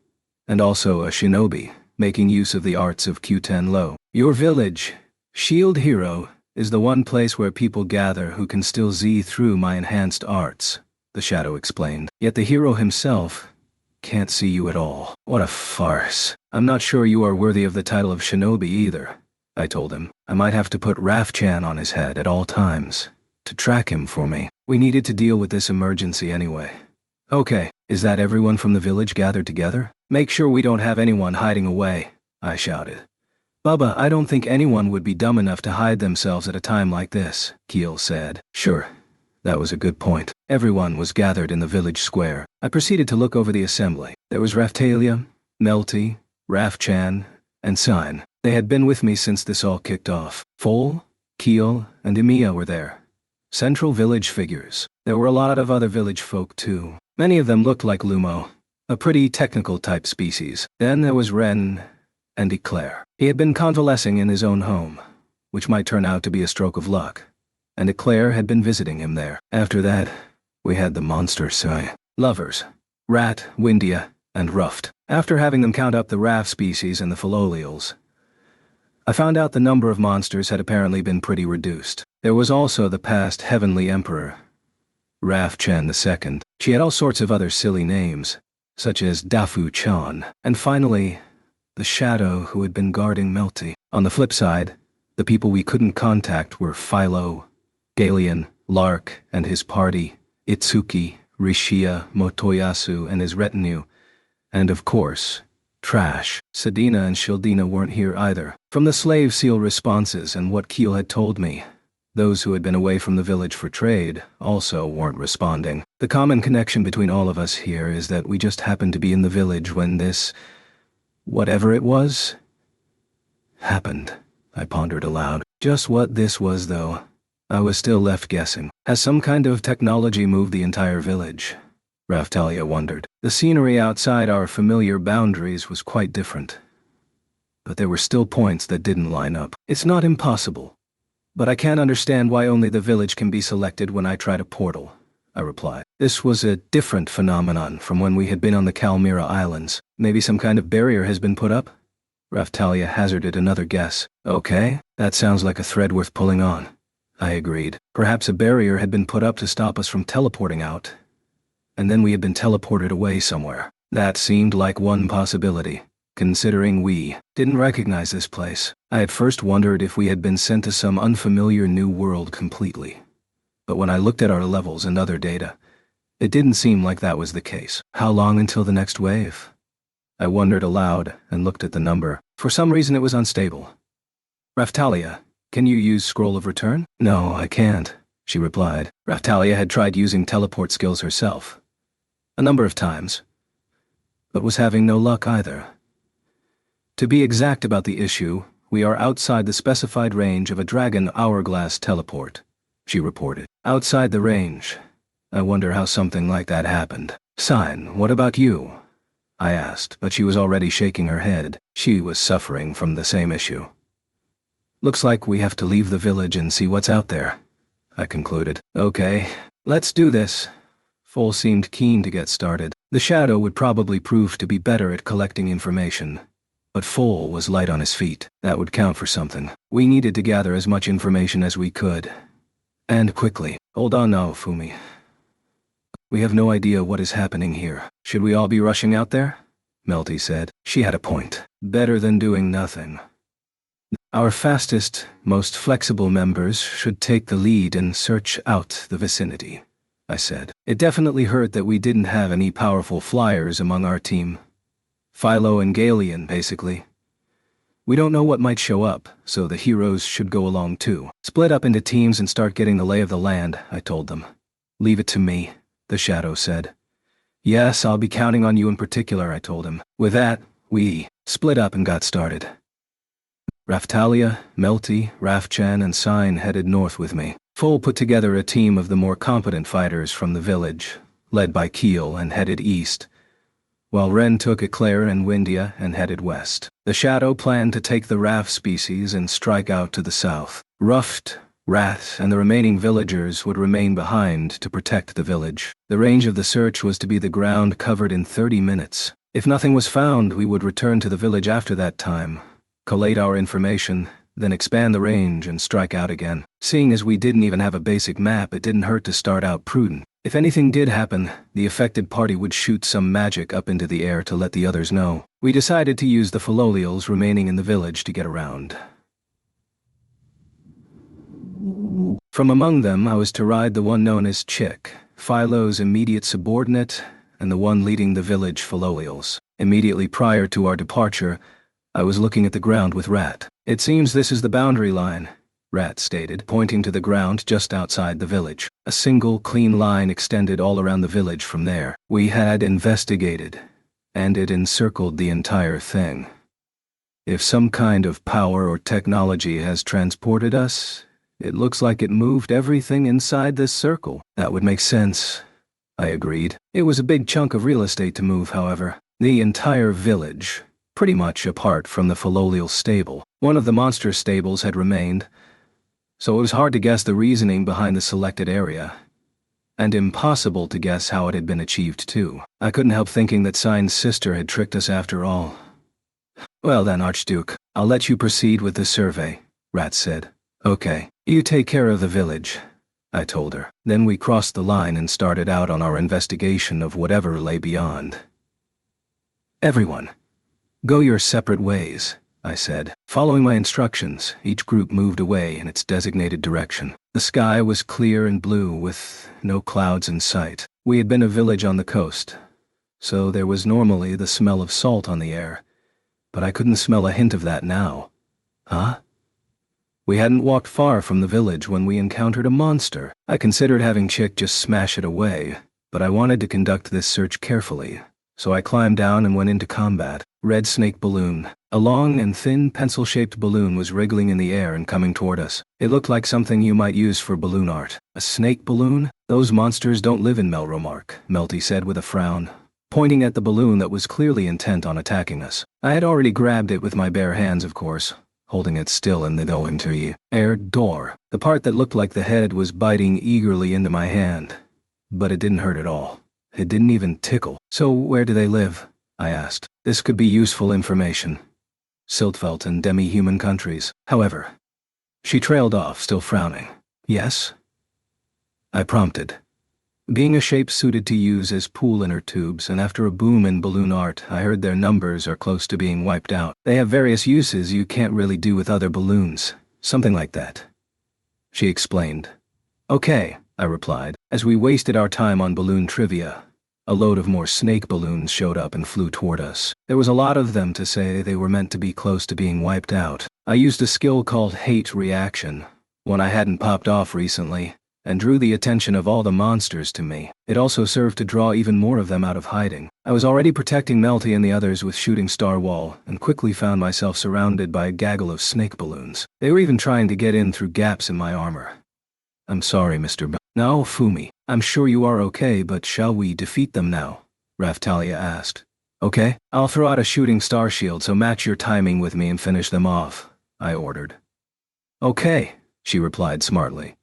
and also a shinobi, making use of the arts of Q10. Your village, Shield Hero, is the one place where people gather who can still see through my enhanced arts, the shadow explained. Yet the hero himself can't see you at all. What a farce. I'm not sure you are worthy of the title of shinobi either, I told him. I might have to put Raf-chan on his head at all times to track him for me. We needed to deal with this emergency anyway. Okay, is that everyone from the village gathered together? Make sure we don't have anyone hiding away, I shouted. Bubba, I don't think anyone would be dumb enough to hide themselves at a time like this, Keel said. Sure, that was a good point. Everyone was gathered in the village square. I proceeded to look over the assembly. There was Raftalia, Melty, Raf-chan, and Sign. They had been with me since this all kicked off. Fol, Keel, and Emiya were there. Central village figures. There were a lot of other village folk too. Many of them looked like Lumo, a pretty technical type species. Then there was Ren and Eclair. He had been convalescing in his own home, which might turn out to be a stroke of luck, and Eclair had been visiting him there. After that, we had the monster lovers, Rat, Windia, and Ruft. After having them count up the Raf species and the Philolials, I found out the number of monsters had apparently been pretty reduced. There was also the past Heavenly Emperor, Raf-chan II. She had all sorts of other silly names, such as Dafu-chan, and finally, the shadow who had been guarding Melty. On the flip side, the people we couldn't contact were Philo, Galion, Lark and his party, Itsuki, Rishia, Motoyasu and his retinue, and of course, Trash. Sedina and Shildina weren't here either. From the slave seal responses and what Keel had told me, those who had been away from the village for trade also weren't responding. The common connection between all of us here is that we just happened to be in the village when this, whatever it was, happened. I pondered aloud. Just what this was, though, I was still left guessing. Has some kind of technology moved the entire village? Raftalia wondered. The scenery outside our familiar boundaries was quite different. But there were still points that didn't line up. It's not impossible, but I can't understand why only the village can be selected when I tried a portal, I replied. This was a different phenomenon from when we had been on the Kalmyra Islands. Maybe some kind of barrier has been put up? Raftalia hazarded another guess. Okay, that sounds like a thread worth pulling on, I agreed. Perhaps a barrier had been put up to stop us from teleporting out, and then we had been teleported away somewhere. That seemed like one possibility, considering we didn't recognize this place. I had first wondered if we had been sent to some unfamiliar new world completely. But when I looked at our levels and other data, it didn't seem like that was the case. How long until the next wave? I wondered aloud and looked at the number. For some reason it was unstable. Raftalia, can you use Scroll of Return? No, I can't, she replied. Raftalia had tried using teleport skills herself a number of times, but was having no luck either. To be exact about the issue, we are outside the specified range of a dragon hourglass teleport, she reported. Outside the range. I wonder how something like that happened. Sign, what about you? I asked, but she was already shaking her head. She was suffering from the same issue. Looks like we have to leave the village and see what's out there, I concluded. Okay, let's do this. Foal seemed keen to get started. The Shadow would probably prove to be better at collecting information, but Foal was light on his feet. That would count for something. We needed to gather as much information as we could. And quickly. Hold on now, Fumi. We have no idea what is happening here. Should we all be rushing out there? Melty said. She had a point. Better than doing nothing. Our fastest, most flexible members should take the lead and search out the vicinity, I said. It definitely hurt that we didn't have any powerful flyers among our team. Philo and Galeon, basically. We don't know what might show up, so the heroes should go along too. Split up into teams and start getting the lay of the land, I told them. Leave it to me, the Shadow said. Yes, I'll be counting on you in particular, I told him. With that, we split up and got started. Raftalia, Melty, Rafchan, and Sign headed north with me. Foal put together a team of the more competent fighters from the village, led by Keel, and headed east, while Ren took Eclair and Windia and headed west. The Shadow planned to take the Raf species and strike out to the south. Ruft, Rat, and the remaining villagers would remain behind to protect the village. The range of the search was to be the ground covered in 30 minutes. If nothing was found, we would return to the village after that time, collate our information, then expand the range and strike out again. Seeing as we didn't even have a basic map, it didn't hurt to start out prudent. If anything did happen, the affected party would shoot some magic up into the air to let the others know. We decided to use the Philolials remaining in the village to get around. From among them, I was to ride the one known as Chick, Philo's immediate subordinate, and the one leading the village Philolials. Immediately prior to our departure, I was looking at the ground with Rat. It seems this is the boundary line, Rat stated, pointing to the ground just outside the village. A single, clean line extended all around the village from there. We had investigated, and it encircled the entire thing. If some kind of power or technology has transported us, it looks like it moved everything inside this circle. That would make sense, I agreed. It was a big chunk of real estate to move, however. The entire village, pretty much apart from the Philolial stable. One of the monster stables had remained, so it was hard to guess the reasoning behind the selected area, and impossible to guess how it had been achieved too. I couldn't help thinking that Sign's sister had tricked us after all. Well then, Archduke, I'll let you proceed with the survey, Rat said. Okay, you take care of the village, I told her. Then we crossed the line and started out on our investigation of whatever lay beyond. Everyone, go your separate ways, I said. Following my instructions, each group moved away in its designated direction. The sky was clear and blue with no clouds in sight. We had been a village on the coast, so there was normally the smell of salt on the air, but I couldn't smell a hint of that now. Huh? We hadn't walked far from the village when we encountered a monster. I considered having Chick just smash it away, but I wanted to conduct this search carefully, so I climbed down and went into combat. Red snake balloon. A long and thin pencil-shaped balloon was wriggling in the air and coming toward us. It looked like something you might use for balloon art. A snake balloon? Those monsters don't live in Melromark, Melty said with a frown, pointing at the balloon that was clearly intent on attacking us. I had already grabbed it with my bare hands, of course, holding it still in the into the air door. The part that looked like the head was biting eagerly into my hand, but it didn't hurt at all. It didn't even tickle. So where do they live? I asked. This could be useful information. Siltvelt and demi-human countries. However, she trailed off, still frowning. Yes? I prompted. Being a shape suited to use as pool inner tubes, and after a boom in balloon art, I heard their numbers are close to being wiped out. They have various uses you can't really do with other balloons. Something like that. She explained. Okay, I replied. As we wasted our time on balloon trivia, a load of more snake balloons showed up and flew toward us. There was a lot of them to say they were meant to be close to being wiped out. I used a skill called Hate Reaction, one I hadn't popped off recently, and drew the attention of all the monsters to me. It also served to draw even more of them out of hiding. I was already protecting Melty and the others with Shooting Star Wall, and quickly found myself surrounded by a gaggle of snake balloons. They were even trying to get in through gaps in my armor. I'm sorry, Mr. Now, Fumi, I'm sure you are okay, but shall we defeat them now? Raftalia asked. Okay, I'll throw out a shooting star shield, so match your timing with me and finish them off, I ordered. Okay, she replied smartly.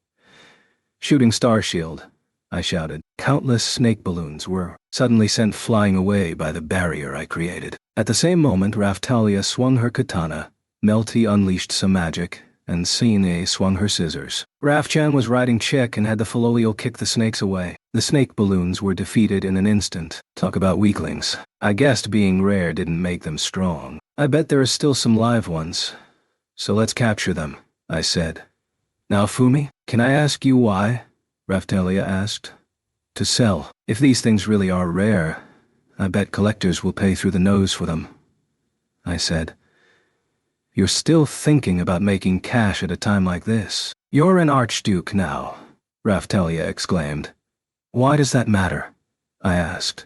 Shooting star shield, I shouted. Countless snake balloons were suddenly sent flying away by the barrier I created. At the same moment, Raftalia swung her katana, Melty unleashed some magic, and Sine swung her scissors. Rafchan was riding Chick and had the Filolio kick the snakes away. The snake balloons were defeated in an instant. Talk about weaklings. I guessed being rare didn't make them strong. I bet there are still some live ones. So let's capture them, I said. Now, Fumi, can I ask you why? Raftalia asked. To sell. If these things really are rare, I bet collectors will pay through the nose for them, I said. You're still thinking about making cash at a time like this. You're an archduke now, Raftalia exclaimed. Why does that matter? I asked.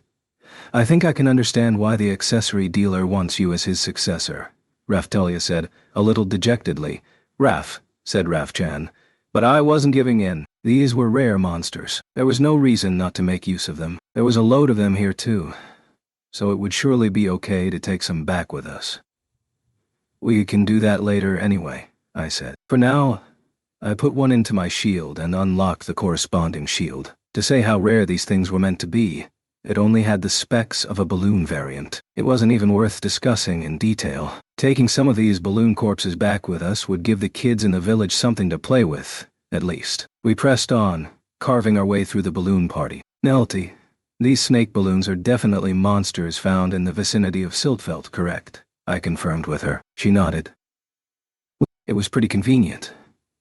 I think I can understand why the accessory dealer wants you as his successor, Raftalia said, a little dejectedly. Raf, said Rafchan, but I wasn't giving in. These were rare monsters. There was no reason not to make use of them. There was a load of them here too, so it would surely be okay to take some back with us. We can do that later anyway, I said. For now, I put one into my shield and unlocked the corresponding shield. To say how rare these things were meant to be, it only had the specs of a balloon variant. It wasn't even worth discussing in detail. Taking some of these balloon corpses back with us would give the kids in the village something to play with, at least. We pressed on, carving our way through the balloon party. Melty, these snake balloons are definitely monsters found in the vicinity of Siltvelt, correct? I confirmed with her. She nodded. It was pretty convenient,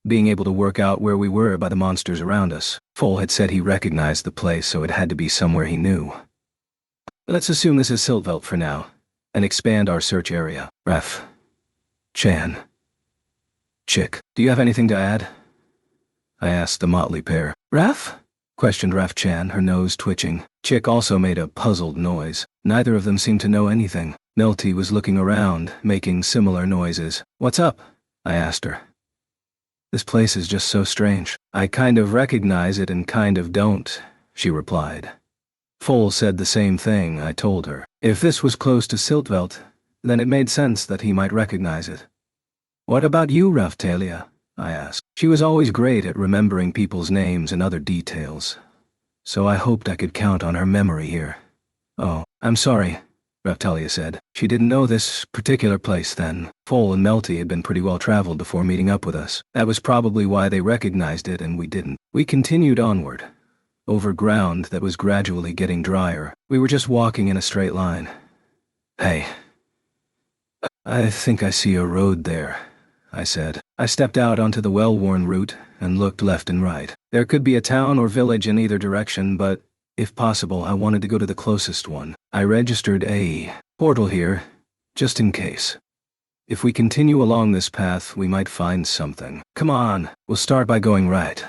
being able to work out where we were by the monsters around us. Foal had said he recognized the place, so it had to be somewhere he knew. Let's assume this is Siltvelt for now, and expand our search area. Raf. Chan. Chick, do you have anything to add? I asked the motley pair. Raf? Questioned Rafchan, her nose twitching. Chick also made a puzzled noise. Neither of them seemed to know anything. Melty was looking around, making similar noises. What's up? I asked her. This place is just so strange. I kind of recognize it and kind of don't, she replied. Foal said the same thing, I told her. If this was close to Siltvelt, then it made sense that he might recognize it. What about you, Raftalia? I asked. She was always great at remembering people's names and other details, so I hoped I could count on her memory here. Oh, I'm sorry, Raftalia said. She didn't know this particular place then. Foal and Melty had been pretty well traveled before meeting up with us. That was probably why they recognized it and we didn't. We continued onward, over ground that was gradually getting drier. We were just walking in a straight line. Hey, I think I see a road there, I said. I stepped out onto the well-worn route and looked left and right. There could be a town or village in either direction, but if possible, I wanted to go to the closest one. I registered a portal here, just in case. If we continue along this path, we might find something. Come on, we'll start by going right.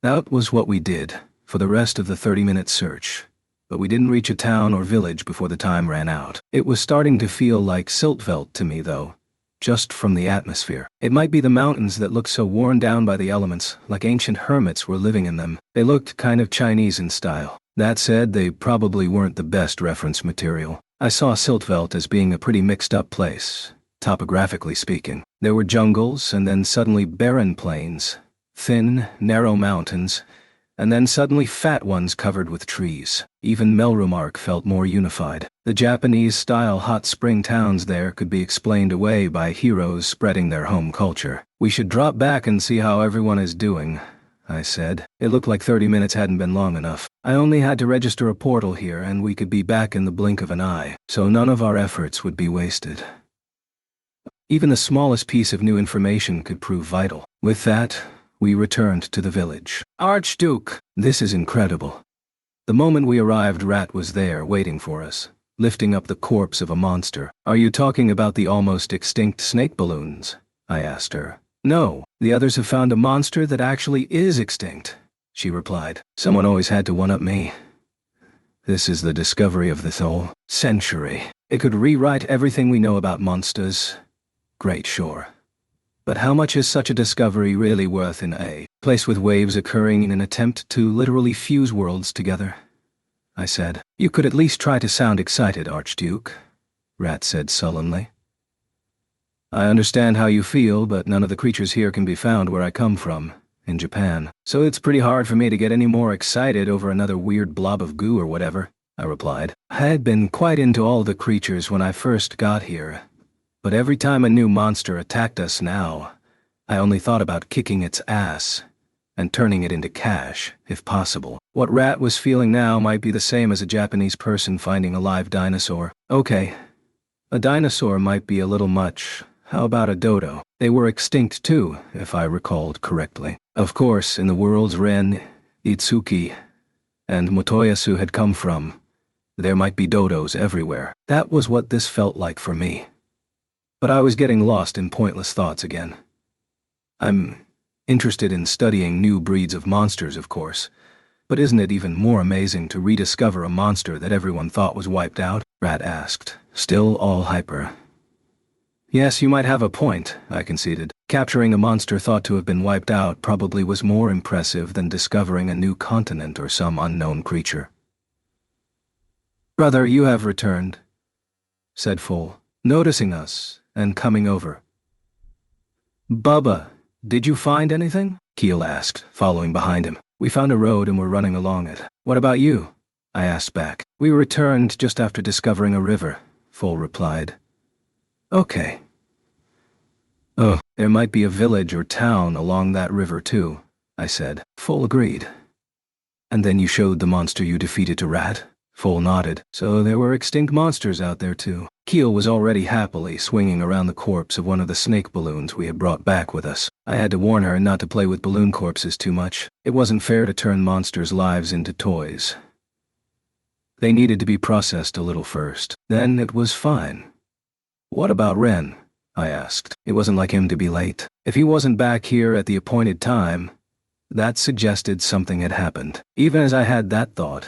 That was what we did for the rest of the 30-minute search, but we didn't reach a town or village before the time ran out. It was starting to feel like Siltveld to me, though, just from the atmosphere. It might be the mountains that looked so worn down by the elements, like ancient hermits were living in them. They looked kind of Chinese in style. That said, they probably weren't the best reference material. I saw Siltveld as being a pretty mixed-up place, topographically speaking. There were jungles, and then suddenly barren plains, thin, narrow mountains, and then suddenly fat ones covered with trees. Even Melromark felt more unified. The Japanese-style hot spring towns there could be explained away by heroes spreading their home culture. We should drop back and see how everyone is doing, I said. It looked like 30 minutes hadn't been long enough. I only had to register a portal here, and we could be back in the blink of an eye, so none of our efforts would be wasted. Even the smallest piece of new information could prove vital. With that, we returned to the village. Archduke! This is incredible. The moment we arrived, Rat was there, waiting for us, lifting up the corpse of a monster. Are you talking about the almost extinct snake balloons? I asked her. No, the others have found a monster that actually is extinct, she replied. Someone always had to one-up me. This is the discovery of this whole century. It could rewrite everything we know about monsters. Great, sure. But how much is such a discovery really worth in a place with waves occurring in an attempt to literally fuse worlds together? I said. You could at least try to sound excited, Archduke, Rat said sullenly. I understand how you feel, but none of the creatures here can be found where I come from, in Japan. So it's pretty hard for me to get any more excited over another weird blob of goo or whatever, I replied. I had been quite into all the creatures when I first got here, but every time a new monster attacked us now, I only thought about kicking its ass and turning it into cash, if possible. What Rat was feeling now might be the same as a Japanese person finding a live dinosaur. Okay, a dinosaur might be a little much. How about a dodo? They were extinct too, if I recalled correctly. Of course, in the worlds Ren, Itsuki, and Motoyasu had come from, there might be dodos everywhere. That was what this felt like for me. But I was getting lost in pointless thoughts again. I'm interested in studying new breeds of monsters, of course, but isn't it even more amazing to rediscover a monster that everyone thought was wiped out? Rat asked, still all hyper. Yes, you might have a point, I conceded. Capturing a monster thought to have been wiped out probably was more impressive than discovering a new continent or some unknown creature. Brother, you have returned, said Foal, noticing us and coming over. Bubba, did you find anything? Keel asked, following behind him. We found a road and were running along it. What about you? I asked back. We returned just after discovering a river, Foal replied. Okay. Oh, there might be a village or town along that river too, I said. Foal agreed. And then you showed the monster you defeated to Rat? Foal nodded. So there were extinct monsters out there too. Keel was already happily swinging around the corpse of one of the snake balloons we had brought back with us. I had to warn her not to play with balloon corpses too much. It wasn't fair to turn monsters' lives into toys. They needed to be processed a little first. Then it was fine. What about Ren? I asked. It wasn't like him to be late. If he wasn't back here at the appointed time, that suggested something had happened. Even as I had that thought,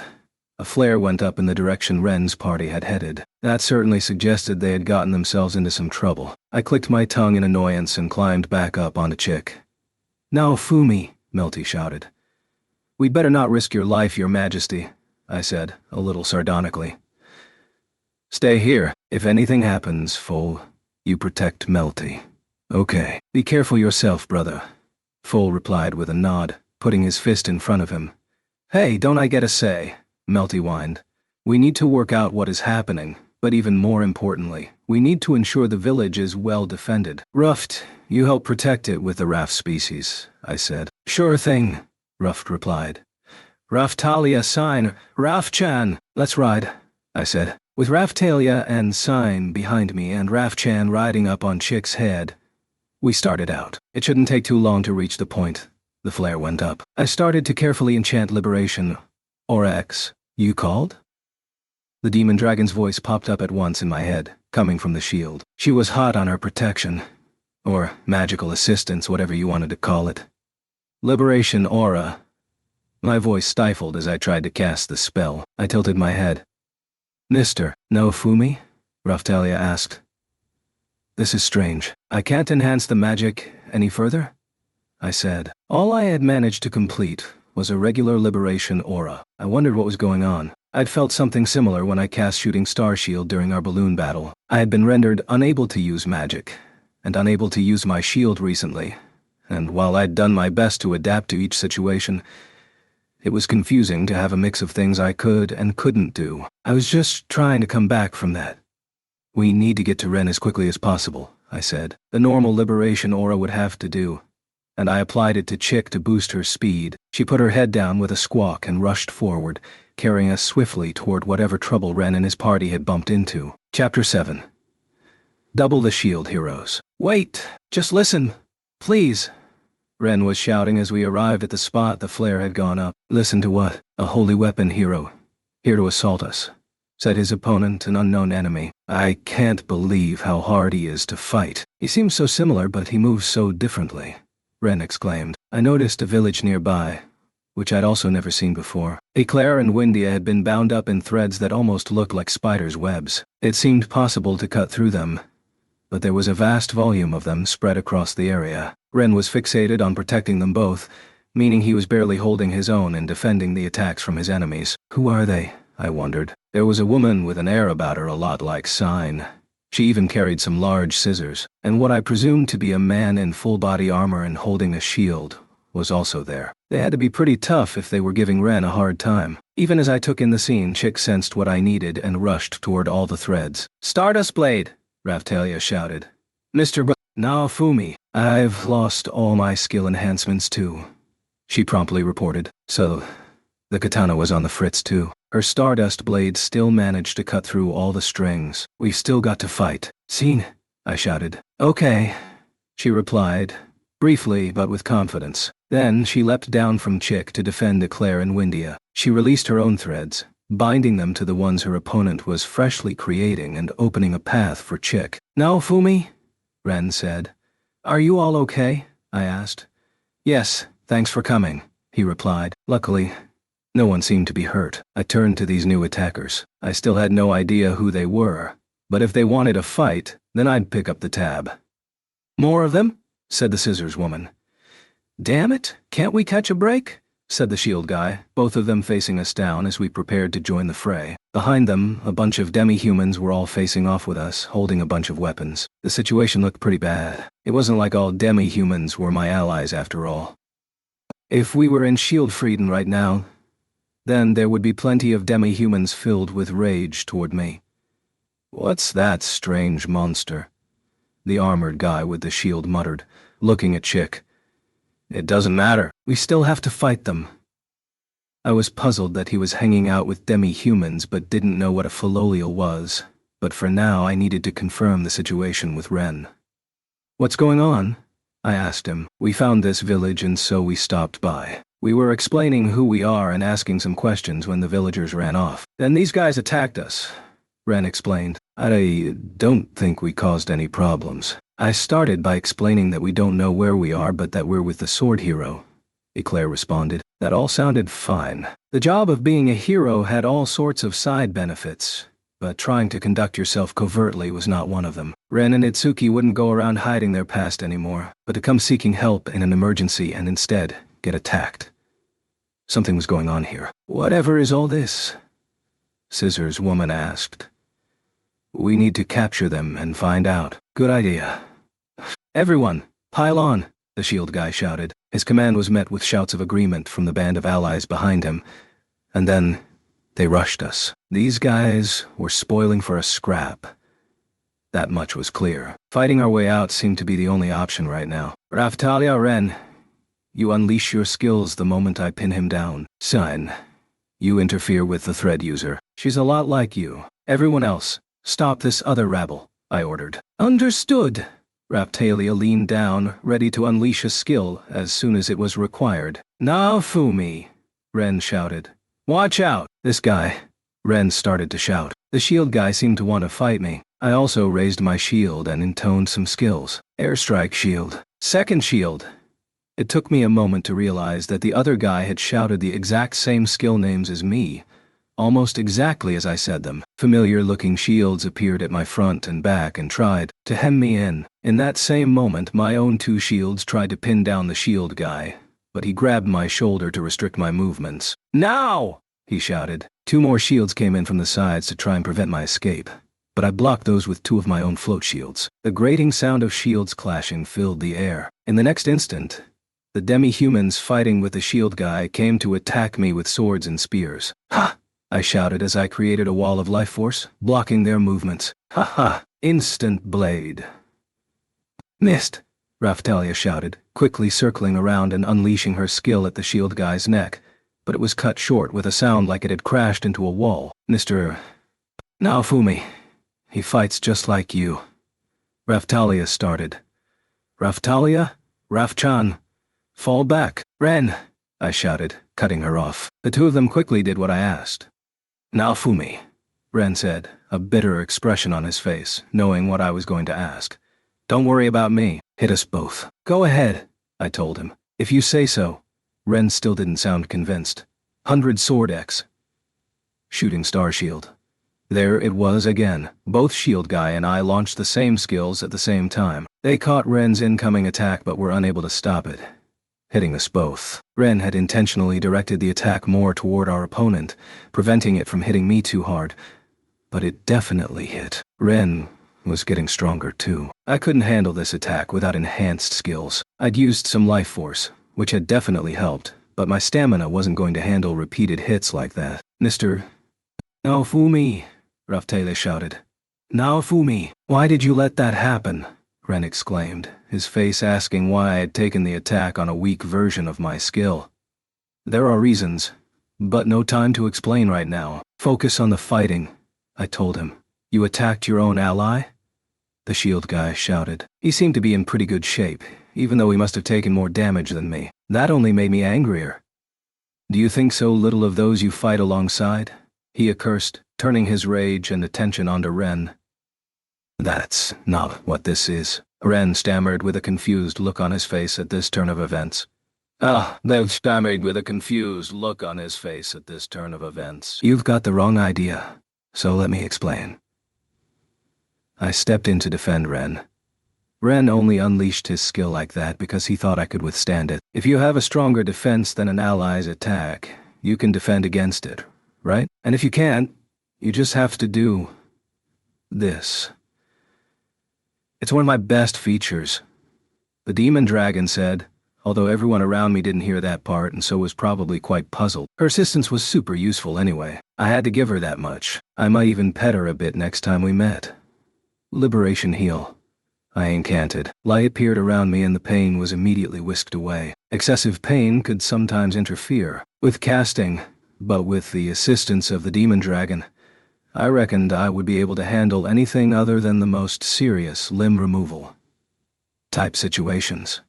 a flare went up in the direction Ren's party had headed. That certainly suggested they had gotten themselves into some trouble. I clicked my tongue in annoyance and climbed back up onto Chick. Now, Fumi, Melty shouted. We'd better not risk your life, Your Majesty, I said, a little sardonically. Stay here. If anything happens, Foal, you protect Melty. Okay. Be careful yourself, brother, Foal replied with a nod, putting his fist in front of him. Hey, don't I get a say? Melty whined. We need to work out what is happening, but even more importantly, we need to ensure the village is well defended. Ruft, you help protect it with the Raft species, I said. Sure thing, Ruft replied. Raftalia sign, Raf-chan, let's ride, I said. With Raftalia and Sign behind me and Raf-chan riding up on Chick's head, we started out. It shouldn't take too long to reach the point. The flare went up. I started to carefully enchant Liberation. Or X. You called? The demon dragon's voice popped up at once in my head, coming from the shield. She was hot on her protection. Or magical assistance, whatever you wanted to call it. Liberation aura. My voice stifled as I tried to cast the spell. I tilted my head. Mr. Naofumi? Raphtalia asked. This is strange. I can't enhance the magic any further? I said. All I had managed to complete was a regular liberation aura. I wondered what was going on. I'd felt something similar when I cast Shooting Star Shield during our balloon battle. I had been rendered unable to use magic, and unable to use my shield recently, and while I'd done my best to adapt to each situation, it was confusing to have a mix of things I could and couldn't do. I was just trying to come back from that. We need to get to Ren as quickly as possible, I said. The normal liberation aura would have to do, and I applied it to Chick to boost her speed. She put her head down with a squawk and rushed forward, carrying us swiftly toward whatever trouble Ren and his party had bumped into. Chapter 7. Double the shield heroes. Wait, just listen, please. Ren was shouting as we arrived at the spot the flare had gone up. Listen to what? A holy weapon hero. Here to assault us, said his opponent, an unknown enemy. I can't believe how hard he is to fight. He seems so similar, but he moves so differently, Ren exclaimed. I noticed a village nearby, which I'd also never seen before. Eclair and Windia had been bound up in threads that almost looked like spiders' webs. It seemed possible to cut through them, but there was a vast volume of them spread across the area. Ren was fixated on protecting them both, meaning he was barely holding his own and defending the attacks from his enemies. Who are they? I wondered. There was a woman with an air about her a lot like Sign. She even carried some large scissors, and what I presumed to be a man in full-body armor and holding a shield was also there. They had to be pretty tough if they were giving Ren a hard time. Even as I took in the scene, Chick sensed what I needed and rushed toward all the threads. Stardust Blade! Raphtalia shouted. Mr. Naofumi, I've lost all my skill enhancements too, she promptly reported. So, the katana was on the fritz too. Her stardust blade still managed to cut through all the strings. We've still got to fight. Scene, I shouted. Okay, she replied, briefly but with confidence. Then she leapt down from Chick to defend Eclair and Windia. She released her own threads, binding them to the ones her opponent was freshly creating and opening a path for Chick. Naofumi? Ren said. Are you all okay? I asked. Yes, thanks for coming, he replied. Luckily, no one seemed to be hurt. I turned to these new attackers. I still had no idea who they were, but if they wanted a fight, then I'd pick up the tab. More of them? Said the scissors woman. Damn it, can't we catch a break? Said the shield guy, both of them facing us down as we prepared to join the fray. Behind them, a bunch of demi-humans were all facing off with us, holding a bunch of weapons. The situation looked pretty bad. It wasn't like all demi-humans were my allies after all. If we were in Shield Frieden right now, then there would be plenty of demi-humans filled with rage toward me. What's that strange monster? The armored guy with the shield muttered, looking at Chick. It doesn't matter. We still have to fight them. I was puzzled that he was hanging out with demi-humans but didn't know what a Filolial was, but for now I needed to confirm the situation with Ren. What's going on? I asked him. We found this village and so we stopped by. We were explaining who we are and asking some questions when the villagers ran off. Then these guys attacked us, Ren explained. I don't think we caused any problems. I started by explaining that we don't know where we are but that we're with the sword hero, Eclair responded. That all sounded fine. The job of being a hero had all sorts of side benefits, but trying to conduct yourself covertly was not one of them. Ren and Itsuki wouldn't go around hiding their past anymore, but to come seeking help in an emergency and instead get attacked. Something was going on here. Whatever is all this? Scissors woman asked. We need to capture them and find out. Good idea. Everyone, pile on, the shield guy shouted. His command was met with shouts of agreement from the band of allies behind him, and then they rushed us. These guys were spoiling for a scrap. That much was clear. Fighting our way out seemed to be the only option right now. Raphtalia, Ren, you unleash your skills the moment I pin him down. Sign, you interfere with the thread user. She's a lot like you. Everyone else, stop this other rabble, I ordered. Understood. Raphtalia leaned down, ready to unleash a skill as soon as it was required. Naofumi, Ren shouted. Watch out, this guy, Ren started to shout. The shield guy seemed to want to fight me. I also raised my shield and intoned some skills. Airstrike shield. Second shield. It took me a moment to realize that the other guy had shouted the exact same skill names as me, almost exactly as I said them. Familiar-looking shields appeared at my front and back and tried to hem me in. In that same moment, my own 2 shields tried to pin down the shield guy, but he grabbed my shoulder to restrict my movements. "Now!" he shouted. 2 more shields came in from the sides to try and prevent my escape, but I blocked those with 2 of my own float shields. The grating sound of shields clashing filled the air. In the next instant, the demi-humans fighting with the shield guy came to attack me with swords and spears. "Ha!" I shouted as I created a wall of life force, blocking their movements. "Ha ha! Instant blade." "Missed!" Raphtalia shouted, quickly circling around and unleashing her skill at the shield guy's neck, but it was cut short with a sound like it had crashed into a wall. "Mr. Naofumi. He fights just like you." Raphtalia started. "Raphtalia? Rafchan. Fall back." "Ren!" I shouted, cutting her off. The 2 of them quickly did what I asked. "Naofumi," Ren said, a bitter expression on his face, knowing what I was going to ask. "Don't worry about me. Hit us both." "Go ahead," I told him. "If you say so." Ren still didn't sound convinced. 100 Sword X. Shooting Star Shield. There it was again. Both shield guy and I launched the same skills at the same time. They caught Ren's incoming attack but were unable to stop it, hitting us both. Ren had intentionally directed the attack more toward our opponent, preventing it from hitting me too hard, but it definitely hit. Ren was getting stronger too. I couldn't handle this attack without enhanced skills. I'd used some life force, which had definitely helped, but my stamina wasn't going to handle repeated hits like that. "Mr. Naofumi," Raphtalia shouted. "Naofumi, why did you let that happen?" Ren exclaimed, his face asking why I had taken the attack on a weak version of my skill. "There are reasons, but no time to explain right now. Focus on the fighting," I told him. "You attacked your own ally?" The shield guy shouted. He seemed to be in pretty good shape, even though he must have taken more damage than me. That only made me angrier. "Do you think so little of those you fight alongside?" he accursed, turning his rage and attention onto Ren. "That's not what this is," Ren stammered with a confused look on his face at this turn of events. They've stammered with a confused look on his face at this turn of events. "You've got the wrong idea, so let me explain." I stepped in to defend Ren. Ren only unleashed his skill like that because he thought I could withstand it. If you have a stronger defense than an ally's attack, you can defend against it, right? And if you can't, you just have to do this. It's one of my best features. The demon dragon said, although everyone around me didn't hear that part and so was probably quite puzzled. Her assistance was super useful anyway. I had to give her that much. I might even pet her a bit next time we met. Liberation heal. I incanted. Light appeared around me and the pain was immediately whisked away. Excessive pain could sometimes interfere with casting, but with the assistance of the demon dragon, I reckoned I would be able to handle anything other than the most serious limb removal type situations.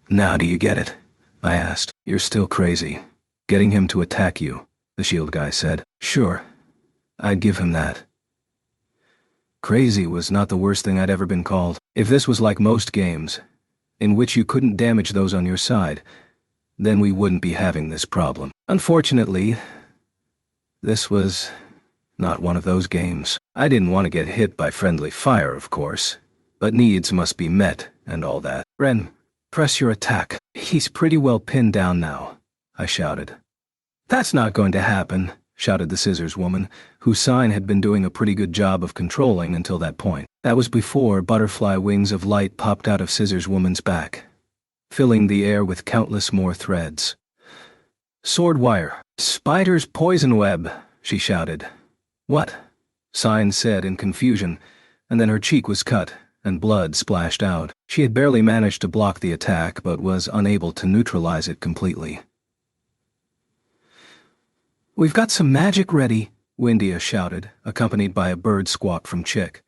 "Now do you get it?" I asked. "You're still crazy. Getting him to attack you," the shield guy said. "Sure, I'd give him that." Crazy was not the worst thing I'd ever been called. If this was like most games, in which you couldn't damage those on your side, then we wouldn't be having this problem. Unfortunately, this was not one of those games. I didn't want to get hit by friendly fire, of course, but needs must be met and all that. "Ren, press your attack. He's pretty well pinned down now," I shouted. "That's not going to happen," shouted the Scissors Woman, whose sign had been doing a pretty good job of controlling until that point. That was before butterfly wings of light popped out of Scissors Woman's back, filling the air with countless more threads. "Sword wire. Spider's poison web," she shouted. "What?" Sign said in confusion, and then her cheek was cut, and blood splashed out. She had barely managed to block the attack, but was unable to neutralize it completely. "We've got some magic ready," Windia shouted, accompanied by a bird squawk from Chick.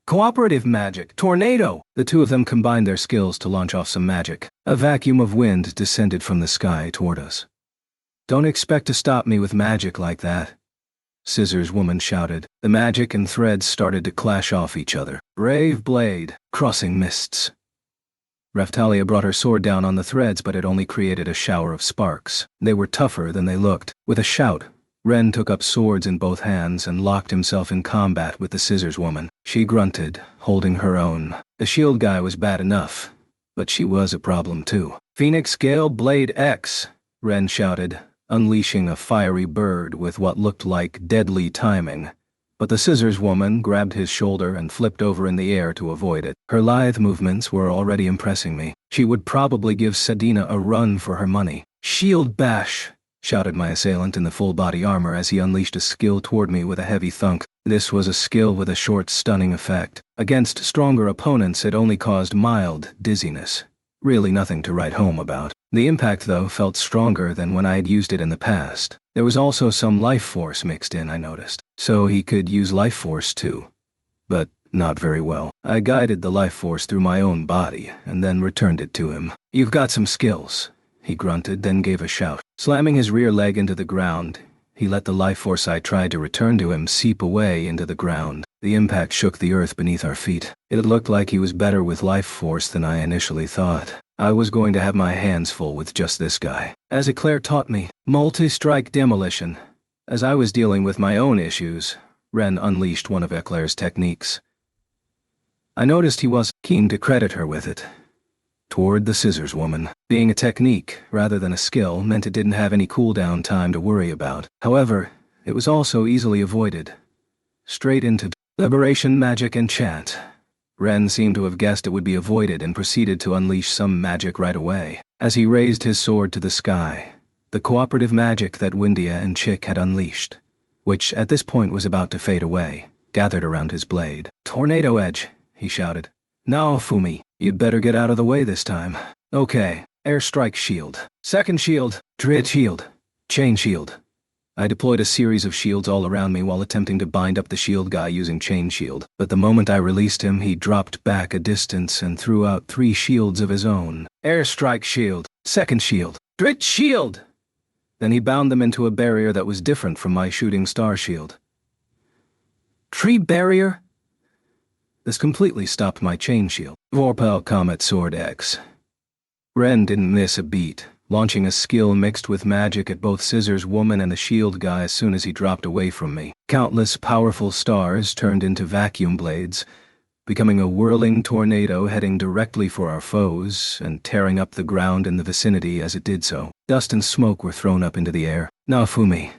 "Cooperative magic! Tornado!" The 2 of them combined their skills to launch off some magic. A vacuum of wind descended from the sky toward us. Don't expect to stop me with magic like that, Scissors Woman shouted. The magic and threads started to clash off each other. Brave blade, crossing mists. Raphtalia brought her sword down on the threads, but it only created a shower of sparks. They were tougher than they looked. With a shout, Ren took up swords in both hands and locked himself in combat with the Scissors Woman. She grunted, holding her own. The shield guy was bad enough, but she was a problem too. Phoenix Gale Blade X, Ren shouted, unleashing a fiery bird with what looked like deadly timing. But the Scissors Woman grabbed his shoulder and flipped over in the air to avoid it. Her lithe movements were already impressing me. She would probably give Sedina a run for her money. Shield bash, shouted my assailant in the full-body armor as he unleashed a skill toward me with a heavy thunk. This was a skill with a short, stunning effect. Against stronger opponents, it only caused mild dizziness. Really nothing to write home about. The impact, though, felt stronger than when I had used it in the past. There was also some life force mixed in, I noticed. So he could use life force too. But not very well. I guided the life force through my own body and then returned it to him. You've got some skills, he grunted, then gave a shout. Slamming his rear leg into the ground, he let the life force I tried to return to him seep away into the ground. The impact shook the earth beneath our feet. It looked like he was better with life force than I initially thought. I was going to have my hands full with just this guy. As Eclair taught me, multi-strike demolition. As I was dealing with my own issues, Ren unleashed one of Eclair's techniques. I noticed he was keen to credit her with it. Toward the Scissors Woman. Being a technique rather than a skill meant it didn't have any cooldown time to worry about. However, it was also easily avoided. Straight into liberation magic enchant. Ren seemed to have guessed it would be avoided and proceeded to unleash some magic right away. As he raised his sword to the sky, the cooperative magic that Windia and Chick had unleashed, which at this point was about to fade away, gathered around his blade. Tornado Edge, he shouted. Now, Fumi, you'd better get out of the way this time. Okay, Airstrike Shield. Second Shield, Dread Shield, Chain Shield. I deployed a series of shields all around me while attempting to bind up the shield guy using Chain Shield, but the moment I released him, he dropped back a distance and threw out 3 shields of his own. Airstrike Shield, Second Shield, Dread Shield! Then he bound them into a barrier that was different from my shooting star shield. Tree barrier? This completely stopped my chain shield. Vorpal Comet Sword X. Ren didn't miss a beat, launching a skill mixed with magic at both Scissors Woman and the shield guy as soon as he dropped away from me. Countless powerful stars turned into vacuum blades, becoming a whirling tornado heading directly for our foes and tearing up the ground in the vicinity as it did so. Dust and smoke were thrown up into the air. Naofumi,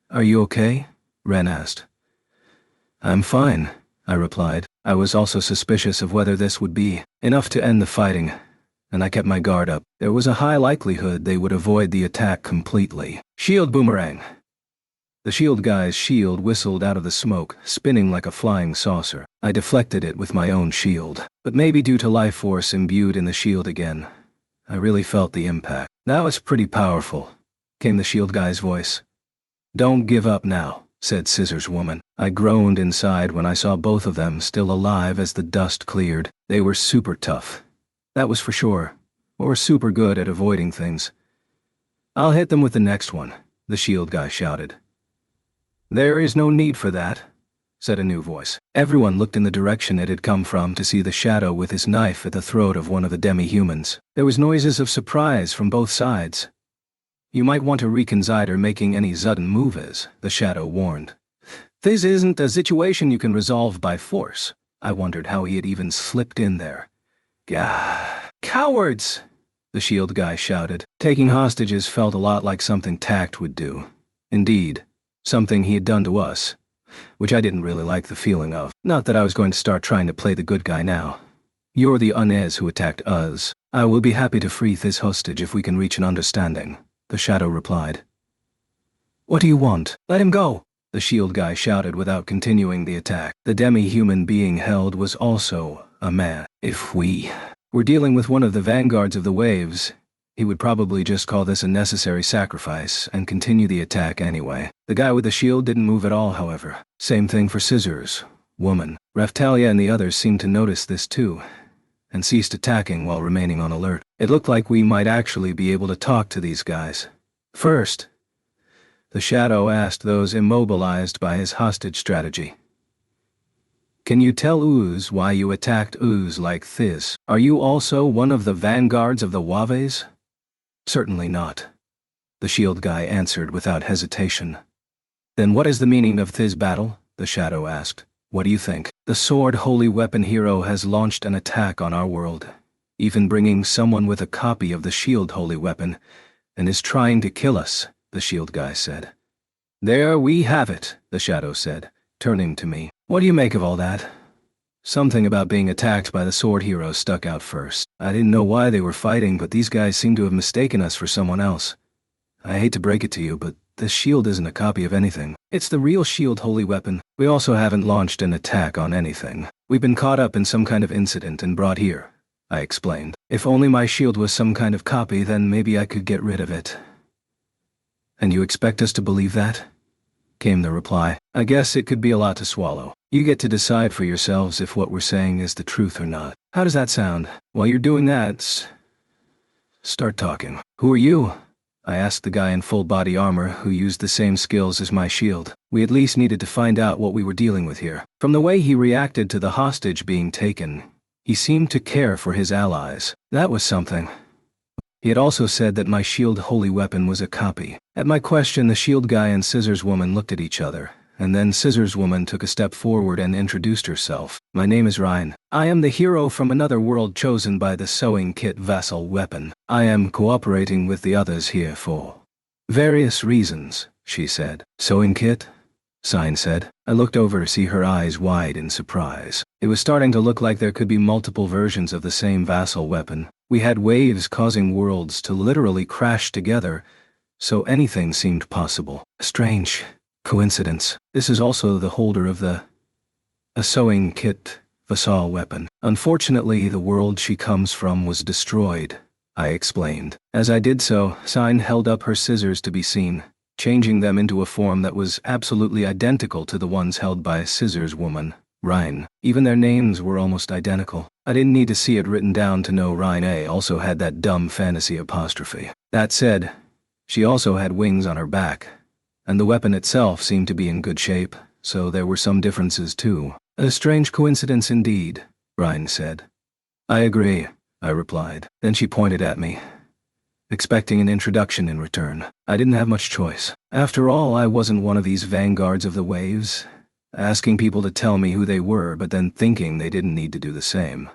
are you okay? Ren asked. I'm fine, I replied. I was also suspicious of whether this would be enough to end the fighting, and I kept my guard up. There was a high likelihood they would avoid the attack completely. Shield Boomerang! The shield guy's shield whistled out of the smoke, spinning like a flying saucer. I deflected it with my own shield, but maybe due to life force imbued in the shield again, I really felt the impact. That was pretty powerful, came the shield guy's voice. Don't give up now, said Scissors Woman. I groaned inside when I saw both of them still alive as the dust cleared. They were super tough. That was for sure, or super good at avoiding things. I'll hit them with the next one, the shield guy shouted. There is no need for that, said a new voice. Everyone looked in the direction it had come from to see the shadow with his knife at the throat of one of the demi-humans. There was noises of surprise from both sides. You might want to reconsider making any sudden moves, the shadow warned. This isn't a situation you can resolve by force. I wondered how he had even slipped in there. Gah. Cowards! The shield guy shouted. Taking hostages felt a lot like something Tact would do. Indeed, something he had done to us, which I didn't really like the feeling of. Not that I was going to start trying to play the good guy now. You're the Unez who attacked us. I will be happy to free this hostage if we can reach an understanding, the shadow replied. What do you want? Let him go! The shield guy shouted without continuing the attack. The demi-human being held was also a man. If we were dealing with one of the vanguards of the waves, he would probably just call this a necessary sacrifice and continue the attack anyway. The guy with the shield didn't move at all, however. Same thing for Scissors Woman. Raphtalia and the others seemed to notice this too, and ceased attacking while remaining on alert. It looked like we might actually be able to talk to these guys. First, The shadow asked those immobilized by his hostage strategy. Can you tell Ooze why you attacked Ooze like this? Are you also one of the vanguards of the Waves? Certainly not. The shield guy answered without hesitation. Then what is the meaning of this battle? The shadow asked. What do you think? The sword holy weapon hero has launched an attack on our world, even bringing someone with a copy of the shield holy weapon, and is trying to kill us, the shield guy said. There we have it, the shadow said, turning to me. What do you make of all that? Something about being attacked by the sword hero stuck out first. I didn't know why they were fighting, but these guys seem to have mistaken us for someone else. I hate to break it to you, but this shield isn't a copy of anything. It's the real shield holy weapon. We also haven't launched an attack on anything. We've been caught up in some kind of incident and brought here, I explained. If only my shield was some kind of copy, then maybe I could get rid of it. And you expect us to believe that? Came the reply. I guess it could be a lot to swallow. You get to decide for yourselves if what we're saying is the truth or not. How does that sound? While you're doing that, start talking. Who are you? I asked the guy in full body armor who used the same skills as my shield. We at least needed to find out what we were dealing with here. From the way he reacted to the hostage being taken, he seemed to care for his allies. That was something. He had also said that my shield holy weapon was a copy. At my question, the shield guy and Scissors Woman looked at each other, and then Scissors Woman took a step forward and introduced herself. My name is Ryan. I am the hero from another world chosen by the Sewing Kit vassal weapon. I am cooperating with the others here for various reasons, she said. Sewing Kit? Sign said. I looked over to see her eyes wide in surprise. It was starting to look like there could be multiple versions of the same vassal weapon. We had waves causing worlds to literally crash together, so anything seemed possible. A strange coincidence. This is also the holder of a Sewing Kit vassal weapon. Unfortunately, the world she comes from was destroyed, I explained. As I did so, Sign held up her scissors to be seen, changing them into a form that was absolutely identical to the ones held by Scissors Woman, Rhine. Even their names were almost identical. I didn't need to see it written down to know Rhine A also had that dumb fantasy apostrophe. That said, she also had wings on her back, and the weapon itself seemed to be in good shape, so there were some differences too. A strange coincidence indeed, Rhine said. I agree, I replied. Then she pointed at me, expecting an introduction in return. I didn't have much choice. After all, I wasn't one of these vanguards of the waves, asking people to tell me who they were but then thinking they didn't need to do the same.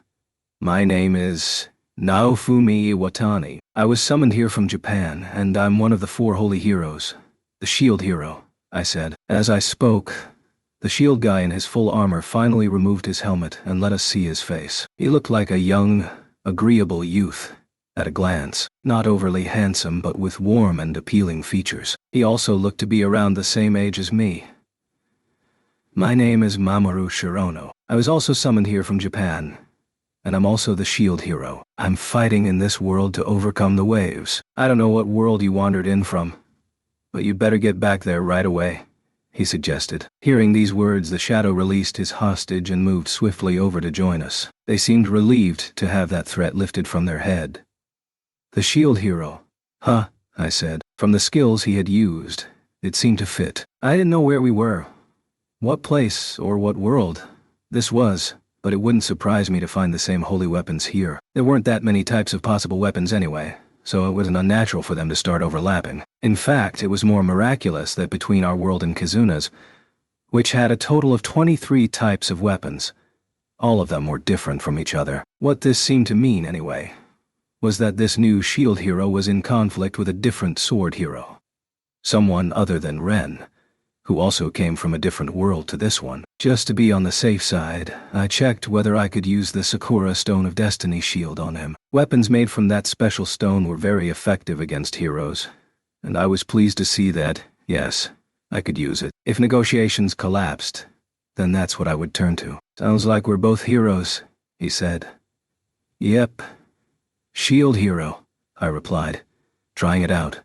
My name is Naofumi Iwatani. I was summoned here from Japan, and I'm one of the 4 holy heroes. The shield hero, I said. As I spoke, the shield guy in his full armor finally removed his helmet and let us see his face. He looked like a young, agreeable youth at a glance, not overly handsome but with warm and appealing features. He also looked to be around the same age as me. My name is Mamoru Shirono. I was also summoned here from Japan, and I'm also the shield hero. I'm fighting in this world to overcome the waves. I don't know what world you wandered in from, but you'd better get back there right away, he suggested. Hearing these words, the shadow released his hostage and moved swiftly over to join us. They seemed relieved to have that threat lifted from their head. The shield hero. Huh, I said. From the skills he had used, it seemed to fit. I didn't know where we were, what place or what world this was, but it wouldn't surprise me to find the same holy weapons here. There weren't that many types of possible weapons anyway, so it wasn't unnatural for them to start overlapping. In fact, it was more miraculous that between our world and Kizuna's, which had a total of 23 types of weapons, all of them were different from each other. What this seemed to mean, anyway, was that this new shield hero was in conflict with a different sword hero. Someone other than Ren, who also came from a different world to this one. Just to be on the safe side, I checked whether I could use the Sakura Stone of Destiny shield on him. Weapons made from that special stone were very effective against heroes, and I was pleased to see that, yes, I could use it. If negotiations collapsed, then that's what I would turn to. Sounds like we're both heroes, he said. Yep. Shield hero, I replied, trying it out.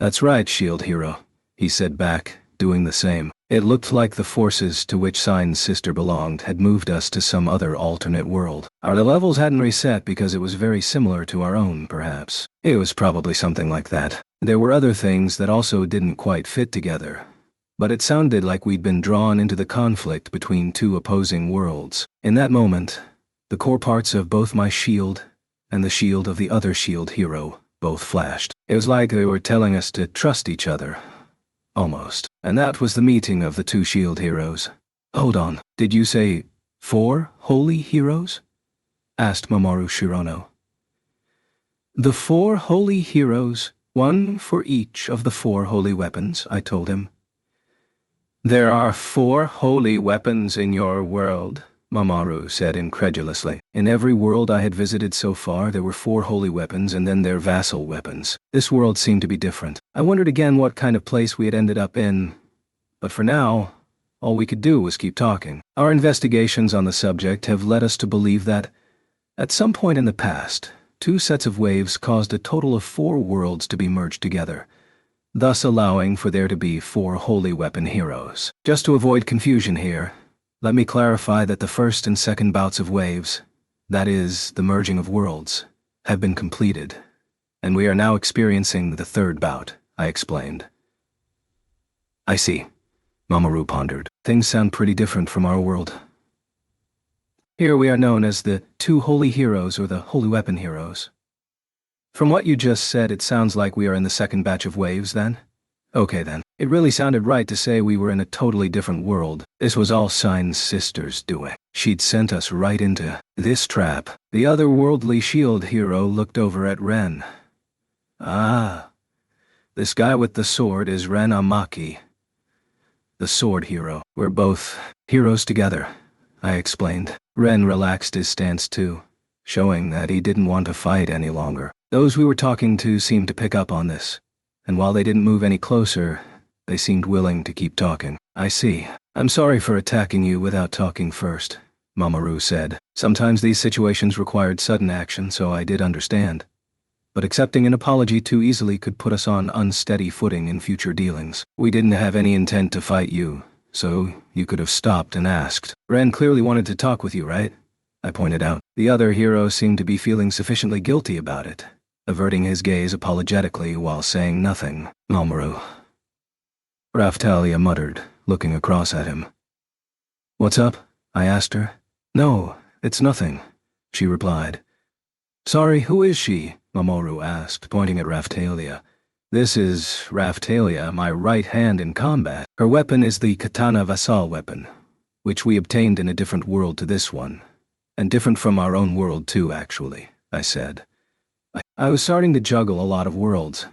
That's right, shield hero, he said back, doing the same. It looked like the forces to which Sign's sister belonged had moved us to some other alternate world. Our levels hadn't reset because it was very similar to our own, perhaps. It was probably something like that. There were other things that also didn't quite fit together. But it sounded like we'd been drawn into the conflict between two opposing worlds. In that moment, the core parts of both my shield and the shield of the other shield hero both flashed. It was like they were telling us to trust each other. Almost. And that was the meeting of the two shield heroes. Hold on, did you say 4 holy heroes? Asked Mamoru Shirono. The 4 holy heroes, 1 for each of the 4 holy weapons, I told him. There are 4 holy weapons in your world, Mamoru said incredulously. In every world I had visited so far, there were 4 holy weapons and then their vassal weapons. This world seemed to be different. I wondered again what kind of place we had ended up in. But for now, all we could do was keep talking. Our investigations on the subject have led us to believe that, at some point in the past, 2 sets of waves caused a total of 4 worlds to be merged together, thus allowing for there to be 4 holy weapon heroes. Just to avoid confusion here, let me clarify that the first and second bouts of waves, that is, the merging of worlds, have been completed, and we are now experiencing the 3rd bout, I explained. I see, Mamoru pondered. Things sound pretty different from our world. Here we are known as the 2 holy heroes or the holy weapon heroes. From what you just said, it sounds like we are in the 2nd batch of waves, then? Okay, then. It really sounded right to say we were in a totally different world. This was all Sign's sister's doing. She'd sent us right into this trap. The otherworldly shield hero looked over at Ren. Ah, this guy with the sword is Ren Amaki, the sword hero. We're both heroes together, I explained. Ren relaxed his stance too, showing that he didn't want to fight any longer. Those we were talking to seemed to pick up on this, and while they didn't move any closer, they seemed willing to keep talking. I see. I'm sorry for attacking you without talking first, Mamoru said. Sometimes these situations required sudden action, so I did understand. But accepting an apology too easily could put us on unsteady footing in future dealings. We didn't have any intent to fight you, so you could have stopped and asked. Ren clearly wanted to talk with you, right? I pointed out. The other hero seemed to be feeling sufficiently guilty about it, averting his gaze apologetically while saying nothing. Mamoru, Raphtalia muttered, looking across at him. What's up? I asked her. No, it's nothing, she replied. Sorry, who is she? Mamoru asked, pointing at Raphtalia. This is Raphtalia, my right hand in combat. Her weapon is the katana vassal weapon, which we obtained in a different world to this one, and different from our own world too, actually, I said. I was starting to juggle a lot of worlds.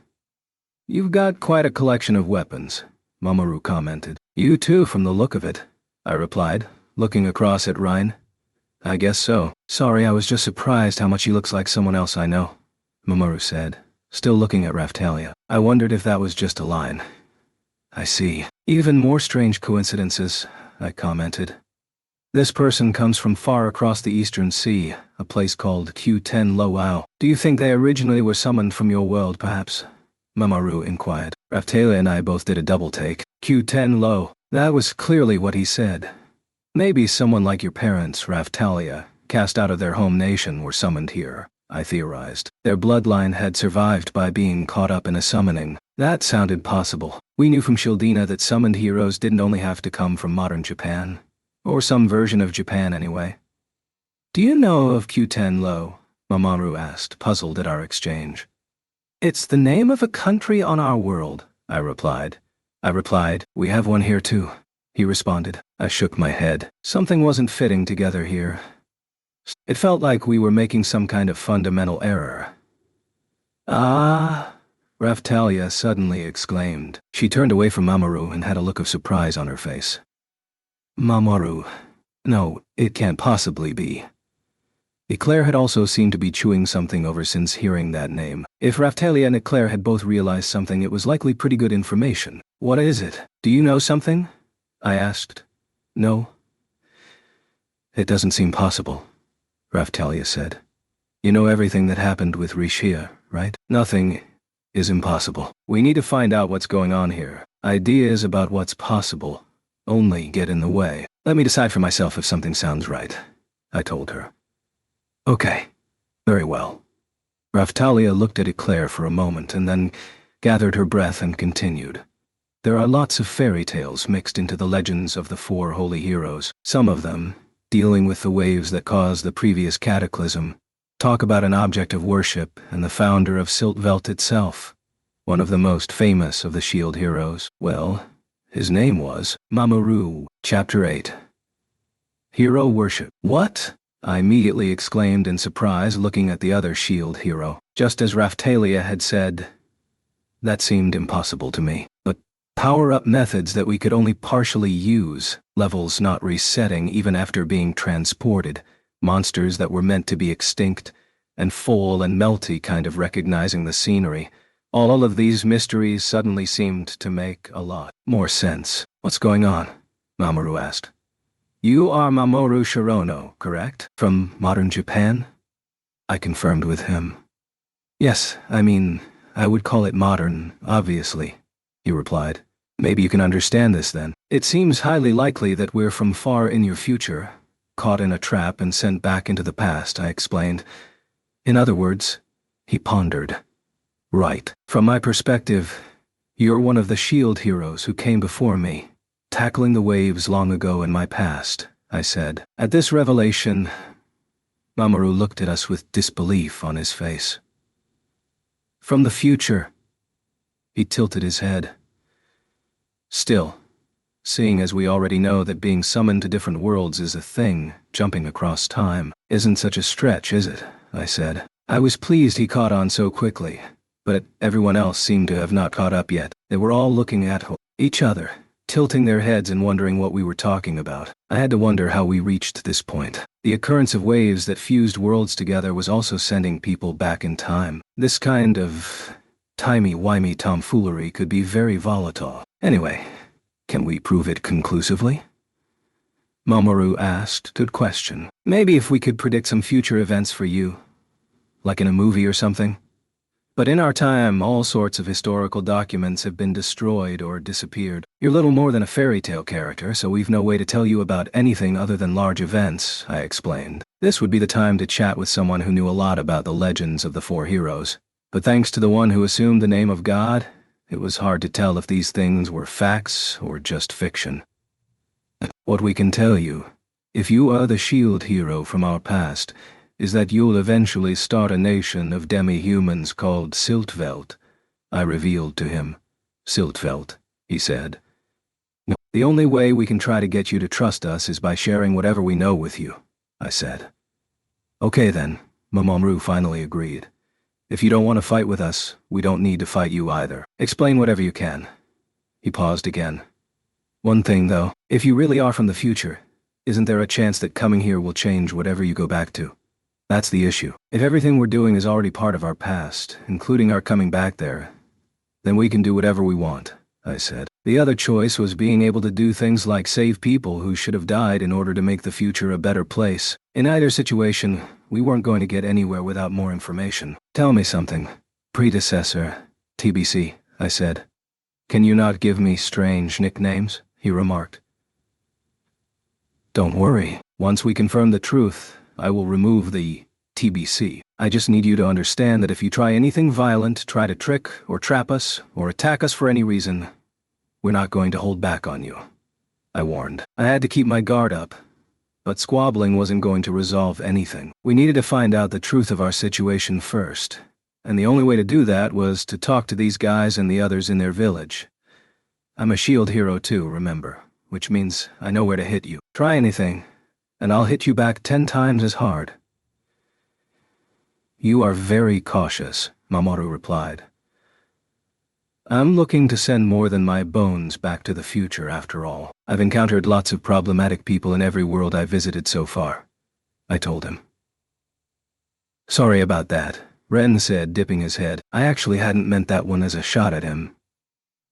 You've got quite a collection of weapons, Mamoru commented. You too, from the look of it, I replied, looking across at Ryan. I guess so. Sorry, I was just surprised how much he looks like someone else I know, Mamoru said, still looking at Raphtalia. I wondered if that was just a line. I see. Even more strange coincidences, I commented. This person comes from far across the Eastern Sea, a place called Q10 Lowao. Do you think they originally were summoned from your world, perhaps? Mamoru inquired. Raphtalia and I both did a double take. Q10 Low. That was clearly what he said. Maybe someone like your parents, Raphtalia, cast out of their home nation, were summoned here, I theorized. Their bloodline had survived by being caught up in a summoning. That sounded possible. We knew from Shieldina that summoned heroes didn't only have to come from modern Japan. Or some version of Japan, anyway. Do you know of Q10 Low? Mamoru asked, puzzled at our exchange. It's the name of a country on our world, I replied. We have one here too, he responded. I shook my head. Something wasn't fitting together here. It felt like we were making some kind of fundamental error. Ah, Raphtalia suddenly exclaimed. She turned away from Mamoru and had a look of surprise on her face. Mamoru. No, it can't possibly be. Eclair had also seemed to be chewing something over since hearing that name. If Raphtalia and Eclair had both realized something, it was likely pretty good information. What is it? Do you know something? I asked. No. It doesn't seem possible, Raphtalia said. You know everything that happened with Rishia, right? Nothing is impossible. We need to find out what's going on here. Ideas about what's possible only get in the way. Let me decide for myself if something sounds right, I told her. Okay. Very well. Raphtalia looked at Eclair for a moment and then gathered her breath and continued. There are lots of fairy tales mixed into the legends of the 4 holy heroes. Some of them, dealing with the waves that caused the previous cataclysm, talk about an object of worship and the founder of Siltvelt itself, one of the most famous of the shield heroes. Well, his name was Mamoru. Chapter 8. Hero Worship. What? I immediately exclaimed in surprise, looking at the other shield hero. Just as Raphtalia had said, that seemed impossible to me. But power-up methods that we could only partially use, levels not resetting even after being transported, monsters that were meant to be extinct, and full and melty kind of recognizing the scenery. All of these mysteries suddenly seemed to make a lot more sense. What's going on? Mamoru asked. You are Mamoru Shirono, correct? From modern Japan? I confirmed with him. Yes, I would call it modern, obviously, he replied. Maybe you can understand this then. It seems highly likely that we're from far in your future, caught in a trap and sent back into the past, I explained. In other words, he pondered. Right. From my perspective, you're one of the shield heroes who came before me, tackling the waves long ago in my past, I said. At this revelation, Mamoru looked at us with disbelief on his face. From the future, he tilted his head. Still, seeing as we already know that being summoned to different worlds is a thing, jumping across time isn't such a stretch, is it? I said. I was pleased he caught on so quickly, but everyone else seemed to have not caught up yet. They were all looking at each other, tilting their heads and wondering what we were talking about. I had to wonder how we reached this point. The occurrence of waves that fused worlds together was also sending people back in time. This kind of timey-wimey tomfoolery could be very volatile. Anyway, can we prove it conclusively? Mamoru asked. Good question. Maybe if we could predict some future events for you, like in a movie or something. But in our time, all sorts of historical documents have been destroyed or disappeared. You're little more than a fairy tale character, so we've no way to tell you about anything other than large events, I explained. This would be the time to chat with someone who knew a lot about the legends of the 4 heroes. But thanks to the one who assumed the name of God, it was hard to tell if these things were facts or just fiction. What we can tell you, if you are the shield hero from our past, is that you'll eventually start a nation of demi-humans called Siltvelt, I revealed to him. Siltvelt, he said. The only way we can try to get you to trust us is by sharing whatever we know with you, I said. Okay then, Mamoru finally agreed. If you don't want to fight with us, we don't need to fight you either. Explain whatever you can. He paused again. One thing though, if you really are from the future, isn't there a chance that coming here will change whatever you go back to? That's the issue. If everything we're doing is already part of our past, including our coming back there, then we can do whatever we want, I said. The other choice was being able to do things like save people who should have died in order to make the future a better place. In either situation, we weren't going to get anywhere without more information. Tell me something. Predecessor, TBC, I said. Can you not give me strange nicknames? He remarked. Don't worry. Once we confirm the truth, I will remove the TBC. I just need you to understand that if you try anything violent, try to trick or trap us, or attack us for any reason, we're not going to hold back on you, I warned. I had to keep my guard up, but squabbling wasn't going to resolve anything. We needed to find out the truth of our situation first, and the only way to do that was to talk to these guys and the others in their village. I'm a shield hero too, remember, which means I know where to hit you. Try anything, and I'll hit you back 10 times as hard. You are very cautious, Mamoru replied. I'm looking to send more than my bones back to the future after all. I've encountered lots of problematic people in every world I've visited so far, I told him. Sorry about that, Ren said, dipping his head. I actually hadn't meant that one as a shot at him.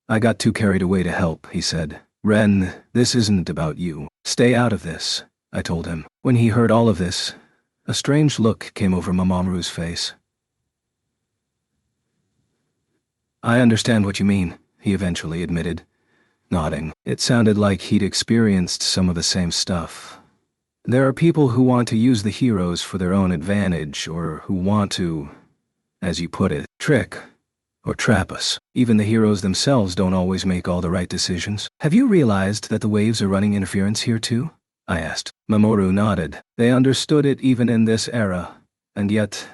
I got too carried away to help, he said. Ren, this isn't about you. Stay out of this, I told him. When he heard all of this, a strange look came over Mamoru's face. I understand what you mean, he eventually admitted. nodding. It sounded like he'd experienced some of the same stuff. There are people who want to use the heroes for their own advantage, or who want to, as you put it, trick or trap us. Even the heroes themselves don't always make all the right decisions. Have you realized that the waves are running interference here too? I asked. Mamoru nodded. They understood it even in this era, and yet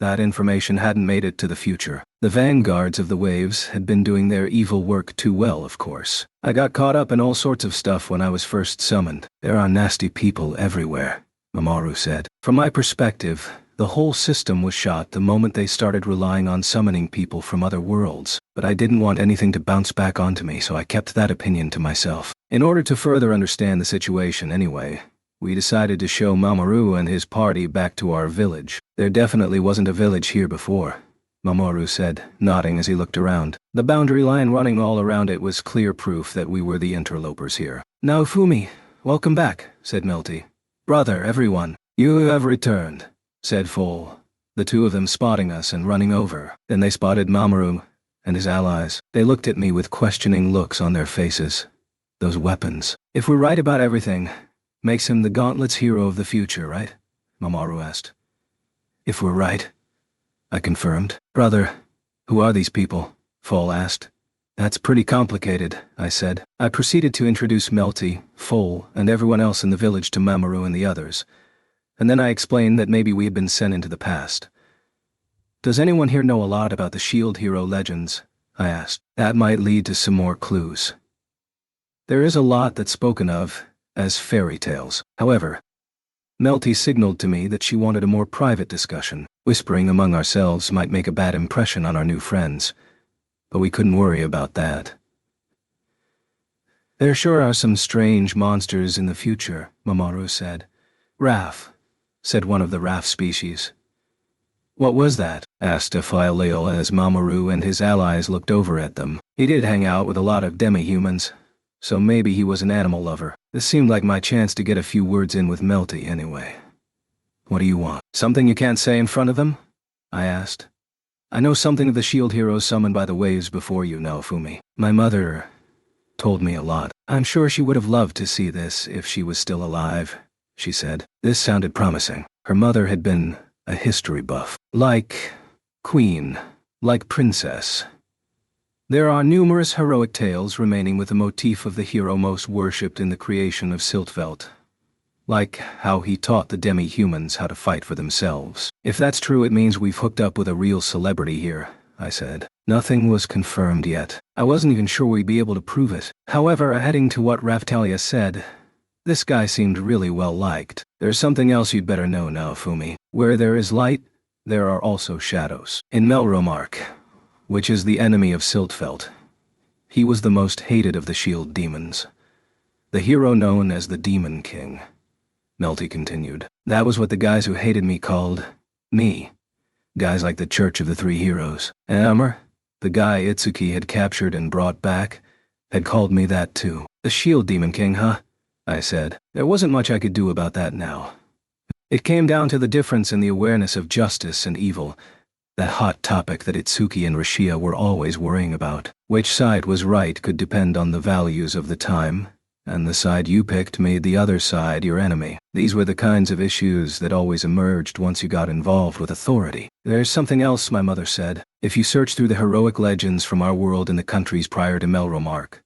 that information hadn't made it to the future. The vanguards of the waves had been doing their evil work too well, of course. I got caught up in all sorts of stuff when I was first summoned. There are nasty people everywhere, Mamoru said. From my perspective, the whole system was shot the moment they started relying on summoning people from other worlds, but I didn't want anything to bounce back onto me, so I kept that opinion to myself. In order to further understand the situation anyway, we decided to show Mamoru and his party back to our village. There definitely wasn't a village here before, Mamoru said, nodding as he looked around. The boundary line running all around it was clear proof that we were the interlopers here. Naofumi, welcome back, said Melty. Brother, everyone, you have returned, said Foal, the two of them spotting us and running over. Then they spotted Mamoru and his allies. They looked at me with questioning looks on their faces. Those weapons. If we're right about everything, makes him the Gauntlet's hero of the future, right? Mamoru asked. If we're right, I confirmed. Brother, who are these people? Foal asked. That's pretty complicated, I said. I proceeded to introduce Melty, Foal, and everyone else in the village to Mamoru and the others, and then I explained that maybe we had been sent into the past. Does anyone here know a lot about the Shield Hero legends? I asked. That might lead to some more clues. There is a lot that's spoken of as fairy tales. However, Melty signaled to me that she wanted a more private discussion. Whispering among ourselves might make a bad impression on our new friends, but we couldn't worry about that. There sure are some strange monsters in the future, Mamoru said. Raf, said one of the Raf species. What was that? Asked Aphialeo as Mamoru and his allies looked over at them. He did hang out with a lot of demi-humans, so maybe he was an animal lover. This seemed like my chance to get a few words in with Melty anyway. What do you want? Something you can't say in front of them? I asked. I know something of the shield heroes summoned by the waves before you, Naofumi. My mother told me a lot. I'm sure she would have loved to see this if she was still alive, she said. This sounded promising. Her mother had been a history buff. Like queen, like princess. There are numerous heroic tales remaining with the motif of the hero most worshipped in the creation of Siltvelt. Like how he taught the demi-humans how to fight for themselves. If that's true, it means we've hooked up with a real celebrity here, I said. Nothing was confirmed yet. I wasn't even sure we'd be able to prove it. However, adding to what Raphtalia said, this guy seemed really well liked. There's something else you'd better know, Naofumi. Where there is light, there are also shadows. In Melromark, which is the enemy of Siltvelt, he was the most hated of the shield demons. The hero known as the Demon King. Melty continued. That was what the guys who hated me called me. Guys like the Church of the Three Heroes. Amr, the guy Itsuki had captured and brought back, had called me that too. The Shield Demon King, huh? I said. There wasn't much I could do about that now. It came down to the difference in the awareness of justice and evil, that hot topic that Itsuki and Rashia were always worrying about. Which side was right could depend on the values of the time, and the side you picked made the other side your enemy. These were the kinds of issues that always emerged once you got involved with authority. There's something else, my mother said. If you search through the heroic legends from our world in the countries prior to Melromark,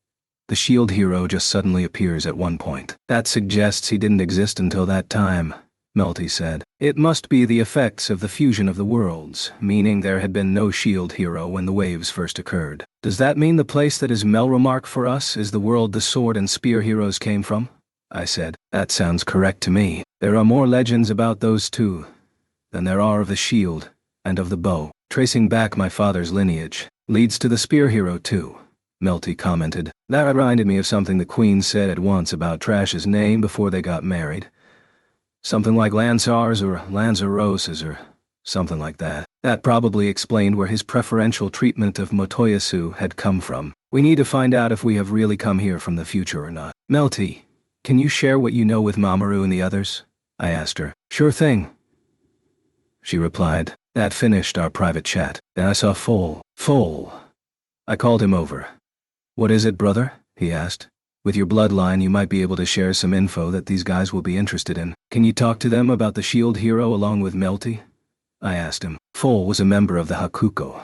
the shield hero just suddenly appears at one point. That suggests he didn't exist until that time, Melty said. It must be the effects of the fusion of the worlds, meaning there had been no shield hero when the waves first occurred. Does that mean the place that is Melromark for us is the world the sword and spear heroes came from? I said. That sounds correct to me. There are more legends about those two than there are of the shield and of the bow. Tracing back my father's lineage leads to the spear hero too, Melty commented. That reminded me of something the Queen said at once about Trash's name before they got married. Something like Lansars or Lanzaroses or something like that. That probably explained where his preferential treatment of Motoyasu had come from. We need to find out if we have really come here from the future or not. Melty, can you share what you know with Mamoru and the others? I asked her. Sure thing, she replied. That finished our private chat. Then I saw Foal. Foal. I called him over. What is it, brother? he asked. With your bloodline, you might be able to share some info that these guys will be interested in. Can you talk to them about the shield hero along with Melty? I asked him. Foal was a member of the Hakuko,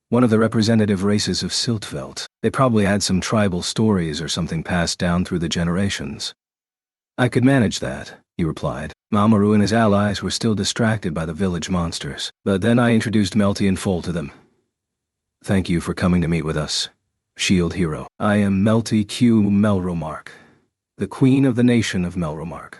one of the representative races of Siltveld. They probably had some tribal stories or something passed down through the generations. I could manage that, he replied. Mamoru and his allies were still distracted by the village monsters, but then I introduced Melty and Foal to them. Thank you for coming to meet with us, Shield Hero. I am Melty Q. Melromark, the Queen of the Nation of Melromark.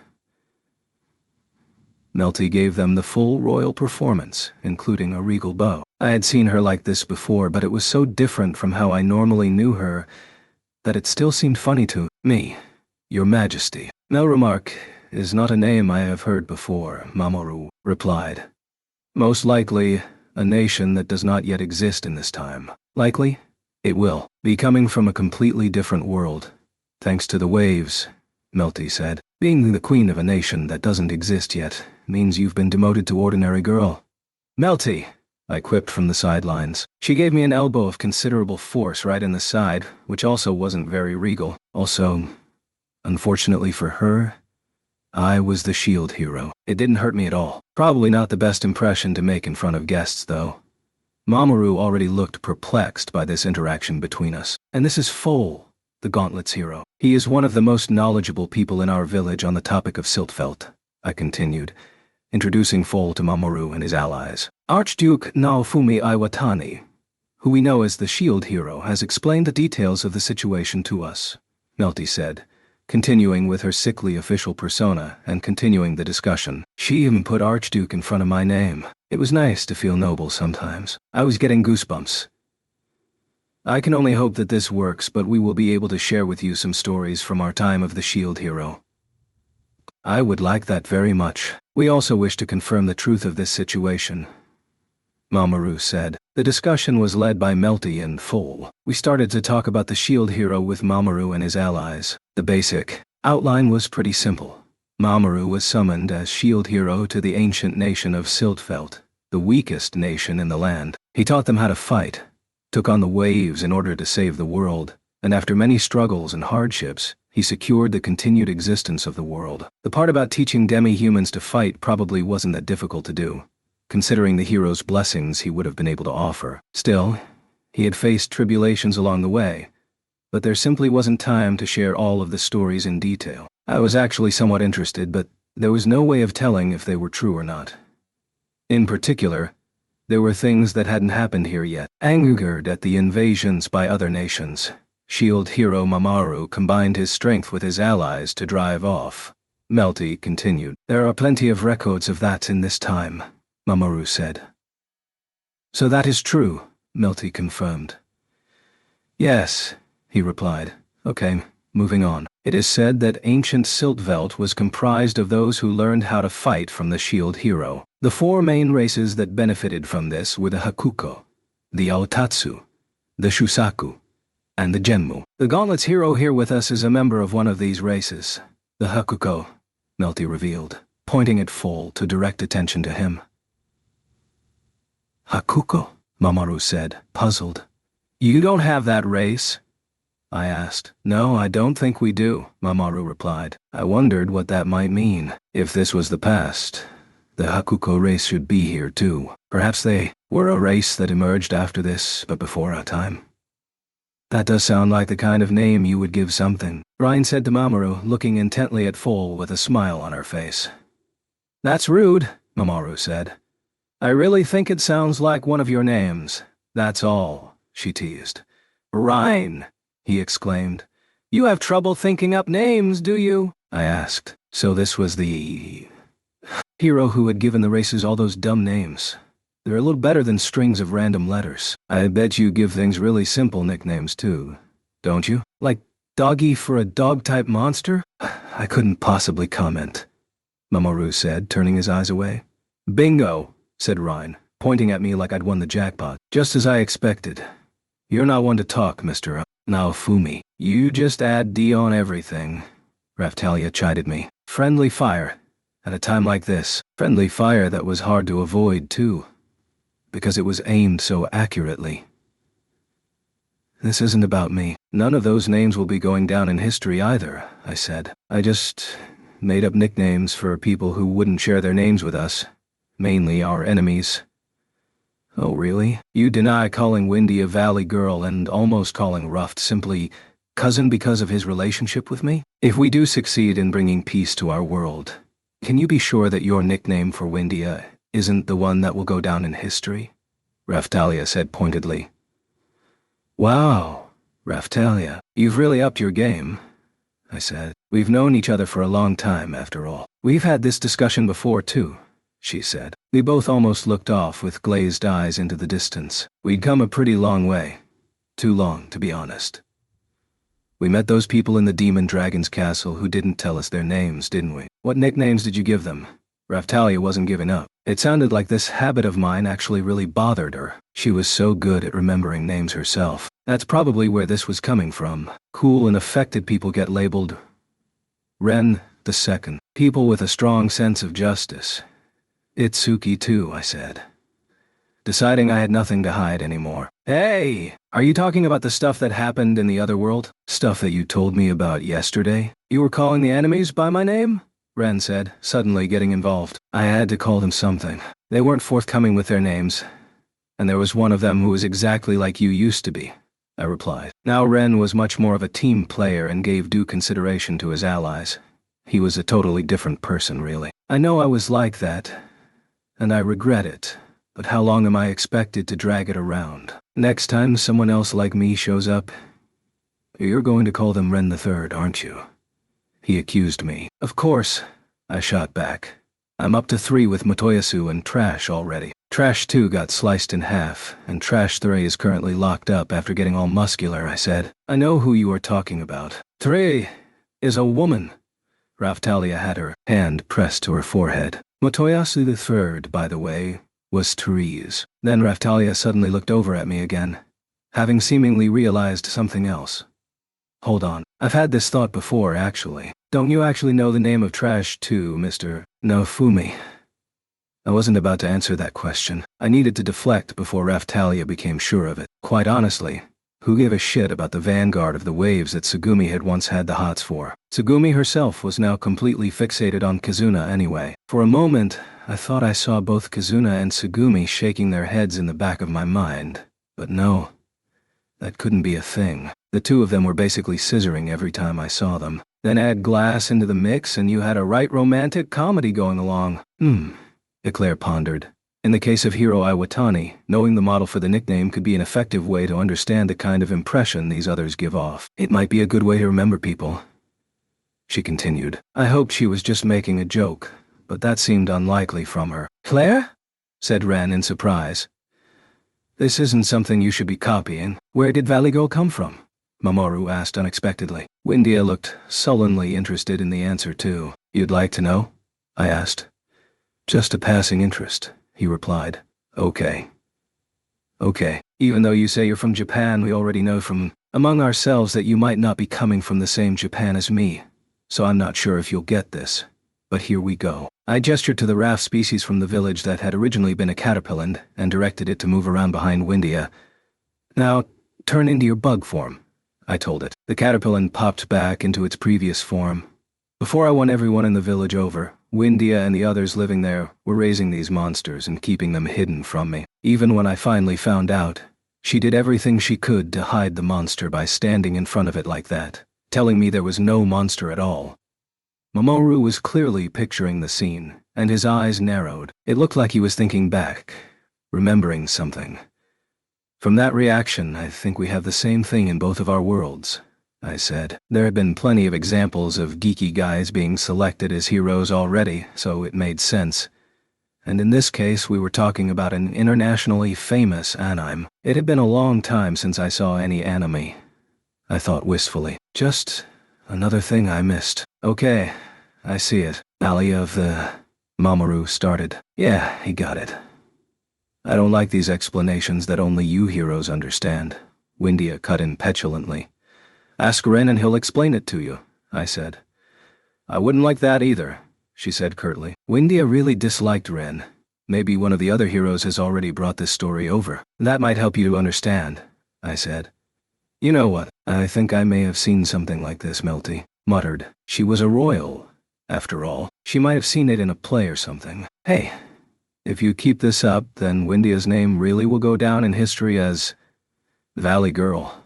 Melty gave them the full royal performance, including a regal bow. I had seen her like this before, but it was so different from how I normally knew her that it still seemed funny to me. Your Majesty. Melromark is not a name I have heard before, Mamoru replied. Most likely, a nation that does not yet exist in this time. Likely, it will be coming from a completely different world. Thanks to the waves, Melty said. Being the queen of a nation that doesn't exist yet means you've been demoted to ordinary girl. Melty, I quipped from the sidelines. She gave me an elbow of considerable force right in the side, which also wasn't very regal. Also, unfortunately for her, I was the shield hero. It didn't hurt me at all. Probably not the best impression to make in front of guests, though. Mamoru already looked perplexed by this interaction between us. And this is Foal, the Gauntlet's hero. He is one of the most knowledgeable people in our village on the topic of Siltveld, I continued, introducing Foal to Mamoru and his allies. Archduke Naofumi Iwatani, who we know as the shield hero, has explained the details of the situation to us, Melty said, continuing with her sickly official persona and continuing the discussion. She even put Archduke in front of my name. It was nice to feel noble sometimes. I was getting goosebumps. I can only hope that this works, but we will be able to share with you some stories from our time of the shield hero. I would like that very much. We also wish to confirm the truth of this situation, Mamoru said. The discussion was led by Melty and Foal. We started to talk about the shield hero with Mamoru and his allies. The basic outline was pretty simple. Mamoru was summoned as shield hero to the ancient nation of Siltveld, the weakest nation in the land. He taught them how to fight, took on the waves in order to save the world, and after many struggles and hardships, he secured the continued existence of the world. The part about teaching demi-humans to fight probably wasn't that difficult to do, considering the hero's blessings he would have been able to offer. Still, he had faced tribulations along the way, but there simply wasn't time to share all of the stories in detail. I was actually somewhat interested, but there was no way of telling if they were true or not. In particular, there were things that hadn't happened here yet. Angered at the invasions by other nations, shield hero Mamoru combined his strength with his allies to drive off. Melty continued. There are plenty of records of that in this time, Mamoru said. So that is true, Melty confirmed. Yes, he replied. Okay, moving on. It is said that ancient Siltveld was comprised of those who learned how to fight from the shield hero. The four main races that benefited from this were the Hakuko, the Aotatsu, the Shusaku, and the Genmu. The Gauntlet's hero here with us is a member of one of these races, the Hakuko, Melty revealed, pointing at Foal to direct attention to him. Hakuko? Mamoru said, puzzled. You don't have that race? I asked. No, I don't think we do, Mamoru replied. I wondered what that might mean. If this was the past, the Hakuko race should be here too. Perhaps they were a race that emerged after this, but before our time. That does sound like the kind of name you would give something, Ryan said to Mamoru, looking intently at Foal with a smile on her face. That's rude, Mamoru said. I really think it sounds like one of your names. That's all, she teased. Ryan, he exclaimed. You have trouble thinking up names, do you? I asked. So this was the hero who had given the races all those dumb names. They're a little better than strings of random letters. I bet you give things really simple nicknames too, don't you? Like Doggy for a dog-type monster? I couldn't possibly comment, Mamoru said, turning his eyes away. Bingo, said Ryan, pointing at me like I'd won the jackpot. Just as I expected. You're not one to talk, Mr. Naofumi. You just add D on everything, Raftalia chided me. Friendly fire. At a time like this. Friendly fire that was hard to avoid, too, because it was aimed so accurately. This isn't about me. None of those names will be going down in history either, I said. I just made up nicknames for people who wouldn't share their names with us. Mainly our enemies. Oh, really? You deny calling Windy a Valley girl and almost calling Ruft simply cousin because of his relationship with me? If we do succeed in bringing peace to our world, can you be sure that your nickname for Windia isn't the one that will go down in history? Raphtalia said pointedly. Wow, Raphtalia, you've really upped your game, I said. We've known each other for a long time, after all. We've had this discussion before, too, she said. We both almost looked off with glazed eyes into the distance. We'd come a pretty long way. Too long, to be honest. We met those people in the Demon Dragon's castle who didn't tell us their names, didn't we? What nicknames did you give them? Raphtalia wasn't giving up. It sounded like this habit of mine actually really bothered her. She was so good at remembering names herself. That's probably where this was coming from. Cool and affected people get labeled Ren the Second. People with a strong sense of justice. Itsuki too, I said, deciding I had nothing to hide anymore. Hey, are you talking about the stuff that happened in the other world? Stuff that you told me about yesterday? You were calling the enemies by my name? Ren said, suddenly getting involved. I had to call them something. They weren't forthcoming with their names, and there was one of them who was exactly like you used to be, I replied. Now Ren was much more of a team player and gave due consideration to his allies. He was a totally different person, really. I know I was like that, and I regret it, but how long am I expected to drag it around? Next time someone else like me shows up, you're going to call them Ren the Third, aren't you? He accused me. Of course, I shot back. I'm up to 3 with Motoyasu and Trash already. Trash 2 got sliced in half, and Trash 3 is currently locked up after getting all muscular, I said. I know who you are talking about. 3 is a woman. Raphtalia had her hand pressed to her forehead. Motoyasu the Third, by the way, was Therese. Then Raphtalia suddenly looked over at me again, having seemingly realized something else. Hold on. I've had this thought before, actually. Don't you actually know the name of Trash 2, Mr. Nofumi? I wasn't about to answer that question. I needed to deflect before Raphtalia became sure of it. Quite honestly, who gave a shit about the vanguard of the waves that Tsugumi had once had the hots for? Tsugumi herself was now completely fixated on Kizuna anyway. For a moment, I thought I saw both Kizuna and Tsugumi shaking their heads in the back of my mind. But no, that couldn't be a thing. The two of them were basically scissoring every time I saw them. Then add Glass into the mix and you had a right romantic comedy going along. Eclair pondered. In the case of Hiro Iwatani, knowing the model for the nickname could be an effective way to understand the kind of impression these others give off. It might be a good way to remember people. She continued. I hoped she was just making a joke, but that seemed unlikely from her. Claire? Said Ren in surprise. This isn't something you should be copying. Where did Valley Girl come from? Mamoru asked unexpectedly. Windia looked sullenly interested in the answer too. You'd like to know? I asked. Just a passing interest, he replied. Okay. Even though you say you're from Japan, we already know from among ourselves that you might not be coming from the same Japan as me, so I'm not sure if you'll get this. But here we go. I gestured to the raft species from the village that had originally been a caterpillar and directed it to move around behind Windia. Now, turn into your bug form, I told it. The caterpillar popped back into its previous form. Before I won everyone in the village over, Windia and the others living there were raising these monsters and keeping them hidden from me. Even when I finally found out, she did everything she could to hide the monster by standing in front of it like that, telling me there was no monster at all. Mamoru was clearly picturing the scene, and his eyes narrowed. It looked like he was thinking back, remembering something. From that reaction, I think we have the same thing in both of our worlds, I said. There had been plenty of examples of geeky guys being selected as heroes already, so it made sense. And in this case, we were talking about an internationally famous anime. It had been a long time since I saw any anime, I thought wistfully. Just another thing I missed. Okay, I see it. Alley of the... Mamoru started. Yeah, he got it. I don't like these explanations that only you heroes understand. Windia cut in petulantly. Ask Ren and he'll explain it to you, I said. I wouldn't like that either, she said curtly. Windia really disliked Ren. Maybe one of the other heroes has already brought this story over. That might help you to understand, I said. You know what? I think I may have seen something like this, Melty muttered. She was a royal. After all, she might have seen it in a play or something. Hey, if you keep this up, then Windia's name really will go down in history as Valley Girl.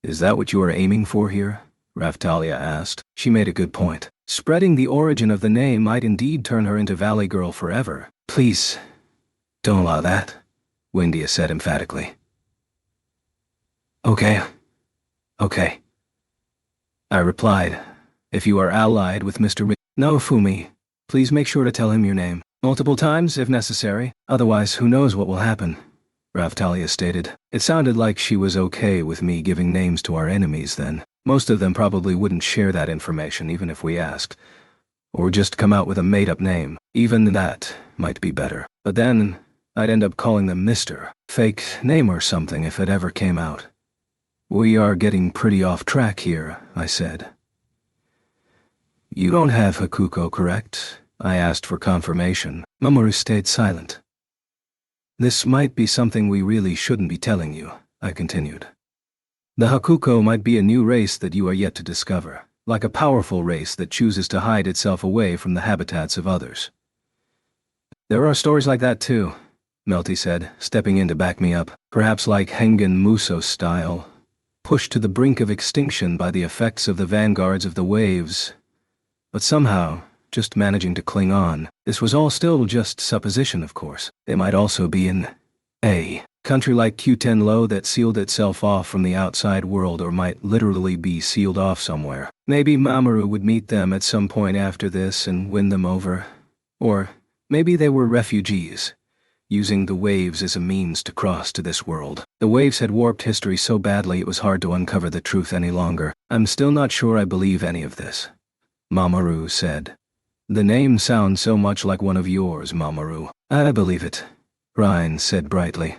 Is that what you are aiming for here? Raftalia asked. She made a good point. Spreading the origin of the name might indeed turn her into Valley Girl forever. Please, don't allow that, Windia said emphatically. Okay. I replied. If you are allied with Mr. No, Fumi. Please make sure to tell him your name. Multiple times, if necessary. Otherwise, who knows what will happen, Raftalia stated. It sounded like she was okay with me giving names to our enemies then. Most of them probably wouldn't share that information even if we asked. Or just come out with a made-up name. Even that might be better. But then, I'd end up calling them Mr. Fake name or something if it ever came out. We are getting pretty off track here, I said. You don't have Hakuko, correct? I asked for confirmation. Mamoru stayed silent. This might be something we really shouldn't be telling you, I continued. The Hakuko might be a new race that you are yet to discover, like a powerful race that chooses to hide itself away from the habitats of others. There are stories like that too, Melty said, stepping in to back me up, perhaps like Hengen Muso style, pushed to the brink of extinction by the effects of the vanguards of the waves, but somehow just managing to cling on. This was all still just supposition, of course. They might also be in a country like Qtenlo that sealed itself off from the outside world, or might literally be sealed off somewhere. Maybe Mamoru would meet them at some point after this and win them over. Or maybe they were refugees, using the waves as a means to cross to this world. The waves had warped history so badly it was hard to uncover the truth any longer. I'm still not sure I believe any of this, Mamoru said. The name sounds so much like one of yours, Mamoru. I believe it, Ryan said brightly.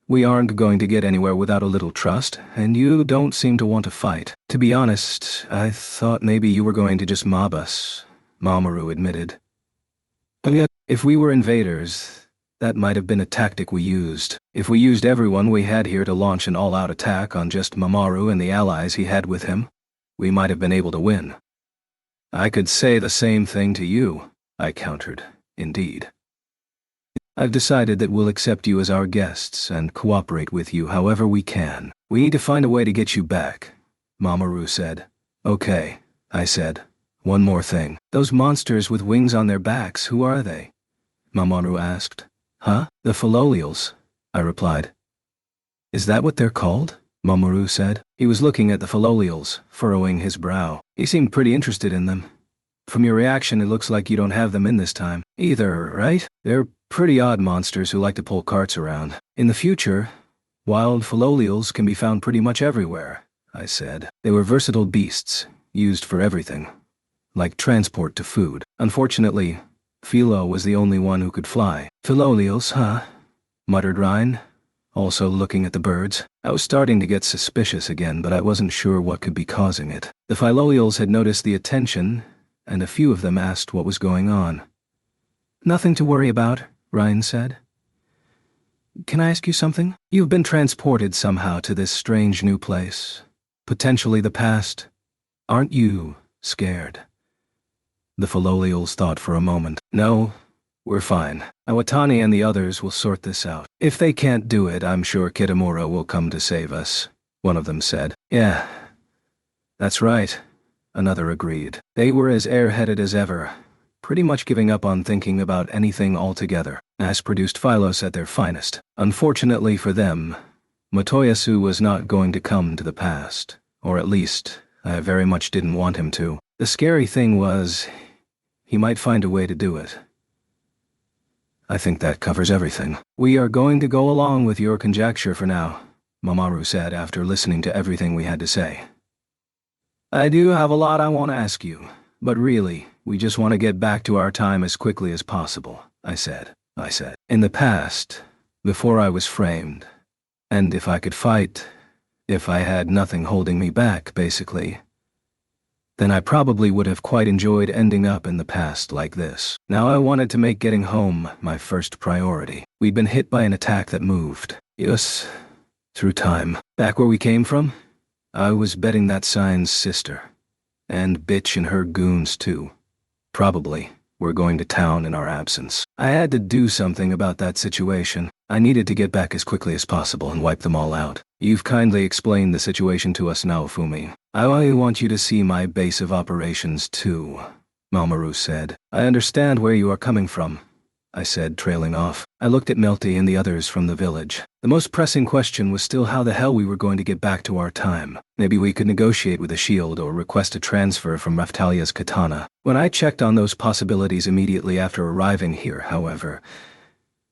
We aren't going to get anywhere without a little trust, and you don't seem to want to fight. To be honest, I thought maybe you were going to just mob us, Mamoru admitted. But yet, if we were invaders, that might have been a tactic we used. If we used everyone we had here to launch an all-out attack on just Mamoru and the allies he had with him, we might have been able to win. I could say the same thing to you, I countered. Indeed. I've decided that we'll accept you as our guests and cooperate with you however we can. We need to find a way to get you back, Mamoru said. Okay, I said. One more thing. Those monsters with wings on their backs, who are they? Mamoru asked. Huh? The Philolials, I replied. Is that what they're called? Mamoru said. He was looking at the Philolials, furrowing his brow. He seemed pretty interested in them. From your reaction, it looks like you don't have them in this time either, right? They're pretty odd monsters who like to pull carts around. In the future, wild Philolials can be found pretty much everywhere, I said. They were versatile beasts, used for everything, like transport to food. Unfortunately, Philo was the only one who could fly. Philolials, huh? Muttered Ryan, also looking at the birds. I was starting to get suspicious again, but I wasn't sure what could be causing it. The Philolials had noticed the attention, and a few of them asked what was going on. Nothing to worry about, Ryan said. Can I ask you something? You've been transported somehow to this strange new place, potentially the past. Aren't you scared? The Philolials thought for a moment. No, we're fine. Iwatani and the others will sort this out. If they can't do it, I'm sure Kitamura will come to save us, one of them said. Yeah, that's right, another agreed. They were as airheaded as ever, pretty much giving up on thinking about anything altogether. Mass-produced Phylos at their finest. Unfortunately for them, Motoyasu was not going to come to the past, or at least, I very much didn't want him to. The scary thing was, he might find a way to do it. I think that covers everything. We are going to go along with your conjecture for now, Mamoru said after listening to everything we had to say. I do have a lot I want to ask you, but really, we just want to get back to our time as quickly as possible, I said. In the past, before I was framed, and if I could fight, if I had nothing holding me back, basically, then I probably would have quite enjoyed ending up in the past like this. Now I wanted to make getting home my first priority. We'd been hit by an attack that moved us Through time. Back where we came from? I was betting that sign's sister. And bitch and her goons too. Probably. We're going to town in our absence. I had to do something about that situation. I needed to get back as quickly as possible and wipe them all out. You've kindly explained the situation to us now, Fumi. I want you to see my base of operations too, Mamoru said. I understand where you are coming from, I said, trailing off. I looked at Melty and the others from the village. The most pressing question was still how the hell we were going to get back to our time. Maybe we could negotiate with the shield or request a transfer from Raftalia's katana. When I checked on those possibilities immediately after arriving here, however,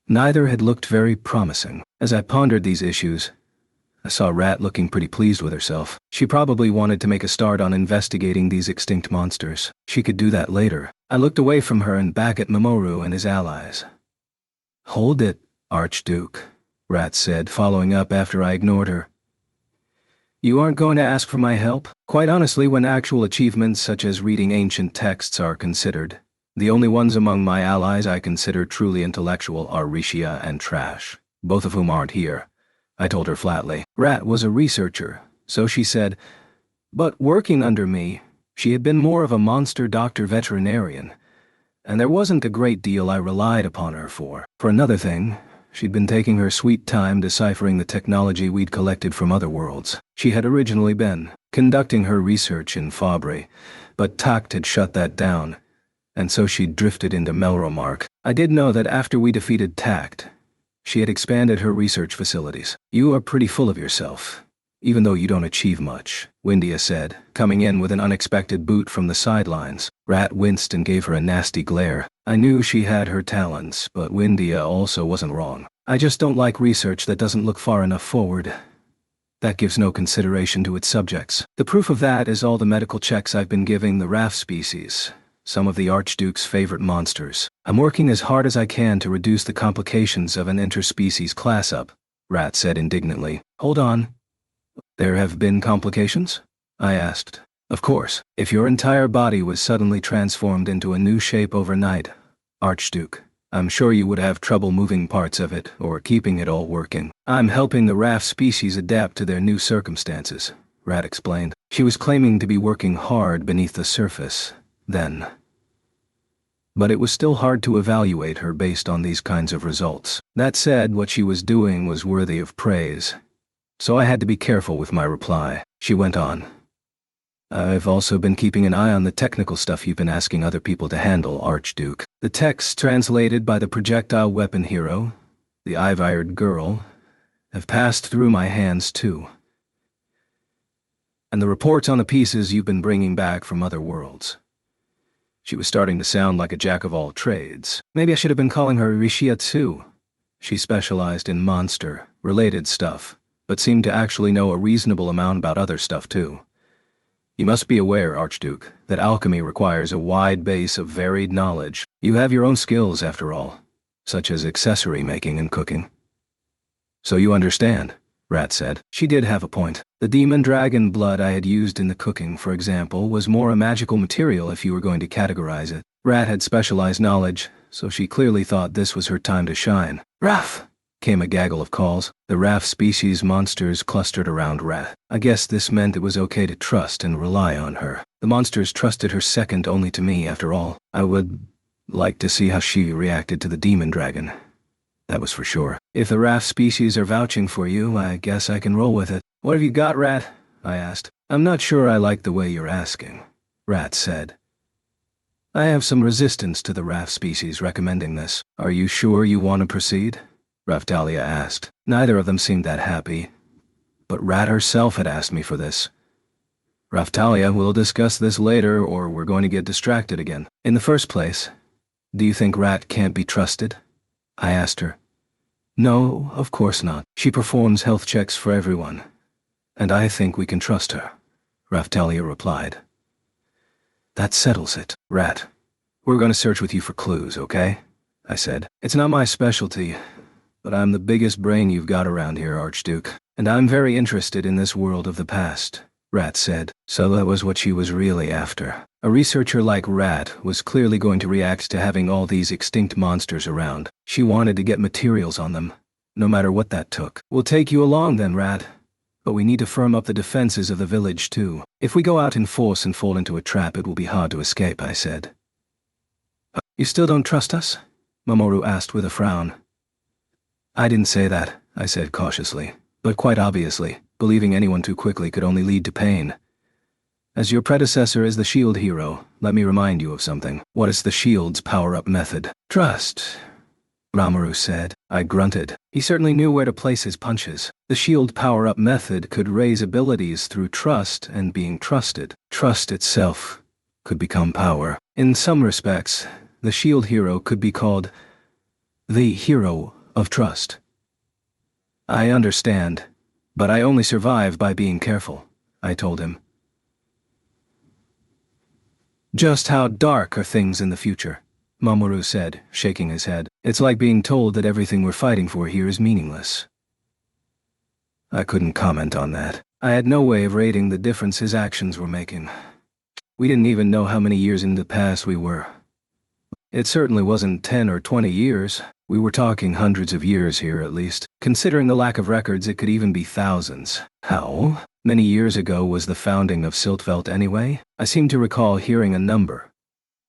neither had looked very promising. As I pondered these issues, I saw Rat looking pretty pleased with herself. She probably wanted to make a start on investigating these extinct monsters. She could do that later. I looked away from her and back at Mamoru and his allies. Hold it, Archduke, Rat said, following up after I ignored her. You aren't going to ask for my help? Quite honestly, when actual achievements such as reading ancient texts are considered, the only ones among my allies I consider truly intellectual are Rishia and Trash, both of whom aren't here, I told her flatly. Rat was a researcher, so she said, but working under me, she had been more of a monster doctor veterinarian, and there wasn't a great deal I relied upon her for. For another thing, she'd been taking her sweet time deciphering the technology we'd collected from other worlds. She had originally been conducting her research in Fabre, but Tact had shut that down, and so she'd drifted into Melromark. I did know that after we defeated Tact, she had expanded her research facilities. You are pretty full of yourself, even though you don't achieve much, Windia said, coming in with an unexpected boot from the sidelines. Rat winced and gave her a nasty glare. I knew she had her talents, but Windia also wasn't wrong. I just don't like research that doesn't look far enough forward. That gives no consideration to its subjects. The proof of that is all the medical checks I've been giving the Raff species, some of the Archduke's favorite monsters. I'm working as hard as I can to reduce the complications of an interspecies class-up, Rat said indignantly. Hold on. There have been complications? I asked. Of course. If your entire body was suddenly transformed into a new shape overnight, Archduke, I'm sure you would have trouble moving parts of it or keeping it all working. I'm helping the Raff species adapt to their new circumstances, Rat explained. She was claiming to be working hard beneath the surface, then. But it was still hard to evaluate her based on these kinds of results. That said, what she was doing was worthy of praise, so I had to be careful with my reply. She went on. I've also been keeping an eye on the technical stuff you've been asking other people to handle, Archduke. The texts translated by the projectile weapon hero, the Ivired girl, have passed through my hands too. And the reports on the pieces you've been bringing back from other worlds. She was starting to sound like a jack-of-all-trades. Maybe I should have been calling her Rishia too. She specialized in monster-related stuff, but seemed to actually know a reasonable amount about other stuff too. You must be aware, Archduke, that alchemy requires a wide base of varied knowledge. You have your own skills, after all, such as accessory making and cooking. So you understand, Rat said. She did have a point. The demon dragon blood I had used in the cooking, for example, was more a magical material if you were going to categorize it. Rat had specialized knowledge, so she clearly thought this was her time to shine. Raff! Came a gaggle of calls. The Raff species monsters clustered around Rat. I guess this meant it was okay to trust and rely on her. The monsters trusted her second only to me, after all. I would like to see how she reacted to the demon dragon. That was for sure. If the Raff species are vouching for you, I guess I can roll with it. What have you got, Rat? I asked. I'm not sure I like the way you're asking, Rat said. I have some resistance to the Raff species recommending this. Are you sure you want to proceed? Raftalia asked. Neither of them seemed that happy, but Rat herself had asked me for this. Raftalia, we'll discuss this later or we're going to get distracted again. In the first place, do you think Rat can't be trusted? I asked her. No, of course not. She performs health checks for everyone, and I think we can trust her, Raftalia replied. That settles it, Rat. We're going to search with you for clues, okay? I said. It's not my specialty, but I'm the biggest brain you've got around here, Archduke, and I'm very interested in this world of the past, Rat said. So that was what she was really after. A researcher like Rat was clearly going to react to having all these extinct monsters around. She wanted to get materials on them, no matter what that took. We'll take you along then, Rat. But we need to firm up the defenses of the village too. If we go out in force and fall into a trap, it will be hard to escape, I said. You still don't trust us? Mamoru asked with a frown. I didn't say that, I said cautiously, but quite obviously, believing anyone too quickly could only lead to pain. As your predecessor as the shield hero, let me remind you of something. What is the shield's power-up method? Trust, Mamoru said. I grunted. He certainly knew where to place his punches. The shield power-up method could raise abilities through trust and being trusted. Trust itself could become power. In some respects, the shield hero could be called the hero of trust. I understand, but I only survive by being careful, I told him. Just how dark are things in the future? Mamoru said, shaking his head. It's like being told that everything we're fighting for here is meaningless. I couldn't comment on that. I had no way of rating the difference his actions were making. We didn't even know how many years in the past we were. It certainly wasn't 10 or 20 years. We were talking hundreds of years here at least. Considering the lack of records, it could even be thousands. How many years ago was the founding of Siltvelt anyway? I seem to recall hearing a number,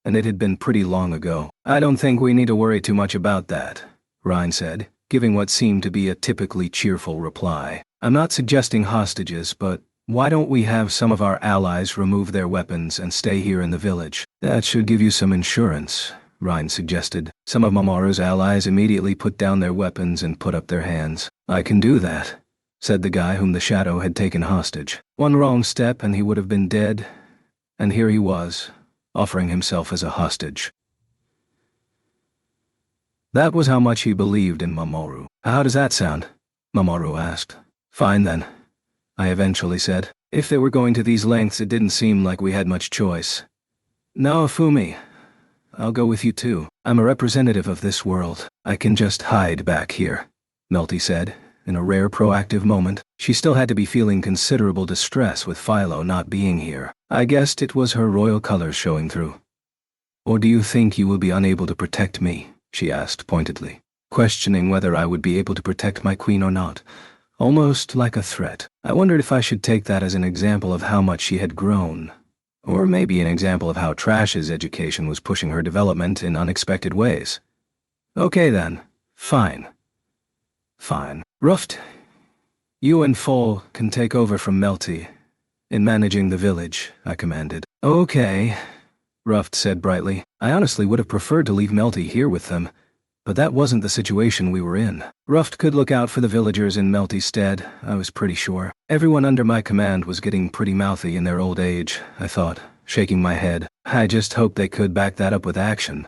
and it had been pretty long ago. I don't think we need to worry too much about that, Ryan said, giving what seemed to be a typically cheerful reply. I'm not suggesting hostages, but why don't we have some of our allies remove their weapons and stay here in the village? That should give you some insurance, Ryan suggested. Some of Mamoru's allies immediately put down their weapons and put up their hands. I can do that, said the guy whom the shadow had taken hostage. One wrong step and he would have been dead, and here he was, offering himself as a hostage. That was how much he believed in Mamoru. How does that sound? Mamoru asked. Fine then, I eventually said. If they were going to these lengths, it didn't seem like we had much choice. Naofumi, I'll go with you too. I'm a representative of this world. I can just hide back here, Melty said, in a rare proactive moment. She still had to be feeling considerable distress with Philo not being here. I guessed it was her royal colors showing through. Or do you think you will be unable to protect me? She asked pointedly, questioning whether I would be able to protect my queen or not, almost like a threat. I wondered if I should take that as an example of how much she had grown. Or maybe an example of how Trash's education was pushing her development in unexpected ways. Okay then, fine. Fine. Ruft, you and Fall can take over from Melty in managing the village, I commanded. Okay, Ruft said brightly. I honestly would have preferred to leave Melty here with them, but that wasn't the situation we were in. Ruft could look out for the villagers in Melty's stead, I was pretty sure. Everyone under my command was getting pretty mouthy in their old age, I thought, shaking my head. I just hoped they could back that up with action.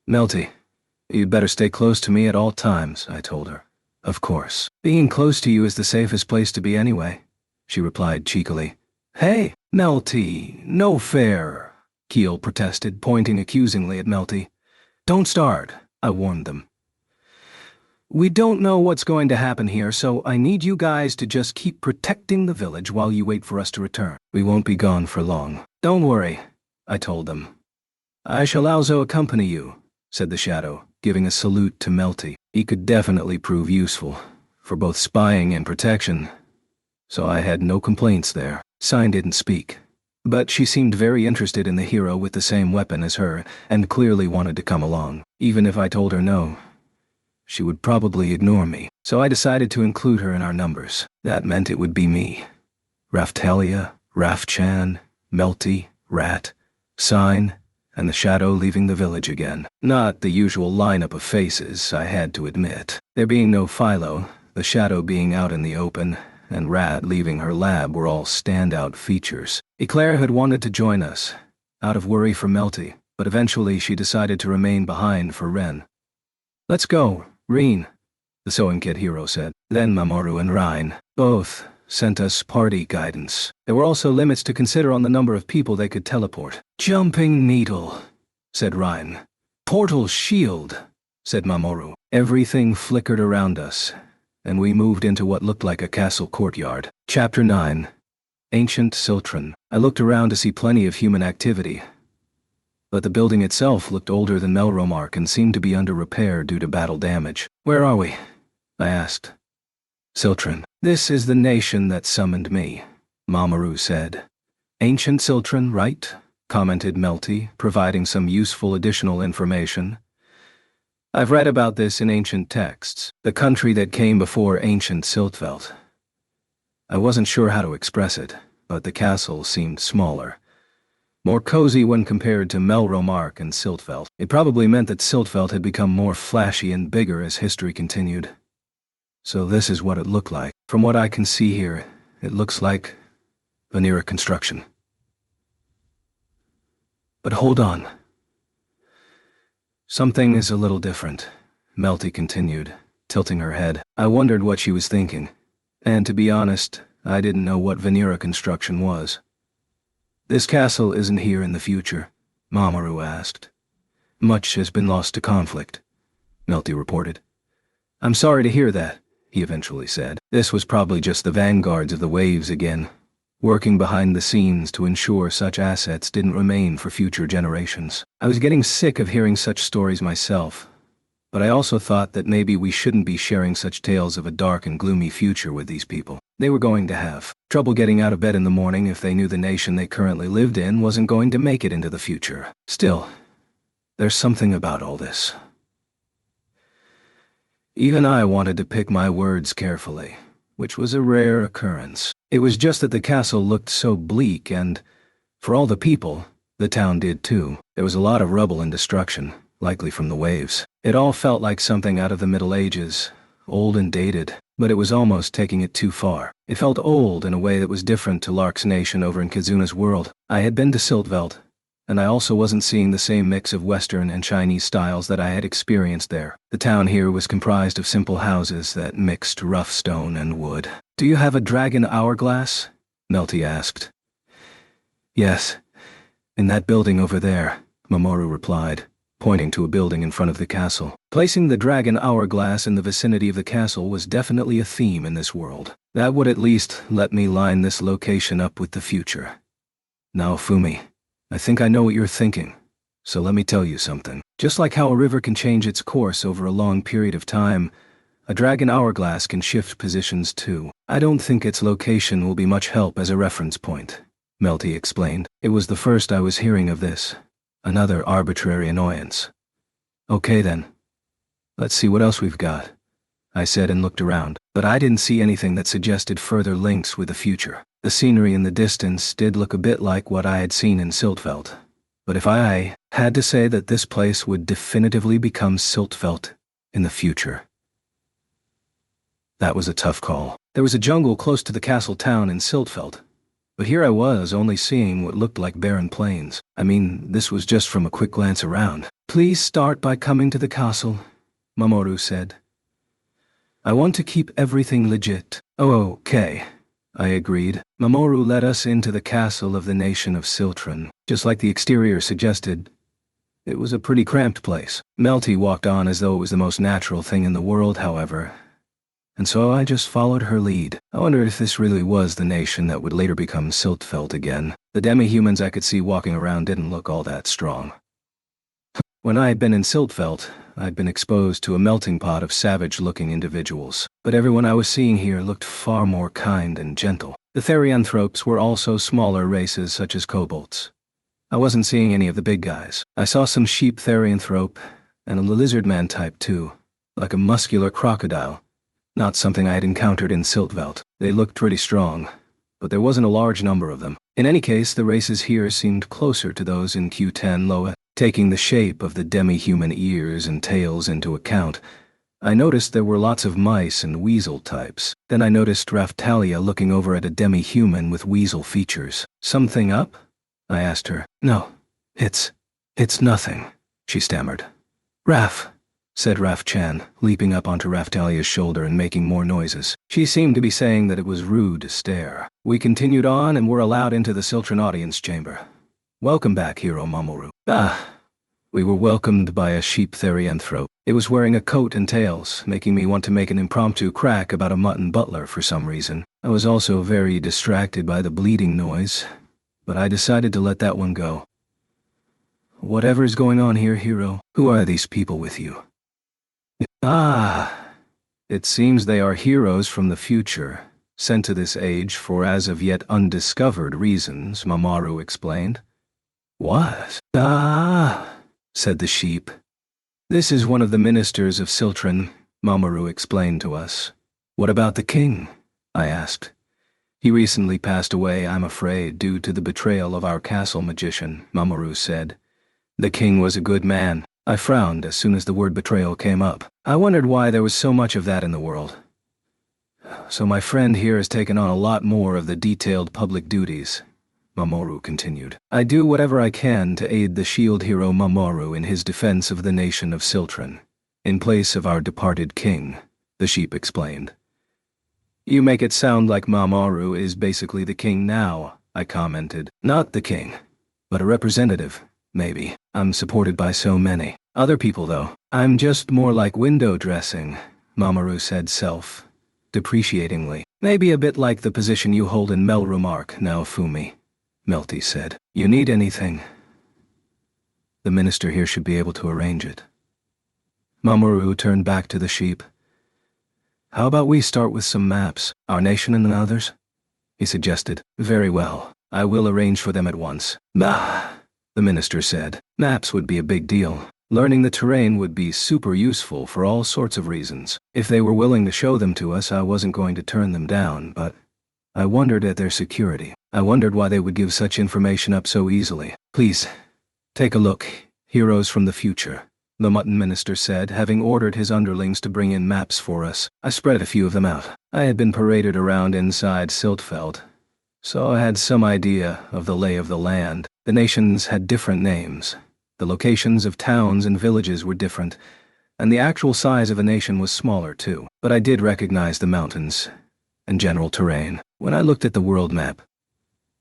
Melty, you'd better stay close to me at all times, I told her. Of course. Being close to you is the safest place to be anyway, she replied cheekily. Hey, Melty, no fair, Keel protested, pointing accusingly at Melty. Don't start, I warned them. We don't know what's going to happen here, so I need you guys to just keep protecting the village while you wait for us to return. We won't be gone for long. Don't worry, I told them. I shall also accompany you, said the shadow, giving a salute to Melty. He could definitely prove useful, for both spying and protection, so I had no complaints there. Sign didn't speak, but she seemed very interested in the hero with the same weapon as her, and clearly wanted to come along. Even if I told her no, she would probably ignore me, so I decided to include her in our numbers. That meant it would be me, Raftalia, Rafchan, Melty, Rat, Sign, and the shadow leaving the village again. Not the usual lineup of faces, I had to admit. There being no Philo, the shadow being out in the open, and Rat leaving her lab were all standout features. Eclair had wanted to join us, out of worry for Melty, but eventually she decided to remain behind for Ren. Let's go, Reen, the sewing kit hero said. Then Mamoru and Ryan both sent us party guidance. There were also limits to consider on the number of people they could teleport. Jumping needle, said Ryan. Portal shield, said Mamoru. Everything flickered around us, and we moved into what looked like a castle courtyard. Chapter 9. Ancient Siltron. I looked around to see plenty of human activity, but the building itself looked older than Melromark and seemed to be under repair due to battle damage. Where are we? I asked. Siltran. This is the nation that summoned me, Mamoru said. Ancient Siltran, right? Commented Melty, providing some useful additional information. I've read about this in ancient texts, the country that came before ancient Siltveld. I wasn't sure how to express it, but the castle seemed smaller. More cozy when compared to Melromark and Siltveld. It probably meant that Siltveld had become more flashy and bigger as history continued. So this is what it looked like. From what I can see here, it looks like Vanira construction. But hold on. Something is a little different, Melty continued, tilting her head. I wondered what she was thinking. And to be honest, I didn't know what Vanira construction was. This castle isn't here in the future, Mamoru asked. Much has been lost to conflict, Melty reported. I'm sorry to hear that, he eventually said. This was probably just the vanguards of the waves again, working behind the scenes to ensure such assets didn't remain for future generations. I was getting sick of hearing such stories myself, but I also thought that maybe we shouldn't be sharing such tales of a dark and gloomy future with these people. They were going to have trouble getting out of bed in the morning if they knew the nation they currently lived in wasn't going to make it into the future. Still, there's something about all this. Even I wanted to pick my words carefully, which was a rare occurrence. It was just that the castle looked so bleak and, for all the people, the town did too. There was a lot of rubble and destruction, likely from the waves. It all felt like something out of the Middle Ages, old and dated, but it was almost taking it too far. It felt old in a way that was different to Lark's nation over in Kizuna's world. I had been to Siltveld, and I also wasn't seeing the same mix of Western and Chinese styles that I had experienced there. The town here was comprised of simple houses that mixed rough stone and wood. Do you have a dragon hourglass? Melty asked. Yes, in that building over there, Mamoru replied, pointing to a building in front of the castle. Placing the dragon hourglass in the vicinity of the castle was definitely a theme in this world. That would at least let me line this location up with the future. Now, Fumi, I think I know what you're thinking, so let me tell you something. Just like how a river can change its course over a long period of time, a dragon hourglass can shift positions too. I don't think its location will be much help as a reference point, Melty explained. It was the first I was hearing of this. Another arbitrary annoyance. Okay then. Let's see what else we've got, I said and looked around, but I didn't see anything that suggested further links with the future. The scenery in the distance did look a bit like what I had seen in Siltveld, but if I had to say that this place would definitively become Siltveld in the future, that was a tough call. There was a jungle close to the castle town in Siltveld, but here I was only seeing what looked like barren plains. I mean, this was just from a quick glance around. Please start by coming to the castle, Mamoru said. I want to keep everything legit. Oh, okay, I agreed. Mamoru led us into the castle of the nation of Siltran. Just like the exterior suggested, it was a pretty cramped place. Melty walked on as though it was the most natural thing in the world, however, and so I just followed her lead. I wondered if this really was the nation that would later become Siltveld again. The demi-humans I could see walking around didn't look all that strong. When I had been in Siltveld, I'd been exposed to a melting pot of savage-looking individuals, but everyone I was seeing here looked far more kind and gentle. The Therianthropes were also smaller races such as kobolds. I wasn't seeing any of the big guys. I saw some sheep Therianthrope and a lizardman type too, like a muscular crocodile. Not something I had encountered in Siltveld. They looked pretty strong, but there wasn't a large number of them. In any case, the races here seemed closer to those in Q10 Loa. Taking the shape of the demi-human ears and tails into account, I noticed there were lots of mice and weasel types. Then I noticed Raftalia looking over at a demi-human with weasel features. Something up? I asked her. No, it's nothing, she stammered. Raf, said Raf-chan, leaping up onto Raftalia's shoulder and making more noises. She seemed to be saying that it was rude to stare. We continued on and were allowed into the Siltran audience chamber. Welcome back, Hero Mamoru. We were welcomed by a sheep Therianthrope. It was wearing a coat and tails, making me want to make an impromptu crack about a mutton butler for some reason. I was also very distracted by the bleeding noise, but I decided to let that one go. Whatever's going on here, Hero, who are these people with you? It seems they are heroes from the future, sent to this age for as of yet undiscovered reasons, Mamoru explained. What? Ah, said the sheep. This is one of the ministers of Siltran, Mamoru explained to us. What about the king? I asked. He recently passed away, I'm afraid, due to the betrayal of our castle magician, Mamoru said. The king was a good man. I frowned as soon as the word betrayal came up. I wondered why there was so much of that in the world. So my friend here has taken on a lot more of the detailed public duties, Mamoru continued. I do whatever I can to aid the shield hero Mamoru in his defense of the nation of Siltran, in place of our departed king, the sheep explained. You make it sound like Mamoru is basically the king now, I commented. Not the king, but a representative, maybe. I'm supported by so many other people, though. I'm just more like window dressing, Mamoru said depreciatingly. Maybe a bit like the position you hold in Melromark now, Fumi, Melty said. You need anything? The minister here should be able to arrange it. Mamoru turned back to the sheep. How about we start with some maps, our nation and others? He suggested. Very well. I will arrange for them at once. Bah, the minister said. Maps would be a big deal. Learning the terrain would be super useful for all sorts of reasons. If they were willing to show them to us, I wasn't going to turn them down, but I wondered at their security. I wondered why they would give such information up so easily. Please, take a look. Heroes from the future, the mutton minister said, having ordered his underlings to bring in maps for us. I spread a few of them out. I had been paraded around inside Siltfeld, so I had some idea of the lay of the land. The nations had different names. The locations of towns and villages were different, and the actual size of a nation was smaller too. But I did recognize the mountains and general terrain. When I looked at the world map,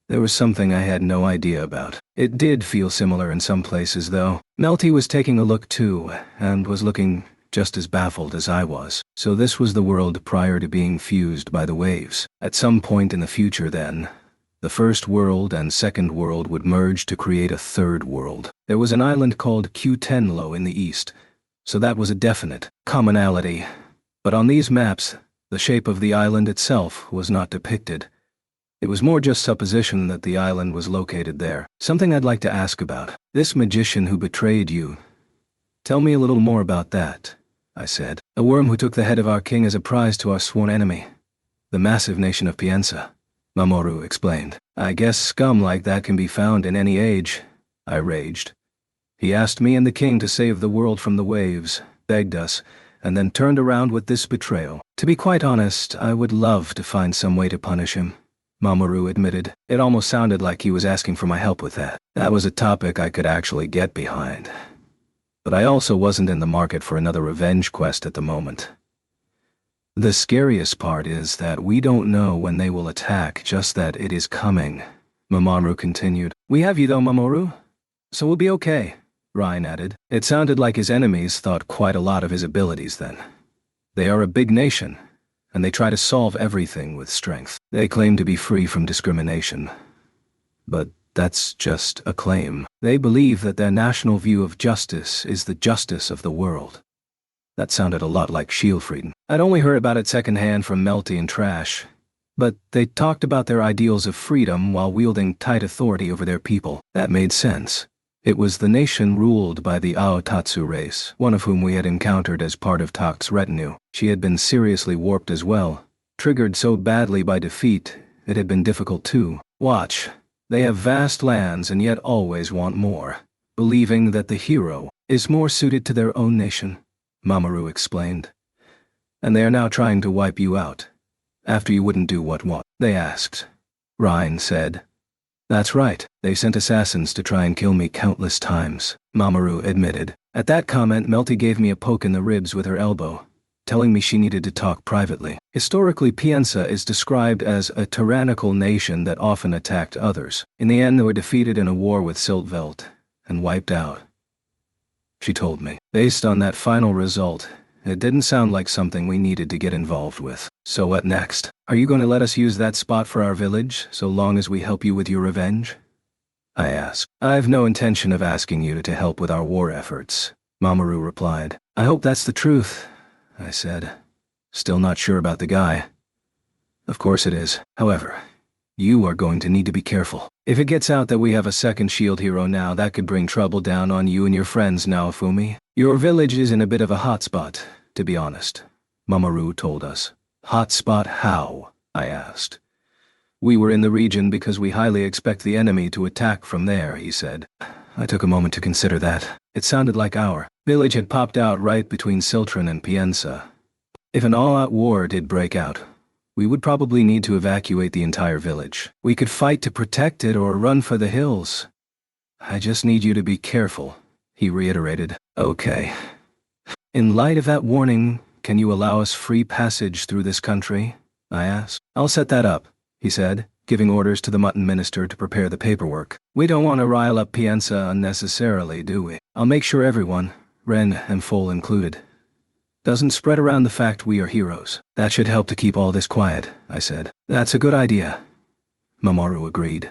there was something I had no idea about. It did feel similar in some places, though. Melty was taking a look too, and was looking just as baffled as I was. So this was the world prior to being fused by the waves. At some point in the future then, the first world and second world would merge to create a third world. There was an island called Qtenlo in the east, so that was a definite commonality. But on these maps, the shape of the island itself was not depicted. It was more just supposition that the island was located there. Something I'd like to ask about. This magician who betrayed you. Tell me a little more about that, I said. A worm who took the head of our king as a prize to our sworn enemy, the massive nation of Piensa, Mamoru explained. I guess scum like that can be found in any age, I raged. He asked me and the king to save the world from the waves, begged us, and then turned around with this betrayal. To be quite honest, I would love to find some way to punish him, Mamoru admitted. It almost sounded like he was asking for my help with that. That was a topic I could actually get behind. But I also wasn't in the market for another revenge quest at the moment. The scariest part is that we don't know when they will attack, just that it is coming, Mamoru continued. We have you though, Mamoru, so we'll be okay, Ryan added. It sounded like his enemies thought quite a lot of his abilities then. They are a big nation, and they try to solve everything with strength. They claim to be free from discrimination. But that's just a claim. They believe that their national view of justice is the justice of the world. That sounded a lot like Shieldfrieden. I'd only heard about it secondhand from Melty and Trash, but they talked about their ideals of freedom while wielding tight authority over their people. That made sense. It was the nation ruled by the Aotatsu race, one of whom we had encountered as part of Takt's retinue. She had been seriously warped as well, triggered so badly by defeat, it had been difficult too. Watch. They have vast lands and yet always want more, believing that the hero is more suited to their own nation, Mamoru explained. And they are now trying to wipe you out. After you wouldn't do what, they asked. Ryan said. That's right, they sent assassins to try and kill me countless times, Mamoru admitted. At that comment, Melty gave me a poke in the ribs with her elbow, telling me she needed to talk privately. Historically, Piensa is described as a tyrannical nation that often attacked others. In the end, they were defeated in a war with Siltveld and wiped out, she told me. Based on that final result, it didn't sound like something we needed to get involved with. So what next? Are you going to let us use that spot for our village, so long as we help you with your revenge? I asked. I've no intention of asking you to help with our war efforts, Mamoru replied. I hope that's the truth, I said. Still not sure about the guy. Of course it is. However, you are going to need to be careful. If it gets out that we have a second shield hero now, that could bring trouble down on you and your friends, Naofumi. Your village is in a bit of a hotspot, to be honest, Mamoru told us. Hotspot how? I asked. We were in the region because we highly expect the enemy to attack from there, he said. I took a moment to consider that. It sounded like our village had popped out right between Siltran and Pienza. If an all-out war did break out, we would probably need to evacuate the entire village. We could fight to protect it or run for the hills. I just need you to be careful, he reiterated. Okay. In light of that warning, can you allow us free passage through this country? I asked. I'll set that up, he said, giving orders to the mutton minister to prepare the paperwork. We don't want to rile up Pienza unnecessarily, do we? I'll make sure everyone, Ren and Foal included, doesn't spread around the fact we are heroes. That should help to keep all this quiet, I said. That's a good idea, Mamoru agreed.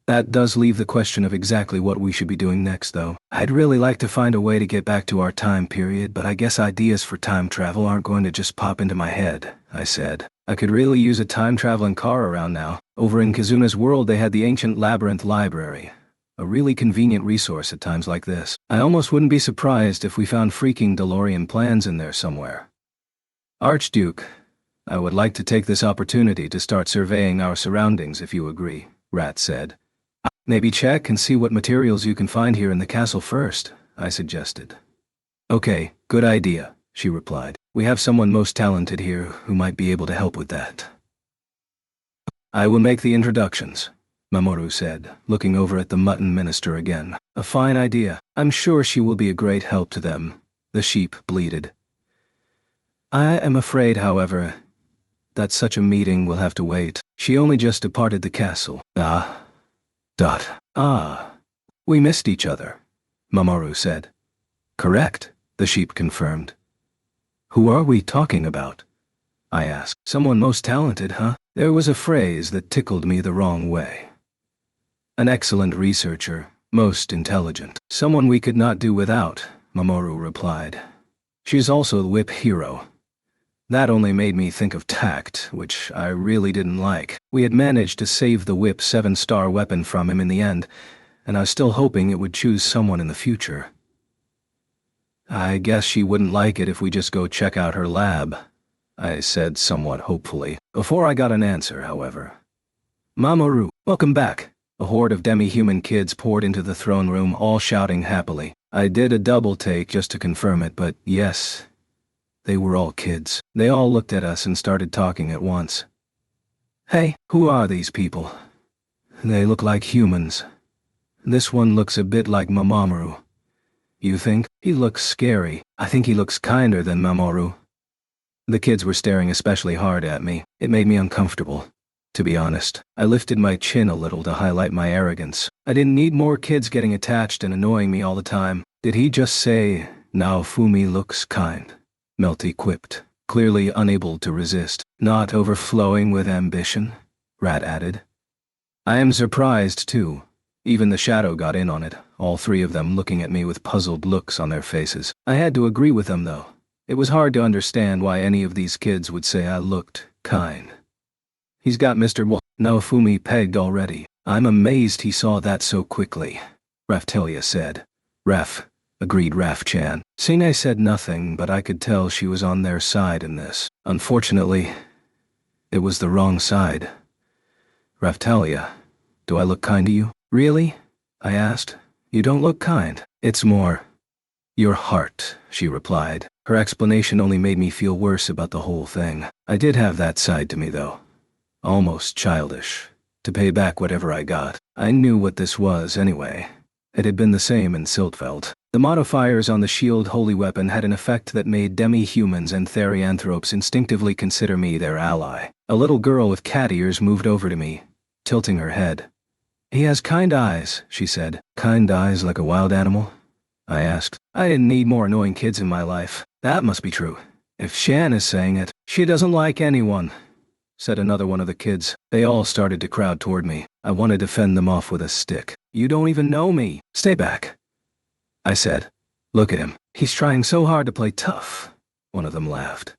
That does leave the question of exactly what we should be doing next, though. I'd really like to find a way to get back to our time period, but I guess ideas for time travel aren't going to just pop into my head, I said. I could really use a time-traveling car around now. Over in Kazuna's world they had the ancient labyrinth library. A really convenient resource at times like this. I almost wouldn't be surprised if we found freaking DeLorean plans in there somewhere. Archduke, I would like to take this opportunity to start surveying our surroundings if you agree, Rat said. Maybe check and see what materials you can find here in the castle first, I suggested. Okay, good idea, she replied. We have someone most talented here who might be able to help with that. I will make the introductions, Mamoru said, looking over at the mutton minister again. A fine idea. I'm sure she will be a great help to them, the sheep bleated. I am afraid, however, that such a meeting will have to wait. She only just departed the castle. We missed each other, Mamoru said. Correct, the sheep confirmed. Who are we talking about? I asked. Someone most talented, huh? There was a phrase that tickled me the wrong way. An excellent researcher, most intelligent. Someone we could not do without, Mamoru replied. She's also the whip hero. That only made me think of tact, which I really didn't like. We had managed to save the whip 7-star weapon from him in the end, and I was still hoping it would choose someone in the future. I guess she wouldn't like it if we just go check out her lab, I said somewhat hopefully. Before I got an answer, however. Mamoru, welcome back. A horde of demi-human kids poured into the throne room, all shouting happily. I did a double take just to confirm it, but yes, they were all kids. They all looked at us and started talking at once. Hey, who are these people? They look like humans. This one looks a bit like Mamoru. You think? He looks scary. I think he looks kinder than Mamoru. The kids were staring especially hard at me. It made me uncomfortable. To be honest, I lifted my chin a little to highlight my arrogance. I didn't need more kids getting attached and annoying me all the time. Did he just say, Naofumi looks kind? Melty quipped, clearly unable to resist. Not overflowing with ambition, Rat added. I am surprised, too. Even the shadow got in on it, all three of them looking at me with puzzled looks on their faces. I had to agree with them, though. It was hard to understand why any of these kids would say I looked kind. He's got Mr. Naofumi pegged already. I'm amazed he saw that so quickly, Raphtalia said. Raf, agreed Raf-chan. Sine said nothing, but I could tell she was on their side in this. Unfortunately, it was the wrong side. Raphtalia, do I look kind to you? Really? I asked. You don't look kind. It's more your heart, she replied. Her explanation only made me feel worse about the whole thing. I did have that side to me, though. Almost childish. To pay back whatever I got. I knew what this was, anyway. It had been the same in Siltfeld. The modifiers on the shield holy weapon had an effect that made demi-humans and therianthropes instinctively consider me their ally. A little girl with cat ears moved over to me, tilting her head. He has kind eyes, she said. Kind eyes like a wild animal? I asked. I didn't need more annoying kids in my life. That must be true. If Shan is saying it, she doesn't like anyone, said another one of the kids. They all started to crowd toward me. I wanted to fend them off with a stick. You don't even know me. Stay back, I said. Look at him. He's trying so hard to play tough. One of them laughed.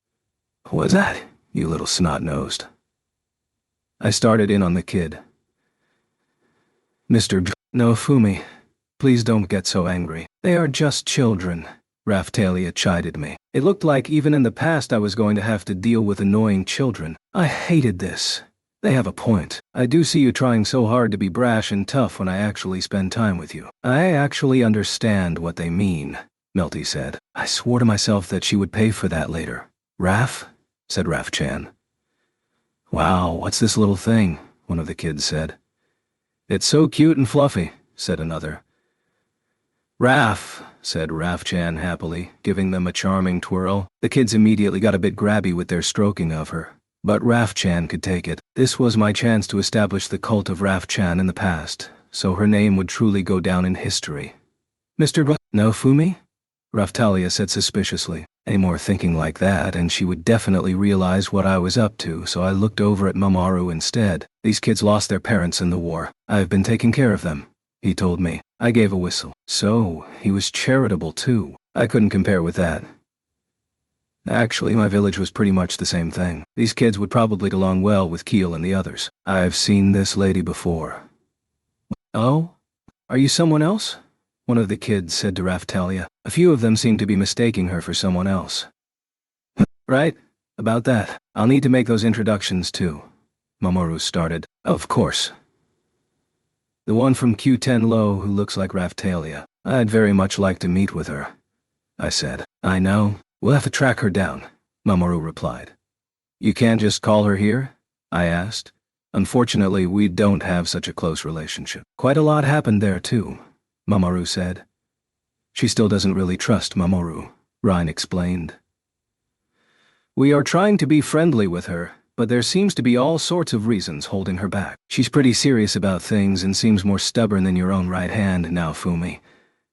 What's that, you little snot-nosed? I started in on the kid. Mr. No, Fumi, please don't get so angry. They are just children, Raphtalia chided me. It looked like even in the past I was going to have to deal with annoying children. I hated this. They have a point. I do see you trying so hard to be brash and tough when I actually spend time with you. I actually understand what they mean, Melty said. I swore to myself that she would pay for that later. Raph? Said Raph-chan. Wow, what's this little thing? One of the kids said. It's so cute and fluffy, said another. Raph, said Raph-chan happily, giving them a charming twirl. The kids immediately got a bit grabby with their stroking of her. But Raph-chan could take it. This was my chance to establish the cult of Raph-chan in the past, so her name would truly go down in history. Mr. No, Fumi? Raphtalia said suspiciously. Any more thinking like that, and she would definitely realize what I was up to, so I looked over at Mamoru instead. These kids lost their parents in the war. I've been taking care of them, he told me. I gave a whistle. So, he was charitable too. I couldn't compare with that. Actually, my village was pretty much the same thing. These kids would probably get along well with Keel and the others. I've seen this lady before. Oh? Are you someone else? One of the kids said to Raphtalia. A few of them seemed to be mistaking her for someone else. Right? About that. I'll need to make those introductions too. Mamoru started. Of course. The one from Q10 Low who looks like Raphtalia. I'd very much like to meet with her, I said. I know. We'll have to track her down, Mamoru replied. You can't just call her here? I asked. Unfortunately, we don't have such a close relationship. Quite a lot happened there too, Mamoru said. She still doesn't really trust Mamoru, Ryan explained. We are trying to be friendly with her, but there seems to be all sorts of reasons holding her back. She's pretty serious about things and seems more stubborn than your own right hand now, Fumi.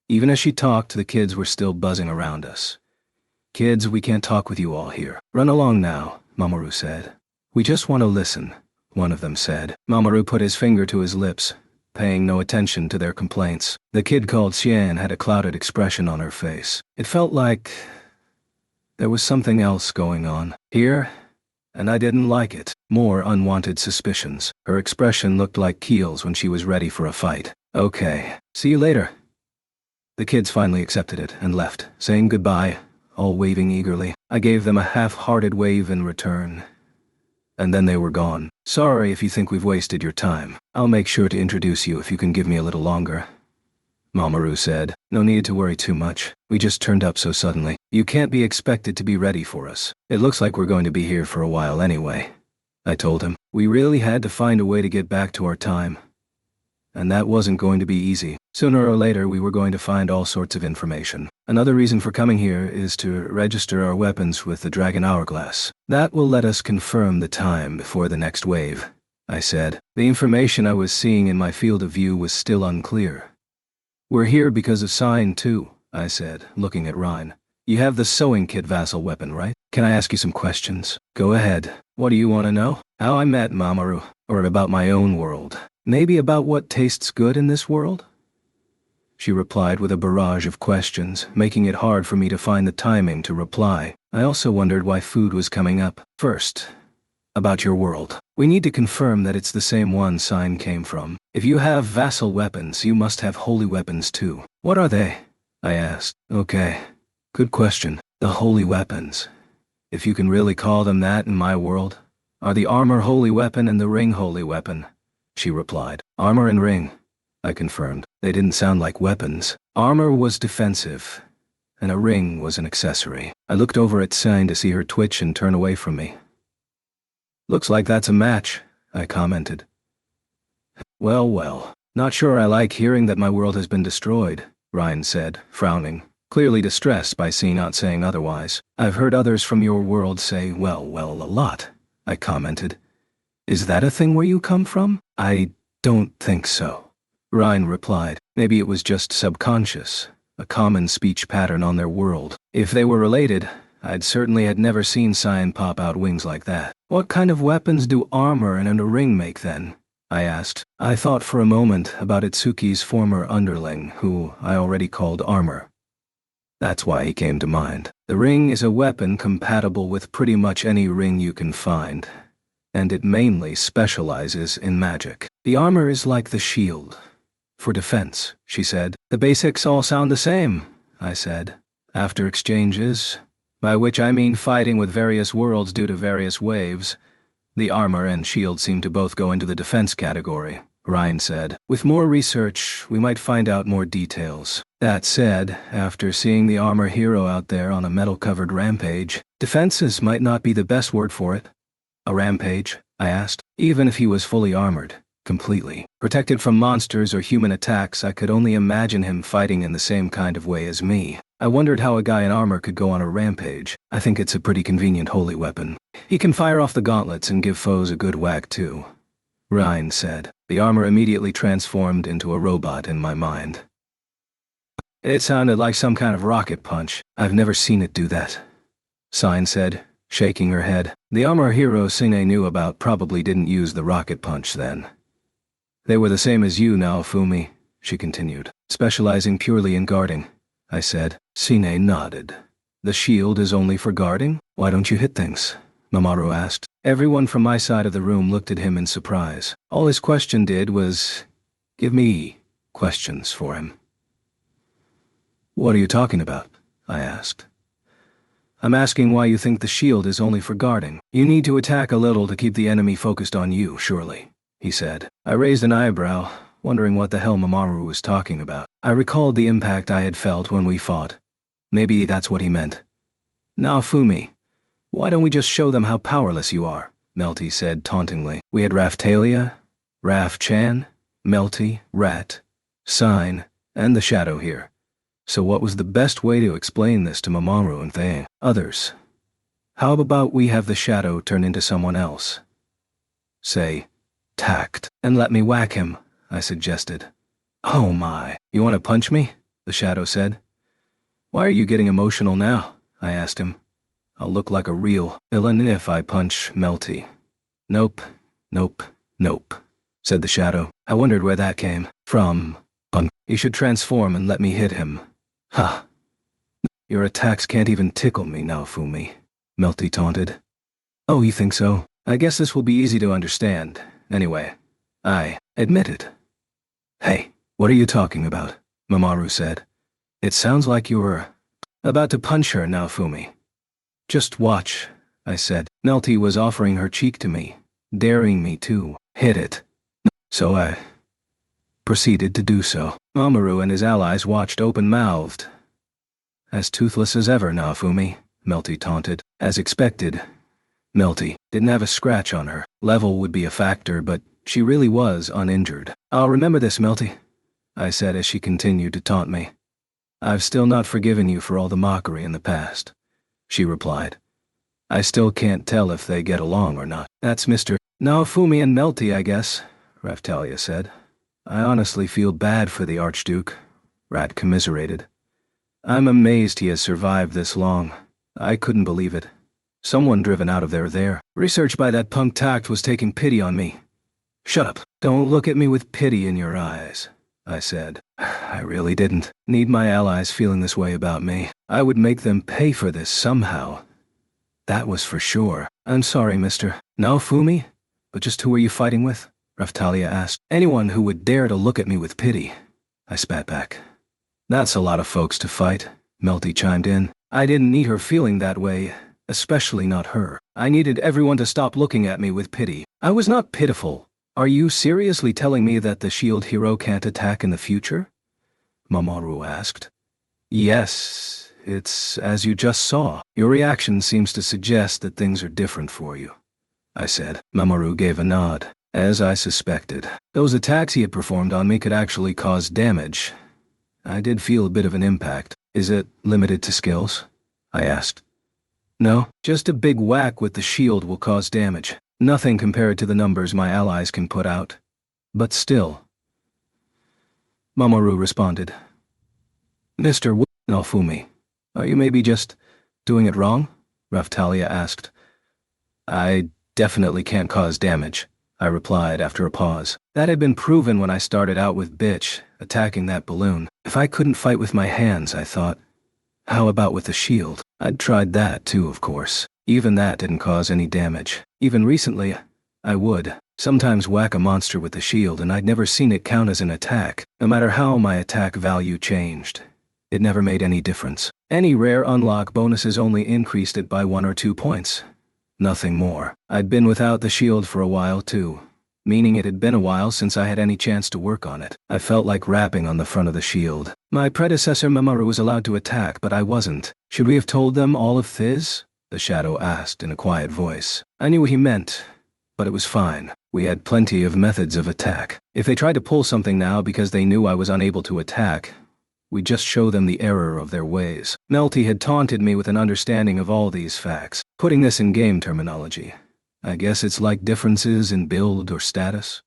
Even as she talked, the kids were still buzzing around us. Kids, we can't talk with you all here. Run along now, Mamoru said. We just want to listen, one of them said. Mamoru put his finger to his lips, paying no attention to their complaints. The kid called Xian had a clouded expression on her face. It felt like there was something else going on here, and I didn't like it. More unwanted suspicions. Her expression looked like Keel's when she was ready for a fight. Okay, see you later. The kids finally accepted it and left, saying goodbye, all waving eagerly. I gave them a half-hearted wave in return. And then they were gone. Sorry if you think we've wasted your time. I'll make sure to introduce you if you can give me a little longer, Mamoru said. No need to worry too much. We just turned up so suddenly. You can't be expected to be ready for us. It looks like we're going to be here for a while anyway, I told him. We really had to find a way to get back to our time. And that wasn't going to be easy. Sooner or later, we were going to find all sorts of information. Another reason for coming here is to register our weapons with the Dragon Hourglass. That will let us confirm the time before the next wave, I said. The information I was seeing in my field of view was still unclear. We're here because of Sign too, I said, looking at Ryan. You have the sewing kit vassal weapon, right? Can I ask you some questions? Go ahead. What do you want to know? How I met Mamoru, or about my own world? Maybe about what tastes good in this world? She replied with a barrage of questions, making it hard for me to find the timing to reply. I also wondered why food was coming up. First, about your world. We need to confirm that it's the same one Sign came from. If you have vassal weapons, you must have holy weapons too. What are they? I asked. Okay, good question. The holy weapons, if you can really call them that in my world, are the armor holy weapon and the ring holy weapon, she replied. Armor and ring, I confirmed. They didn't sound like weapons. Armor was defensive, and a ring was an accessory. I looked over at Sign to see her twitch and turn away from me. Looks like that's a match, I commented. Well, well. Not sure I like hearing that my world has been destroyed, Ryan said, frowning, clearly distressed by not saying otherwise. I've heard others from your world say, well, a lot, I commented. Is that a thing where you come from? I don't think so, Ryan replied. Maybe it was just subconscious, a common speech pattern on their world. If they were related, I'd certainly had never seen Sign pop out wings like that. What kind of weapons do armor and a ring make then? I asked. I thought for a moment about Itsuki's former underling, who I already called Armor. That's why he came to mind. The ring is a weapon compatible with pretty much any ring you can find, and it mainly specializes in magic. The armor is like the shield. For defense, she said. The basics all sound the same, I said. After exchanges, by which I mean fighting with various worlds due to various waves, the armor and shield seem to both go into the defense category, Ryan said. With more research, we might find out more details. That said, after seeing the armor hero out there on a metal-covered rampage, defenses might not be the best word for it. A rampage? I asked. Even if he was fully armored, completely protected from monsters or human attacks, I could only imagine him fighting in the same kind of way as me. I wondered how a guy in armor could go on a rampage. I think it's a pretty convenient holy weapon. He can fire off the gauntlets and give foes a good whack too, Ryan said. The armor immediately transformed into a robot in my mind. It sounded like some kind of rocket punch. I've never seen it do that, Sign said, shaking her head. The armor hero Sine knew about probably didn't use the rocket punch then. They were the same as you, Naofumi, she continued, specializing purely in guarding. I said. Sine nodded. The shield is only for guarding? Why don't you hit things? Mamoru asked. Everyone from my side of the room looked at him in surprise. All his question did was give me questions for him. What are you talking about? I asked. I'm asking why you think the shield is only for guarding. You need to attack a little to keep the enemy focused on you, surely, he said. I raised an eyebrow, wondering what the hell Mamoru was talking about. I recalled the impact I had felt when we fought. Maybe that's what he meant. Naofumi, why don't we just show them how powerless you are? Melty said tauntingly. We had Raftalia, Raf-chan, Melty, Rat, Sign, and the Shadow here. So what was the best way to explain this to Mamoru and the others? How about we have the Shadow turn into someone else? Say, Tact, and let me whack him, I suggested. Oh my, you want to punch me? The Shadow said. Why are you getting emotional now? I asked him. I'll look like a real villain if I punch Melty. Nope, nope, nope, said the Shadow. I wondered where that came from. He should transform and let me hit him. Ha! Your attacks can't even tickle me, Naofumi, Melty taunted. Oh, you think so? I guess this will be easy to understand. Anyway, I admitted. Hey, what are you talking about? Mamoru said. It sounds like you were about to punch her, Naofumi. Just watch, I said. Melty was offering her cheek to me, daring me to hit it. So I proceeded to do so. Mamoru and his allies watched open-mouthed. As toothless as ever, Naofumi, Melty taunted. As expected, Melty didn't have a scratch on her. Level would be a factor, but she really was uninjured. I'll remember this, Melty, I said as she continued to taunt me. I've still not forgiven you for all the mockery in the past, she replied. I still can't tell if they get along or not. That's Mr. Naofumi and Melty, I guess, Raftalia said. I honestly feel bad for the Archduke, Rat commiserated. I'm amazed he has survived this long. I couldn't believe it. Someone driven out of there. Research by that punk Tact was taking pity on me. Shut up. Don't look at me with pity in your eyes, I said. I really didn't need my allies feeling this way about me. I would make them pay for this somehow. That was for sure. I'm sorry, Mr. Naofumi, but just who are you fighting with? Raftalia asked. Anyone who would dare to look at me with pity, I spat back. That's a lot of folks to fight, Melty chimed in. I didn't need her feeling that way, especially not her. I needed everyone to stop looking at me with pity. I was not pitiful. Are you seriously telling me that the shield hero can't attack in the future? Mamoru asked. Yes, it's as you just saw. Your reaction seems to suggest that things are different for you, I said. Mamoru gave a nod. As I suspected, those attacks he had performed on me could actually cause damage. I did feel a bit of an impact. Is it limited to skills? I asked. No, just a big whack with the shield will cause damage. Nothing compared to the numbers my allies can put out. But still. Mamoru responded. Mr. Naofumi, are you maybe just doing it wrong? Raftalia asked. I definitely can't cause damage, I replied after a pause. That had been proven when I started out with Bitch, attacking that balloon. If I couldn't fight with my hands, I thought, how about with the shield? I'd tried that too, of course. Even that didn't cause any damage. Even recently, I would sometimes whack a monster with the shield and I'd never seen it count as an attack. No matter how my attack value changed, it never made any difference. Any rare unlock bonuses only increased it by 1 or 2 points. Nothing more. I'd been without the shield for a while too, meaning it had been a while since I had any chance to work on it. I felt like rapping on the front of the shield. My predecessor Mamoru was allowed to attack, but I wasn't. Should we have told them all of this? The shadow asked in a quiet voice. I knew what he meant, but it was fine. We had plenty of methods of attack. If they tried to pull something now because they knew I was unable to attack, we'd just show them the error of their ways. Melty had taunted me with an understanding of all these facts. Putting this in game terminology, I guess it's like differences in build or status,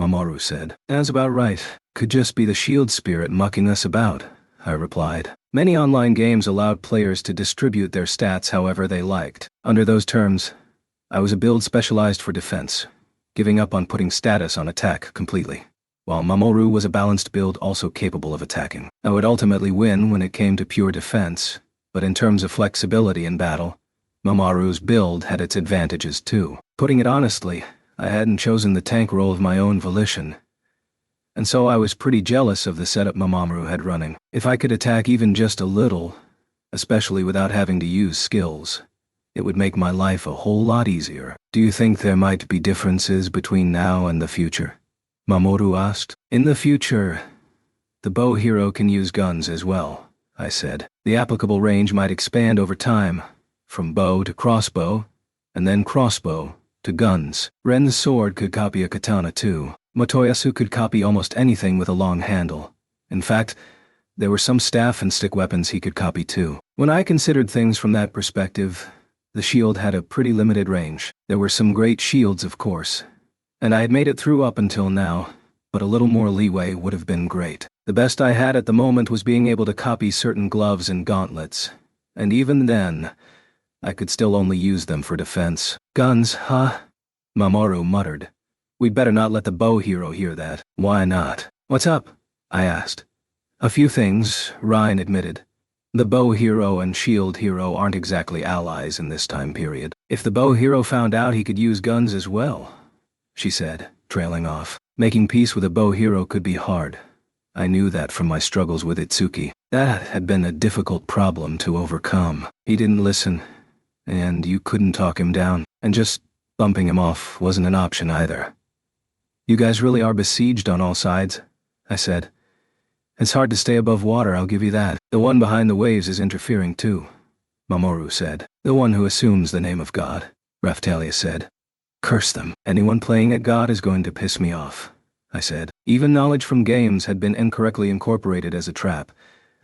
Mamoru said. That's about right. Could just be the shield spirit mucking us about, I replied. Many online games allowed players to distribute their stats however they liked. Under those terms, I was a build specialized for defense, giving up on putting status on attack completely, while Mamoru was a balanced build also capable of attacking. I would ultimately win when it came to pure defense, but in terms of flexibility in battle, Mamoru's build had its advantages too. Putting it honestly, I hadn't chosen the tank role of my own volition, and so I was pretty jealous of the setup Mamoru had running. If I could attack even just a little, especially without having to use skills, it would make my life a whole lot easier. Do you think there might be differences between now and the future? Mamoru asked. In the future, the bow hero can use guns as well, I said. The applicable range might expand over time, from bow to crossbow, and then crossbow to guns. Ren's sword could copy a katana too. Motoyasu could copy almost anything with a long handle. In fact, there were some staff and stick weapons he could copy too. When I considered things from that perspective, the shield had a pretty limited range. There were some great shields, of course, and I had made it through up until now, but a little more leeway would have been great. The best I had at the moment was being able to copy certain gloves and gauntlets, and even then, I could still only use them for defense. Guns, huh? Mamoru muttered. We'd better not let the bow hero hear that. Why not? What's up? I asked. A few things, Ryan admitted. The bow hero and shield hero aren't exactly allies in this time period. If the bow hero found out he could use guns as well, she said, trailing off. Making peace with a bow hero could be hard. I knew that from my struggles with Itsuki. That had been a difficult problem to overcome. He didn't listen, and you couldn't talk him down, and just bumping him off wasn't an option either. You guys really are besieged on all sides, I said. It's hard to stay above water, I'll give you that. The one behind the waves is interfering too, Mamoru said. The one who assumes the name of God, Raphtalia said. Curse them. Anyone playing at God is going to piss me off, I said. Even knowledge from games had been incorrectly incorporated as a trap,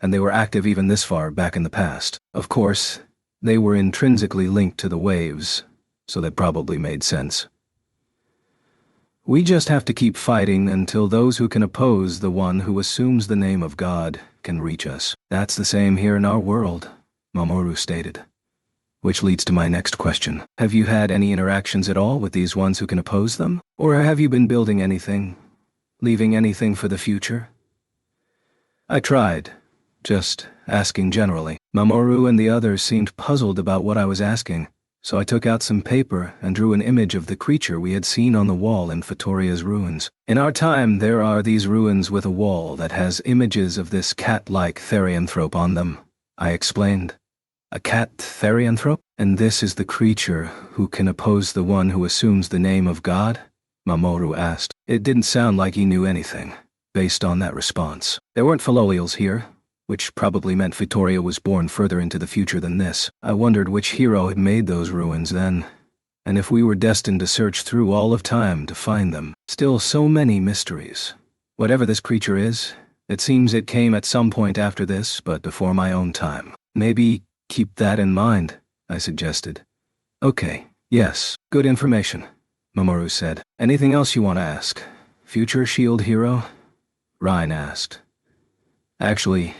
and they were active even this far back in the past. Of course, they were intrinsically linked to the waves, so that probably made sense. We just have to keep fighting until those who can oppose the one who assumes the name of God can reach us. That's the same here in our world, Mamoru stated. Which leads to my next question. Have you had any interactions at all with these ones who can oppose them? Or have you been building anything? Leaving anything for the future? I tried, just asking generally. Mamoru and the others seemed puzzled about what I was asking, so I took out some paper and drew an image of the creature we had seen on the wall in Fittoria's ruins. In our time, there are these ruins with a wall that has images of this cat-like therianthrope on them, I explained. A cat therianthrope? And this is the creature who can oppose the one who assumes the name of God? Mamoru asked. It didn't sound like he knew anything, based on that response. There weren't Philolials here, which probably meant Fittoria was born further into the future than this. I wondered which hero had made those ruins then, and if we were destined to search through all of time to find them. Still so many mysteries. Whatever this creature is, it seems it came at some point after this, but before my own time. Maybe keep that in mind, I suggested. Okay, yes, good information, Mamoru said. Anything else you want to ask? Future shield hero? Ryan asked. Actually,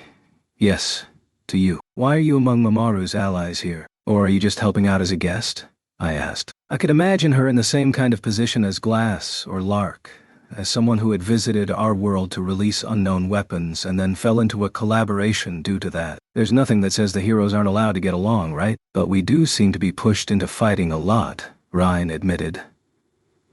yes, to you. Why are you among Mamoru's allies here? Or are you just helping out as a guest? I asked. I could imagine her in the same kind of position as Glass or Lark, as someone who had visited our world to release unknown weapons and then fell into a collaboration due to that. There's nothing that says the heroes aren't allowed to get along, right? But we do seem to be pushed into fighting a lot, Ryan admitted.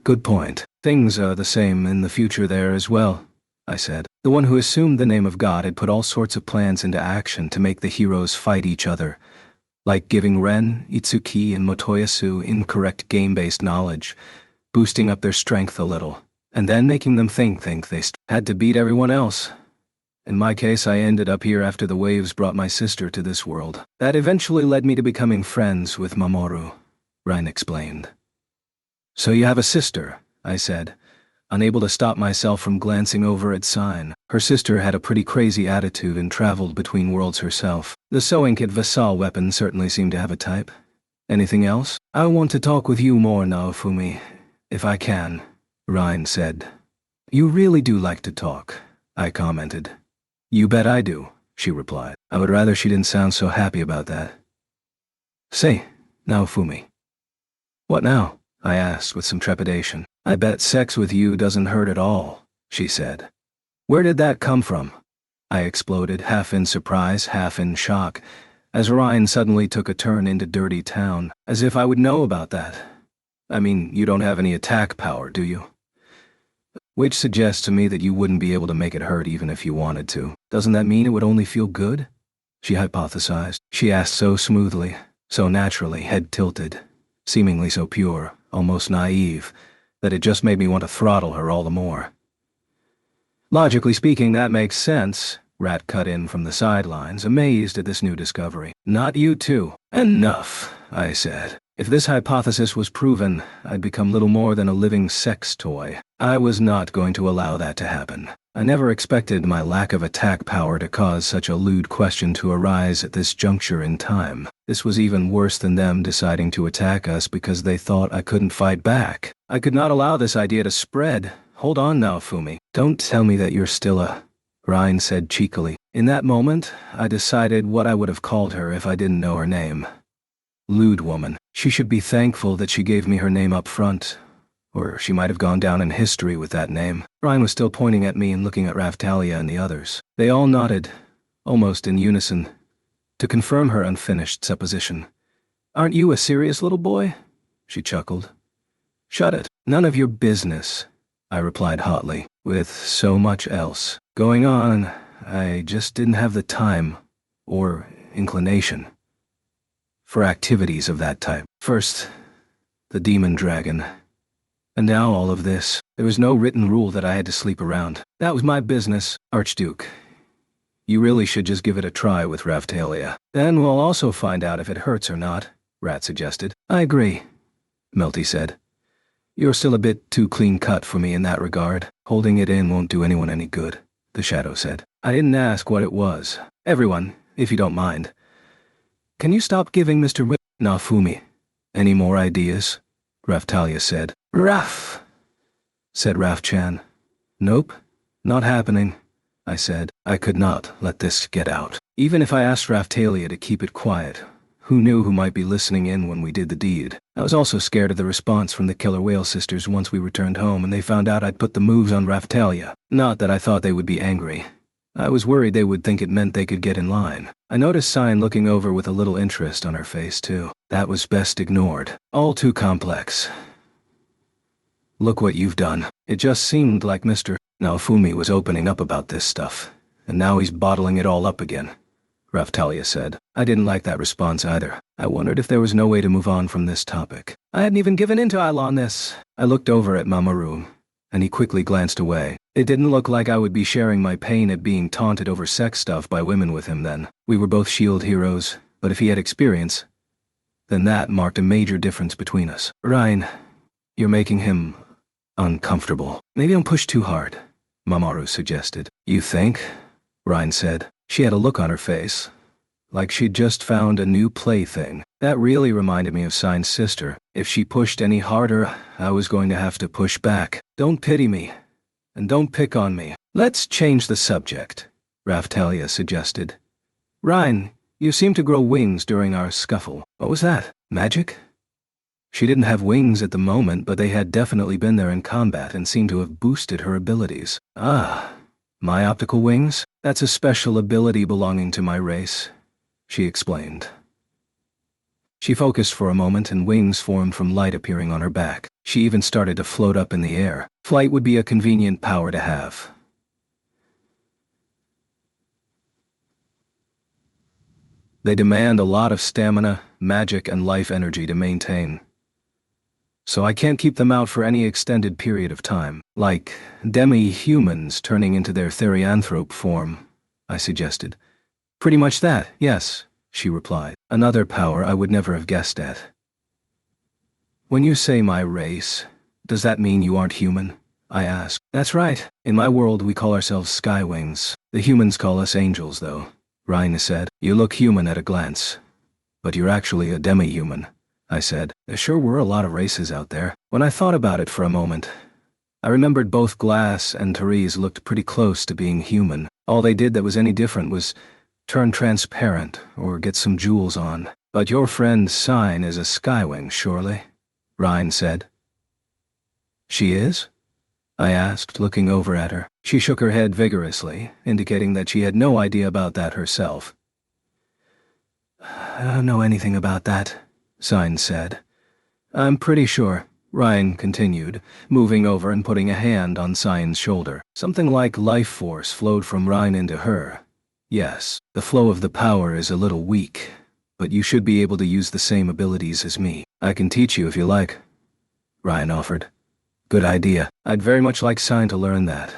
Good point. Things are the same in the future there as well, I said. The one who assumed the name of God had put all sorts of plans into action to make the heroes fight each other, like giving Ren, Itsuki, and Motoyasu incorrect game-based knowledge, boosting up their strength a little, and then making them think they had to beat everyone else. In my case, I ended up here after the waves brought my sister to this world. That eventually led me to becoming friends with Mamoru, Ryan explained. So you have a sister, I said, unable to stop myself from glancing over at Sign. Her sister had a pretty crazy attitude and traveled between worlds herself. The sewing kit Vassal weapon certainly seemed to have a type. Anything else? I want to talk with you more, Naofumi, if I can, Ryan said. You really do like to talk, I commented. You bet I do, she replied. I would rather she didn't sound so happy about that. Say, Naofumi. What now? I asked with some trepidation. I bet sex with you doesn't hurt at all, she said. Where did that come from? I exploded, half in surprise, half in shock, as Ryan suddenly took a turn into Dirty Town, as if I would know about that. I mean, you don't have any attack power, do you? Which suggests to me that you wouldn't be able to make it hurt even if you wanted to. Doesn't that mean it would only feel good? She hypothesized. She asked so smoothly, so naturally, head tilted, seemingly so pure, almost naive, that it just made me want to throttle her all the more. Logically speaking, that makes sense, Rat cut in from the sidelines, amazed at this new discovery. Not you too. Enough, I said. If this hypothesis was proven, I'd become little more than a living sex toy. I was not going to allow that to happen. I never expected my lack of attack power to cause such a lewd question to arise at this juncture in time. This was even worse than them deciding to attack us because they thought I couldn't fight back. I could not allow this idea to spread. Hold on now, Fumi. Don't tell me that you're still a... Ryan said cheekily. In that moment, I decided what I would have called her if I didn't know her name. Lewd woman. She should be thankful that she gave me her name up front. Or she might have gone down in history with that name. Ryan was still pointing at me and looking at Raftalia and the others. They all nodded, almost in unison, to confirm her unfinished supposition. Aren't you a serious little boy? She chuckled. Shut it. None of your business, I replied hotly. With so much else going on, I just didn't have the time, or inclination, for activities of that type. First, the demon dragon. And now all of this. There was no written rule that I had to sleep around. That was my business, Archduke. You really should just give it a try with Raftalia. Then we'll also find out if it hurts or not, Rat suggested. I agree, Melty said. You're still a bit too clean-cut for me in that regard. Holding it in won't do anyone any good, the Shadow said. I didn't ask what it was. Everyone, if you don't mind. Can you stop giving Mr. Naofumi any more ideas? Raftalia said. Raf, said Raf-chan. Nope, not happening, I said. I could not let this get out. Even if I asked Raftalia to keep it quiet, who knew who might be listening in when we did the deed? I was also scared of the response from the Killer Whale sisters once we returned home and they found out I'd put the moves on Raftalia. Not that I thought they would be angry. I was worried they would think it meant they could get in line. I noticed Sign looking over with a little interest on her face, too. That was best ignored. All too complex. Look what you've done. It just seemed like Mr. Naofumi was opening up about this stuff, and now he's bottling it all up again, Raftalia said. I didn't like that response either. I wondered if there was no way to move on from this topic. I hadn't even given in to Isla on this. I looked over at Mamoru, and he quickly glanced away. It didn't look like I would be sharing my pain at being taunted over sex stuff by women with him then. We were both S.H.I.E.L.D. heroes, but if he had experience, then that marked a major difference between us. Ryan, you're making him uncomfortable. Maybe don't push too hard, Mamoru suggested. You think? Ryan said. She had a look on her face, like she'd just found a new plaything. That really reminded me of Sign's sister. If she pushed any harder, I was going to have to push back. Don't pity me. And don't pick on me. Let's change the subject, Raftalia suggested. Ryan, you seemed to grow wings during our scuffle. What was that? Magic? She didn't have wings at the moment, but they had definitely been there in combat and seemed to have boosted her abilities. Ah, my optical wings? That's a special ability belonging to my race, she explained. She focused for a moment and wings formed from light appearing on her back. She even started to float up in the air. Flight would be a convenient power to have. They demand a lot of stamina, magic, and life energy to maintain. So I can't keep them out for any extended period of time, like demi-humans turning into their therianthrope form, I suggested. Pretty much that, yes, she replied. Another power I would never have guessed at. When you say my race, does that mean you aren't human? I asked. That's right. In my world we call ourselves Skywings. The humans call us angels, though, Ryan said. You look human at a glance, but you're actually a demi-human, I said. There sure were a lot of races out there. When I thought about it for a moment, I remembered both Glass and Therese looked pretty close to being human. All they did that was any different was turn transparent or get some jewels on. But your friend Sign is a Skywing, surely? Ryan said. She is? I asked, looking over at her. She shook her head vigorously, indicating that she had no idea about that herself. I don't know anything about that, Sign said. I'm pretty sure, Ryan continued, moving over and putting a hand on Sign's shoulder. Something like life force flowed from Ryan into her. Yes, the flow of the power is a little weak, but you should be able to use the same abilities as me. I can teach you if you like, Ryan offered. Good idea. I'd very much like Sign to learn that,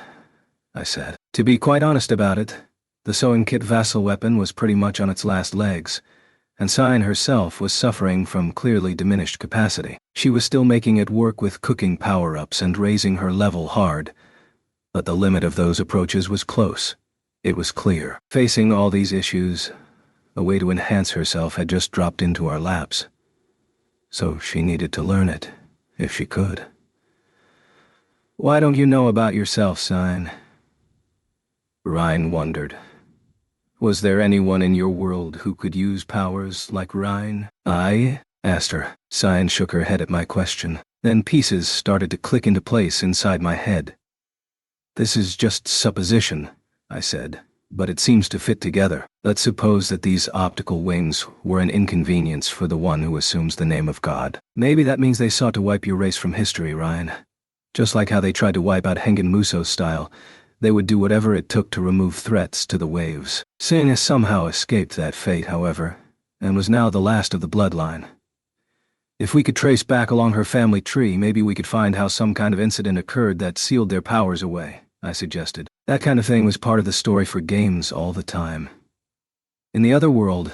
I said. To be quite honest about it, the sewing kit vassal weapon was pretty much on its last legs, and Sign herself was suffering from clearly diminished capacity. She was still making it work with cooking power-ups and raising her level hard, but the limit of those approaches was close. It was clear. Facing all these issues, a way to enhance herself had just dropped into our laps. So she needed to learn it, if she could. Why don't you know about yourself, Sign? Ryan wondered. Was there anyone in your world who could use powers like Ryan? I asked her. Sign shook her head at my question. Then pieces started to click into place inside my head. This is just supposition, I said, but it seems to fit together. Let's suppose that these optical wings were an inconvenience for the one who assumes the name of God. Maybe that means they sought to wipe your race from history, Ryan. Just like how they tried to wipe out Hengen Muso's style, they would do whatever it took to remove threats to the waves. Sin has somehow escaped that fate, however, and was now the last of the bloodline. If we could trace back along her family tree, maybe we could find how some kind of incident occurred that sealed their powers away, I suggested. That kind of thing was part of the story for games all the time. In the other world,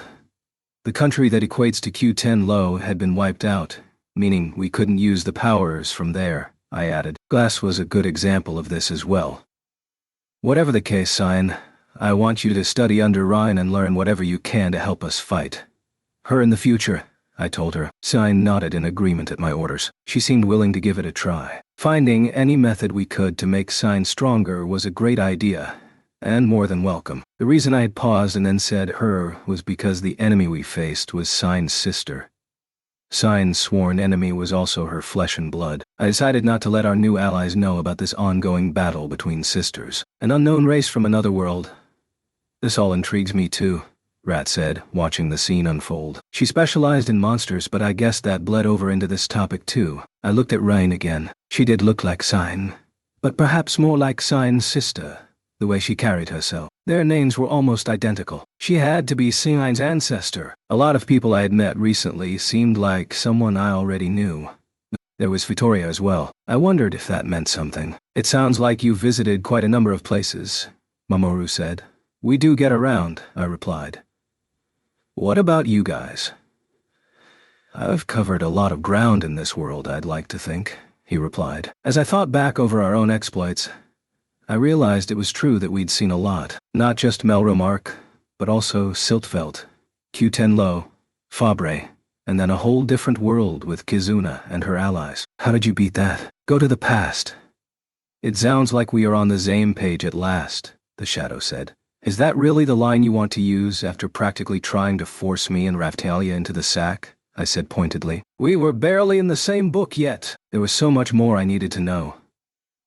the country that equates to Q10 Low had been wiped out, meaning we couldn't use the powers from there, I added. Glass was a good example of this as well. Whatever the case, Sign, I want you to study under Ryan and learn whatever you can to help us fight her in the future, I told her. Sign nodded in agreement at my orders. She seemed willing to give it a try. Finding any method we could to make Sign stronger was a great idea, and more than welcome. The reason I had paused and then said her was because the enemy we faced was Sign's sister. Sign's sworn enemy was also her flesh and blood. I decided not to let our new allies know about this ongoing battle between sisters. An unknown race from another world. This all intrigues me too, Rat said, watching the scene unfold. She specialized in monsters, but I guess that bled over into this topic too. I looked at Rain again. She did look like Sign, but perhaps more like Sign's sister, the way she carried herself. Their names were almost identical. She had to be Sign's ancestor. A lot of people I had met recently seemed like someone I already knew. There was Vittoria as well. I wondered if that meant something. It sounds like you visited quite a number of places, Mamoru said. We do get around, I replied. What about you guys? I've covered a lot of ground in this world, I'd like to think, he replied. As I thought back over our own exploits, I realized it was true that we'd seen a lot. Not just Melromark, but also Siltveld, Q10 Low, Fabre, and then a whole different world with Kizuna and her allies. How did you beat that? Go to the past. It sounds like we are on the same page at last, the Shadow said. Is that really the line you want to use after practically trying to force me and Raftalia into the sack? I said pointedly. We were barely in the same book yet. There was so much more I needed to know.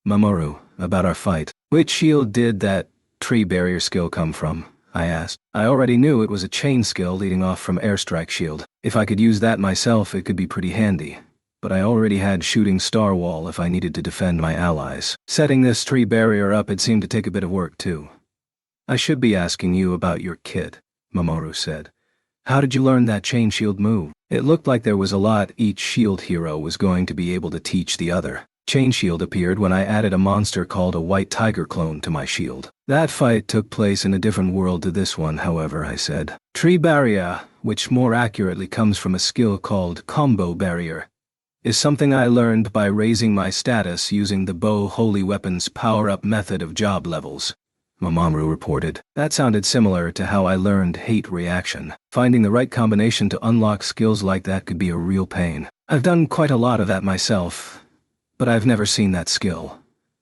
Mamoru, about our fight. Which shield did that tree barrier skill come from? I asked. I already knew it was a chain skill leading off from airstrike shield. If I could use that myself, it could be pretty handy. But I already had shooting star wall if I needed to defend my allies. Setting this tree barrier up had seemed to take a bit of work too. I should be asking you about your kit, Mamoru said. How did you learn that chain shield move? It looked like there was a lot each shield hero was going to be able to teach the other. Chain shield appeared when I added a monster called a white tiger clone to my shield. That fight took place in a different world to this one, however, I said. Tree barrier, which more accurately comes from a skill called combo barrier, is something I learned by raising my status using the Bow Holy Weapons power-up method of job levels, Mamoru reported. That sounded similar to how I learned hate reaction. Finding the right combination to unlock skills like that could be a real pain. I've done quite a lot of that myself, but I've never seen that skill,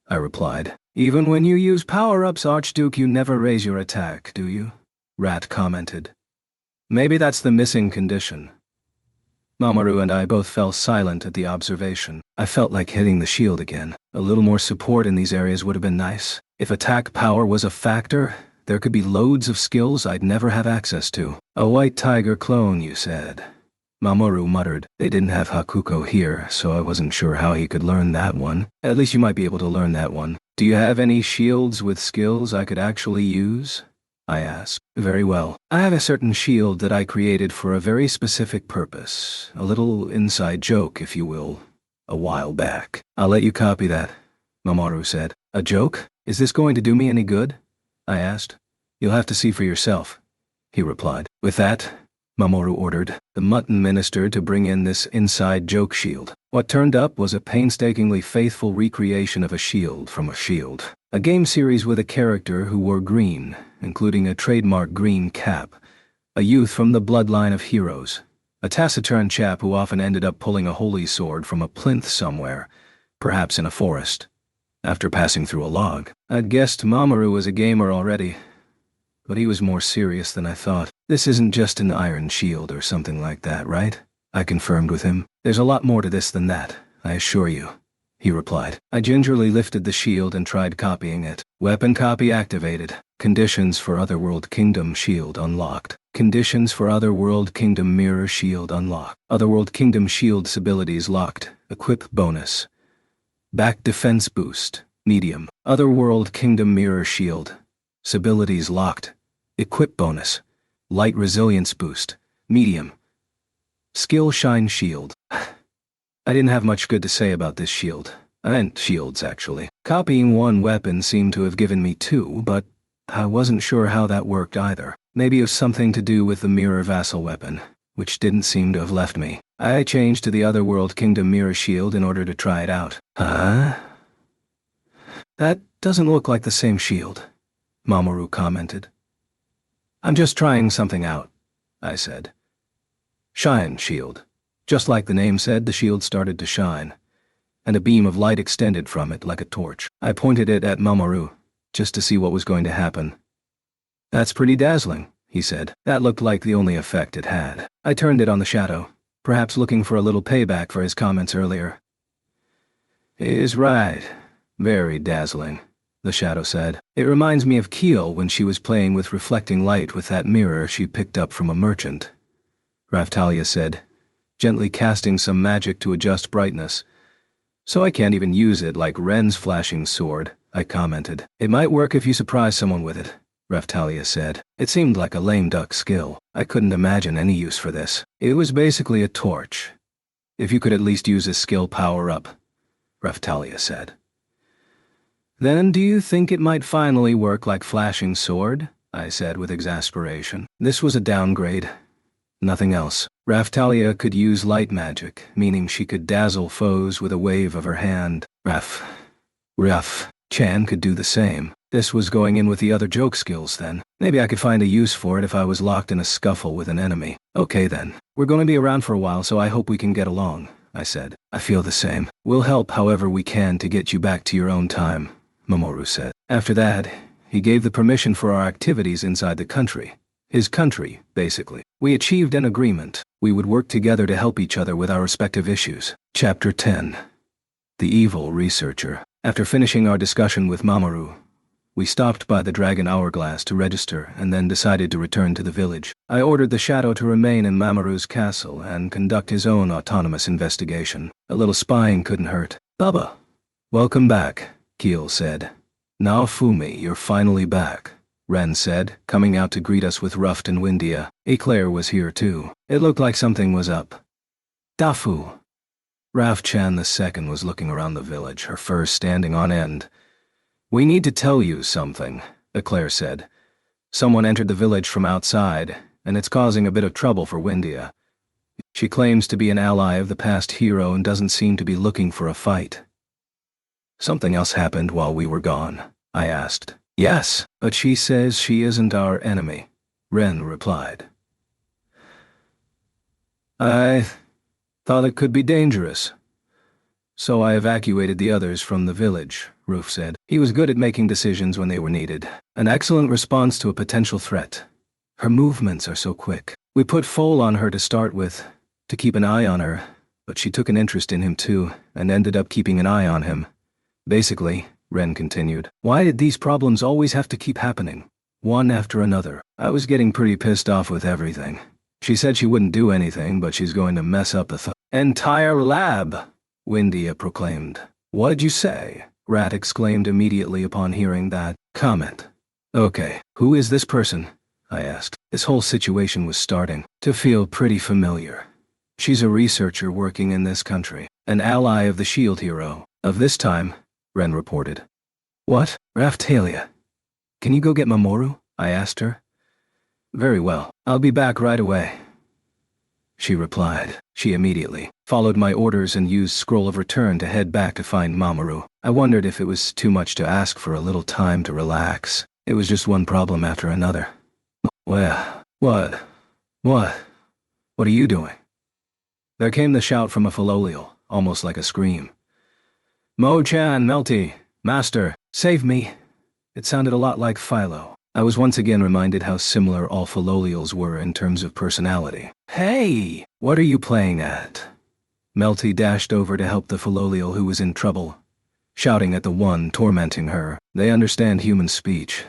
I replied. Even when you use power-ups, Archduke, you never raise your attack, do you? Rat commented. Maybe that's the missing condition. Mamoru and I both fell silent at the observation. I felt like hitting the shield again. A little more support in these areas would have been nice. If attack power was a factor, there could be loads of skills I'd never have access to. A white tiger clone, you said. Mamoru muttered. They didn't have Hakuko here, so I wasn't sure how he could learn that one. At least you might be able to learn that one. Do you have any shields with skills I could actually use? I asked. Very well. I have a certain shield that I created for a very specific purpose. A little inside joke, if you will. A while back. I'll let you copy that, Mamoru said. A joke? Is this going to do me any good? I asked. You'll have to see for yourself, he replied. With that, Mamoru ordered the mutton minister to bring in this inside joke shield. What turned up was a painstakingly faithful recreation of a shield from a shield. A game series with a character who wore green, including a trademark green cap, a youth from the bloodline of heroes, a taciturn chap who often ended up pulling a holy sword from a plinth somewhere, perhaps in a forest, after passing through a log. I'd guessed Mamoru was a gamer already, but he was more serious than I thought. This isn't just an iron shield or something like that, right? I confirmed with him. There's a lot more to this than that, I assure you, he replied. I gingerly lifted the shield and tried copying it. Weapon copy activated. Conditions for Otherworld Kingdom shield unlocked. Conditions for Otherworld Kingdom mirror shield unlocked. Otherworld Kingdom shield's abilities locked. Equip bonus. Back defense boost. Medium. Otherworld Kingdom mirror shield. Abilities locked. Equip bonus. Light resilience boost. Medium. Skill shine shield. I didn't have much good to say about this shield. And shields, actually. Copying one weapon seemed to have given me two, but I wasn't sure how that worked either. Maybe it was something to do with the mirror vassal weapon, which didn't seem to have left me. I changed to the Otherworld Kingdom mirror shield in order to try it out. Huh? That doesn't look like the same shield, Mamoru commented. I'm just trying something out, I said. Shine shield. Just like the name said, the shield started to shine, and a beam of light extended from it like a torch. I pointed it at Mamoru, just to see what was going to happen. That's pretty dazzling, he said. That looked like the only effect it had. I turned it on the shadow, perhaps looking for a little payback for his comments earlier. He's right. Very dazzling, the shadow said. It reminds me of Keel when she was playing with reflecting light with that mirror she picked up from a merchant, Raftalia said, gently casting some magic to adjust brightness. So I can't even use it like Ren's flashing sword, I commented. It might work if you surprise someone with it, Raftalia said. It seemed like a lame duck skill. I couldn't imagine any use for this. It was basically a torch. If you could at least use a skill power-up, Raftalia said. Then do you think it might finally work like flashing sword? I said with exasperation. This was a downgrade. Nothing else. Raftalia could use light magic, meaning she could dazzle foes with a wave of her hand. Chan could do the same. This was going in with the other joke skills then. Maybe I could find a use for it if I was locked in a scuffle with an enemy. Okay then. We're going to be around for a while, so I hope we can get along, I said. I feel the same. We'll help however we can to get you back to your own time, Mamoru said. After that, he gave the permission for our activities inside the country, His country, basically. We achieved an agreement. We would work together to help each other with our respective issues. Chapter 10. The Evil Researcher. After finishing our discussion with Mamoru, we stopped by the Dragon Hourglass to register and then decided to return to the village. I ordered the Shadow to remain in Mamoru's castle and conduct his own autonomous investigation. A little spying couldn't hurt. Baba. Welcome back, Keel said. Naofumi, you're finally back, Ren said, coming out to greet us with Ruft and Windia. Eclair was here too. It looked like something was up. Dafu. Raf-chan II was looking around the village, her fur standing on end. We need to tell you something, Eclair said. Someone entered the village from outside, and it's causing a bit of trouble for Windia. She claims to be an ally of the past hero and doesn't seem to be looking for a fight. Something else happened while we were gone, I asked. Yes, but she says she isn't our enemy, Ren replied. I thought it could be dangerous. So I evacuated the others from the village, Roof said. He was good at making decisions when they were needed. An excellent response to a potential threat. Her movements are so quick. We put Foal on her to start with, to keep an eye on her, but she took an interest in him too, and ended up keeping an eye on him. Basically, Ren continued, why did these problems always have to keep happening? One after another. I was getting pretty pissed off with everything. She said she wouldn't do anything, but she's going to mess up the entire lab, Windia proclaimed. What'd you say? Rat exclaimed immediately upon hearing that comment. Okay, who is this person? I asked. This whole situation was starting to feel pretty familiar. She's a researcher working in this country, an ally of the shield hero. Of this time, Ren reported. What? Raphtalia. Can you go get Mamoru? I asked her. Very well, I'll be back right away, she replied. She immediately followed my orders and used Scroll of Return to head back to find Mamoru. I wondered if it was too much to ask for a little time to relax. It was just one problem after another. Well, what are you doing? There came the shout from a Philolial, almost like a scream. Mo-chan, Melty, Master, save me. It sounded a lot like Philo. I was once again reminded how similar all Philolials were in terms of personality. Hey, what are you playing at? Melty dashed over to help the Philolial who was in trouble, shouting at the one tormenting her. They understand human speech.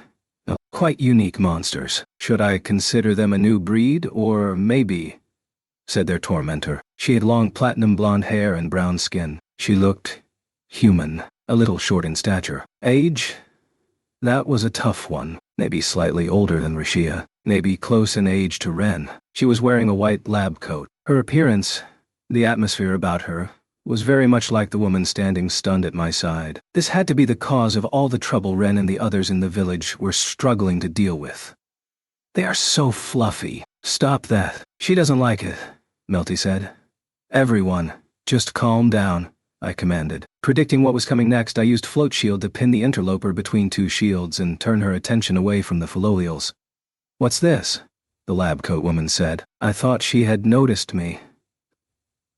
Quite unique monsters. Should I consider them a new breed, or maybe, said their tormentor. She had long platinum blonde hair and brown skin. She looked human, a little short in stature. Age? That was a tough one. Maybe slightly older than Rashia. Maybe close in age to Ren. She was wearing a white lab coat. Her appearance, the atmosphere about her, was very much like the woman standing stunned at my side. This had to be the cause of all the trouble Ren and the others in the village were struggling to deal with. They are so fluffy. Stop that. She doesn't like it, Melty said. Everyone, just calm down, I commanded. Predicting what was coming next, I used Float Shield to pin the interloper between two shields and turn her attention away from the Philolials. What's this? The lab coat woman said. I thought she had noticed me.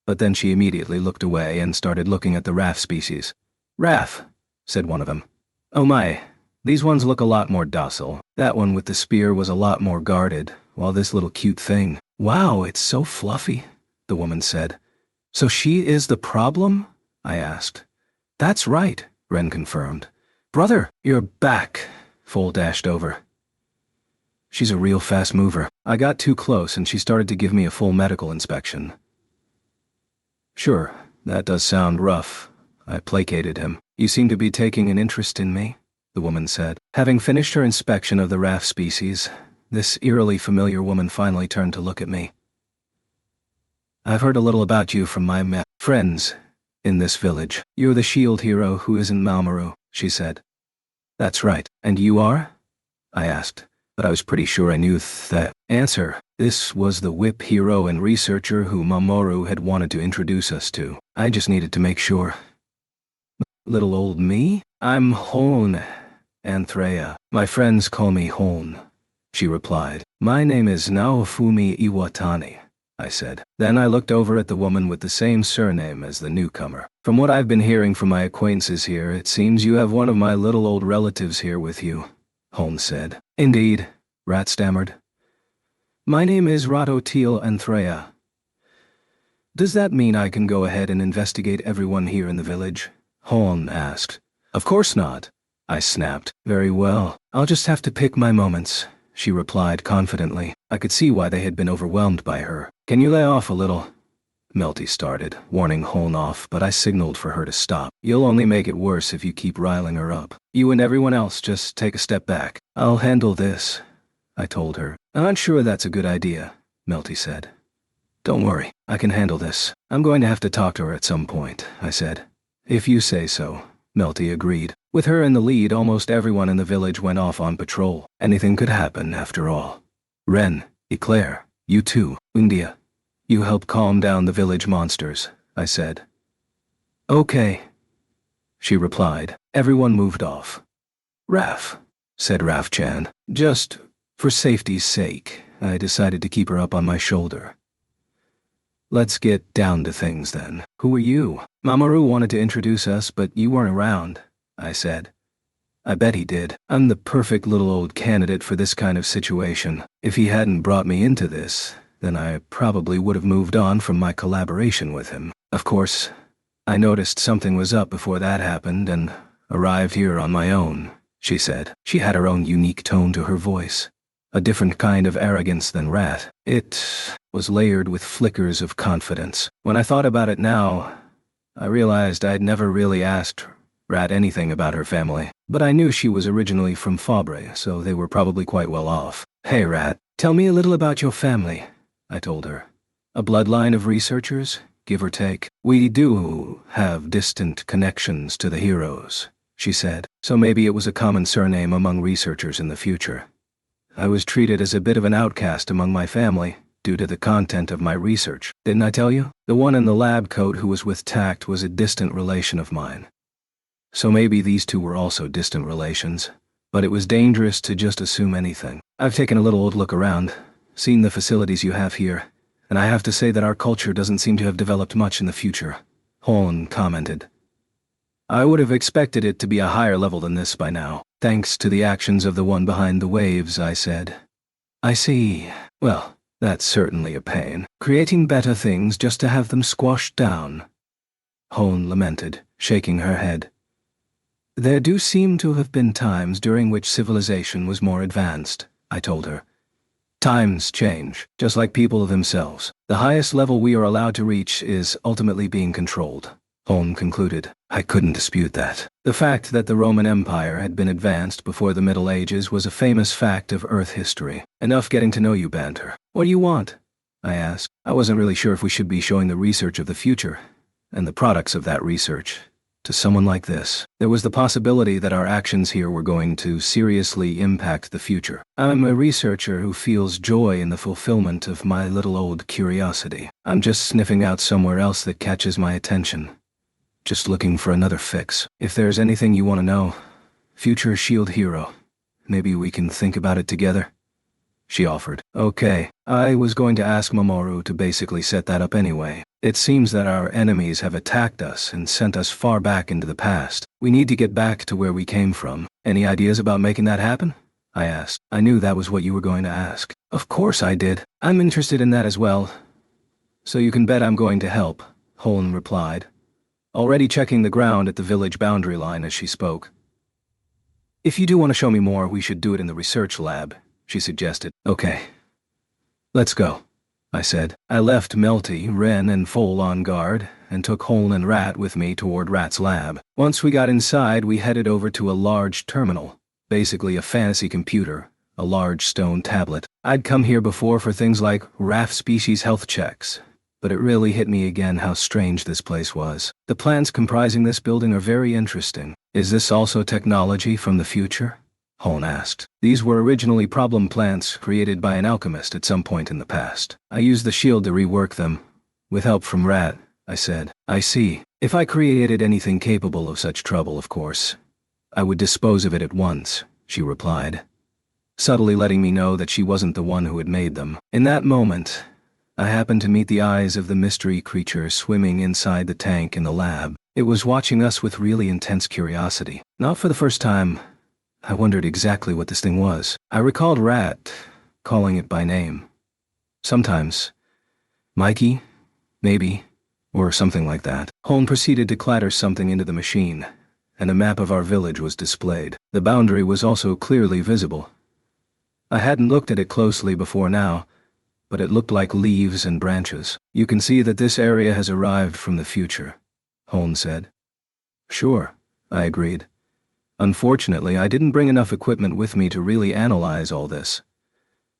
But then she immediately looked away and started looking at the Raf species. Raf, said one of them. Oh my, these ones look a lot more docile. That one with the spear was a lot more guarded, while this little cute thing. Wow, it's so fluffy, the woman said. So she is the problem? I asked. That's right, Ren confirmed. Brother, you're back, Foal dashed over. She's a real fast mover. I got too close and she started to give me a full medical inspection. Sure, that does sound rough. I placated him. You seem to be taking an interest in me, the woman said. Having finished her inspection of the Raf species, this eerily familiar woman finally turned to look at me. I've heard a little about you from my friends in this village. You're the shield hero who isn't Mamoru, she said. That's right. And you are? I asked, but I was pretty sure I knew that. Answer. This was the whip hero and researcher who Mamoru had wanted to introduce us to. I just needed to make sure. Little old me? I'm Hone, Anthrea. My friends call me Hone, she replied. My name is Naofumi Iwatani, I said. Then I looked over at the woman with the same surname as the newcomer. From what I've been hearing from my acquaintances here, it seems you have one of my little old relatives here with you, Holmes said. Indeed, Rat stammered. My name is Ratotil Anthrea. Does that mean I can go ahead and investigate everyone here in the village? Holn asked. Of course not, I snapped. Very well, I'll just have to pick my moments, she replied confidently. I could see why they had been overwhelmed by her. Can you lay off a little? Melty started, warning Holn off, but I signaled for her to stop. You'll only make it worse if you keep riling her up. You and everyone else just take a step back. I'll handle this, I told her. I'm not sure that's a good idea, Melty said. Don't worry, I can handle this. I'm going to have to talk to her at some point, I said. If you say so, Melty agreed. With her in the lead, almost everyone in the village went off on patrol. Anything could happen, after all. Ren, Eclair, you too, India. You help calm down the village monsters, I said. Okay, she replied. Everyone moved off. Raf, said Raf-chan. Just for safety's sake, I decided to keep her up on my shoulder. Let's get down to things then. Who are you? Mamoru wanted to introduce us, but you weren't around, I said. I bet he did. I'm the perfect little old candidate for this kind of situation. If he hadn't brought me into this, then I probably would have moved on from my collaboration with him. Of course, I noticed something was up before that happened and arrived here on my own, she said. She had her own unique tone to her voice. A different kind of arrogance than Rat. It was layered with flickers of confidence. When I thought about it now, I realized I'd never really asked Rat anything about her family. But I knew she was originally from Fabre, so they were probably quite well off. Hey Rat, tell me a little about your family, I told her. A bloodline of researchers, give or take. We do have distant connections to the heroes, she said, so maybe it was a common surname among researchers in the future. I was treated as a bit of an outcast among my family, due to the content of my research. Didn't I tell you? The one in the lab coat who was with Tact was a distant relation of mine. So maybe these two were also distant relations, but it was dangerous to just assume anything. I've taken a little old look around, seen the facilities you have here, and I have to say that our culture doesn't seem to have developed much in the future, Holn commented. I would have expected it to be a higher level than this by now, thanks to the actions of the one behind the waves, I said. I see. Well, that's certainly a pain. Creating better things just to have them squashed down. Holn lamented, shaking her head. There do seem to have been times during which civilization was more advanced, I told her. Times change, just like people themselves. The highest level we are allowed to reach is ultimately being controlled, Holm concluded. I couldn't dispute that. The fact that the Roman Empire had been advanced before the Middle Ages was a famous fact of Earth history. Enough getting to know you, Banter. What do you want? I asked. I wasn't really sure if we should be showing the research of the future, and the products of that research, to someone like this. There was the possibility that our actions here were going to seriously impact the future. I'm a researcher who feels joy in the fulfillment of my little old curiosity. I'm just sniffing out somewhere else that catches my attention. Just looking for another fix. If there's anything you want to know, future S.H.I.E.L.D. hero, maybe we can think about it together? She offered. Okay, I was going to ask Mamoru to basically set that up anyway. It seems that our enemies have attacked us and sent us far back into the past. We need to get back to where we came from. Any ideas about making that happen? I asked. I knew that was what you were going to ask. Of course I did. I'm interested in that as well. So you can bet I'm going to help, Holm replied, already checking the ground at the village boundary line as she spoke. If you do want to show me more, we should do it in the research lab, she suggested. Okay. Let's go, I said. I left Melty, Ren, and Foal on guard, and took Holn and Rat with me toward Rat's lab. Once we got inside, we headed over to a large terminal, basically a fantasy computer, a large stone tablet. I'd come here before for things like RAF species health checks, but it really hit me again how strange this place was. The plants comprising this building are very interesting. Is this also technology from the future? Holn asked. These were originally problem plants created by an alchemist at some point in the past. I used the shield to rework them, with help from Rat, I said. I see. If I created anything capable of such trouble, of course, I would dispose of it at once, she replied, subtly letting me know that she wasn't the one who had made them. In that moment, I happened to meet the eyes of the mystery creature swimming inside the tank in the lab. It was watching us with really intense curiosity. Not for the first time, I wondered exactly what this thing was. I recalled Rat calling it by name. Sometimes. Mikey? Maybe. Or something like that. Holm proceeded to clatter something into the machine, and a map of our village was displayed. The boundary was also clearly visible. I hadn't looked at it closely before now, but it looked like leaves and branches. You can see that this area has arrived from the future, Holm said. Sure, I agreed. Unfortunately, I didn't bring enough equipment with me to really analyze all this,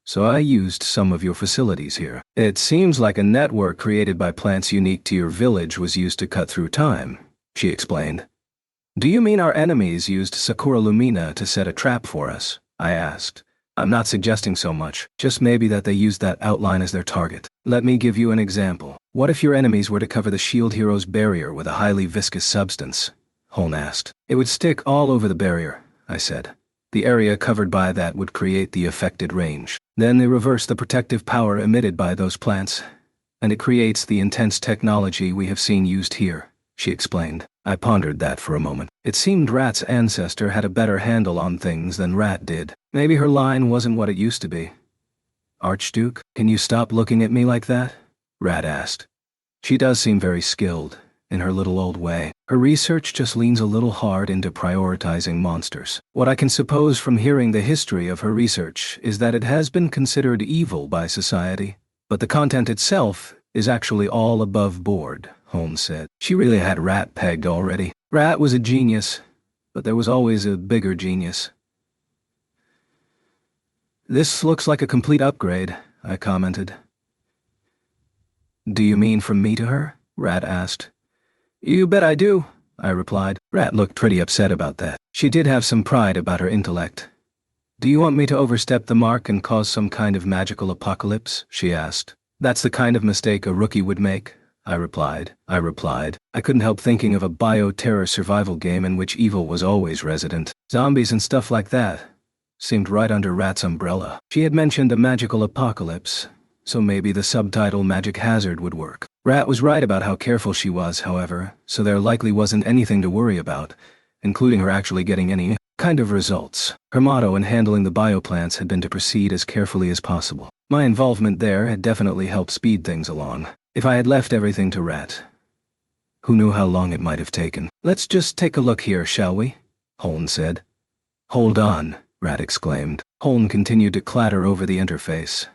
so I used some of your facilities here. It seems like a network created by plants unique to your village was used to cut through time, she explained. Do you mean our enemies used Sakura Lumina to set a trap for us? I asked. I'm not suggesting so much, just maybe that they used that outline as their target. Let me give you an example. What if your enemies were to cover the shield hero's barrier with a highly viscous substance? Holm asked. It would stick all over the barrier, I said. The area covered by that would create the affected range. Then they reverse the protective power emitted by those plants, and it creates the intense technology we have seen used here, she explained. I pondered that for a moment. It seemed Rat's ancestor had a better handle on things than Rat did. Maybe her line wasn't what it used to be. Archduke, can you stop looking at me like that? Rat asked. She does seem very skilled, in her little old way. Her research just leans a little hard into prioritizing monsters. What I can suppose from hearing the history of her research is that it has been considered evil by society, but the content itself is actually all above board, Holmes said. She really had Rat pegged already. Rat was a genius, but there was always a bigger genius. This looks like a complete upgrade, I commented. Do you mean from me to her? Rat asked. You bet I do, I replied. Rat looked pretty upset about that. She did have some pride about her intellect. Do you want me to overstep the mark and cause some kind of magical apocalypse? She asked. That's the kind of mistake a rookie would make, I replied. I couldn't help thinking of a bioterror survival game in which evil was always resident. Zombies and stuff like that seemed right under Rat's umbrella. She had mentioned a magical apocalypse, so maybe the subtitle Magic Hazard would work. Rat was right about how careful she was, however, so there likely wasn't anything to worry about, including her actually getting any kind of results. Her motto in handling the bioplants had been to proceed as carefully as possible. My involvement there had definitely helped speed things along. If I had left everything to Rat, who knew how long it might have taken? Let's just take a look here, shall we? Holm said. Hold on, Rat exclaimed. Holm continued to clatter over the interface,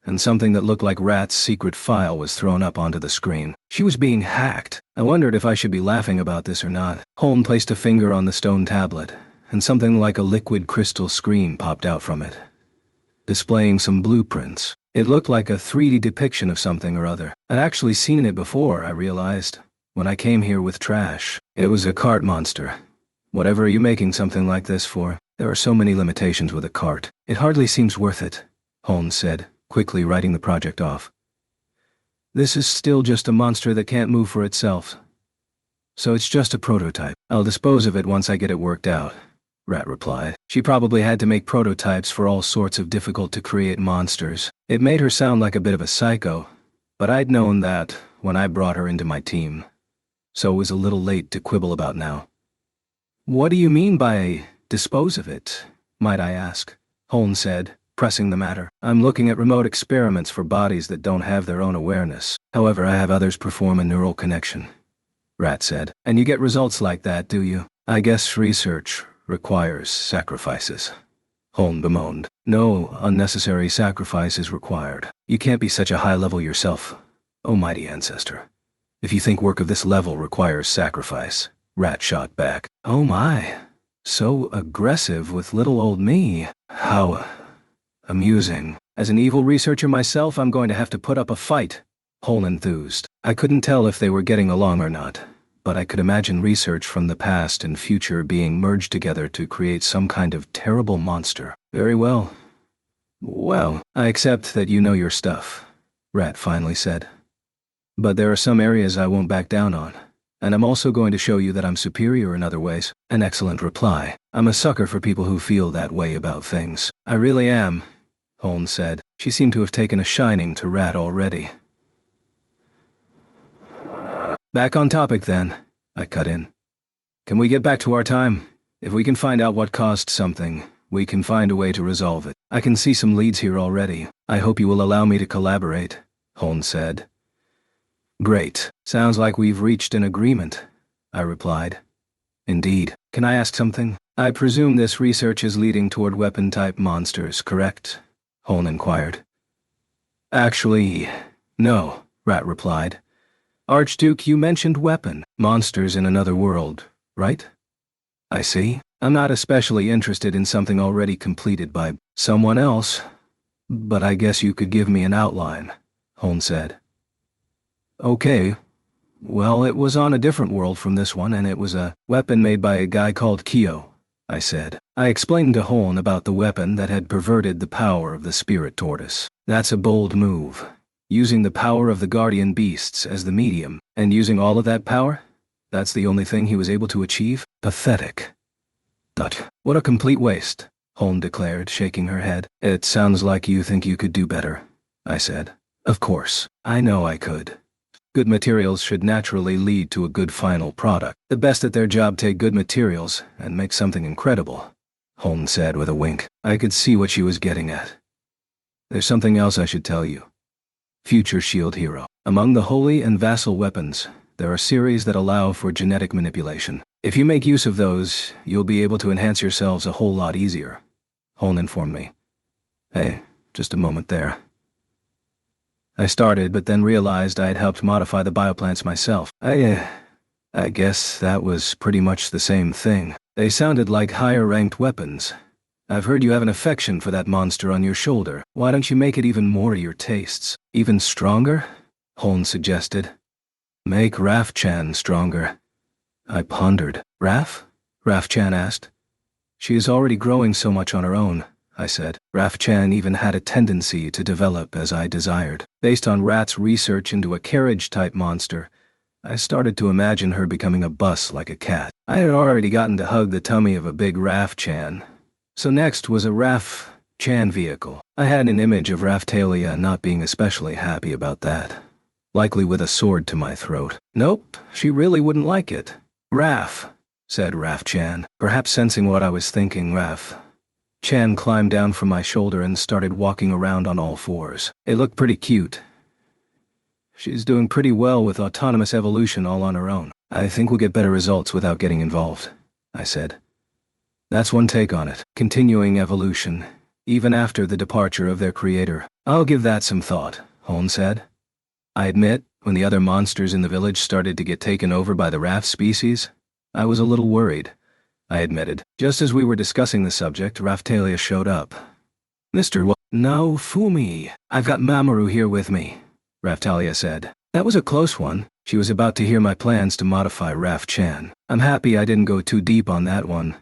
and something that looked like Rat's secret file was thrown up onto the screen. She was being hacked. I wondered if I should be laughing about this or not. Holm placed a finger on the stone tablet, and something like a liquid crystal screen popped out from it, displaying some blueprints. It looked like a 3D depiction of something or other. I'd actually seen it before, I realized, when I came here with trash. It was a cart monster. Whatever are you making something like this for? There are so many limitations with a cart. It hardly seems worth it, Holmes said, quickly writing the project off. This is still just a monster that can't move for itself. So it's just a prototype. I'll dispose of it once I get it worked out, Rat replied. She probably had to make prototypes for all sorts of difficult-to-create monsters. It made her sound like a bit of a psycho, but I'd known that when I brought her into my team, so it was a little late to quibble about now. What do you mean by dispose of it, might I ask? Holmes said, pressing the matter. I'm looking at remote experiments for bodies that don't have their own awareness. However, I have others perform a neural connection, Rat said. And you get results like that, do you? I guess research requires sacrifices, Holm bemoaned. No unnecessary sacrifice is required. You can't be such a high level yourself, oh mighty ancestor. If you think work of this level requires sacrifice, Rat shot back. Oh my, so aggressive with little old me. How amusing. As an evil researcher myself, I'm going to have to put up a fight, Holm enthused. I couldn't tell if they were getting along or not, but I could imagine research from the past and future being merged together to create some kind of terrible monster. Very well. Well, I accept that you know your stuff, Rat finally said. But there are some areas I won't back down on, and I'm also going to show you that I'm superior in other ways. An excellent reply. I'm a sucker for people who feel that way about things. I really am, Holmes said. She seemed to have taken a shining to Rat already. Back on topic then, I cut in. Can we get back to our time? If we can find out what caused something, we can find a way to resolve it. I can see some leads here already. I hope you will allow me to collaborate, Holn said. Great. Sounds like we've reached an agreement, I replied. Indeed. Can I ask something? I presume this research is leading toward weapon-type monsters, correct? Holn inquired. Actually, no, Rat replied. Archduke, you mentioned weapon, monsters in another world, right? I see. I'm not especially interested in something already completed by someone else, but I guess you could give me an outline, Holn said. Okay. Well, it was on a different world from this one, and it was a weapon made by a guy called Kyo, I said. I explained to Holn about the weapon that had perverted the power of the spirit tortoise. That's a bold move. Using the power of the guardian beasts as the medium, and using all of that power? That's the only thing he was able to achieve? Pathetic. What a complete waste, Holn declared, shaking her head. It sounds like you think you could do better, I said. Of course, I know I could. Good materials should naturally lead to a good final product. The best at their job take good materials and make something incredible, Holn said with a wink. I could see what she was getting at. There's something else I should tell you. Future Shield Hero. Among the holy and vassal weapons, there are series that allow for genetic manipulation. If you make use of those, you'll be able to enhance yourselves a whole lot easier, Holn informed me. Hey, just a moment there. I started, but then realized I had helped modify the bioplants myself. I guess that was pretty much the same thing. They sounded like higher-ranked weapons. I've heard you have an affection for that monster on your shoulder. Why don't you make it even more to your tastes? Even stronger? Holn suggested. Make Raf-chan stronger. I pondered. Raf? Raf-chan asked. She is already growing so much on her own, I said. Raf-chan even had a tendency to develop as I desired. Based on Rat's research into a carriage-type monster, I started to imagine her becoming a bus like a cat. I had already gotten to hug the tummy of a big Raf-chan. So next was a Raf-chan vehicle. I had an image of Raftalia not being especially happy about that. Likely with a sword to my throat. Nope, she really wouldn't like it. Raf, said Raf-chan. Perhaps sensing what I was thinking, Raf-chan climbed down from my shoulder and started walking around on all fours. It looked pretty cute. She's doing pretty well with autonomous evolution all on her own. I think we'll get better results without getting involved, I said. That's one take on it. Continuing evolution, even after the departure of their creator. I'll give that some thought, Holn said. I admit, when the other monsters in the village started to get taken over by the Raf species, I was a little worried, I admitted. Just as we were discussing the subject, Raftalia showed up. Mr. Naofumi, I've got Mamoru here with me, Raftalia said. That was a close one. She was about to hear my plans to modify Raf-chan. I'm happy I didn't go too deep on that one.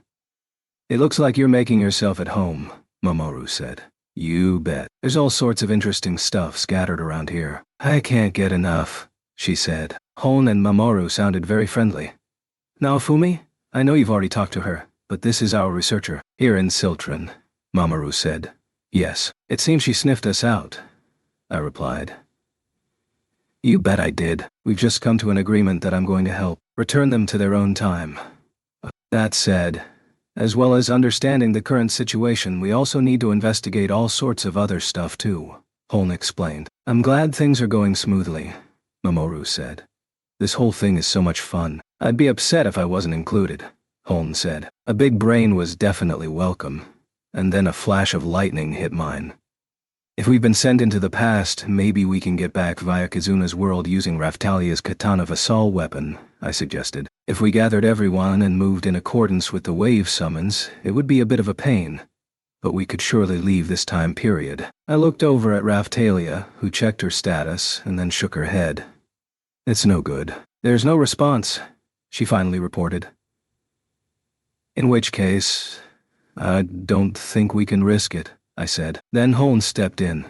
It looks like you're making yourself at home, Mamoru said. You bet. There's all sorts of interesting stuff scattered around here. I can't get enough, she said. Holn and Mamoru sounded very friendly. Naofumi, I know you've already talked to her, but this is our researcher, here in Siltran, Mamoru said. Yes, it seems she sniffed us out, I replied. You bet I did. We've just come to an agreement that I'm going to help return them to their own time. That said, as well as understanding the current situation, we also need to investigate all sorts of other stuff too, Holn explained. I'm glad things are going smoothly, Mamoru said. This whole thing is so much fun. I'd be upset if I wasn't included, Holn said. A big brain was definitely welcome, and then a flash of lightning hit mine. If we've been sent into the past, maybe we can get back via Kizuna's world using Raftalia's Katana Vassal weapon, I suggested. If we gathered everyone and moved in accordance with the wave summons, it would be a bit of a pain, but we could surely leave this time period. I looked over at Raftalia, who checked her status and then shook her head. It's no good. There's no response, she finally reported. In which case, I don't think we can risk it, I said. Then Holn stepped in.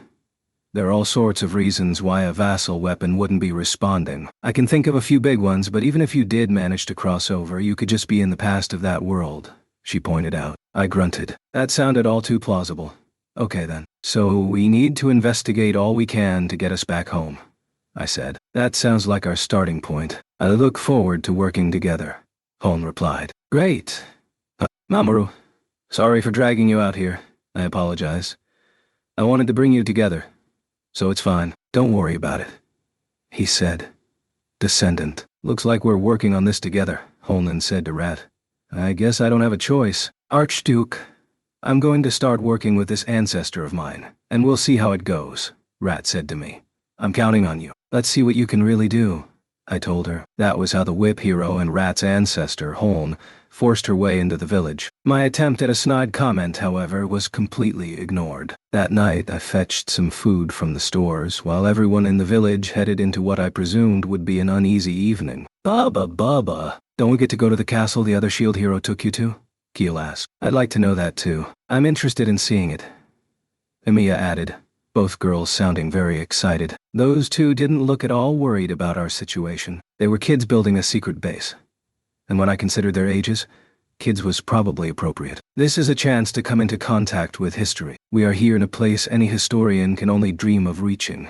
There are all sorts of reasons why a vassal weapon wouldn't be responding. I can think of a few big ones, but even if you did manage to cross over, you could just be in the past of that world, she pointed out. I grunted. That sounded all too plausible. Okay then. So we need to investigate all we can to get us back home, I said. That sounds like our starting point. I look forward to working together, Holn replied. Great. Mamoru, sorry for dragging you out here. I apologize. I wanted to bring you together, so it's fine. Don't worry about it, he said. Descendant. Looks like we're working on this together, Holman said to Rat. I guess I don't have a choice. Archduke, I'm going to start working with this ancestor of mine, and we'll see how it goes, Rat said to me. I'm counting on you. Let's see what you can really do, I told her. That was how the whip hero and Rat's ancestor, Holm, forced her way into the village. My attempt at a snide comment, however, was completely ignored. That night, I fetched some food from the stores, while everyone in the village headed into what I presumed would be an uneasy evening. Baba, don't we get to go to the castle the other shield hero took you to? Keel asked. I'd like to know that too. I'm interested in seeing it, Emiya added, both girls sounding very excited. Those two didn't look at all worried about our situation. They were kids building a secret base. And when I considered their ages, kids was probably appropriate. This is a chance to come into contact with history. We are here in a place any historian can only dream of reaching.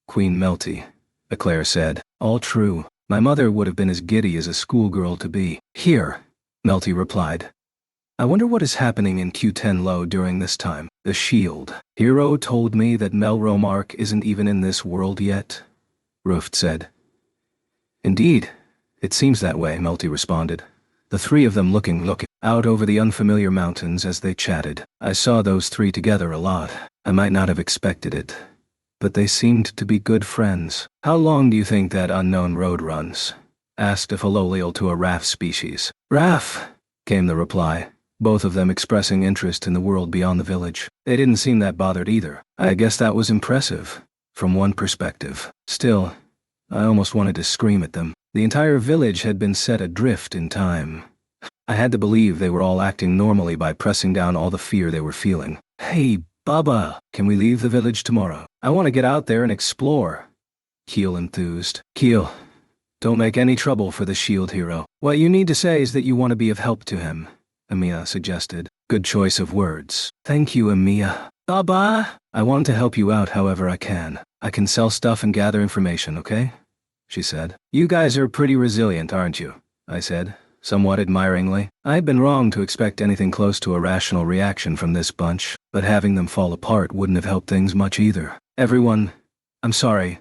Queen Melty, Eclair said. All true. My mother would have been as giddy as a schoolgirl to be. Here, Melty replied. I wonder what is happening in Q10 Low during this time. The Shield. Hero told me that Melromark isn't even in this world yet, Ruft said. Indeed, it seems that way, Melty responded. The three of them looking out over the unfamiliar mountains as they chatted. I saw those three together a lot. I might not have expected it, but they seemed to be good friends. How long do you think that unknown road runs? Asked a Philolial to a Raff species. Raff, came the reply, both of them expressing interest in the world beyond the village. They didn't seem that bothered either. I guess that was impressive, from one perspective. Still, I almost wanted to scream at them. The entire village had been set adrift in time. I had to believe they were all acting normally by pressing down all the fear they were feeling. Hey, Baba, can we leave the village tomorrow? I want to get out there and explore, Keel enthused. Keel, don't make any trouble for the shield hero. What you need to say is that you want to be of help to him, Emiya suggested. Good choice of words. Thank you, Emiya. Baba, I want to help you out however I can. I can sell stuff and gather information, okay? She said. You guys are pretty resilient, aren't you? I said, somewhat admiringly. I'd been wrong to expect anything close to a rational reaction from this bunch, but having them fall apart wouldn't have helped things much either. Everyone, I'm sorry,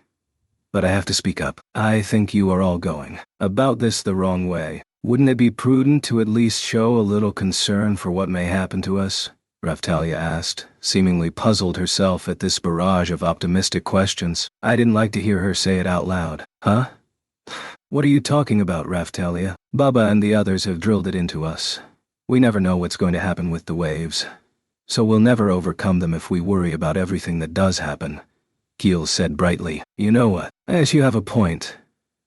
but I have to speak up. I think you are all going about this the wrong way. Wouldn't it be prudent to at least show a little concern for what may happen to us? Raftalia asked, seemingly puzzled herself at this barrage of optimistic questions. I didn't like to hear her say it out loud. Huh? What are you talking about, Raftalia? Baba and the others have drilled it into us. We never know what's going to happen with the waves, so we'll never overcome them if we worry about everything that does happen, Keel said brightly. You know what? As you have a point,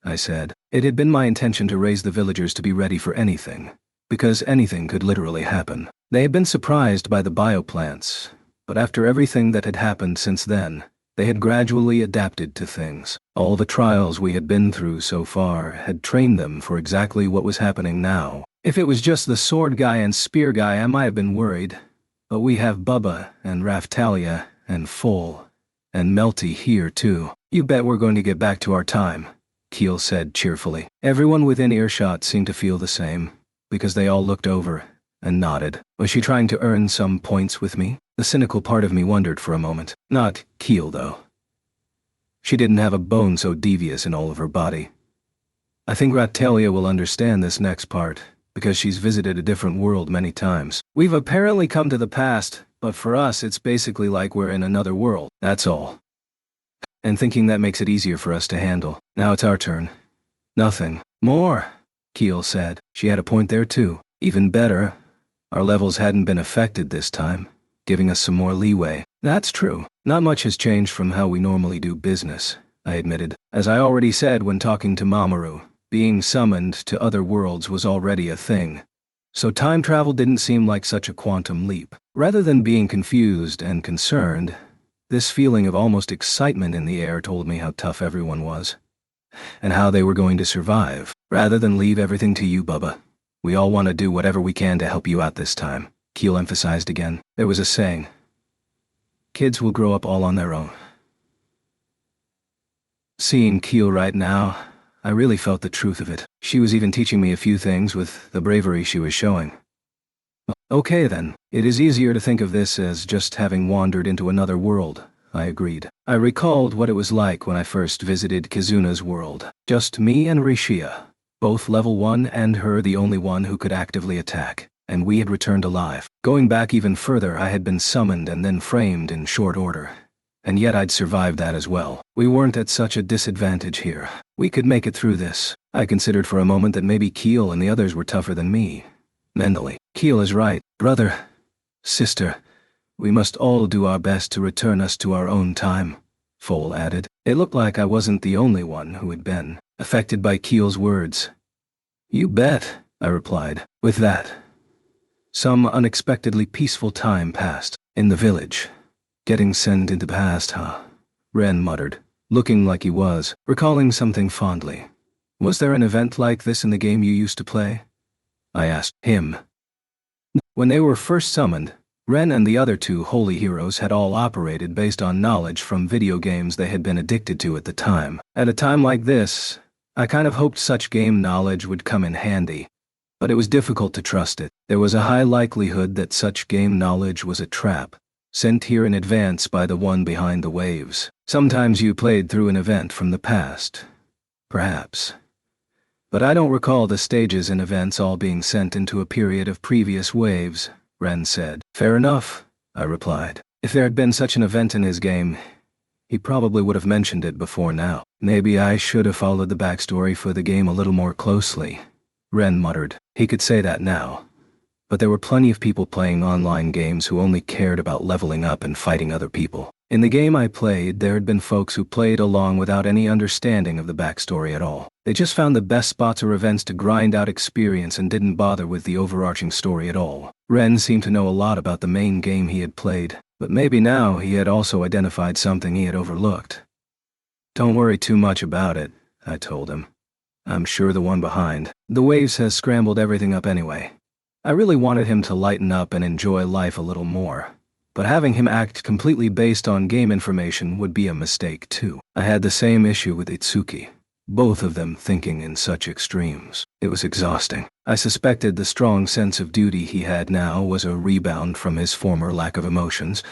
I said. It had been my intention to raise the villagers to be ready for anything, because anything could literally happen. They had been surprised by the bioplants, but after everything that had happened since then, they had gradually adapted to things. All the trials we had been through so far had trained them for exactly what was happening now. If it was just the sword guy and spear guy, I might have been worried, but we have Bubba and Raftalia and Full and Melty here too. You bet we're going to get back to our time, Keel said cheerfully. Everyone within earshot seemed to feel the same, because they all looked over and nodded. Was she trying to earn some points with me? The cynical part of me wondered for a moment. Not Keel, though. She didn't have a bone so devious in all of her body. I think Raftalia will understand this next part, because she's visited a different world many times. We've apparently come to the past, but for us it's basically like we're in another world, that's all. And thinking that makes it easier for us to handle. Now it's our turn. Nothing more, Keel said. She had a point there too. Even better, our levels hadn't been affected this time, giving us some more leeway. That's true. Not much has changed from how we normally do business, I admitted. As I already said when talking to Mamoru, being summoned to other worlds was already a thing. So time travel didn't seem like such a quantum leap. Rather than being confused and concerned, this feeling of almost excitement in the air told me how tough everyone was, and how they were going to survive. Rather than leave everything to you, Bubba, we all want to do whatever we can to help you out this time, Keel emphasized again. There was a saying, kids will grow up all on their own. Seeing Keel right now, I really felt the truth of it. She was even teaching me a few things with the bravery she was showing. Okay then, it is easier to think of this as just having wandered into another world, I agreed. I recalled what it was like when I first visited Kizuna's world. Just me and Rishia, both level 1 and her the only one who could actively attack, and we had returned alive. Going back even further, I had been summoned and then framed in short order. And yet I'd survived that as well. We weren't at such a disadvantage here. We could make it through this. I considered for a moment that maybe Keel and the others were tougher than me. Mentally, Keel is right. Brother, sister, we must all do our best to return us to our own time, Foal added. It looked like I wasn't the only one who had been affected by Keel's words. You bet, I replied. With that, some unexpectedly peaceful time passed in the village. Getting sent into the past, huh? Ren muttered, looking like he was recalling something fondly. Was there an event like this in the game you used to play? I asked him. When they were first summoned, Ren and the other two holy heroes had all operated based on knowledge from video games they had been addicted to at the time. At a time like this, I kind of hoped such game knowledge would come in handy, but it was difficult to trust it. There was a high likelihood that such game knowledge was a trap, sent here in advance by the one behind the waves. Sometimes you played through an event from the past. Perhaps. But I don't recall the stages and events all being sent into a period of previous waves, Ren said. Fair enough, I replied. If there had been such an event in his game, he probably would have mentioned it before now. Maybe I should have followed the backstory for the game a little more closely, Ren muttered. He could say that now. But there were plenty of people playing online games who only cared about leveling up and fighting other people. In the game I played, there had been folks who played along without any understanding of the backstory at all. They just found the best spots or events to grind out experience and didn't bother with the overarching story at all. Ren seemed to know a lot about the main game he had played, but maybe now he had also identified something he had overlooked. Don't worry too much about it, I told him. I'm sure the one behind the waves has scrambled everything up anyway. I really wanted him to lighten up and enjoy life a little more, but having him act completely based on game information would be a mistake too. I had the same issue with Itsuki, both of them thinking in such extremes. It was exhausting. I suspected the strong sense of duty he had now was a rebound from his former lack of emotions,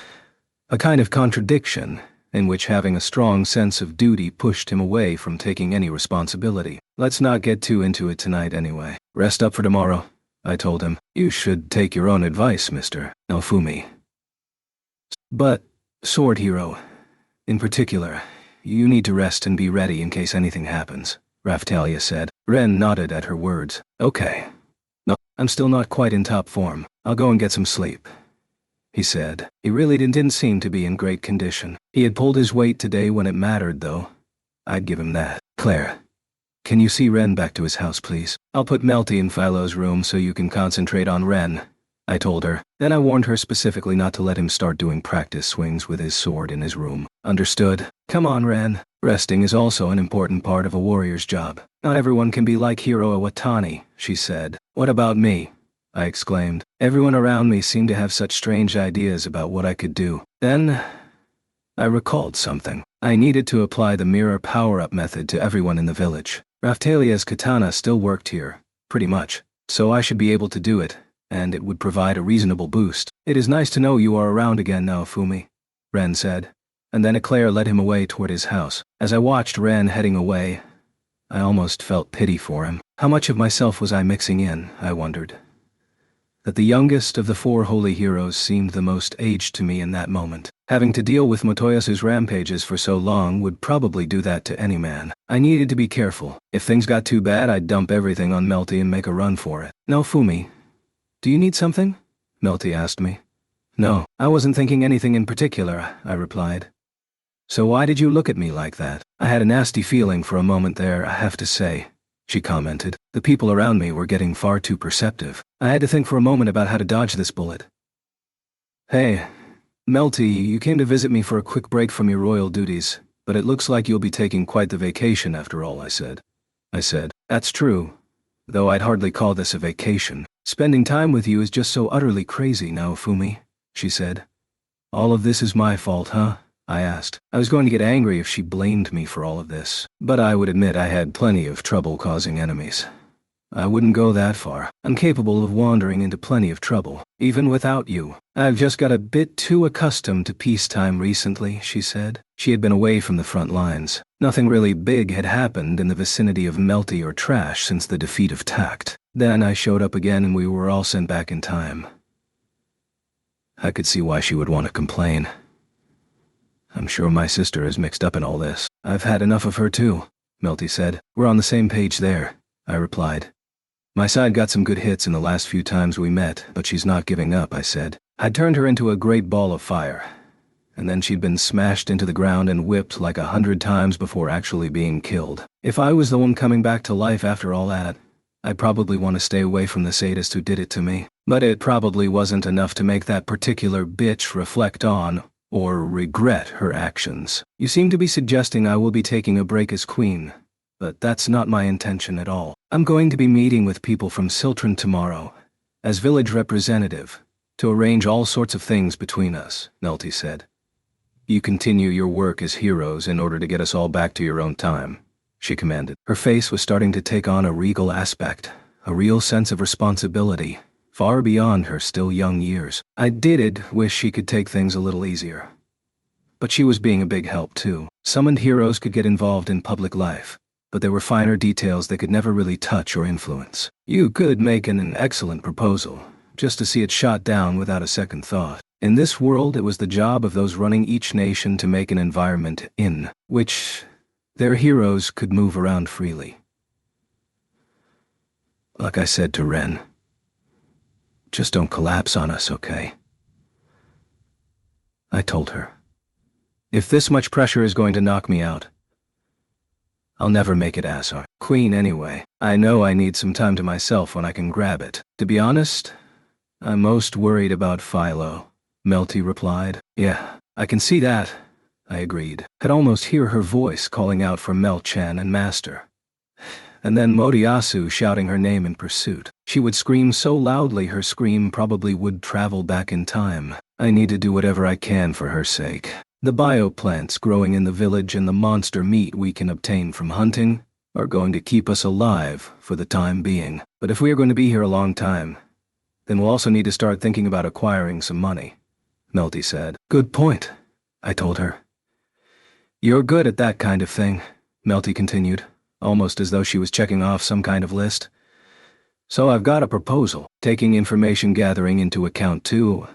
a kind of contradiction in which having a strong sense of duty pushed him away from taking any responsibility. Let's not get too into it tonight anyway. Rest up for tomorrow, I told him. You should take your own advice, Mr. Naofumi. But, Sword Hero, in particular, you need to rest and be ready in case anything happens, Raphtalia said. Ren nodded at her words. Okay. No, I'm still not quite in top form. I'll go and get some sleep, he said. He really didn't seem to be in great condition. He had pulled his weight today when it mattered, though. I'd give him that. Claire, can you see Ren back to his house, please? I'll put Melty in Philo's room so you can concentrate on Ren, I told her. Then I warned her specifically not to let him start doing practice swings with his sword in his room. Understood. Come on, Ren. Resting is also an important part of a warrior's job. Not everyone can be like Hiro Iwatani, she said. What about me? I exclaimed. Everyone around me seemed to have such strange ideas about what I could do. Then, I recalled something. I needed to apply the mirror power-up method to everyone in the village. Raphtalia's katana still worked here, pretty much, so I should be able to do it, and it would provide a reasonable boost. It is nice to know you are around again now, Fumi, Ren said, and then Eclair led him away toward his house. As I watched Ren heading away, I almost felt pity for him. How much of myself was I mixing in, I wondered. That the youngest of the four holy heroes seemed the most aged to me in that moment. Having to deal with Motoyasu's rampages for so long would probably do that to any man. I needed to be careful. If things got too bad, I'd dump everything on Melty and make a run for it. Now, Fumi, do you need something? Melty asked me. No, I wasn't thinking anything in particular, I replied. So why did you look at me like that? I had a nasty feeling for a moment there, I have to say, she commented. The people around me were getting far too perceptive. I had to think for a moment about how to dodge this bullet. Hey, Melty, you came to visit me for a quick break from your royal duties, but it looks like you'll be taking quite the vacation after all, I said. That's true, though I'd hardly call this a vacation. Spending time with you is just so utterly crazy now, Fumi, she said. All of this is my fault, huh? I asked. I was going to get angry if she blamed me for all of this, but I would admit I had plenty of trouble causing enemies. I wouldn't go that far. I'm capable of wandering into plenty of trouble. even without you. I've just got a bit too accustomed to peacetime recently, she said. She had been away from the front lines. Nothing really big had happened in the vicinity of Melty or Trash since the defeat of Tact. Then I showed up again and we were all sent back in time. I could see why she would want to complain. I'm sure my sister is mixed up in all this. I've had enough of her too, Melty said. We're on the same page there, I replied. My side got some good hits in the last few times we met, but she's not giving up, I said. I'd turned her into a great ball of fire, and then she'd been smashed into the ground and whipped like 100 times before actually being killed. If I was the one coming back to life after all that, I'd probably want to stay away from the sadist who did it to me. But it probably wasn't enough to make that particular bitch reflect on or regret her actions. You seem to be suggesting I will be taking a break as queen, but that's not my intention at all. I'm going to be meeting with people from Siltron tomorrow, as village representative, to arrange all sorts of things between us, Melty said. You continue your work as heroes in order to get us all back to your own time, she commanded. Her face was starting to take on a regal aspect, a real sense of responsibility, far beyond her still young years. I did wish she could take things a little easier. But she was being a big help too. Summoned heroes could get involved in public life, but there were finer details they could never really touch or influence. You could make an excellent proposal, just to see it shot down without a second thought. In this world, it was the job of those running each nation to make an environment in which their heroes could move around freely. Like I said to Ren, just don't collapse on us, okay? I told her, if this much pressure is going to knock me out, I'll never make it as our queen anyway. I know I need some time to myself when I can grab it. To be honest, I'm most worried about Philo, Melty replied. Yeah, I can see that, I agreed. Could almost hear her voice calling out for Mel-chan and Master. And then Moriyasu shouting her name in pursuit. She would scream so loudly her scream probably would travel back in time. I need to do whatever I can for her sake. The bioplants growing in the village and the monster meat we can obtain from hunting are going to keep us alive for the time being. But if we are going to be here a long time, then we'll also need to start thinking about acquiring some money, Melty said. Good point, I told her. You're good at that kind of thing, Melty continued, almost as though she was checking off some kind of list. So I've got a proposal. Taking information gathering into account too,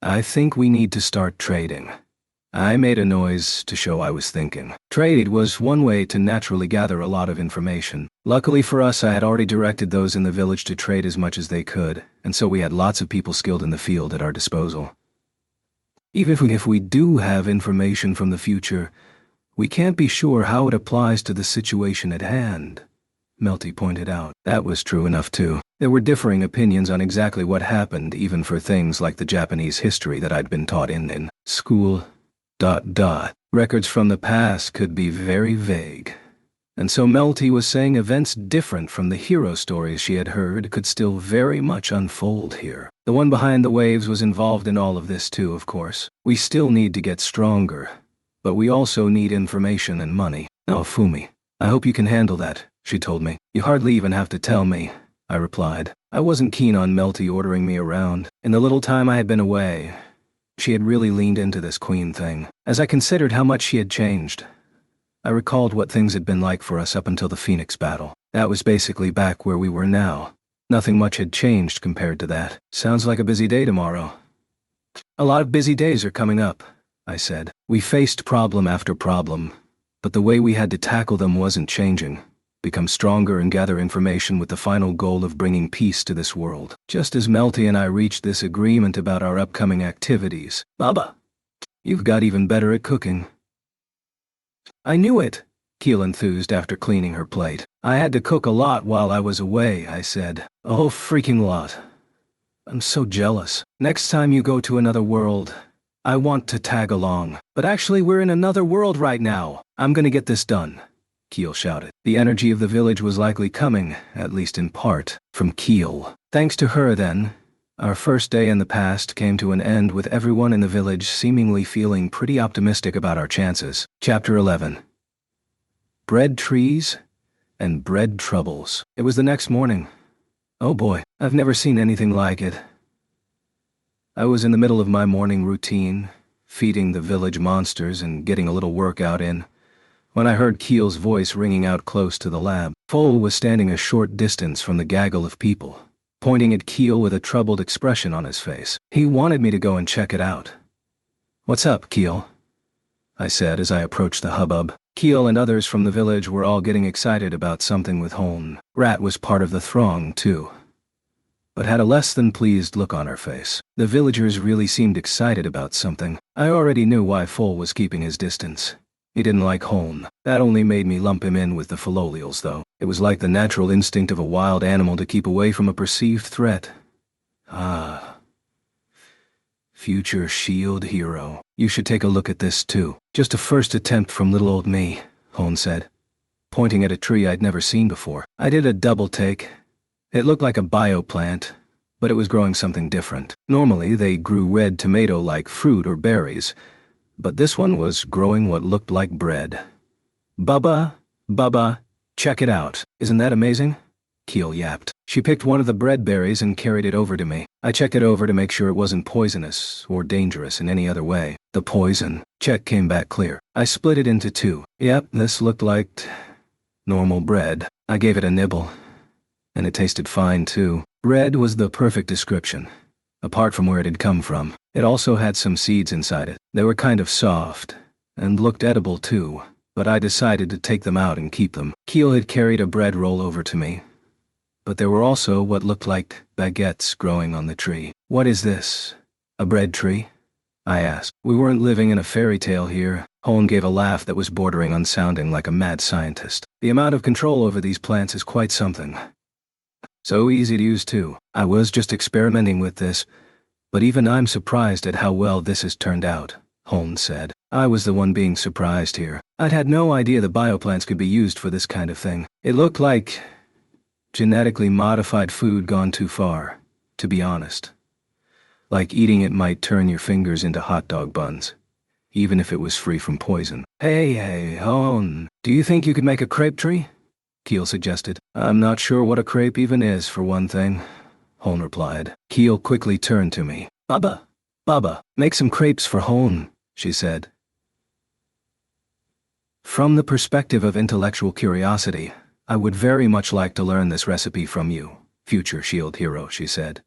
I think we need to start trading. I made a noise to show I was thinking. Trade was one way to naturally gather a lot of information. Luckily for us, I had already directed those in the village to trade as much as they could, and so we had lots of people skilled in the field at our disposal. Even if we do have information from the future, we can't be sure how it applies to the situation at hand, Melty pointed out. That was true enough too. There were differing opinions on exactly what happened, even for things like the Japanese history that I'd been taught in school. Records from the past could be very vague. And so Melty was saying events different from the hero stories she had heard could still very much unfold here. The one behind the waves was involved in all of this too, of course. We still need to get stronger, but we also need information and money. Oh, Fumi, I hope you can handle that, she told me. You hardly even have to tell me, I replied. I wasn't keen on Melty ordering me around. In the little time I had been away, she had really leaned into this queen thing. As I considered how much she had changed, I recalled what things had been like for us up until the Phoenix battle. That was basically back where we were now. Nothing much had changed compared to that. Sounds like a busy day tomorrow. A lot of busy days are coming up, I said. We faced problem after problem, but the way we had to tackle them wasn't changing. Become stronger and gather information with the final goal of bringing peace to this world. Just as Melty and I reached this agreement about our upcoming activities. Baba, you've got even better at cooking. I knew it, Keel enthused after cleaning her plate. I had to cook a lot while I was away, I said. A whole freaking lot. I'm so jealous. Next time you go to another world, I want to tag along. But actually, we're in another world right now. I'm gonna get this done, Keel shouted. The energy of the village was likely coming, at least in part, from Keel. Thanks to her, then, our first day in the past came to an end with everyone in the village seemingly feeling pretty optimistic about our chances. Chapter 11. Bread trees and bread troubles. It was the next morning. Oh boy, I've never seen anything like it. I was in the middle of my morning routine, feeding the village monsters and getting a little workout in, when I heard Keel's voice ringing out close to the lab. Foal was standing a short distance from the gaggle of people, pointing at Keel with a troubled expression on his face. He wanted me to go and check it out. "What's up, Keel?" I said as I approached the hubbub. Keel and others from the village were all getting excited about something with Holn. Rat was part of the throng, too, but had a less than pleased look on her face. The villagers really seemed excited about something. I already knew why Foal was keeping his distance. He didn't like Holn. That only made me lump him in with the Philolials, though. It was like the natural instinct of a wild animal to keep away from a perceived threat. Ah. Future SHIELD hero. You should take a look at this, too. Just a first attempt from little old me, Holn said, pointing at a tree I'd never seen before. I did a double take. It looked like a bioplant, but it was growing something different. Normally, they grew red tomato-like fruit or berries, but this one was growing what looked like bread. Bubba, check it out. Isn't that amazing?" Keel yapped. She picked one of the bread berries and carried it over to me. I checked it over to make sure it wasn't poisonous or dangerous in any other way. The poison check came back clear. I split it into two. Yep, this looked like normal bread. I gave it a nibble, and it tasted fine too. Bread was the perfect description, apart from where it had come from. It also had some seeds inside it. They were kind of soft, and looked edible too, but I decided to take them out and keep them. Keel had carried a bread roll over to me, but there were also what looked like baguettes growing on the tree. "What is this? A bread tree?" I asked. "We weren't living in a fairy tale here." Holn gave a laugh that was bordering on sounding like a mad scientist. "The amount of control over these plants is quite something. So easy to use too. I was just experimenting with this, but even I'm surprised at how well this has turned out," Holn said. I was the one being surprised here. I'd had no idea the bioplants could be used for this kind of thing. It looked like genetically modified food gone too far, to be honest. Like eating it might turn your fingers into hot dog buns, even if it was free from poison. Hey, Holn, do you think you could make a crepe tree?" Keel suggested. "I'm not sure what a crepe even is, for one thing," Holn replied. Keel quickly turned to me. Bubba, make some crepes for Holn," she said. "From the perspective of intellectual curiosity, I would very much like to learn this recipe from you, future SHIELD hero," she said.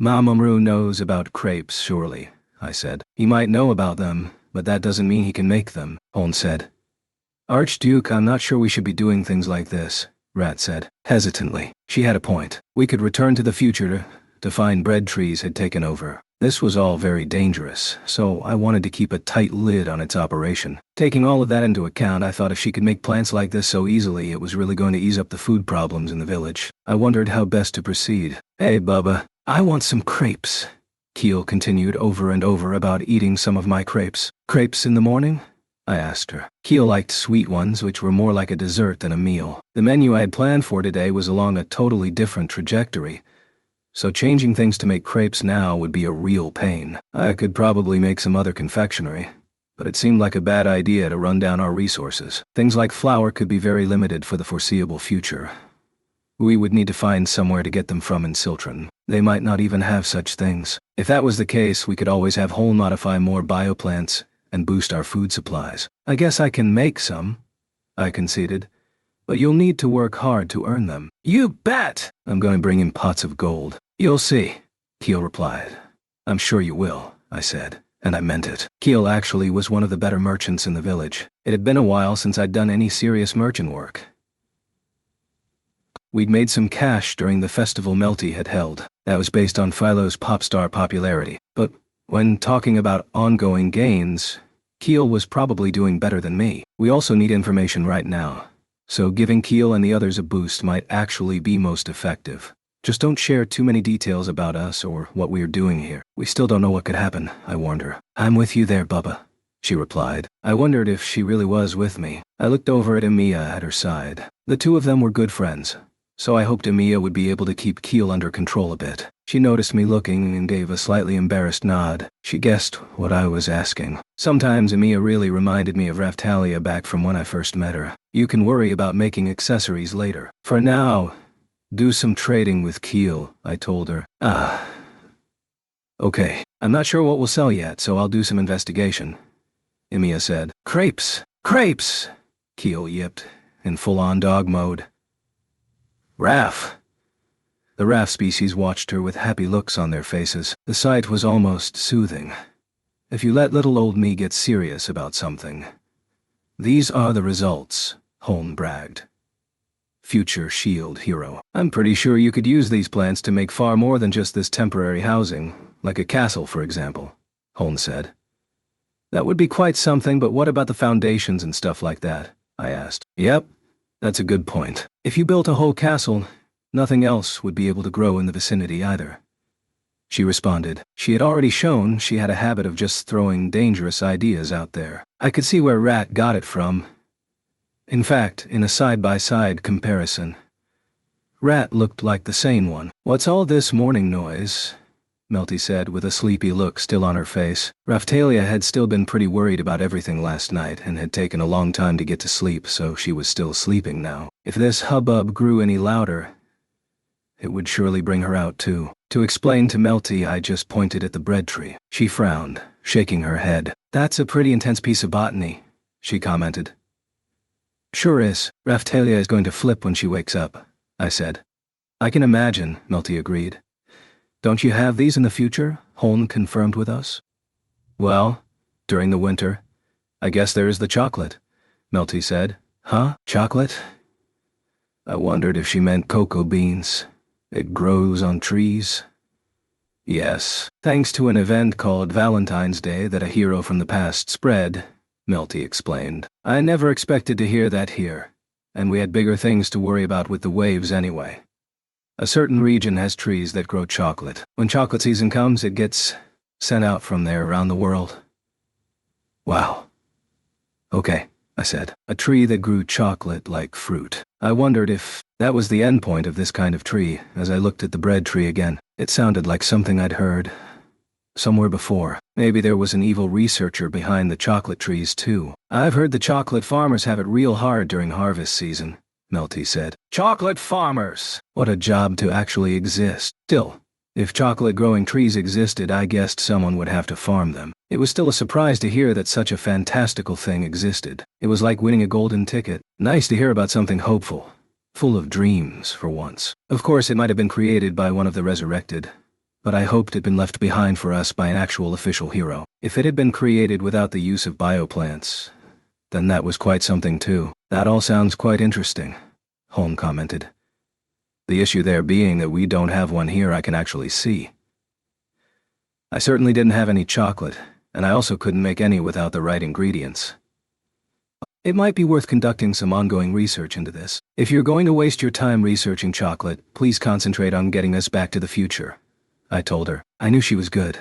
"Mamoru knows about crepes, surely," I said. "He might know about them, but that doesn't mean he can make them," Holn said. "Archduke, I'm not sure we should be doing things like this," Rat said, hesitantly. She had a point. We could return to the future to find bread trees had taken over. This was all very dangerous, so I wanted to keep a tight lid on its operation. Taking all of that into account, I thought if she could make plants like this so easily, it was really going to ease up the food problems in the village. I wondered how best to proceed. "Hey, Bubba, I want some crepes," Keel continued over and over about eating some of my crepes. "Crepes in the morning?" I asked her. Keel liked sweet ones, which were more like a dessert than a meal. The menu I had planned for today was along a totally different trajectory, so changing things to make crepes now would be a real pain. I could probably make some other confectionery, but it seemed like a bad idea to run down our resources. Things like flour could be very limited for the foreseeable future. We would need to find somewhere to get them from in Siltron. They might not even have such things. If that was the case, we could always have Holn modify more bioplants and boost our food supplies. "I guess I can make some," I conceded, "but you'll need to work hard to earn them." "You bet! I'm going to bring in pots of gold." "You'll see," Keel replied. "I'm sure you will," I said, and I meant it. Keel actually was one of the better merchants in the village. It had been a while since I'd done any serious merchant work. We'd made some cash during the festival Melty had held. That was based on Philo's pop star popularity. But when talking about ongoing gains, Keel was probably doing better than me. We also need information right now, so giving Keel and the others a boost might actually be most effective. "Just don't share too many details about us or what we're doing here. We still don't know what could happen," I warned her. "I'm with you there, Bubba," she replied. I wondered if she really was with me. I looked over at Emiya at her side. The two of them were good friends, so I hoped Emiya would be able to keep Keel under control a bit. She noticed me looking and gave a slightly embarrassed nod. She guessed what I was asking. Sometimes Emiya really reminded me of Raftalia back from when I first met her. "You can worry about making accessories later. For now, do some trading with Keel," I told her. Okay, I'm not sure what we'll sell yet, so I'll do some investigation, Emiya said. Crepes! Crepes! Keel yipped, in full-on dog mode. Raff! The raff species watched her with happy looks on their faces. The sight was almost soothing. If you let little old me get serious about something. These are the results, Holm bragged. Future SHIELD hero. I'm pretty sure you could use these plants to make far more than just this temporary housing, like a castle, for example, Holm said. That would be quite something, but what about the foundations and stuff like that? I asked. Yep, that's a good point. If you built a whole castle, nothing else would be able to grow in the vicinity either. She responded. She had already shown she had a habit of just throwing dangerous ideas out there. I could see where Rat got it from. In fact, in a side-by-side comparison, Rat looked like the sane one. What's all this morning noise? Melty said with a sleepy look still on her face. Raphtalia had still been pretty worried about everything last night and had taken a long time to get to sleep, so she was still sleeping now. If this hubbub grew any louder, it would surely bring her out too. To explain to Melty, I just pointed at the bread tree. She frowned, shaking her head. That's a pretty intense piece of botany, she commented. Sure is. Raphtalia is going to flip when she wakes up, I said. I can imagine, Melty agreed. Don't you have these in the future? Holm confirmed with us. Well, during the winter, I guess there is the chocolate, Melty said. Huh? Chocolate? I wondered if she meant cocoa beans. It grows on trees. Yes, thanks to an event called Valentine's Day that a hero from the past spread, Melty explained. I never expected to hear that here, and we had bigger things to worry about with the waves anyway. A certain region has trees that grow chocolate. When chocolate season comes, it gets sent out from there around the world. Wow. Okay, I said. A tree that grew chocolate like fruit. I wondered if that was the end point of this kind of tree as I looked at the bread tree again. It sounded like something I'd heard somewhere before. Maybe there was an evil researcher behind the chocolate trees too. I've heard the chocolate farmers have it real hard during harvest season, Melty said. Chocolate farmers! What a job to actually exist. Still, if chocolate-growing trees existed, I guessed someone would have to farm them. It was still a surprise to hear that such a fantastical thing existed. It was like winning a golden ticket. Nice to hear about something hopeful. Full of dreams, for once. Of course, it might have been created by one of the resurrected, but I hoped it'd been left behind for us by an actual official hero. If it had been created without the use of bioplants, then that was quite something too. That all sounds quite interesting, Holm commented. The issue there being that we don't have one here I can actually see. I certainly didn't have any chocolate, and I also couldn't make any without the right ingredients. It might be worth conducting some ongoing research into this. If you're going to waste your time researching chocolate, please concentrate on getting us back to the future, I told her. I knew she was good,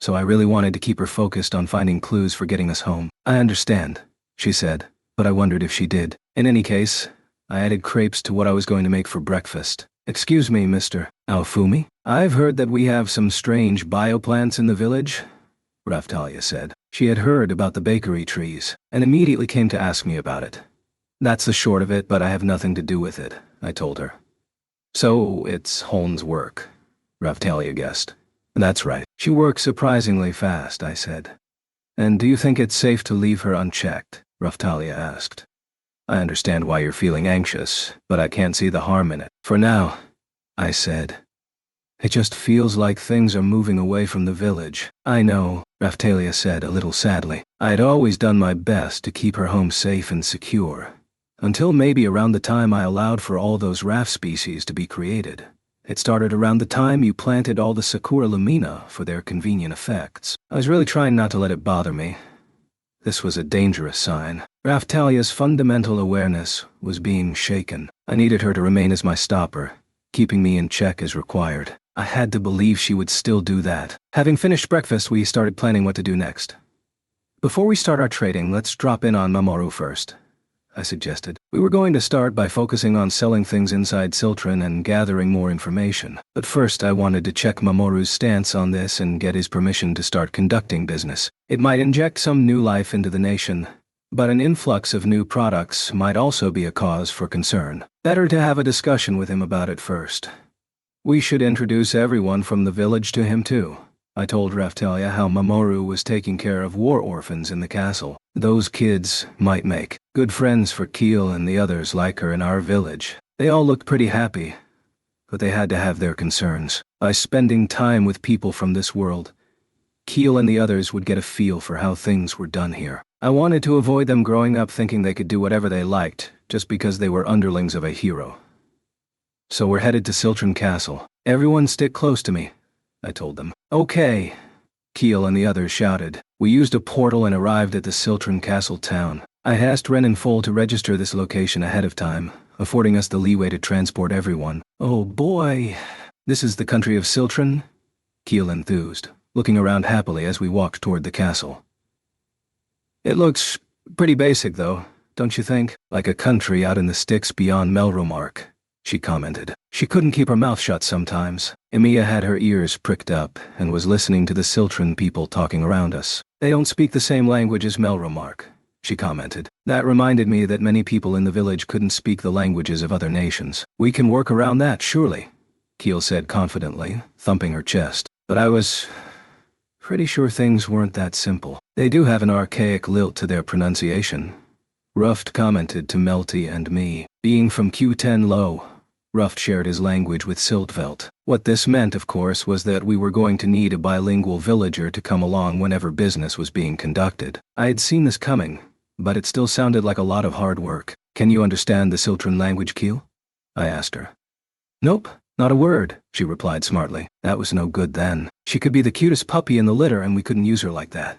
so I really wanted to keep her focused on finding clues for getting us home. I understand, she said, but I wondered if she did. In any case, I added crepes to what I was going to make for breakfast. Excuse me, Mr. Aofumi? I've heard that we have some strange bioplants in the village, Raphtalia said. She had heard about the bakery trees, and immediately came to ask me about it. That's the short of it, but I have nothing to do with it, I told her. So, it's Holm's work, Raphtalia guessed. That's right. She works surprisingly fast, I said. And do you think it's safe to leave her unchecked? Raphtalia asked. I understand why you're feeling anxious, but I can't see the harm in it. For now, I said. It just feels like things are moving away from the village. I know, Raphtalia said a little sadly. I had always done my best to keep her home safe and secure, until maybe around the time I allowed for all those raft species to be created. It started around the time you planted all the Sakura Lumina for their convenient effects. I was really trying not to let it bother me. This was a dangerous sign. Raphtalia's fundamental awareness was being shaken. I needed her to remain as my stopper, keeping me in check as required. I had to believe she would still do that. Having finished breakfast, we started planning what to do next. Before we start our trading, let's drop in on Mamoru first, I suggested. We were going to start by focusing on selling things inside Siltran and gathering more information. But first I wanted to check Mamoru's stance on this and get his permission to start conducting business. It might inject some new life into the nation, but an influx of new products might also be a cause for concern. Better to have a discussion with him about it first. We should introduce everyone from the village to him too, I told Raftalia how Mamoru was taking care of war orphans in the castle. Those kids might make good friends for Keel and the others like her in our village. They all looked pretty happy, but they had to have their concerns. By spending time with people from this world, Keel and the others would get a feel for how things were done here. I wanted to avoid them growing up thinking they could do whatever they liked, just because they were underlings of a hero. So we're headed to Siltron Castle. Everyone stick close to me, I told them. Okay, Keel and the others shouted. We used a portal and arrived at the Siltron Castle town. I asked Ren and Foal to register this location ahead of time, affording us the leeway to transport everyone. Oh boy, this is the country of Siltron? Keel enthused, looking around happily as we walked toward the castle. It looks pretty basic though, don't you think? Like a country out in the sticks beyond Melromark, she commented. She couldn't keep her mouth shut sometimes. Emiya had her ears pricked up and was listening to the Siltron people talking around us. They don't speak the same language as Melromark, she commented. That reminded me that many people in the village couldn't speak the languages of other nations. We can work around that, surely, Keel said confidently, thumping her chest. But I was pretty sure things weren't that simple. They do have an archaic lilt to their pronunciation, Ruft commented to Melty and me. Being from Q10 Low, Ruft shared his language with Siltvelt. What this meant, of course, was that we were going to need a bilingual villager to come along whenever business was being conducted. I had seen this coming, but it still sounded like a lot of hard work. Can you understand the Siltron language, Keel? I asked her. Nope, not a word, she replied smartly. That was no good then. She could be the cutest puppy in the litter and we couldn't use her like that.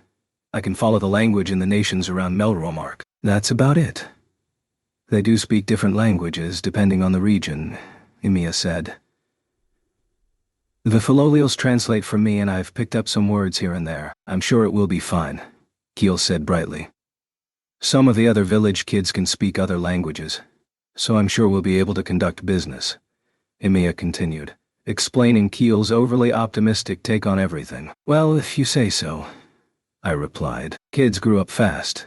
I can follow the language in the nations around Melromark. That's about it. They do speak different languages depending on the region, Emiya said. The Philolials translate for me and I've picked up some words here and there. I'm sure it will be fine, Keel said brightly. Some of the other village kids can speak other languages, so I'm sure we'll be able to conduct business, Emiya continued, explaining Keel's overly optimistic take on everything. Well, if you say so, I replied. Kids grew up fast.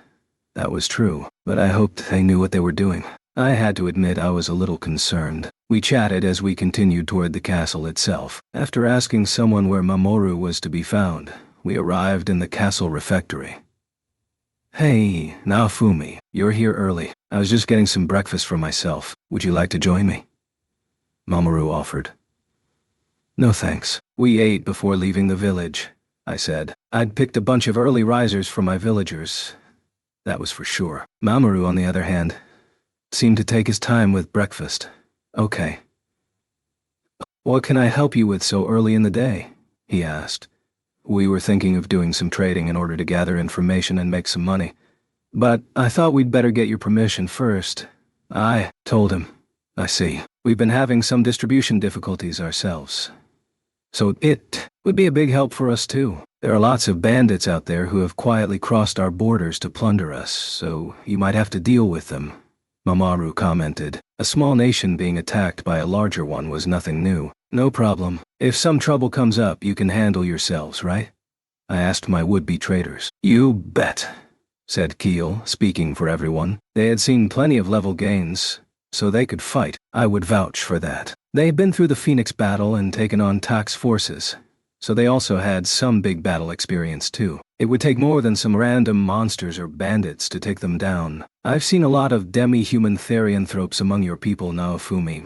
That was true, but I hoped they knew what they were doing. I had to admit I was a little concerned. We chatted as we continued toward the castle itself. After asking someone where Mamoru was to be found, we arrived in the castle refectory. Hey, Naofumi, you're here early. I was just getting some breakfast for myself. Would you like to join me? Mamoru offered. No thanks. We ate before leaving the village, I said. I'd picked a bunch of early risers for my villagers. That was for sure. Mamoru, on the other hand, seemed to take his time with breakfast. Okay. What can I help you with so early in the day? He asked. We were thinking of doing some trading in order to gather information and make some money. But I thought we'd better get your permission first. I told him. I see. We've been having some distribution difficulties ourselves. So it would be a big help for us too. There are lots of bandits out there who have quietly crossed our borders to plunder us, so you might have to deal with them, Mamoru commented. A small nation being attacked by a larger one was nothing new. No problem. If some trouble comes up, you can handle yourselves, right? I asked my would-be traders. You bet, said Keel, speaking for everyone. They had seen plenty of level gains, so they could fight. I would vouch for that. They had been through the Phoenix battle and taken on Tak's forces, so they also had some big battle experience too. It would take more than some random monsters or bandits to take them down. I've seen a lot of demi-human therianthropes among your people, Naofumi,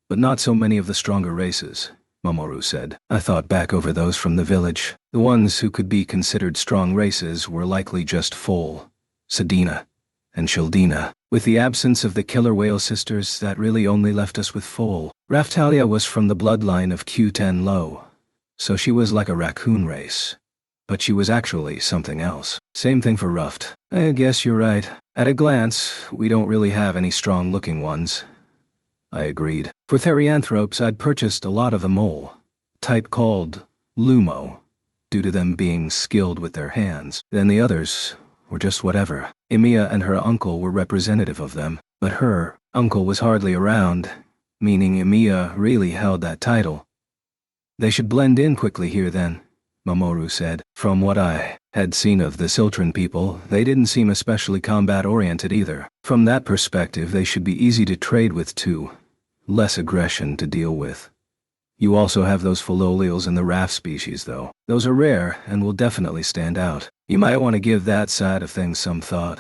but not so many of the stronger races, Mamoru said. I thought back over those from the village. The ones who could be considered strong races were likely just Foal, Sedina, and Shildina. With the absence of the Killer Whale sisters, that really only left us with Foal. Raftalia was from the bloodline of Q10 Low, so she was like a raccoon race. But she was actually something else. Same thing for Ruft. I guess you're right. At a glance, we don't really have any strong-looking ones. I agreed. For therianthropes, I'd purchased a lot of the mole, type called Lumo, due to them being skilled with their hands. Then the others were just whatever. Emiya and her uncle were representative of them, but her uncle was hardly around, meaning Emiya really held that title. They should blend in quickly here then, Mamoru said. From what I had seen of the Siltron people, they didn't seem especially combat-oriented either. From that perspective, they should be easy to trade with too. Less aggression to deal with. You also have those Philolials and the raft species, though. Those are rare and will definitely stand out. You might want to give that side of things some thought,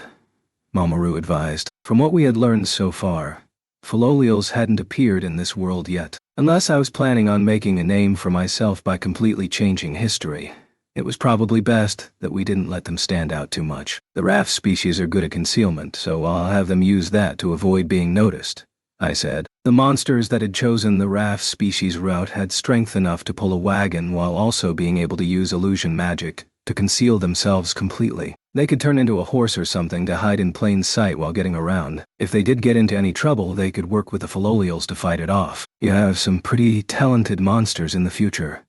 Mamoru advised. From what we had learned so far, Philolials hadn't appeared in this world yet. Unless I was planning on making a name for myself by completely changing history, it was probably best that we didn't let them stand out too much. The raft species are good at concealment, so I'll have them use that to avoid being noticed, I said. The monsters that had chosen the raft species route had strength enough to pull a wagon while also being able to use illusion magic to conceal themselves completely. They could turn into a horse or something to hide in plain sight while getting around. If they did get into any trouble, they could work with the Philolials to fight it off. You have some pretty talented monsters in the future.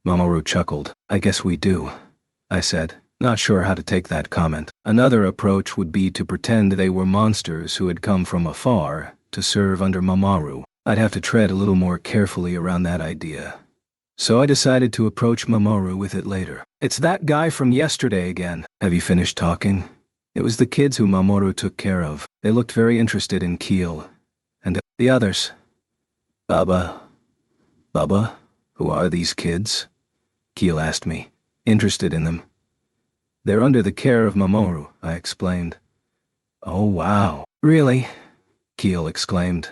Mamoru chuckled. I guess we do, I said, not sure how to take that comment. Another approach would be to pretend they were monsters who had come from afar to serve under Mamoru. I'd have to tread a little more carefully around that idea. So I decided to approach Mamoru with it later. It's that guy from yesterday again. Have you finished talking? It was the kids who Mamoru took care of. They looked very interested in Keel. And the others. Baba? Who are these kids? Keel asked me, interested in them. They're under the care of Mamoru, I explained. Oh wow. Really? Keel exclaimed.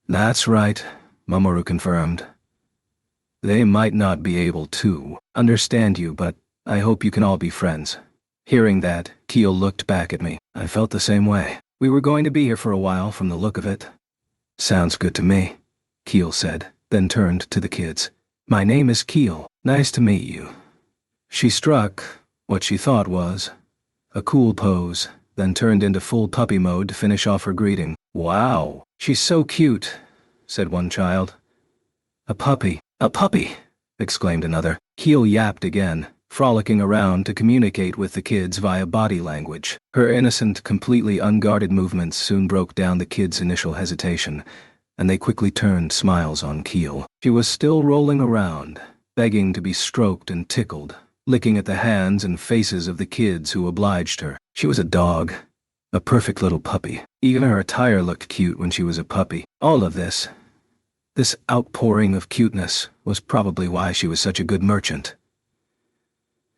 That's right, Mamoru confirmed. They might not be able to understand you, but I hope you can all be friends. Hearing that, Keel looked back at me. I felt the same way. We were going to be here for a while from the look of it. Sounds good to me, Keel said, then turned to the kids. My name is Keel. Nice to meet you. She struck what she thought was a cool pose, then turned into full puppy mode to finish off her greeting. Wow, she's so cute, said one child. A puppy, exclaimed another. Keel yapped again, frolicking around to communicate with the kids via body language. Her innocent, completely unguarded movements soon broke down the kids' initial hesitation, and they quickly turned smiles on Keel. She was still rolling around, begging to be stroked and tickled, licking at the hands and faces of the kids who obliged her. She was a dog, a perfect little puppy. Even her attire looked cute when she was a puppy. All of this outpouring of cuteness was probably why she was such a good merchant.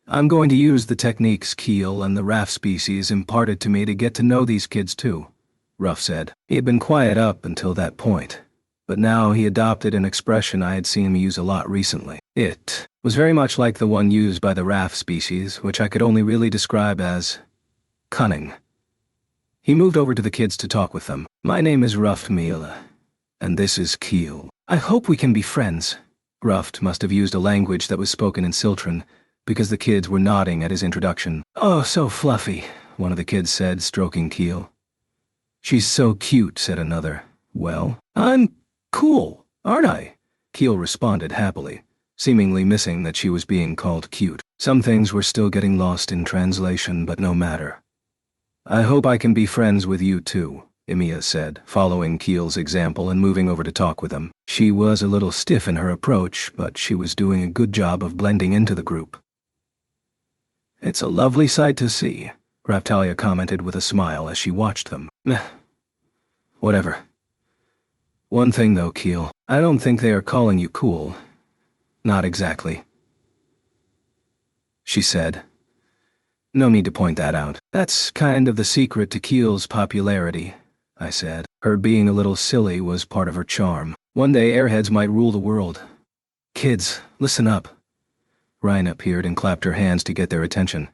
I'm going to use the techniques Keel and the raft species imparted to me to get to know these kids too, Ruff said. He had been quiet up until that point, but now he adopted an expression I had seen him use a lot recently. It was very much like the one used by the raft species, which I could only really describe as cunning. He moved over to the kids to talk with them. My name is Ruff Mila, and this is Keel. I hope we can be friends. Ruff must have used a language that was spoken in Siltran, because the kids were nodding at his introduction. Oh, so fluffy, one of the kids said, stroking Keel. She's so cute, said another. Well, I'm cool, aren't I? Keel responded happily, seemingly missing that she was being called cute. Some things were still getting lost in translation, but no matter. I hope I can be friends with you too, Emiya said, following Keel's example and moving over to talk with him. She was a little stiff in her approach, but she was doing a good job of blending into the group. It's a lovely sight to see, Raphtalia commented with a smile as she watched them. Whatever. One thing though, Keel, I don't think they are calling you cool. Not exactly, she said. No need to point that out. That's kind of the secret to Keel's popularity, I said. Her being a little silly was part of her charm. One day airheads might rule the world. Kids, listen up. Ryan appeared and clapped her hands to get their attention.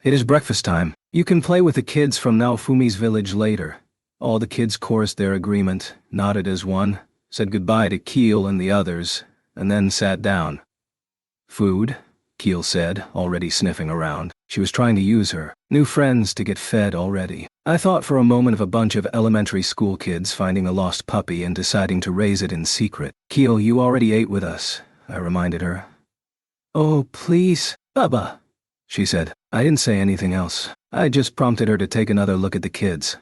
It is breakfast time. You can play with the kids from Naofumi's village later. All the kids chorused their agreement, nodded as one, said goodbye to Keel and the others, and then sat down. Food? Keel said, already sniffing around. She was trying to use her new friends to get fed already. I thought for a moment of a bunch of elementary school kids finding a lost puppy and deciding to raise it in secret. Keel, you already ate with us, I reminded her. Oh, please, Baba, she said. I didn't say anything else. I just prompted her to take another look at the kids.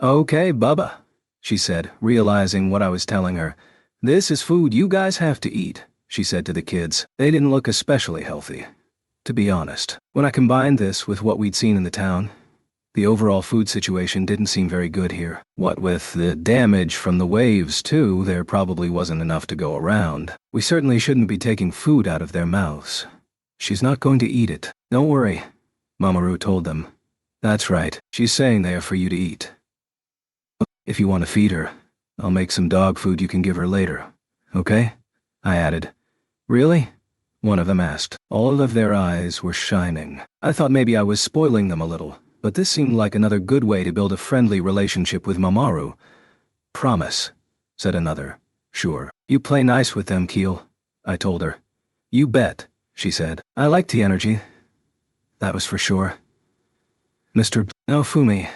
Okay, Baba, she said, realizing what I was telling her. This is food you guys have to eat, she said to the kids. They didn't look especially healthy, to be honest. When I combined this with what we'd seen in the town, The overall food situation didn't seem very good here. What with the damage from the waves, too, there probably wasn't enough to go around. We certainly shouldn't be taking food out of their mouths. She's not going to eat it. Don't worry, Mamoru told them. That's right, she's saying they are for you to eat. If you want to feed her, I'll make some dog food you can give her later. Okay? I added. Really? One of them asked. All of their eyes were shining. I thought maybe I was spoiling them a little, but this seemed like another good way to build a friendly relationship with Mamoru. Promise, said another. Sure. You play nice with them, Keel, I told her. You bet, she said. I liked the energy. That was for sure. Mr. Naofumi,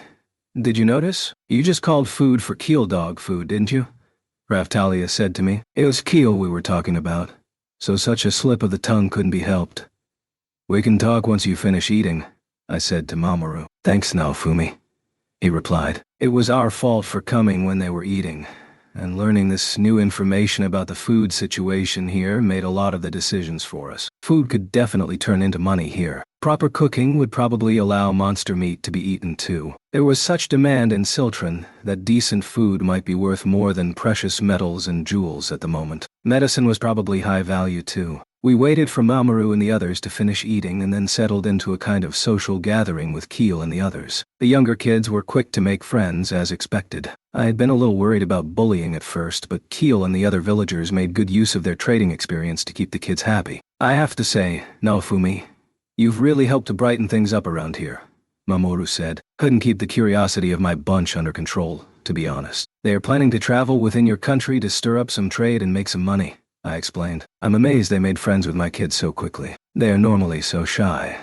did you notice? You just called food for Keel dog food, didn't you? Raftalia said to me. It was Keel we were talking about, so such a slip of the tongue couldn't be helped. We can talk once you finish eating, I said to Mamoru. Thanks, Naofumi, he replied. It was our fault for coming when they were eating, and learning this new information about the food situation here made a lot of the decisions for us. Food could definitely turn into money here. Proper cooking would probably allow monster meat to be eaten too. There was such demand in Siltron that decent food might be worth more than precious metals and jewels at the moment. Medicine was probably high value too. We waited for Mamoru and the others to finish eating and then settled into a kind of social gathering with Keel and the others. The younger kids were quick to make friends, as expected. I had been a little worried about bullying at first, but Keel and the other villagers made good use of their trading experience to keep the kids happy. I have to say, Naofumi, you've really helped to brighten things up around here, Mamoru said. Couldn't keep the curiosity of my bunch under control, to be honest. They are planning to travel within your country to stir up some trade and make some money, I explained. I'm amazed they made friends with my kids so quickly. They are normally so shy,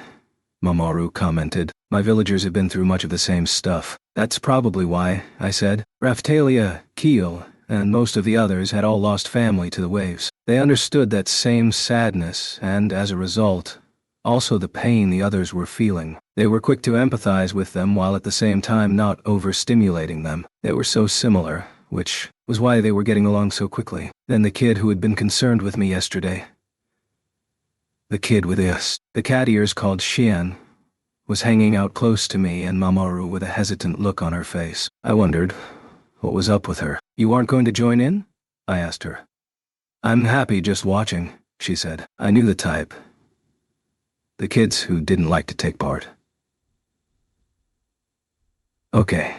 Mamoru commented. My villagers have been through much of the same stuff. That's probably why, I said. Raftalia, Keel, and most of the others had all lost family to the waves. They understood that same sadness, and as a result, also the pain the others were feeling. They were quick to empathize with them while at the same time not overstimulating them. They were so similar, which was why they were getting along so quickly. Then the kid who had been concerned with me yesterday, the kid with the cat ears called Xian, was hanging out close to me and Mamoru with a hesitant look on her face. I wondered what was up with her. You aren't going to join in? I asked her. I'm happy just watching, she said. I knew the type. The kids who didn't like to take part. Okay,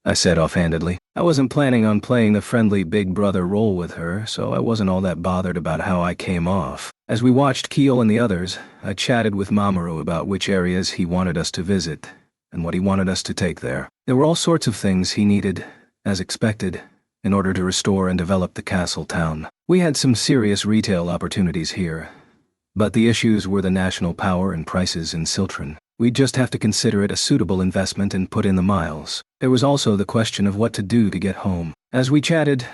I said offhandedly. I wasn't planning on playing the friendly big brother role with her, so I wasn't all that bothered about how I came off. As we watched Keel and the others, I chatted with Mamoru about which areas he wanted us to visit, and what he wanted us to take there. There were all sorts of things he needed, as expected, in order to restore and develop the castle town. We had some serious retail opportunities here, but the issues were the national power and prices in Siltron. We'd just have to consider it a suitable investment and put in the miles. There was also the question of what to do to get home. As we chatted,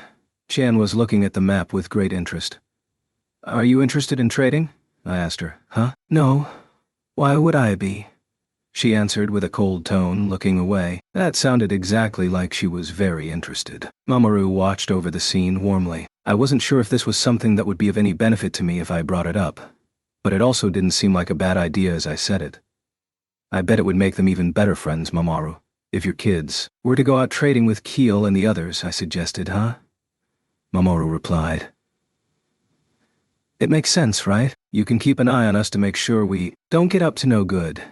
Chan was looking at the map with great interest. Are you interested in trading? I asked her. Huh? No. Why would I be? She answered with a cold tone, looking away. That sounded exactly like she was very interested. Mamoru watched over the scene warmly. I wasn't sure if this was something that would be of any benefit to me if I brought it up, but it also didn't seem like a bad idea as I said it. I bet it would make them even better friends, Mamoru. If your kids were to go out trading with Keel and the others, I suggested, huh? Mamoru replied. It makes sense, right? You can keep an eye on us to make sure we don't get up to no good.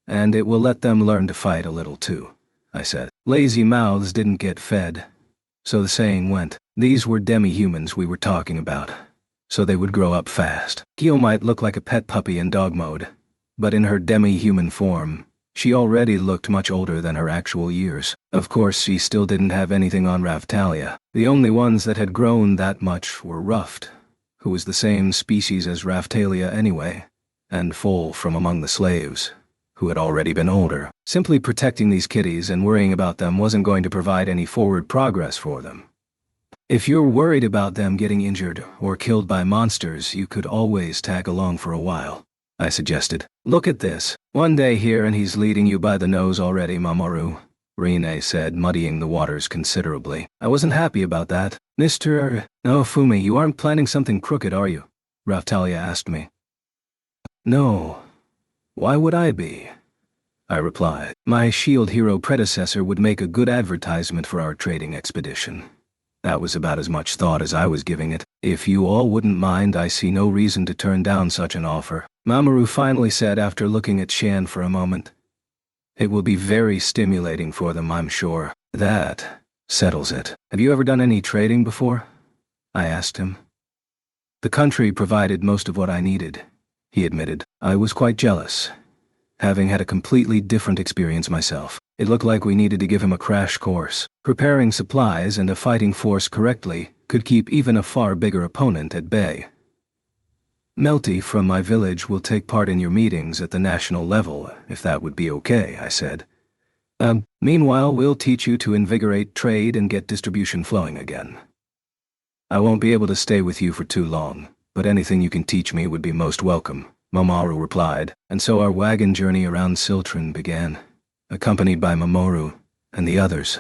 And it will let them learn to fight a little too, I said. Lazy mouths didn't get fed. So the saying went. These were demi-humans we were talking about, so they would grow up fast. Keel might look like a pet puppy in dog mode, but in her demi-human form, she already looked much older than her actual years. Of course, she still didn't have anything on Raftalia. The only ones that had grown that much were Ruffed, who was the same species as Raftalia anyway, and Foal from among the slaves, who had already been older. Simply protecting these kitties and worrying about them wasn't going to provide any forward progress for them. If you're worried about them getting injured or killed by monsters, you could always tag along for a while, I suggested. Look at this. One day here and he's leading you by the nose already, Mamoru, Rine said, muddying the waters considerably. I wasn't happy about that. Mr. Naofumi, you aren't planning something crooked, are you? Raftalia asked me. No. Why would I be? I replied. My shield hero predecessor would make a good advertisement for our trading expedition. That was about as much thought as I was giving it. If you all wouldn't mind, I see no reason to turn down such an offer, Mamoru finally said after looking at Xian for a moment. It will be very stimulating for them, I'm sure. That settles it. Have you ever done any trading before? I asked him. The country provided most of what I needed, he admitted. I was quite jealous, having had a completely different experience myself. It looked like we needed to give him a crash course. Preparing supplies and a fighting force correctly could keep even a far bigger opponent at bay. Melty from my village will take part in your meetings at the national level, if that would be okay, I said. Meanwhile, we'll teach you to invigorate trade and get distribution flowing again. I won't be able to stay with you for too long, but anything you can teach me would be most welcome, Mamoru replied, and so our wagon journey around Ciltran began, accompanied by Mamoru and the others.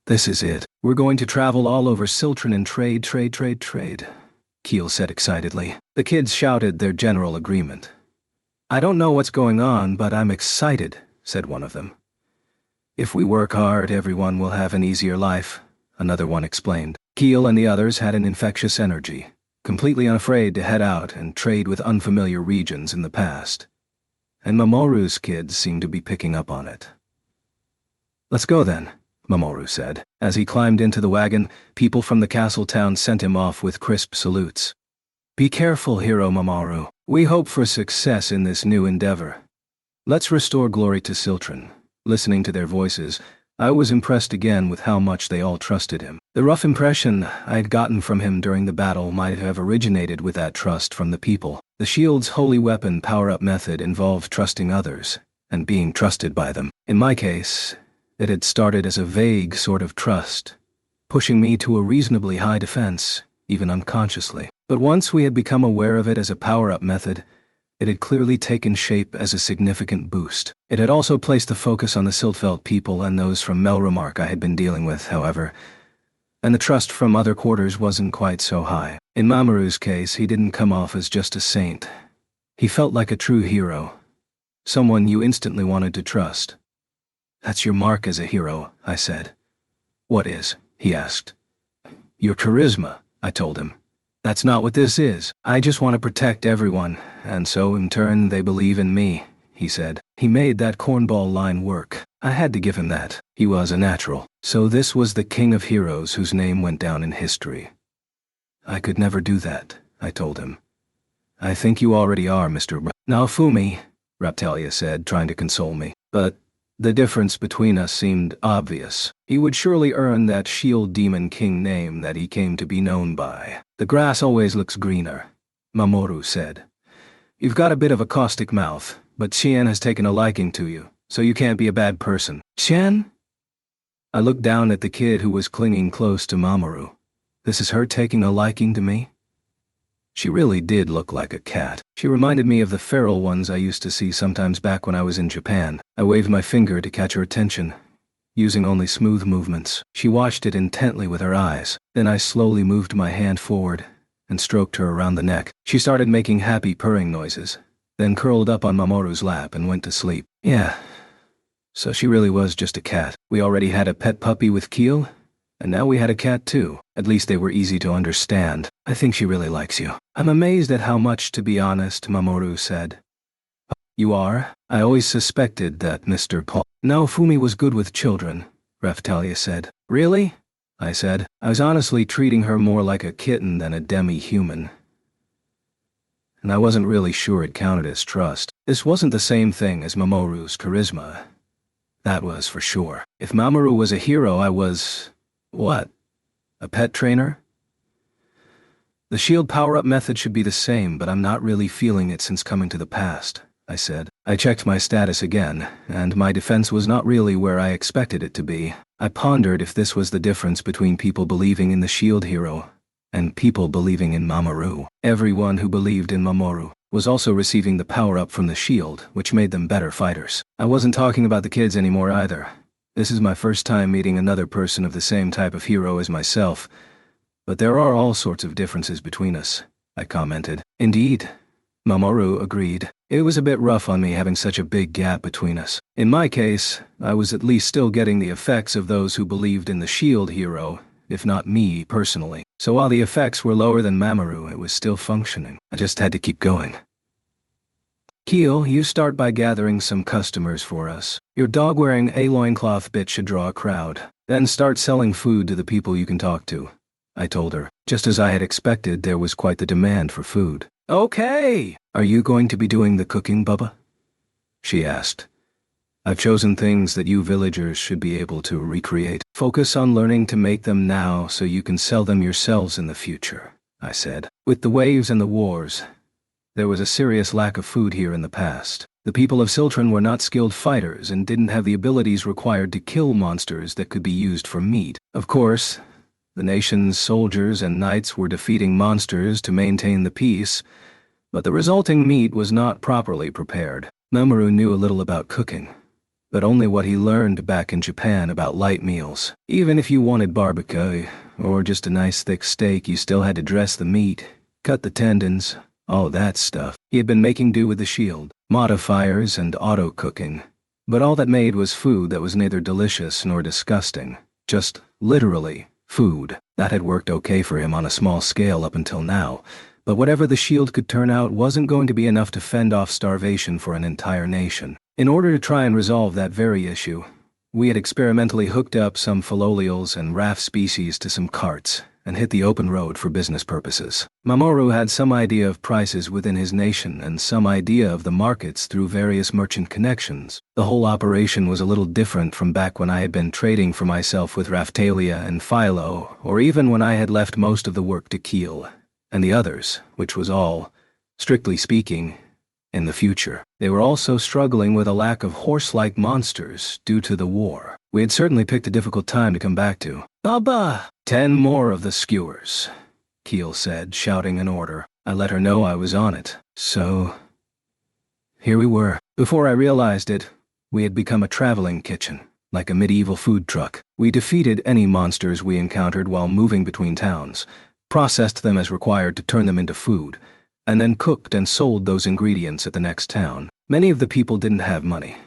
This is it. We're going to travel all over Ciltran and trade, Keel said excitedly. The kids shouted their general agreement. I don't know what's going on, but I'm excited, said one of them. If we work hard, everyone will have an easier life, another one explained. Keel and the others had an infectious energy, completely unafraid to head out and trade with unfamiliar regions in the past. And Mamoru's kids seemed to be picking up on it. Let's go then, Mamoru said. As he climbed into the wagon, people from the castle town sent him off with crisp salutes. Be careful, Hero Mamoru. We hope for success in this new endeavor. Let's restore glory to Ciltran. Listening to their voices, I was impressed again with how much they all trusted him. The rough impression I had gotten from him during the battle might have originated with that trust from the people. The shield's holy weapon power-up method involved trusting others, and being trusted by them. In my case, it had started as a vague sort of trust, pushing me to a reasonably high defense, even unconsciously. But once we had become aware of it as a power-up method, it had clearly taken shape as a significant boost. It had also placed the focus on the Siltveld people and those from Melremark I had been dealing with, however, and the trust from other quarters wasn't quite so high. In Mamoru's case, he didn't come off as just a saint. He felt like a true hero, someone you instantly wanted to trust. That's your mark as a hero, I said. What is? He asked. Your charisma, I told him. That's not what this is. I just want to protect everyone, and so in turn they believe in me, he said. He made that cornball line work. I had to give him that. He was a natural. So this was the king of heroes whose name went down in history. I could never do that, I told him. I think you already are, Mr. Naofumi, Raptalia said, trying to console me. But the difference between us seemed obvious. He would surely earn that Shield Demon King name that he came to be known by. The grass always looks greener, Mamoru said. You've got a bit of a caustic mouth, but Xian has taken a liking to you, so you can't be a bad person. Xian? I looked down at the kid who was clinging close to Mamoru. This is her taking a liking to me? She really did look like a cat. She reminded me of the feral ones I used to see sometimes back when I was in Japan. I waved my finger to catch her attention, using only smooth movements. She watched it intently with her eyes. Then I slowly moved my hand forward and stroked her around the neck. She started making happy purring noises, then curled up on Mamoru's lap and went to sleep. Yeah, so she really was just a cat. We already had a pet puppy with Keel, and now we had a cat too. At least they were easy to understand. I think she really likes you. I'm amazed at how much, to be honest, Mamoru said. You are? I always suspected that Mr. Paul Naofumi was good with children, Raphtalia said. Really? I said. I was honestly treating her more like a kitten than a demi-human. And I wasn't really sure it counted as trust. This wasn't the same thing as Mamoru's charisma. That was for sure. If Mamoru was a hero, I was... what? A pet trainer? The shield power-up method should be the same, but I'm not really feeling it since coming to the past, I said. I checked my status again, and my defense was not really where I expected it to be. I pondered if this was the difference between people believing in the shield hero and people believing in Mamoru. Everyone who believed in Mamoru was also receiving the power-up from the shield, which made them better fighters. I wasn't talking about the kids anymore either. This is my first time meeting another person of the same type of hero as myself, but there are all sorts of differences between us, I commented. Indeed, Mamoru agreed. It was a bit rough on me having such a big gap between us. In my case, I was at least still getting the effects of those who believed in the shield hero, if not me personally. So while the effects were lower than Mamoru, it was still functioning. I just had to keep going. Keel, you start by gathering some customers for us. Your dog-wearing a loincloth bit should draw a crowd. Then start selling food to the people you can talk to, I told her. Just as I had expected, there was quite the demand for food. Okay! Are you going to be doing the cooking, Bubba? She asked. I've chosen things that you villagers should be able to recreate. Focus on learning to make them now so you can sell them yourselves in the future, I said. With the waves and the wars, there was a serious lack of food here in the past. The people of Siltron were not skilled fighters and didn't have the abilities required to kill monsters that could be used for meat. Of course, the nation's soldiers and knights were defeating monsters to maintain the peace, but the resulting meat was not properly prepared. Mamoru knew a little about cooking, but only what he learned back in Japan about light meals. Even if you wanted barbecue, or just a nice thick steak, you still had to dress the meat, cut the tendons, all that stuff. He had been making do with the shield, modifiers, and auto-cooking, but all that made was food that was neither delicious nor disgusting. Just literally food. That had worked okay for him on a small scale up until now, but whatever the shield could turn out wasn't going to be enough to fend off starvation for an entire nation. In order to try and resolve that very issue, we had experimentally hooked up some philolials and raft species to some carts and hit the open road for business purposes. Mamoru had some idea of prices within his nation and some idea of the markets through various merchant connections. The whole operation was a little different from back when I had been trading for myself with Raftalia and Philo, or even when I had left most of the work to Keel and the others, which was all, strictly speaking, in the future. They were also struggling with a lack of horse-like monsters due to the war. We had certainly picked a difficult time to come back to. Baba! 10 more of the skewers, Keel said, shouting an order. I let her know I was on it. So, here we were. Before I realized it, we had become a traveling kitchen, like a medieval food truck. We defeated any monsters we encountered while moving between towns, processed them as required to turn them into food, and then cooked and sold those ingredients at the next town. Many of the people didn't have money,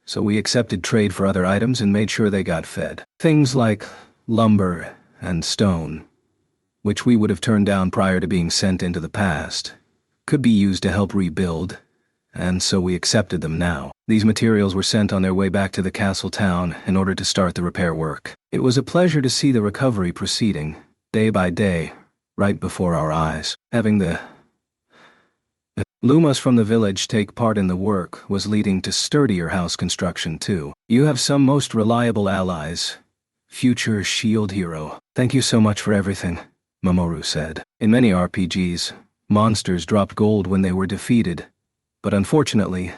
so we accepted trade for other items and made sure they got fed. Things like lumber and stone, which we would have turned down prior to being sent into the past, could be used to help rebuild, and so we accepted them now. These materials were sent on their way back to the castle town in order to start the repair work. It was a pleasure to see the recovery proceeding, day by day, right before our eyes. Having the Lumas from the village take part in the work was leading to sturdier house construction too. You have some most reliable allies. Future shield hero. Thank you so much for everything, Mamoru said. In many RPGs, monsters dropped gold when they were defeated, but unfortunately,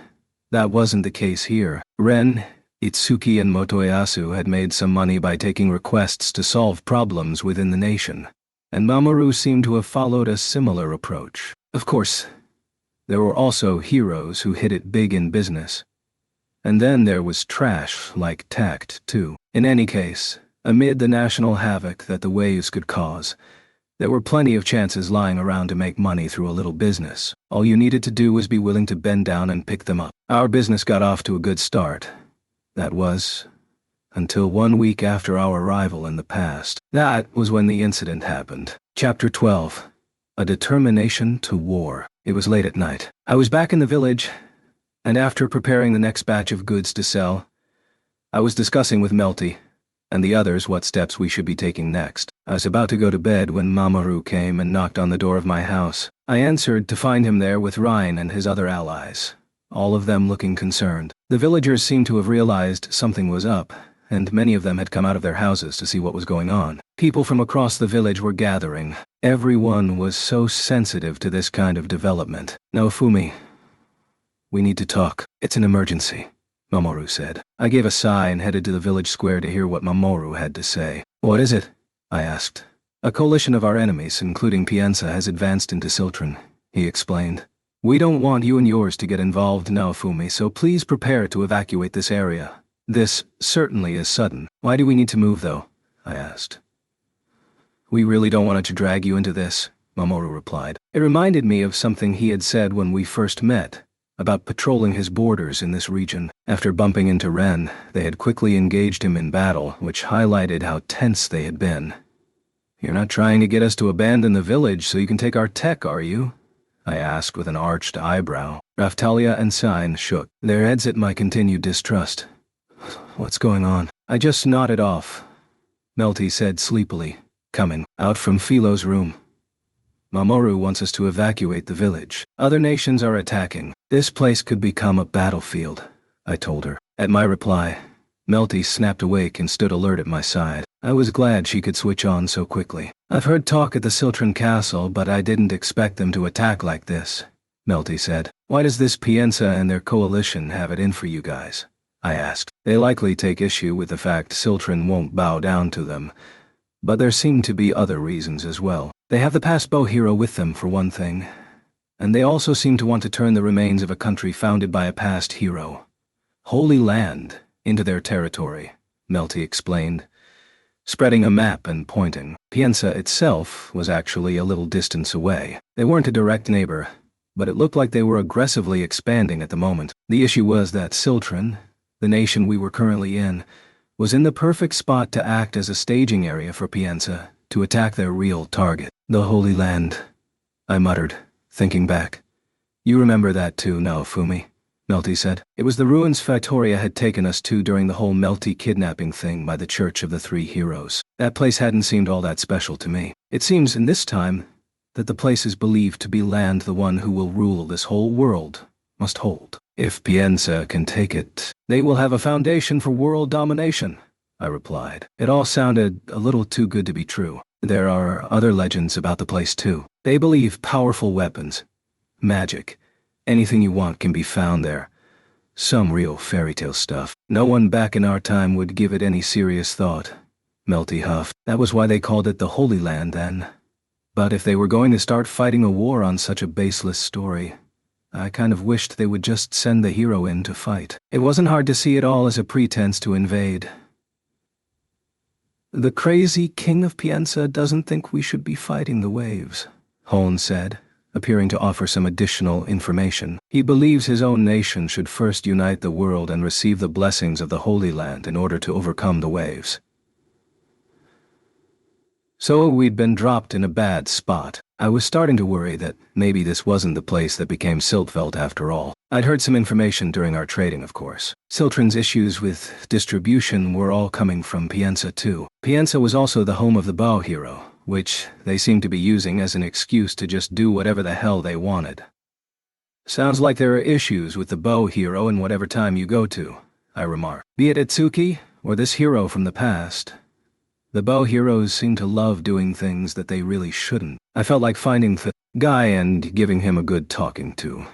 that wasn't the case here. Ren, Itsuki, and Motoyasu had made some money by taking requests to solve problems within the nation, and Mamoru seemed to have followed a similar approach. Of course, there were also heroes who hit it big in business. And then there was trash like Tact, too. In any case, amid the national havoc that the waves could cause, there were plenty of chances lying around to make money through a little business. All you needed to do was be willing to bend down and pick them up. Our business got off to a good start. That was, until 1 week after our arrival in the past. That was when the incident happened. Chapter 12. A Determination to War. It was late at night. I was back in the village, and after preparing the next batch of goods to sell, I was discussing with Melty and the others what steps we should be taking next. I was about to go to bed when Mamoru came and knocked on the door of my house. I answered to find him there with Ryan and his other allies, all of them looking concerned. The villagers seemed to have realized something was up, and many of them had come out of their houses to see what was going on. People from across the village were gathering. Everyone was so sensitive to this kind of development. Naofumi, we need to talk. It's an emergency, Mamoru said. I gave a sigh and headed to the village square to hear what Mamoru had to say. What is it? I asked. A coalition of our enemies, including Pienza, has advanced into Siltron, he explained. We don't want you and yours to get involved, Naofumi, so please prepare to evacuate this area. This certainly is sudden. Why do we need to move, though? I asked. We really don't want it to drag you into this, Mamoru replied. It reminded me of something he had said when we first met, about patrolling his borders in this region. After bumping into Ren, they had quickly engaged him in battle, which highlighted how tense they had been. "You're not trying to get us to abandon the village so you can take our tech, are you?" I asked with an arched eyebrow. Raftalia and Sine shook, their heads at my continued distrust. "What's going on?" I just nodded off. Melty said sleepily, coming out from Philo's room. "Mamoru wants us to evacuate the village. Other nations are attacking. This place could become a battlefield," I told her. At my reply, Melty snapped awake and stood alert at my side. I was glad she could switch on so quickly. "I've heard talk at the Siltran Castle, but I didn't expect them to attack like this," Melty said. "Why does this Piensa and their coalition have it in for you guys?" I asked. "They likely take issue with the fact Siltran won't bow down to them, but there seem to be other reasons as well. They have the past bow hero with them, for one thing, and they also seem to want to turn the remains of a country founded by a past hero, Holy Land, into their territory," Melty explained, spreading a map and pointing. Piensa itself was actually a little distance away. They weren't a direct neighbor, but it looked like they were aggressively expanding at the moment. The issue was that Siltran, the nation we were currently in, was in the perfect spot to act as a staging area for Piensa to attack their real target, the Holy Land, I muttered, thinking back. "You remember that too, Naofumi," Melty said. "It was the ruins Fatoria had taken us to during the whole Melty kidnapping thing by the Church of the Three Heroes. That place hadn't seemed all that special to me. It seems in this time that the place is believed to be land the one who will rule this whole world must hold. If Piensa can take it, they will have a foundation for world domination," I replied. It all sounded a little too good to be true. There are other legends about the place too. They believe powerful weapons, magic, anything you want can be found there. Some real fairy tale stuff. No one back in our time would give it any serious thought, Melty huffed. That was why they called it the Holy Land then. But if they were going to start fighting a war on such a baseless story, I kind of wished they would just send the hero in to fight. It wasn't hard to see it all as a pretense to invade. "The crazy king of Piensa doesn't think we should be fighting the waves," Hone said, appearing to offer some additional information. "He believes his own nation should first unite the world and receive the blessings of the Holy Land in order to overcome the waves." So we'd been dropped in a bad spot. I was starting to worry that maybe this wasn't the place that became Siltveld after all. I'd heard some information during our trading, of course. Siltran's issues with distribution were all coming from Piensa too. Piensa was also the home of the bow hero, which they seemed to be using as an excuse to just do whatever the hell they wanted. "Sounds like there are issues with the bow hero in whatever time you go to," I remarked. "Be it Itsuki or this hero from the past. The bow heroes seem to love doing things that they really shouldn't." I felt like finding the guy and giving him a good talking to.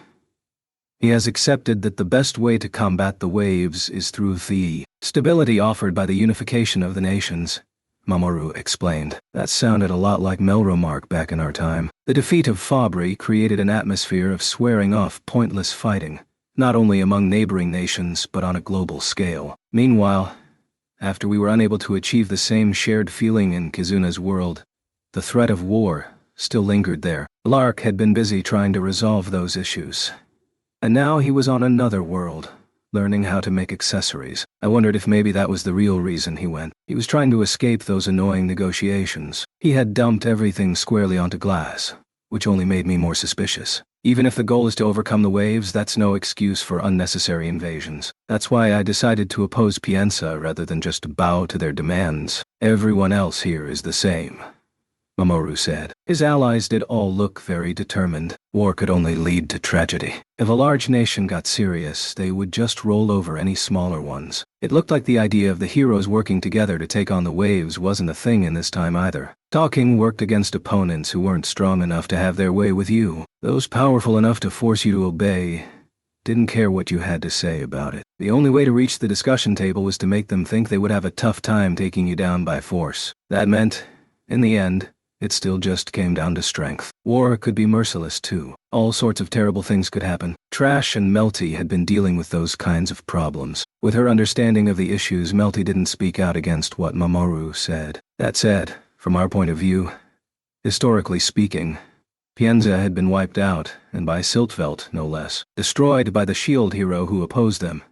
"He has accepted that the best way to combat the waves is through the stability offered by the unification of the nations," Mamoru explained. That sounded a lot like Melromark back in our time. The defeat of Fabri created an atmosphere of swearing off pointless fighting, not only among neighboring nations but on a global scale. Meanwhile, after we were unable to achieve the same shared feeling in Kizuna's world, the threat of war still lingered there. Lark had been busy trying to resolve those issues. And now he was on another world, learning how to make accessories. I wondered if maybe that was the real reason he went. He was trying to escape those annoying negotiations. He had dumped everything squarely onto Glass, which only made me more suspicious. Even if the goal is to overcome the waves, that's no excuse for unnecessary invasions. That's why I decided to oppose Piensa rather than just bow to their demands. "Everyone else here is the same," Mamoru said. His allies did all look very determined. War could only lead to tragedy. If a large nation got serious, they would just roll over any smaller ones. It looked like the idea of the heroes working together to take on the waves wasn't a thing in this time either. Talking worked against opponents who weren't strong enough to have their way with you. Those powerful enough to force you to obey didn't care what you had to say about it. The only way to reach the discussion table was to make them think they would have a tough time taking you down by force. That meant, in the end, it still just came down to strength. War could be merciless too. All sorts of terrible things could happen. Trash and Melty had been dealing with those kinds of problems. With her understanding of the issues, Melty didn't speak out against what Mamoru said. That said, from our point of view, historically speaking, Pienza had been wiped out, and by Siltvelt, no less, destroyed by the shield hero who opposed them.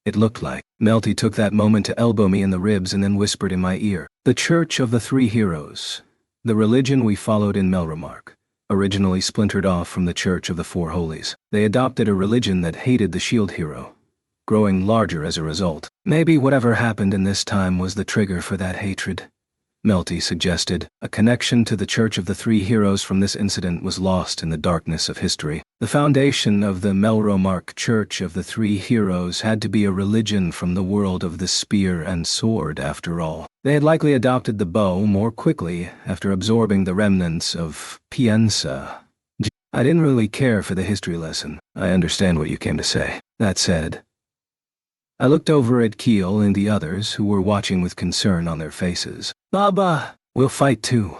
It looked like. Melty took that moment to elbow me in the ribs and then whispered in my ear. The Church of the Three Heroes. The religion we followed in Melromark. Originally splintered off from the Church of the Four Holies. They adopted a religion that hated the shield hero, growing larger as a result. Maybe whatever happened in this time was the trigger for that hatred. Melty suggested. A connection to the Church of the Three Heroes from this incident was lost in the darkness of history. The foundation of the Melromark Church of the Three Heroes had to be a religion from the world of the spear and sword, after all. They had likely adopted the bow more quickly after absorbing the remnants of Pienza. I didn't really care for the history lesson. I understand what you came to say. That said, I looked over at Keel and the others who were watching with concern on their faces. Baba, we'll fight too,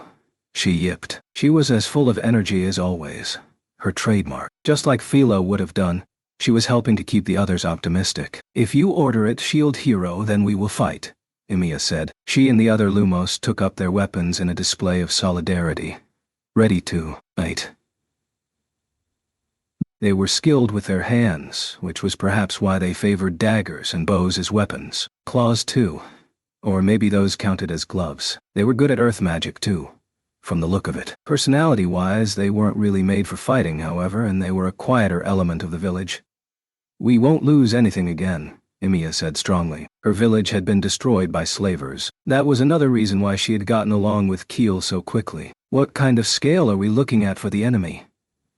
she yipped. She was as full of energy as always. Her trademark. Just like Philo would have done, she was helping to keep the others optimistic. If you order it, shield hero, then we will fight, Emiya said. She and the other Lumos took up their weapons in a display of solidarity. Ready to fight. They were skilled with their hands, which was perhaps why they favored daggers and bows as weapons. Claws too. Or maybe those counted as gloves. They were good at earth magic too, from the look of it. Personality-wise, they weren't really made for fighting, however, and they were a quieter element of the village. We won't lose anything again, Emiya said strongly. Her village had been destroyed by slavers. That was another reason why she had gotten along with Keel so quickly. What kind of scale are we looking at for the enemy?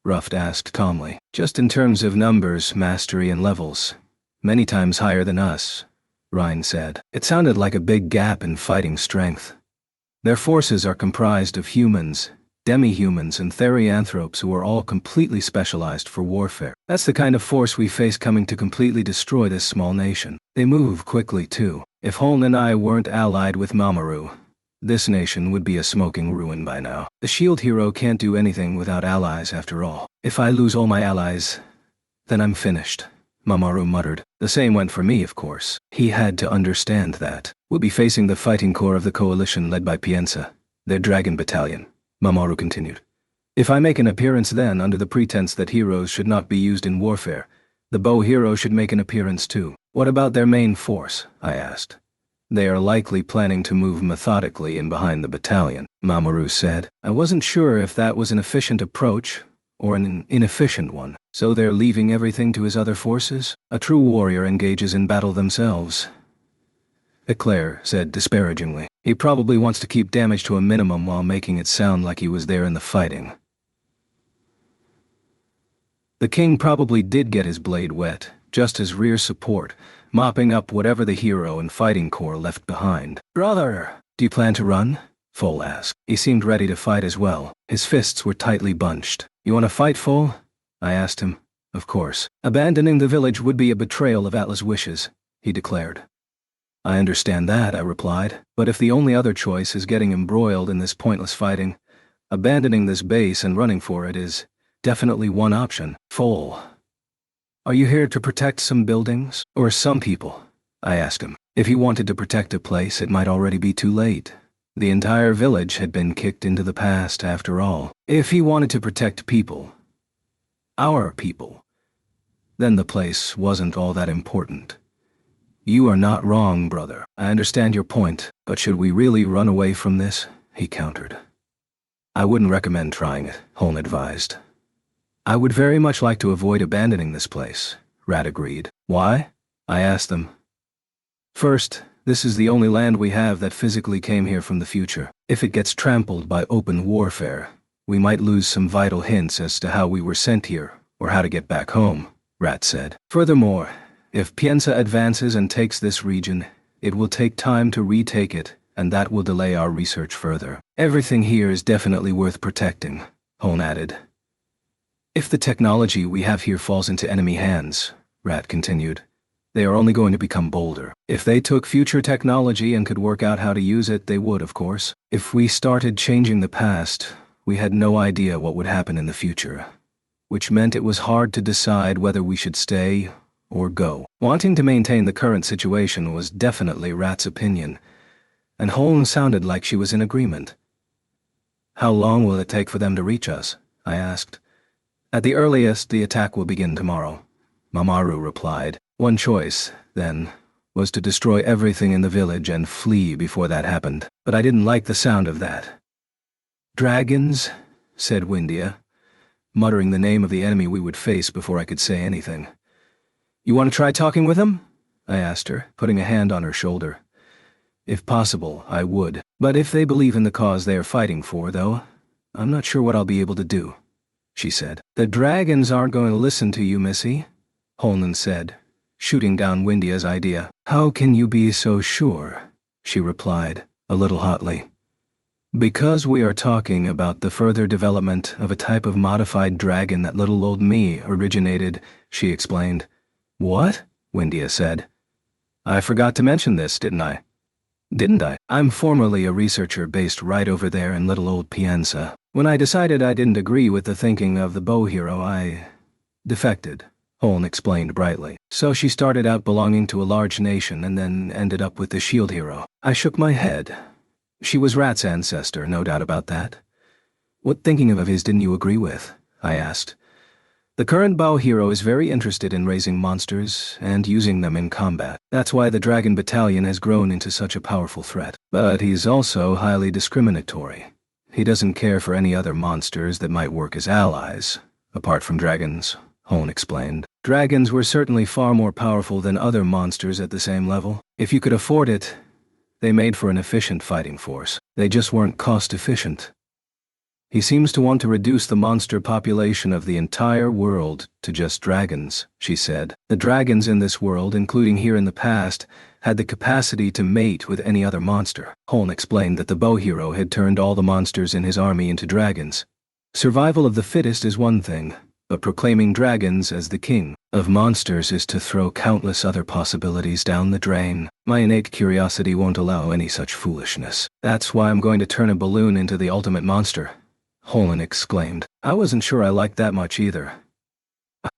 Ruft asked calmly. Just in terms of numbers, mastery, and levels. Many times higher than us, Rhine said. It sounded like a big gap in fighting strength. Their forces are comprised of humans, demi-humans, and therianthropes who are all completely specialized for warfare. That's the kind of force we face coming to completely destroy this small nation. They move quickly too. If Holn and I weren't allied with Mamoru, this nation would be a smoking ruin by now. The shield hero can't do anything without allies after all. If I lose all my allies, then I'm finished, Mamoru muttered. The same went for me, of course. He had to understand that. We'll be facing the fighting corps of the coalition led by Pienza, their dragon battalion, Mamoru continued. If I make an appearance then under the pretense that heroes should not be used in warfare, the bow hero should make an appearance too. What about their main force? I asked. They are likely planning to move methodically in behind the battalion, Mamoru said. I wasn't sure if that was an efficient approach or an inefficient one. So they're leaving everything to his other forces? A true warrior engages in battle themselves, Eclair said disparagingly. He probably wants to keep damage to a minimum while making it sound like he was there in the fighting. The king probably did get his blade wet, just as rear support, mopping up whatever the hero and fighting corps left behind. Brother, do you plan to run? Foal asked. He seemed ready to fight as well. His fists were tightly bunched. You want to fight, Foal? I asked him. Of course. Abandoning the village would be a betrayal of Atla's wishes, he declared. I understand that, I replied, but if the only other choice is getting embroiled in this pointless fighting, abandoning this base and running for it is definitely one option. Foal. Are you here to protect some buildings, or some people? I asked him. If he wanted to protect a place, it might already be too late. The entire village had been kicked into the past after all. If he wanted to protect people, our people, then the place wasn't all that important. You are not wrong, brother. I understand your point, but should we really run away from this? He countered. I wouldn't recommend trying it, Holn advised. I would very much like to avoid abandoning this place, Rat agreed. Why? I asked them. First, this is the only land we have that physically came here from the future. If it gets trampled by open warfare, we might lose some vital hints as to how we were sent here, or how to get back home, Rat said. Furthermore, if Pienza advances and takes this region, it will take time to retake it, and that will delay our research further. Everything here is definitely worth protecting, Holn added. If the technology we have here falls into enemy hands, Rat continued, they are only going to become bolder. If they took future technology and could work out how to use it, they would, of course. If we started changing the past, we had no idea what would happen in the future, which meant it was hard to decide whether we should stay or go. Wanting to maintain the current situation was definitely Rat's opinion, and Holm sounded like she was in agreement. How long will it take for them to reach us? I asked. At the earliest, the attack will begin tomorrow, Mamaru replied. One choice, then, was to destroy everything in the village and flee before that happened, but I didn't like the sound of that. Dragons, said Windia, muttering the name of the enemy we would face before I could say anything. You want to try talking with them? I asked her, putting a hand on her shoulder. If possible, I would. But if they believe in the cause they are fighting for, though, I'm not sure what I'll be able to do, she said. The dragons aren't going to listen to you, Missy, Holnan said, shooting down Windia's idea. How can you be so sure? She replied, a little hotly. Because we are talking about the further development of a type of modified dragon that little old me originated, she explained. What? Windia said. I forgot to mention this, didn't I? Didn't I? I'm formerly a researcher based right over there in little old Pienza. When I decided I didn't agree with the thinking of the bow hero, I defected, Holn explained brightly. So she started out belonging to a large nation and then ended up with the shield hero. I shook my head. She was Rat's ancestor, no doubt about that. What thinking of his didn't you agree with? I asked. The current bow hero is very interested in raising monsters and using them in combat. That's why the Dragon Battalion has grown into such a powerful threat. But he's also highly discriminatory. He doesn't care for any other monsters that might work as allies, apart from dragons, Holn explained. Dragons were certainly far more powerful than other monsters at the same level. If you could afford it, they made for an efficient fighting force. They just weren't cost-efficient. He seems to want to reduce the monster population of the entire world to just dragons, she said. The dragons in this world, including here in the past, had the capacity to mate with any other monster. Holn explained that the bow hero had turned all the monsters in his army into dragons. Survival of the fittest is one thing, but proclaiming dragons as the king of monsters is to throw countless other possibilities down the drain. My innate curiosity won't allow any such foolishness. That's why I'm going to turn a balloon into the ultimate monster, Holn exclaimed. I wasn't sure I liked that much either.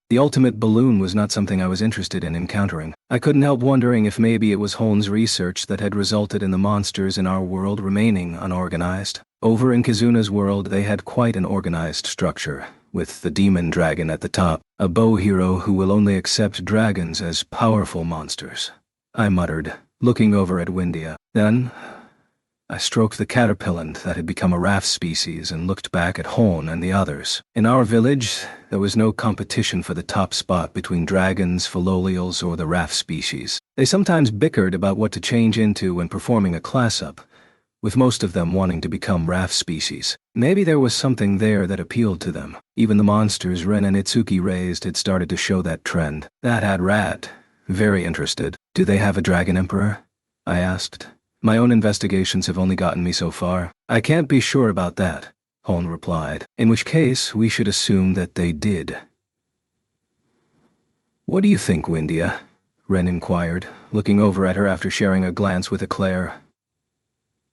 The ultimate balloon was not something I was interested in encountering. I couldn't help wondering if maybe it was Holn's research that had resulted in the monsters in our world remaining unorganized. Over in Kizuna's world, they had quite an organized structure, with the demon dragon at the top, a bow hero who will only accept dragons as powerful monsters, I muttered, looking over at Windia. Then I stroked the caterpillant that had become a raft species and looked back at Holn and the others. In our village, there was no competition for the top spot between dragons, philolials, or the raft species. They sometimes bickered about what to change into when performing a class-up, with most of them wanting to become raft species. Maybe there was something there that appealed to them. Even the monsters Ren and Itsuki raised had started to show that trend. That had Rat very interested. Do they have a dragon emperor? I asked. My own investigations have only gotten me so far. I can't be sure about that, Holn replied. In which case, we should assume that they did. What do you think, Windia? Ren inquired, looking over at her after sharing a glance with Eclair.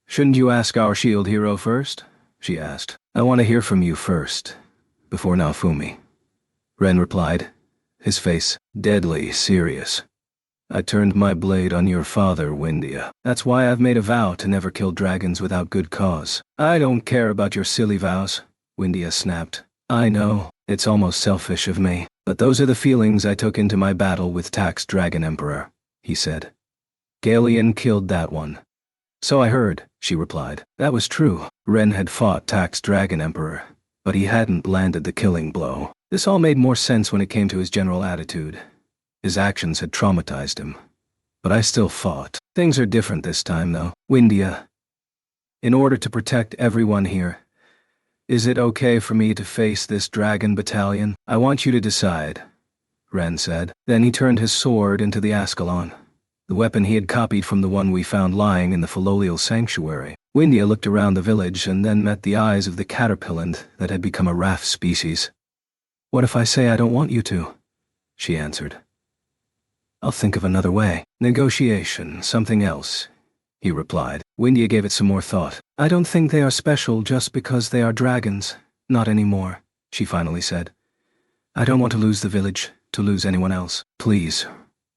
Shouldn't you ask our shield hero first? She asked. I want to hear from you first, before Naofumi. Ren replied, his face deadly serious. I turned my blade on your father, Windia. That's why I've made a vow to never kill dragons without good cause. I don't care about your silly vows, Windia snapped. I know, it's almost selfish of me, but those are the feelings I took into my battle with Tax Dragon Emperor, he said. Galeon killed that one. So I heard, she replied. That was true. Ren had fought Tax Dragon Emperor, but he hadn't landed the killing blow. This all made more sense when it came to his general attitude. His actions had traumatized him. But I still fought. Things are different this time, though. Windia, in order to protect everyone here, is it okay for me to face this dragon battalion? I want you to decide, Ren said. Then he turned his sword into the Ascalon, the weapon he had copied from the one we found lying in the Philolial sanctuary. Windia looked around the village and then met the eyes of the caterpillant that had become a raft species. What if I say I don't want you to? She answered. I'll think of another way. Negotiation, something else, he replied. Windia gave it some more thought. I don't think they are special just because they are dragons. Not anymore, she finally said. I don't want to lose the village, to lose anyone else. Please,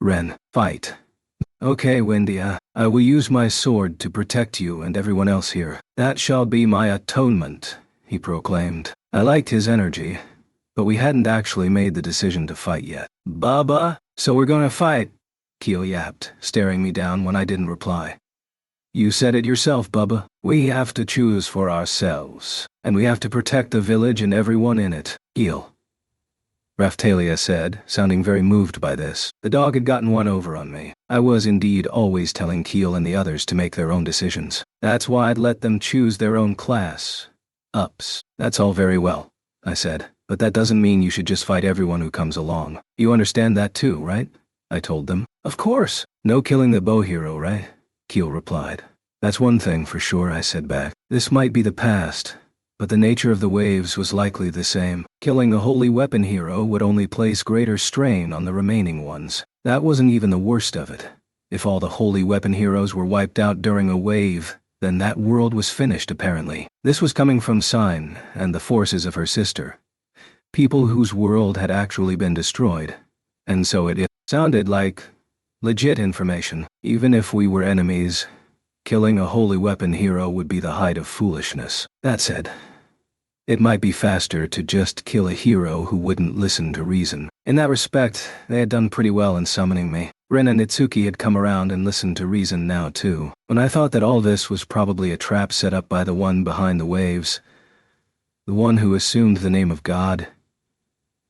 Ren, fight. Okay, Windia, I will use my sword to protect you and everyone else here. That shall be my atonement, he proclaimed. I liked his energy, but we hadn't actually made the decision to fight yet. Baba, so we're gonna fight, Keel yapped, staring me down when I didn't reply. You said it yourself, Bubba. We have to choose for ourselves, and we have to protect the village and everyone in it. Keel, Raphtalia said, sounding very moved by this. The dog had gotten one over on me. I was indeed always telling Keel and the others to make their own decisions. That's why I'd let them choose their own class. Ups. That's all very well, I said, but that doesn't mean you should just fight everyone who comes along. You understand that too, right? I told them. Of course. No killing the bow hero, right? Keel replied. That's one thing for sure, I said back. This might be the past, but the nature of the waves was likely the same. Killing the holy weapon hero would only place greater strain on the remaining ones. That wasn't even the worst of it. If all the holy weapon heroes were wiped out during a wave, then that world was finished apparently. This was coming from Sign and the forces of her sister. People whose world had actually been destroyed. And so it sounded like legit information. Even if we were enemies, killing a holy weapon hero would be the height of foolishness. That said, it might be faster to just kill a hero who wouldn't listen to reason. In that respect, they had done pretty well in summoning me. Ren and Itsuki had come around and listened to reason now too. When I thought that all this was probably a trap set up by the one behind the waves, the one who assumed the name of God,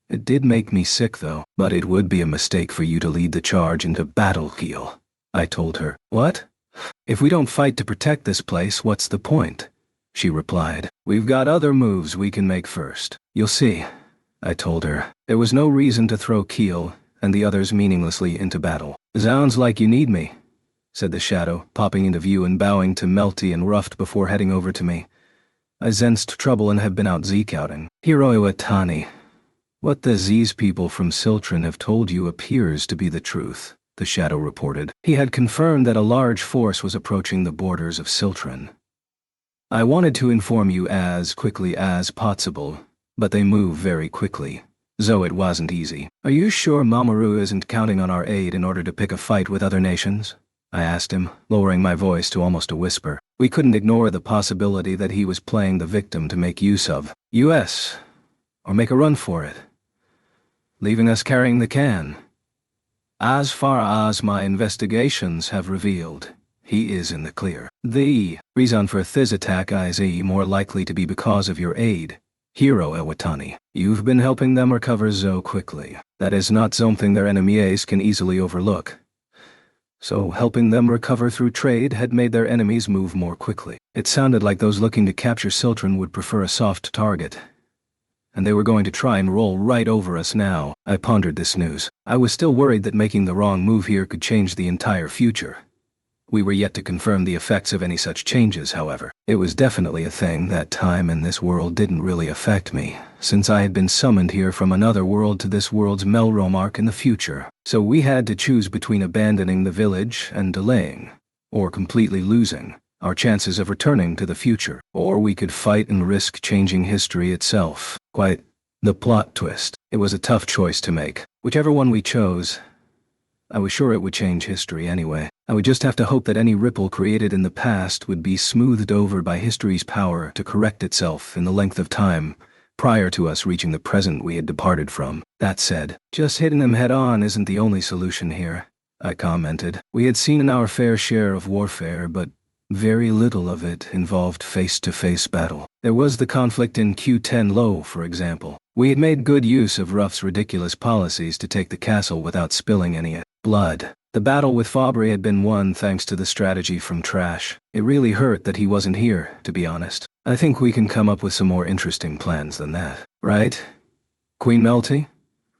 it did make me sick though. But it would be a mistake for you to lead the charge into battle, Keel, I told her. What? If we don't fight to protect this place, what's the point? She replied. We've got other moves we can make first. You'll see, I told her. There was no reason to throw Keel and the others meaninglessly into battle. Sounds like you need me, said the shadow, popping into view and bowing to Melty and Ruffed before heading over to me. I sensed trouble and have been out Zeke-outing. Hero Iwatani, what the Z's people from Siltron have told you appears to be the truth, the shadow reported. He had confirmed that a large force was approaching the borders of Siltron. I wanted to inform you as quickly as possible, but they move very quickly. So it wasn't easy. Are you sure Mamoru isn't counting on our aid in order to pick a fight with other nations? I asked him, lowering my voice to almost a whisper. We couldn't ignore the possibility that he was playing the victim to make use of US, or make a run for it, leaving us carrying the can. As far as my investigations have revealed, he is in the clear. The reason for this attack is more likely to be because of your aid, Hero Iwatani. You've been helping them recover so quickly. That is not something their enemies can easily overlook. So helping them recover through trade had made their enemies move more quickly. It sounded like those looking to capture Siltron would prefer a soft target, and they were going to try and roll right over us now. I pondered this news. I was still worried that making the wrong move here could change the entire future. We were yet to confirm the effects of any such changes, however. It was definitely a thing that time in this world didn't really affect me, since I had been summoned here from another world to this world's Melromark in the future. So we had to choose between abandoning the village and delaying, or completely losing, our chances of returning to the future. Or we could fight and risk changing history itself. Quite the plot twist. It was a tough choice to make. Whichever one we chose, I was sure it would change history anyway. I would just have to hope that any ripple created in the past would be smoothed over by history's power to correct itself in the length of time prior to us reaching the present we had departed from. That said, just hitting them head-on isn't the only solution here, I commented. We had seen our fair share of warfare, but very little of it involved face-to-face battle. There was the conflict in Q10 Low, for example. We had made good use of Ruff's ridiculous policies to take the castle without spilling any blood. The battle with Fabry had been won thanks to the strategy from Trash. It really hurt that he wasn't here, to be honest. I think we can come up with some more interesting plans than that. Right? Queen Melty?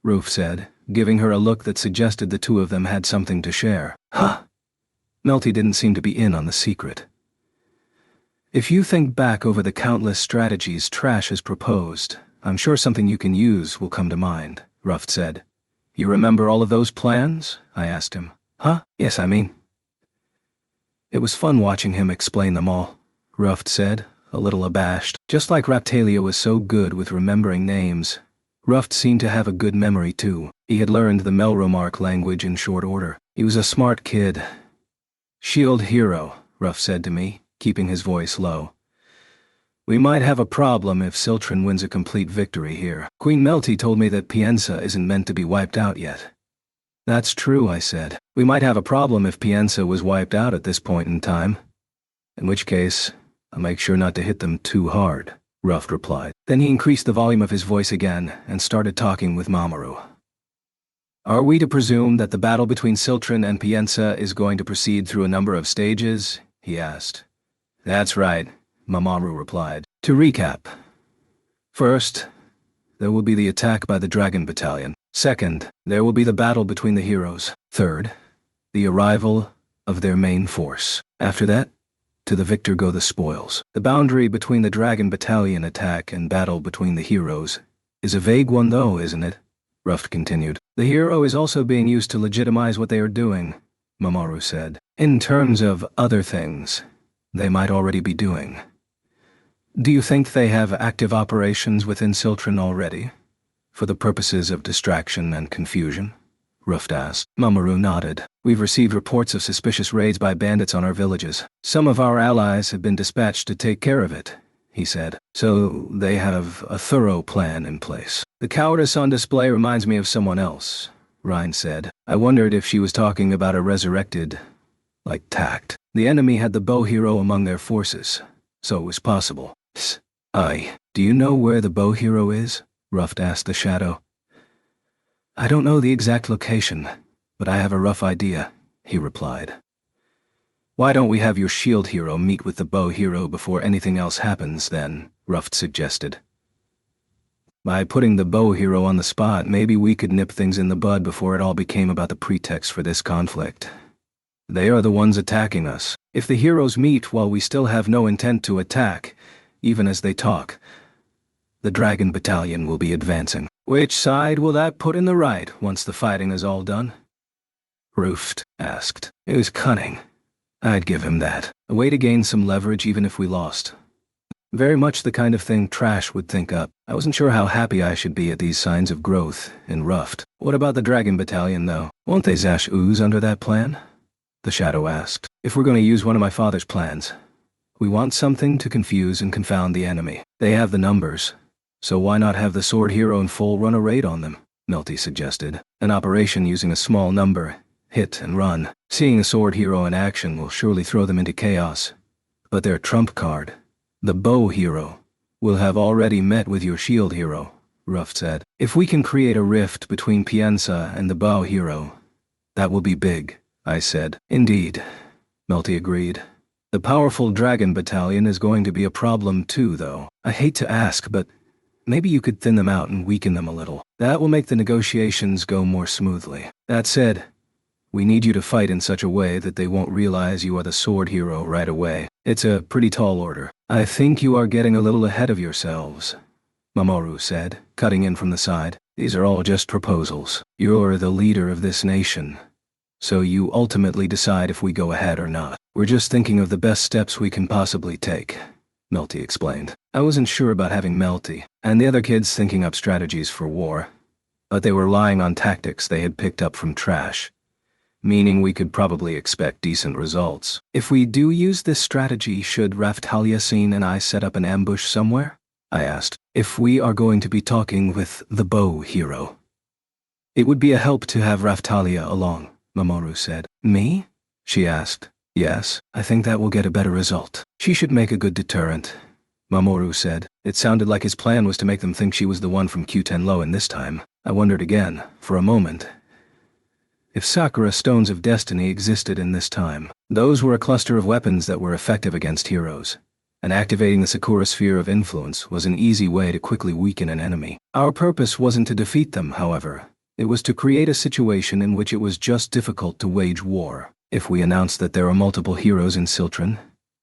Roof said, giving her a look that suggested the two of them had something to share. Huh? Melty didn't seem to be in on the secret. If you think back over the countless strategies Trash has proposed, I'm sure something you can use will come to mind, Ruff said. You remember all of those plans? I asked him. Huh? Yes, I mean. It was fun watching him explain them all, Ruff said, a little abashed. Just like Raphtalia was so good with remembering names, Ruff seemed to have a good memory too. He had learned the Melromark language in short order. He was a smart kid. Shield hero, Ruff said to me, keeping his voice low. We might have a problem if Siltron wins a complete victory here. Queen Melty told me that Piensa isn't meant to be wiped out yet. That's true, I said. We might have a problem if Piensa was wiped out at this point in time. In which case, I'll make sure not to hit them too hard, Ruft replied. Then he increased the volume of his voice again and started talking with Mamoru. Are we to presume that the battle between Siltron and Piensa is going to proceed through a number of stages? He asked. That's right, Mamoru replied. To recap. First, there will be the attack by the Dragon Battalion. Second, there will be the battle between the heroes. Third, the arrival of their main force. After that, to the victor go the spoils. The boundary between the Dragon Battalion attack and battle between the heroes is a vague one though, isn't it? Ruft continued. The hero is also being used to legitimize what they are doing, Mamoru said. In terms of other things they might already be doing. Do you think they have active operations within Siltron already? For the purposes of distraction and confusion? Ruft asked. Mamoru nodded. We've received reports of suspicious raids by bandits on our villages. Some of our allies have been dispatched to take care of it, he said. So they have a thorough plan in place. The cowardice on display reminds me of someone else, Rhine said. I wondered if she was talking about a resurrected, like Tact. The enemy had the bow hero among their forces, so it was possible. Aye. Do you know where the bow hero is? Ruft asked the shadow. I don't know the exact location, but I have a rough idea, he replied. Why don't we have your shield hero meet with the bow hero before anything else happens then, Ruft suggested. By putting the bow hero on the spot, maybe we could nip things in the bud before it all became about the pretext for this conflict. They are the ones attacking us. If the heroes meet while we still have no intent to attack, even as they talk, the Dragon Battalion will be advancing. Which side will that put in the right once the fighting is all done? Ruft asked. It was cunning. I'd give him that. A way to gain some leverage even if we lost. Very much the kind of thing Trash would think up. I wasn't sure how happy I should be at these signs of growth in Ruft. What about the Dragon Battalion, though? Won't they Zash ooze under that plan? The Shadow asked. If we're going to use one of my father's plans, we want something to confuse and confound the enemy. They have the numbers, so why not have the Sword Hero in full run a raid on them? Melty suggested. An operation using a small number, hit and run. Seeing a Sword Hero in action will surely throw them into chaos. But their trump card, the Bow Hero, will have already met with your Shield Hero, Ruft said. If we can create a rift between Piensa and the Bow Hero, that will be big, I said. Indeed, Melty agreed. The powerful Dragon Battalion is going to be a problem too, though. I hate to ask, but maybe you could thin them out and weaken them a little. That will make the negotiations go more smoothly. That said, we need you to fight in such a way that they won't realize you are the Sword Hero right away. It's a pretty tall order. I think you are getting a little ahead of yourselves, Mamoru said, cutting in from the side. These are all just proposals. You're the leader of this nation, so you ultimately decide if we go ahead or not. We're just thinking of the best steps we can possibly take, Melty explained. I wasn't sure about having Melty and the other kids thinking up strategies for war, but they were relying on tactics they had picked up from Trash, meaning we could probably expect decent results. If we do use this strategy, should Raphtalia and I set up an ambush somewhere? I asked. If we are going to be talking with the Bow Hero. It would be a help to have Raphtalia along, Mamoru said. Me? She asked. Yes, I think that will get a better result. She should make a good deterrent, Mamoru said. It sounded like his plan was to make them think she was the one from Q10 this time. I wondered again, for a moment, if Sakura Stones of Destiny existed in this time. Those were a cluster of weapons that were effective against heroes, and activating the Sakura Sphere of Influence was an easy way to quickly weaken an enemy. Our purpose wasn't to defeat them, however. It was to create a situation in which it was just difficult to wage war. If we announced that there are multiple heroes in Siltron,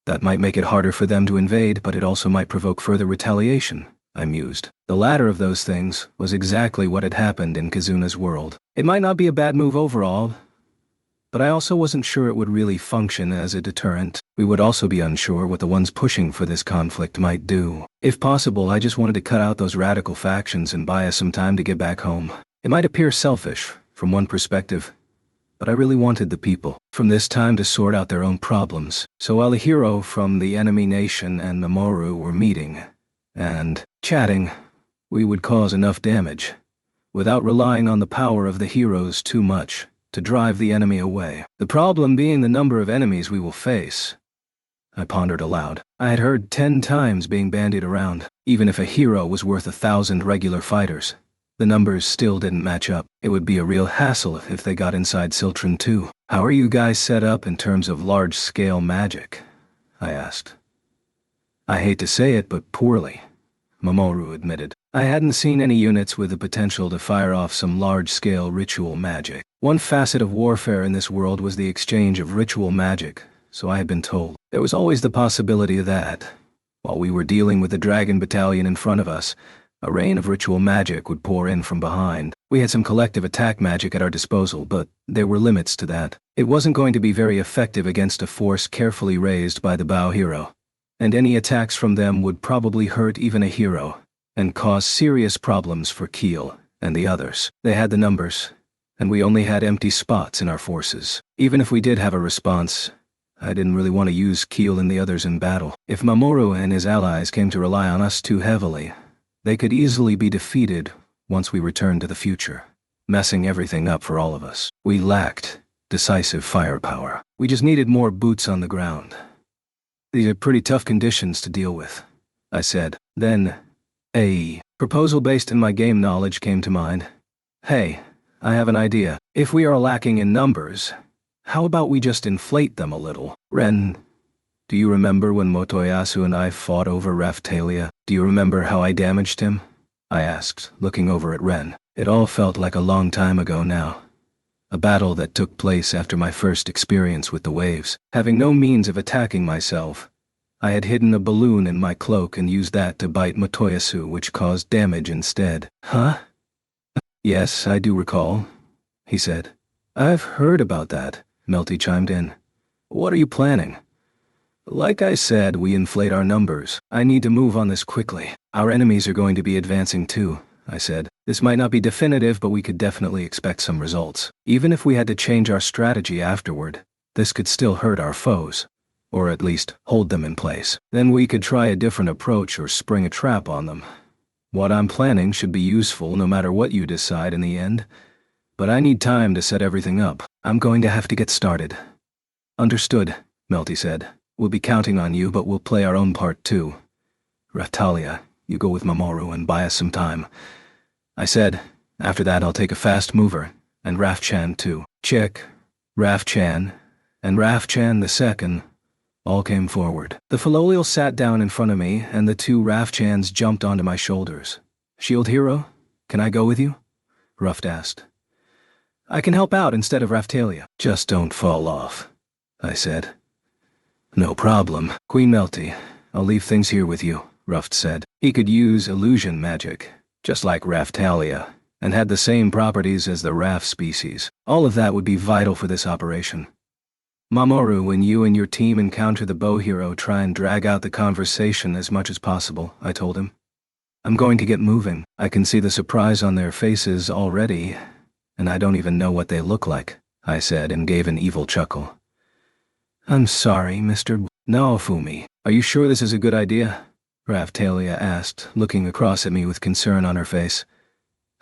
that might make it harder for them to invade, but it also might provoke further retaliation, I mused. The latter of those things was exactly what had happened in Kazuna's world. It might not be a bad move overall, but I also wasn't sure it would really function as a deterrent. We would also be unsure what the ones pushing for this conflict might do. If possible, I just wanted to cut out those radical factions and buy us some time to get back home. It might appear selfish, from one perspective, but I really wanted the people from this time to sort out their own problems. So while the hero from the enemy nation and Mamoru were meeting and chatting, we would cause enough damage, without relying on the power of the heroes too much, to drive the enemy away. The problem being the number of enemies we will face. I pondered aloud. I had heard 10 times being bandied around. Even if a hero was worth 1,000 regular fighters, the numbers still didn't match up. It would be a real hassle if they got inside Cyltron too. How are you guys set up in terms of large-scale magic? I asked. I hate to say it, but poorly, Mamoru admitted. I hadn't seen any units with the potential to fire off some large-scale ritual magic. One facet of warfare in this world was the exchange of ritual magic, so I had been told. There was always the possibility that, while we were dealing with the dragon battalion in front of us, a rain of ritual magic would pour in from behind. We had some collective attack magic at our disposal, but there were limits to that. It wasn't going to be very effective against a force carefully raised by the Bao hero, and any attacks from them would probably hurt even a hero, and cause serious problems for Keel and the others. They had the numbers, and we only had empty spots in our forces. Even if we did have a response, I didn't really want to use Keel and the others in battle. If Mamoru and his allies came to rely on us too heavily, they could easily be defeated once we returned to the future, messing everything up for all of us. We lacked decisive firepower. We just needed more boots on the ground. These are pretty tough conditions to deal with, I said. Then, a proposal based in my game knowledge came to mind. Hey, I have an idea. If we are lacking in numbers, how about we just inflate them a little? Ren, do you remember when Motoyasu and I fought over Raphtalia? Do you remember how I damaged him? I asked, looking over at Ren. It all felt like a long time ago now. A battle that took place after my first experience with the waves. Having no means of attacking myself, I had hidden a balloon in my cloak and used that to bite Motoyasu, which caused damage instead. Huh? Yes, I do recall, he said. I've heard about that, Melty chimed in. What are you planning? Like I said, we inflate our numbers. I need to move on this quickly. Our enemies are going to be advancing too, I said. This might not be definitive, but we could definitely expect some results. Even if we had to change our strategy afterward, this could still hurt our foes, or at least hold them in place. Then we could try a different approach or spring a trap on them. What I'm planning should be useful no matter what you decide in the end, but I need time to set everything up. I'm going to have to get started. Understood, Melty said. We'll be counting on you, but we'll play our own part too. Raphtalia, you go with Mamoru and buy us some time. I said, after that I'll take a fast mover, and Rafchan too. Check. Rafchan, and Rafchan the second, all came forward. The Filolial sat down in front of me, and the 2 Rafchans jumped onto my shoulders. Shield hero, can I go with you? Ruft asked. I can help out instead of Raphtalia. Just don't fall off, I said. No problem. Queen Melty, I'll leave things here with you, Ruft said. He could use illusion magic, just like Raphtalia, and had the same properties as the Raf species. All of that would be vital for this operation. Mamoru, when you and your team encounter the bow hero, try and drag out the conversation as much as possible, I told him. I'm going to get moving. I can see the surprise on their faces already, and I don't even know what they look like, I said and gave an evil chuckle. I'm sorry, Mr. Naofumi. Are you sure this is a good idea? Raphtalia asked, looking across at me with concern on her face.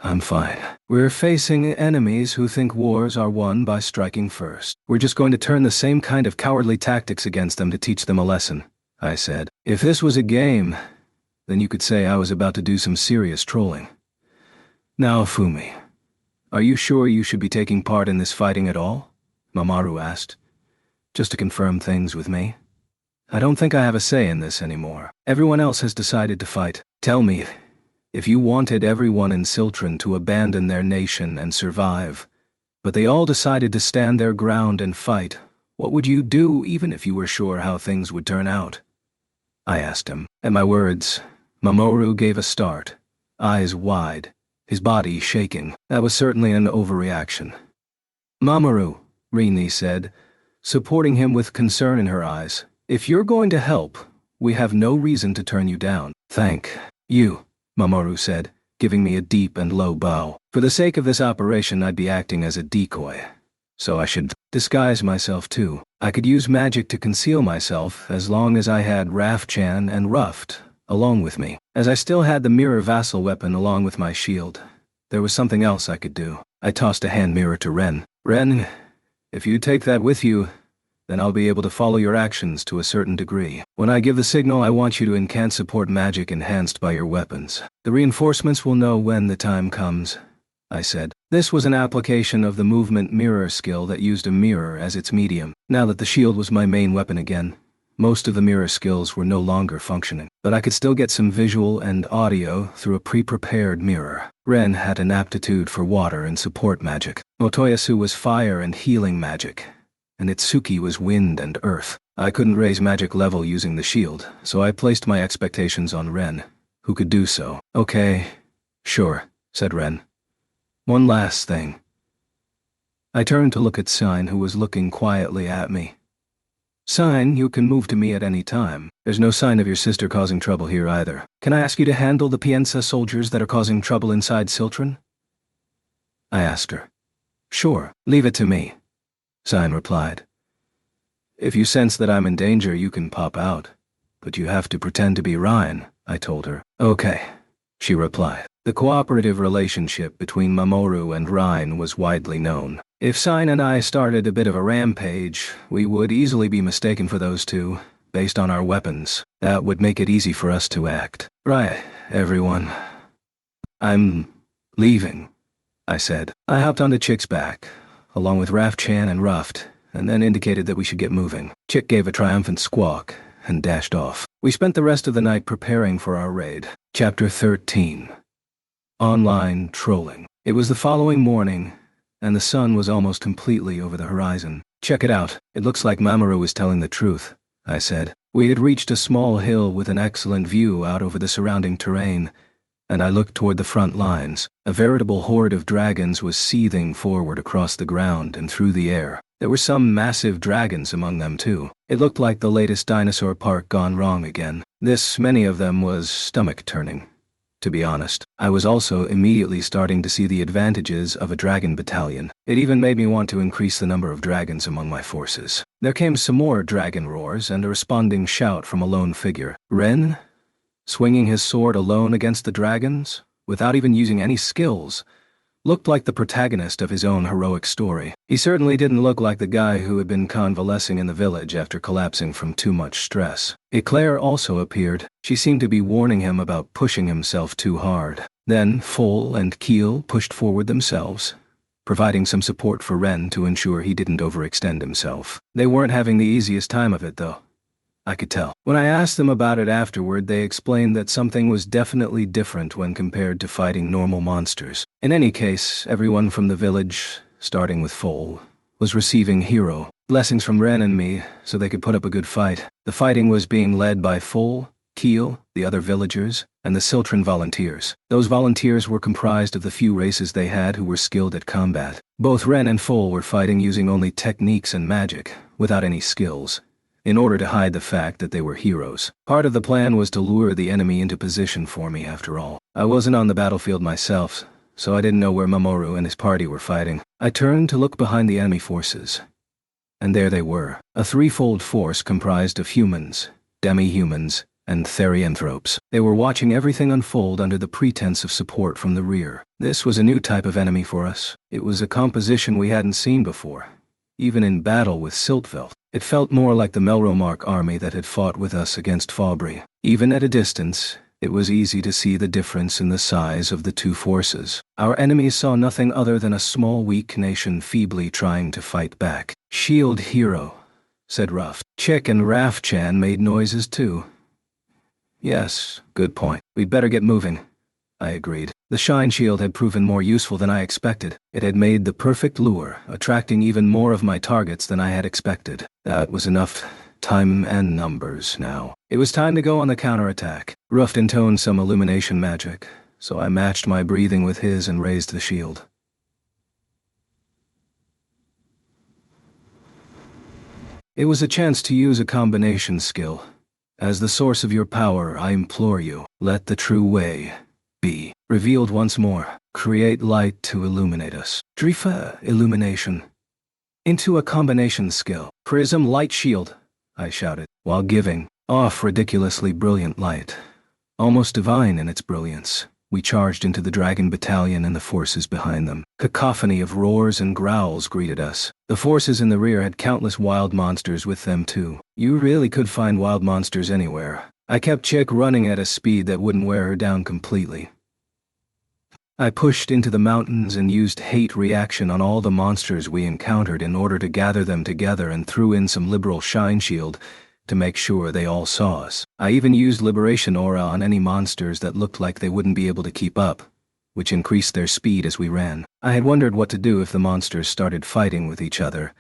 I'm fine. We're facing enemies who think wars are won by striking first. We're just going to turn the same kind of cowardly tactics against them to teach them a lesson, I said. If this was a game, then you could say I was about to do some serious trolling. Naofumi, are you sure you should be taking part in this fighting at all? Mamoru asked. Just to confirm things with me. I don't think I have a say in this anymore. Everyone else has decided to fight. Tell me, if you wanted everyone in Cyltron to abandon their nation and survive, but they all decided to stand their ground and fight, what would you do even if you were sure how things would turn out? I asked him. At my words, Mamoru gave a start, eyes wide, his body shaking. That was certainly an overreaction. Mamoru, Rini said, supporting him with concern in her eyes. If you're going to help, we have no reason to turn you down. Thank you, Mamoru said, giving me a deep and low bow. For the sake of this operation, I'd be acting as a decoy. So I should disguise myself too. I could use magic to conceal myself as long as I had Rafchan and Ruft along with me. As I still had the mirror vassal weapon along with my shield, there was something else I could do. I tossed a hand mirror to Ren. Ren, if you take that with you, then I'll be able to follow your actions to a certain degree. When I give the signal, I want you to incant support magic enhanced by your weapons. The reinforcements will know when the time comes, I said. This was an application of the movement mirror skill that used a mirror as its medium. Now that the shield was my main weapon again, most of the mirror skills were no longer functioning, but I could still get some visual and audio through a pre-prepared mirror. Ren had an aptitude for water and support magic. Motoyasu was fire and healing magic, and Itsuki was wind and earth. I couldn't raise magic level using the shield, so I placed my expectations on Ren, who could do so. Okay, sure, said Ren. One last thing. I turned to look at Sign, who was looking quietly at me. Sign, you can move to me at any time. There's no sign of your sister causing trouble here either. Can I ask you to handle the Piensa soldiers that are causing trouble inside Siltron? I asked her. Sure, leave it to me, Sign replied. If you sense that I'm in danger, you can pop out. But you have to pretend to be Ryan, I told her. Okay, she replied. The cooperative relationship between Mamoru and Ryan was widely known. If Sign and I started a bit of a rampage, we would easily be mistaken for those two, based on our weapons. That would make it easy for us to act. Right, everyone. I'm leaving, I said. I hopped onto Chick's back, along with Rafchan and Ruft, and then indicated that we should get moving. Chick gave a triumphant squawk and dashed off. We spent the rest of the night preparing for our raid. Chapter 13. Online trolling. It was the following morning, and the sun was almost completely over the horizon. Check it out. It looks like Mamoru is telling the truth, I said. We had reached a small hill with an excellent view out over the surrounding terrain, and I looked toward the front lines. A veritable horde of dragons was seething forward across the ground and through the air. There were some massive dragons among them too. It looked like the latest dinosaur park gone wrong again. Many of them was stomach-turning. To be honest, I was also immediately starting to see the advantages of a dragon battalion. It even made me want to increase the number of dragons among my forces. There came some more dragon roars and a responding shout from a lone figure. Ren, swinging his sword alone against the dragons, without even using any skills, looked like the protagonist of his own heroic story. He certainly didn't look like the guy who had been convalescing in the village after collapsing from too much stress. Eclair also appeared. She seemed to be warning him about pushing himself too hard. Then Foal and Keel pushed forward themselves, providing some support for Ren to ensure he didn't overextend himself. They weren't having the easiest time of it, though. I could tell. When I asked them about it afterward, they explained that something was definitely different when compared to fighting normal monsters. In any case, everyone from the village, starting with Foal, was receiving hero blessings from Ren and me so they could put up a good fight. The fighting was being led by Foal, Keel, the other villagers, and the Siltron volunteers. Those volunteers were comprised of the few races they had who were skilled at combat. Both Ren and Foal were fighting using only techniques and magic, without any skills, in order to hide the fact that they were heroes. Part of the plan was to lure the enemy into position for me, after all. I wasn't on the battlefield myself, so I didn't know where Mamoru and his party were fighting. I turned to look behind the enemy forces. And there they were, a threefold force comprised of humans, demi-humans, and therianthropes. They were watching everything unfold under the pretense of support from the rear. This was a new type of enemy for us. It was a composition we hadn't seen before, even in battle with Siltveld. It felt more like the Melromark army that had fought with us against Fabry. Even at a distance, it was easy to see the difference in the size of the two forces. Our enemies saw nothing other than a small, weak nation feebly trying to fight back. "Shield hero," said Ruff. Chick and Rafchan made noises too. Yes, good point. We'd better get moving, I agreed. The Shine Shield had proven more useful than I expected. It had made the perfect lure, attracting even more of my targets than I had expected. That was enough time and numbers now. It was time to go on the counterattack. Ruff intoned some illumination magic, so I matched my breathing with his and raised the shield. It was a chance to use a combination skill. As the source of your power, I implore you, let the true way be revealed once more. Create light to illuminate us. Drifa illumination. into a combination skill. Prism light shield, I shouted, while giving off ridiculously brilliant light. Almost divine in its brilliance, we charged into the dragon battalion and the forces behind them. Cacophony of roars and growls greeted us. The forces in the rear had countless wild monsters with them too. You really could find wild monsters anywhere. I kept Chick running at a speed that wouldn't wear her down completely. I pushed into the mountains and used hate reaction on all the monsters we encountered in order to gather them together, and threw in some liberal shine shield to make sure they all saw us. I even used liberation aura on any monsters that looked like they wouldn't be able to keep up, which increased their speed as we ran. I had wondered what to do if the monsters started fighting with each other,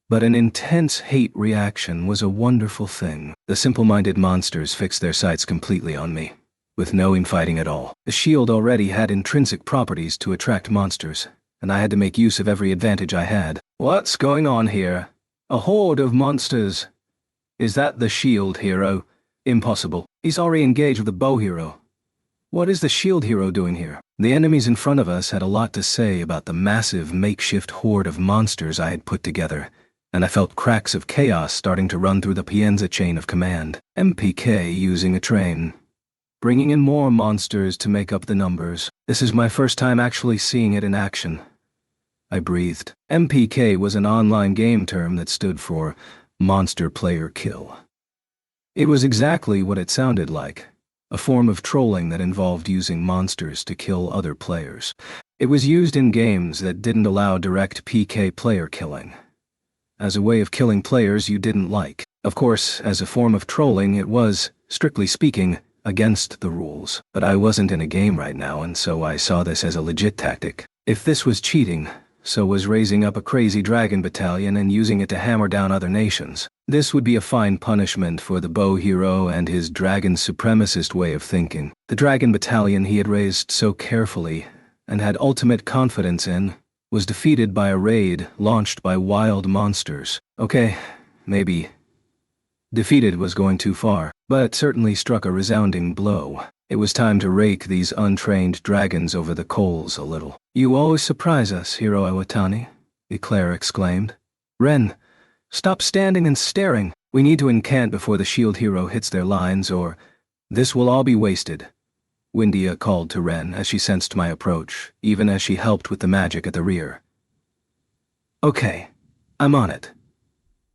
but an intense hate reaction was a wonderful thing. The simple-minded monsters fixed their sights completely on me, with no infighting at all. The shield already had intrinsic properties to attract monsters, and I had to make use of every advantage I had. What's going on here? A horde of monsters. Is that the shield hero? Impossible. He's already engaged with the bow hero. What is the shield hero doing here? The enemies in front of us had a lot to say about the massive makeshift horde of monsters I had put together, and I felt cracks of chaos starting to run through the Pienza chain of command. MPK using a train, bringing in more monsters to make up the numbers. This is my first time actually seeing it in action. I breathed. MPK was an online game term that stood for Monster Player Kill. It was exactly what it sounded like, a form of trolling that involved using monsters to kill other players. It was used in games that didn't allow direct PK player killing, as a way of killing players you didn't like. Of course, as a form of trolling, it was, strictly speaking, against the rules. But I wasn't in a game right now, and so I saw this as a legit tactic. If this was cheating, so was raising up a crazy dragon battalion and using it to hammer down other nations. This would be a fine punishment for the bow hero and his dragon supremacist way of thinking. The dragon battalion he had raised so carefully and had ultimate confidence in was defeated by a raid launched by wild monsters. Okay, maybe defeated was going too far, but it certainly struck a resounding blow. It was time to rake these untrained dragons over the coals a little. You always surprise us, Hero Iwatani, Eclair exclaimed. Ren, stop standing and staring. We need to incant before the shield hero hits their lines, or this will all be wasted. Windia called to Ren as she sensed my approach, even as she helped with the magic at the rear. Okay, I'm on it.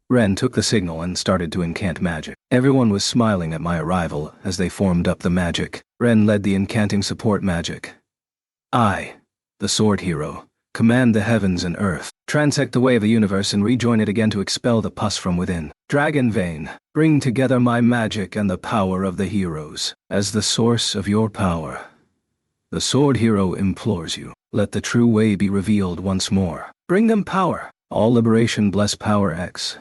Ren took the signal and started to incant magic. Everyone was smiling at my arrival as they formed up the magic. Ren led the incanting support magic. I, the sword hero, command the heavens and earth. Transect the way of the universe and rejoin it again to expel the pus from within. Dragon Vein, bring together my magic and the power of the heroes. As the source of your power, the sword hero implores you, let the true way be revealed once more. Bring them power. All liberation bless power X.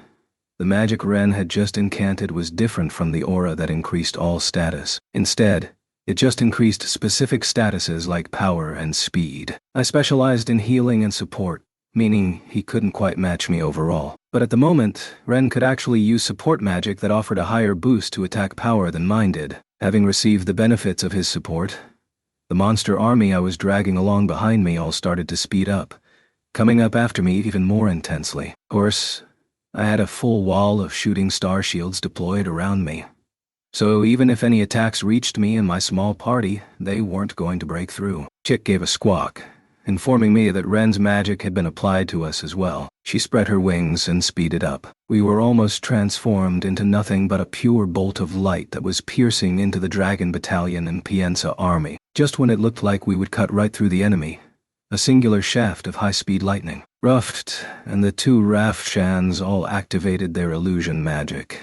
The magic Ren had just incanted was different from the aura that increased all status. Instead, it just increased specific statuses like power and speed. I specialized in healing and support, meaning he couldn't quite match me overall. But at the moment, Ren could actually use support magic that offered a higher boost to attack power than mine did. Having received the benefits of his support, the monster army I was dragging along behind me all started to speed up, coming up after me even more intensely. Of course, I had a full wall of shooting star shields deployed around me, so even if any attacks reached me and my small party, they weren't going to break through. Chick gave a squawk, informing me that Ren's magic had been applied to us as well. She spread her wings and speeded up. We were almost transformed into nothing but a pure bolt of light that was piercing into the dragon battalion and Pienza army. Just when it looked like we would cut right through the enemy, a singular shaft of high-speed lightning. Ruft and the two Rafshans all activated their illusion magic,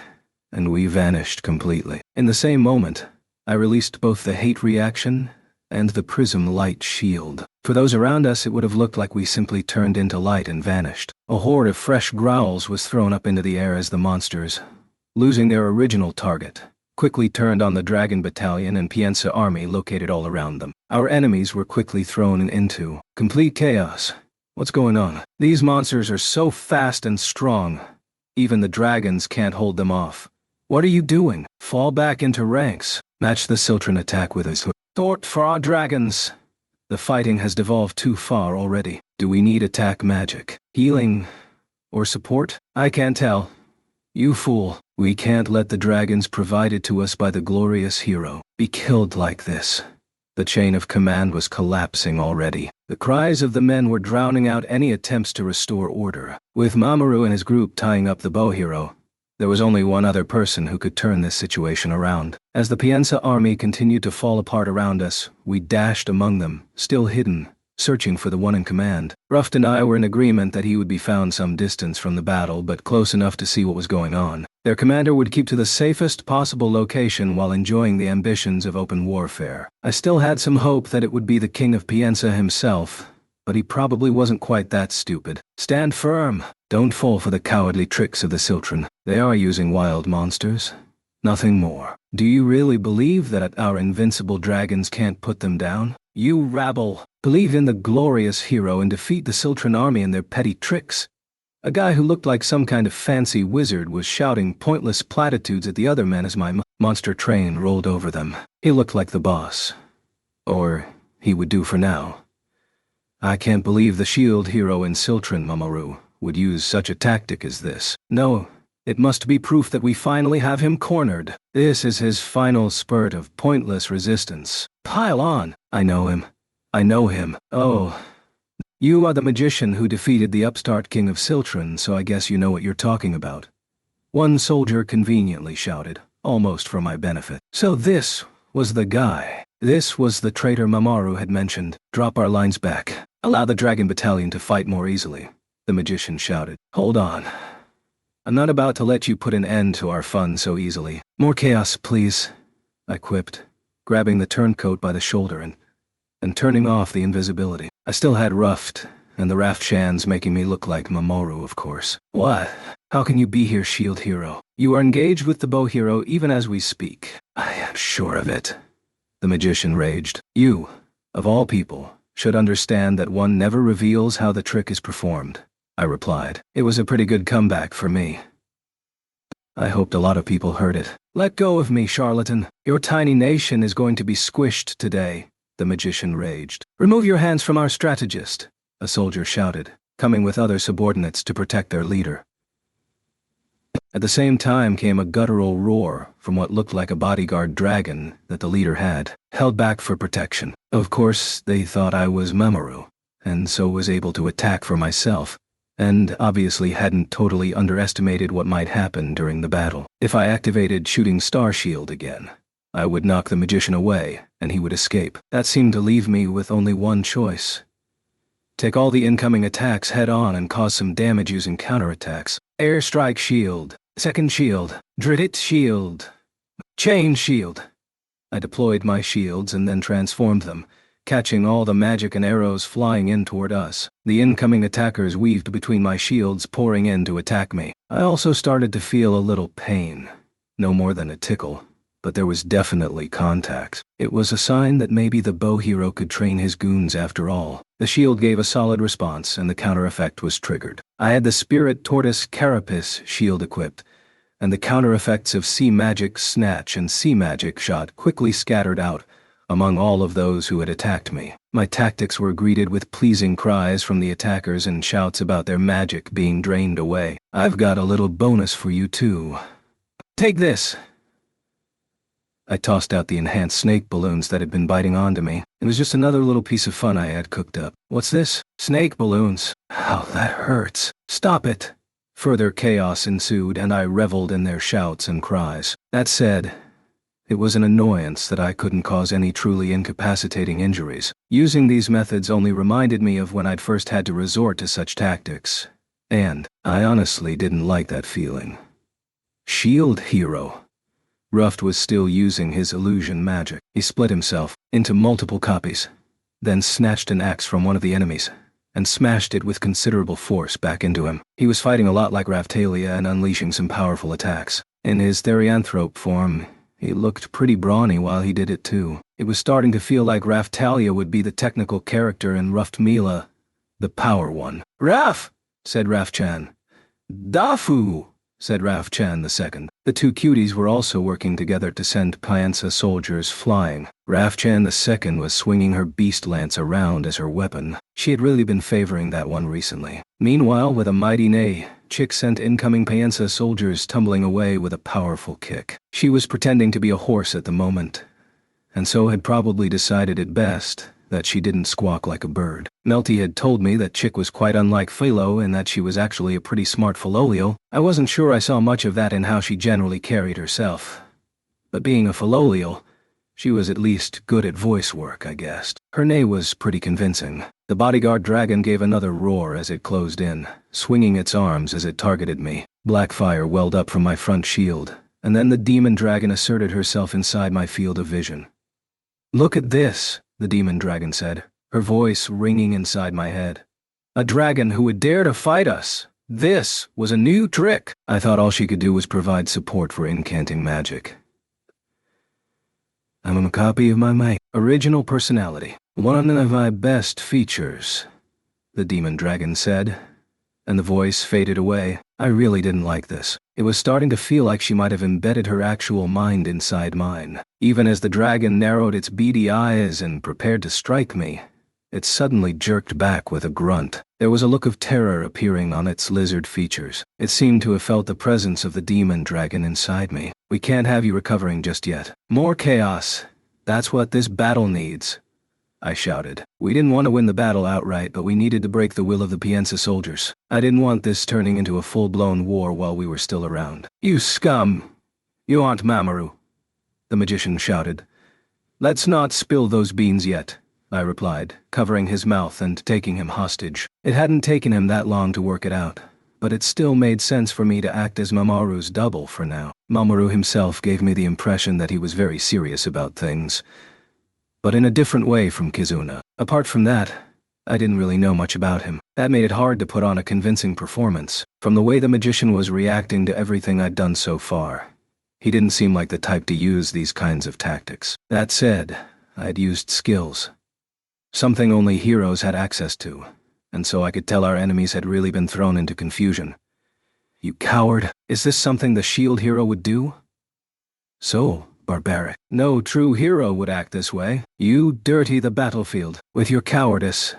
and we vanished completely. In the same moment, I released both the hate reaction and the prism light shield. For those around us, it would have looked like we simply turned into light and vanished. A horde of fresh growls was thrown up into the air as the monsters, losing their original target, quickly turned on the dragon battalion and Pienza army located all around them. Our enemies were quickly thrown into complete chaos. What's going on? These monsters are so fast and strong, even the dragons can't hold them off. What are you doing? Fall back into ranks. Match the Siltran attack with us. Thort for our dragons. The fighting has devolved too far already. Do we need attack magic? Healing Or support? I can't tell. You fool. We can't let the dragons provided to us by the glorious hero be killed like this. The chain of command was collapsing already. The cries of the men were drowning out any attempts to restore order. With Mamoru and his group tying up the bow hero, there was only one other person who could turn this situation around. As the Piensa army continued to fall apart around us, we dashed among them, still hidden, searching for the one in command. Ruft and I were in agreement that he would be found some distance from the battle, but close enough to see what was going on. Their commander would keep to the safest possible location while enjoying the ambitions of open warfare. I still had some hope that it would be the king of Piensa himself, but he probably wasn't quite that stupid. Stand firm. Don't fall for the cowardly tricks of the Siltran. They are using wild monsters. Nothing more. Do you really believe that our invincible dragons can't put them down? You rabble. Believe in the glorious hero and defeat the Siltran army and their petty tricks. A guy who looked like some kind of fancy wizard was shouting pointless platitudes at the other men as my monster train rolled over them. He looked like the boss. Or he would do for now. I can't believe the shield hero in Siltran, Mamoru, would use such a tactic as this. No, it must be proof that we finally have him cornered. This is his final spurt of pointless resistance. Pile on. I know him. I know him. Oh. You are the magician who defeated the upstart king of Siltran, so I guess you know what you're talking about. One soldier conveniently shouted, almost for my benefit. So this was the guy. This was the traitor Mamoru had mentioned. Drop our lines back. Allow the dragon battalion to fight more easily, the magician shouted. Hold on. I'm not about to let you put an end to our fun so easily. More chaos, please, I quipped, grabbing the turncoat by the shoulder and turning off the invisibility. I still had Ruft, and the raft shans making me look like Mamoru, of course. What? How can you be here, shield hero? You are engaged with the bow hero even as we speak. I am sure of it, the magician raged. You, of all people, should understand that one never reveals how the trick is performed, I replied. It was a pretty good comeback for me. I hoped a lot of people heard it. Let go of me, charlatan. Your tiny nation is going to be squished today, the magician raged. Remove your hands from our strategist, a soldier shouted, coming with other subordinates to protect their leader. At the same time came a guttural roar from what looked like a bodyguard dragon that the leader had, held back for protection. Of course, they thought I was Mamoru, and so was able to attack for myself, and obviously hadn't totally underestimated what might happen during the battle. If I activated Shooting Star Shield again, I would knock the magician away, and he would escape. That seemed to leave me with only one choice. Take all the incoming attacks head-on and cause some damage using counterattacks. Airstrike shield, second shield, Dridit shield, chain shield. I deployed my shields and then transformed them, catching all the magic and arrows flying in toward us. The incoming attackers weaved between my shields, pouring in to attack me. I also started to feel a little pain, no more than a tickle. But there was definitely contact. It was a sign that maybe the bow hero could train his goons after all. The shield gave a solid response, and the counter effect was triggered. I had the Spirit Tortoise Carapace shield equipped, and the counter effects of Sea Magic Snatch and Sea Magic Shot quickly scattered out among all of those who had attacked me. My tactics were greeted with pleasing cries from the attackers and shouts about their magic being drained away. I've got a little bonus for you too. Take this! I tossed out the enhanced snake balloons that had been biting onto me. It was just another little piece of fun I had cooked up. What's this? Snake balloons. Ow, that hurts. Stop it. Further chaos ensued, and I reveled in their shouts and cries. That said, it was an annoyance that I couldn't cause any truly incapacitating injuries. Using these methods only reminded me of when I'd first had to resort to such tactics. And I honestly didn't like that feeling. Shield hero. Ruft was still using his illusion magic. He split himself into multiple copies, then snatched an axe from one of the enemies, and smashed it with considerable force back into him. He was fighting a lot like Raftalia and unleashing some powerful attacks. In his Therianthrope form, he looked pretty brawny while he did it too. It was starting to feel like Raftalia would be the technical character and Ruft Mila, the power one. Raf! Said Raf-chan. Dafu! Said Raf-chan II. The two cuties were also working together to send Piensa soldiers flying. Raf-chan II was swinging her beast lance around as her weapon. She had really been favoring that one recently. Meanwhile, with a mighty neigh, Chick sent incoming Paenza soldiers tumbling away with a powerful kick. She was pretending to be a horse at the moment, and so had probably decided it best that she didn't squawk like a bird. Melty had told me that Chick was quite unlike Philo and that she was actually a pretty smart Philolial. I wasn't sure I saw much of that in how she generally carried herself. But being a Philolial, she was at least good at voice work, I guessed. Her neigh was pretty convincing. The bodyguard dragon gave another roar as it closed in, swinging its arms as it targeted me. Black fire welled up from my front shield, and then the demon dragon asserted herself inside my field of vision. "Look at this," the demon dragon said, her voice ringing inside my head. "A dragon who would dare to fight us! This was a new trick!" I thought all she could do was provide support for incanting magic. "I'm a copy of my original personality. One of my best features," the demon dragon said, and the voice faded away. I really didn't like this. It was starting to feel like she might have embedded her actual mind inside mine. Even as the dragon narrowed its beady eyes and prepared to strike me, it suddenly jerked back with a grunt. There was a look of terror appearing on its lizard features. It seemed to have felt the presence of the demon dragon inside me. "We can't have you recovering just yet. More chaos. That's what this battle needs," I shouted. We didn't want to win the battle outright, but we needed to break the will of the Paenza soldiers. I didn't want this turning into a full-blown war while we were still around. "You scum! You aren't Mamoru," the magician shouted. "Let's not spill those beans yet," I replied, covering his mouth and taking him hostage. It hadn't taken him that long to work it out, but it still made sense for me to act as Mamoru's double for now. Mamoru himself gave me the impression that he was very serious about things, but in a different way from Kizuna. Apart from that, I didn't really know much about him. That made it hard to put on a convincing performance. From the way the magician was reacting to everything I'd done so far, he didn't seem like the type to use these kinds of tactics. That said, I'd used skills. Something only heroes had access to, and so I could tell our enemies had really been thrown into confusion. "You coward! Is this something the shield hero would do?" "So barbaric. No true hero would act this way. You dirty the battlefield with your cowardice."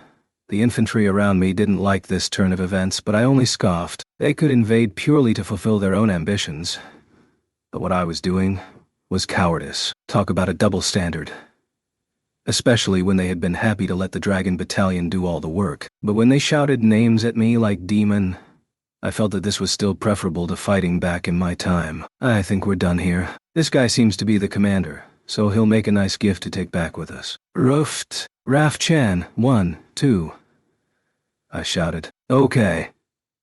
The infantry around me didn't like this turn of events, but I only scoffed. They could invade purely to fulfill their own ambitions. But what I was doing was cowardice. Talk about a double standard. Especially when they had been happy to let the Dragon Battalion do all the work. But when they shouted names at me like demon, I felt that this was still preferable to fighting back in my time. "I think we're done here. This guy seems to be the commander, so he'll make a nice gift to take back with us." Raf-chan, 1, 2. I shouted. "Okay."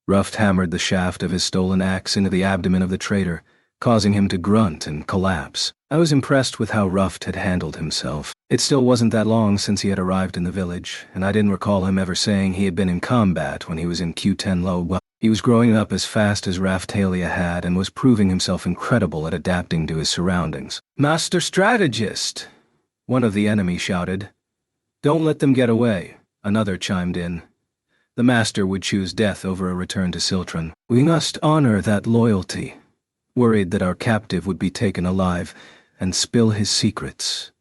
Ruft hammered the shaft of his stolen axe into the abdomen of the traitor, causing him to grunt and collapse. I was impressed with how Ruft had handled himself. It still wasn't that long since he had arrived in the village, and I didn't recall him ever saying he had been in combat when he was in Q10 Low. He was growing up as fast as Raftalia had and was proving himself incredible at adapting to his surroundings. "Master Strategist!" one of the enemy shouted. "Don't let them get away," another chimed in. The master would choose death over a return to Siltron. "We must honor that loyalty," worried that our captive would be taken alive and spill his secrets.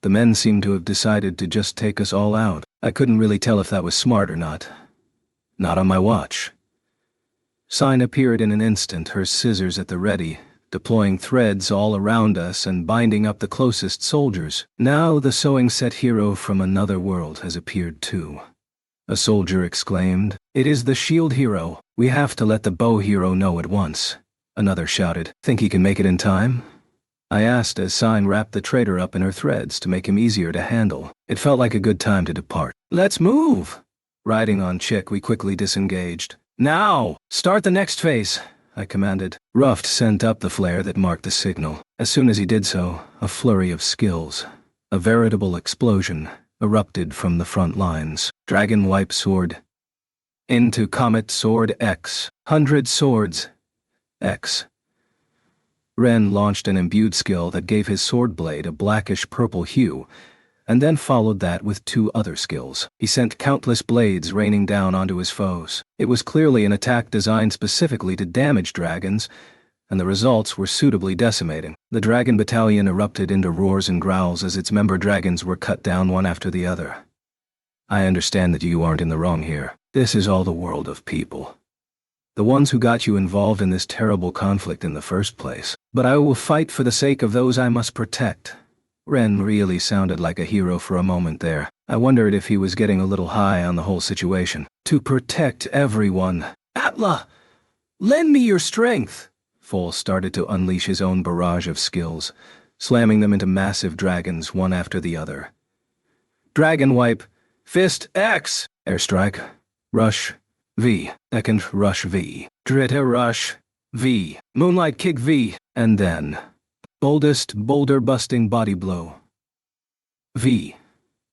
The men seemed to have decided to just take us all out. I couldn't really tell if that was smart or not. Not on my watch. Sign appeared in an instant, her scissors at the ready, deploying threads all around us and binding up the closest soldiers. Now the sewing set hero from another world has appeared too. A soldier exclaimed. "It is the shield hero. We have to let the bow hero know at once." Another shouted. "Think he can make it in time?" I asked as Sign wrapped the traitor up in her threads to make him easier to handle. It felt like a good time to depart. "Let's move!" Riding on Chick, we quickly disengaged. "Now! Start the next phase!" I commanded. Ruft sent up the flare that marked the signal. As soon as he did so, a flurry of skills, a veritable explosion, erupted from the front lines. Dragon Wipe Sword. Into Comet Sword X. 100 Swords. X. Ren launched an imbued skill that gave his sword blade a blackish-purple hue, and then followed that with 2 other skills. He sent countless blades raining down onto his foes. It was clearly an attack designed specifically to damage dragons, and the results were suitably decimating. The Dragon Battalion erupted into roars and growls as its member dragons were cut down one after the other. "I understand that you aren't in the wrong here. This is all the world of people. The ones who got you involved in this terrible conflict in the first place. But I will fight for the sake of those I must protect. Ren really sounded like a hero for a moment there. I wondered if he was getting a little high on the whole situation. To protect everyone. Atla! Lend me your strength! Foal started to unleash his own barrage of skills, slamming them into massive dragons one after the other. Dragon Wipe, Fist X, Airstrike, Rush V, Second Rush V, Dritta Rush V, Moonlight Kick V, and then boldest boulder-busting body blow. V.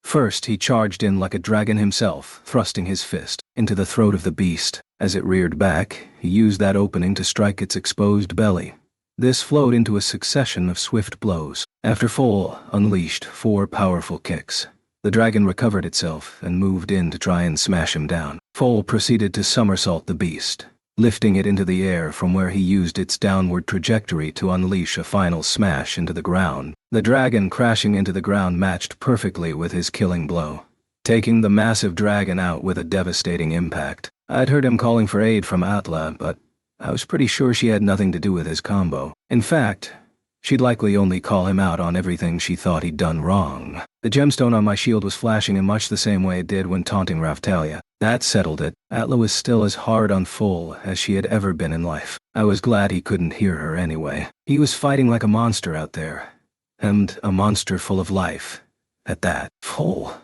First he charged in like a dragon himself, thrusting his fist into the throat of the beast. As it reared back, he used that opening to strike its exposed belly. This flowed into a succession of swift blows. After Foal unleashed 4 powerful kicks, the dragon recovered itself and moved in to try and smash him down. Foal proceeded to somersault the beast, lifting it into the air from where he used its downward trajectory to unleash a final smash into the ground. The dragon crashing into the ground matched perfectly with his killing blow, taking the massive dragon out with a devastating impact. I'd heard him calling for aid from Atla, but I was pretty sure she had nothing to do with his combo. In fact, she'd likely only call him out on everything she thought he'd done wrong. The gemstone on my shield was flashing in much the same way it did when taunting Raftalia. That settled it. Atla was still as hard on Foal as she had ever been in life. I was glad he couldn't hear her anyway. He was fighting like a monster out there. And a monster full of life. At that. Foal.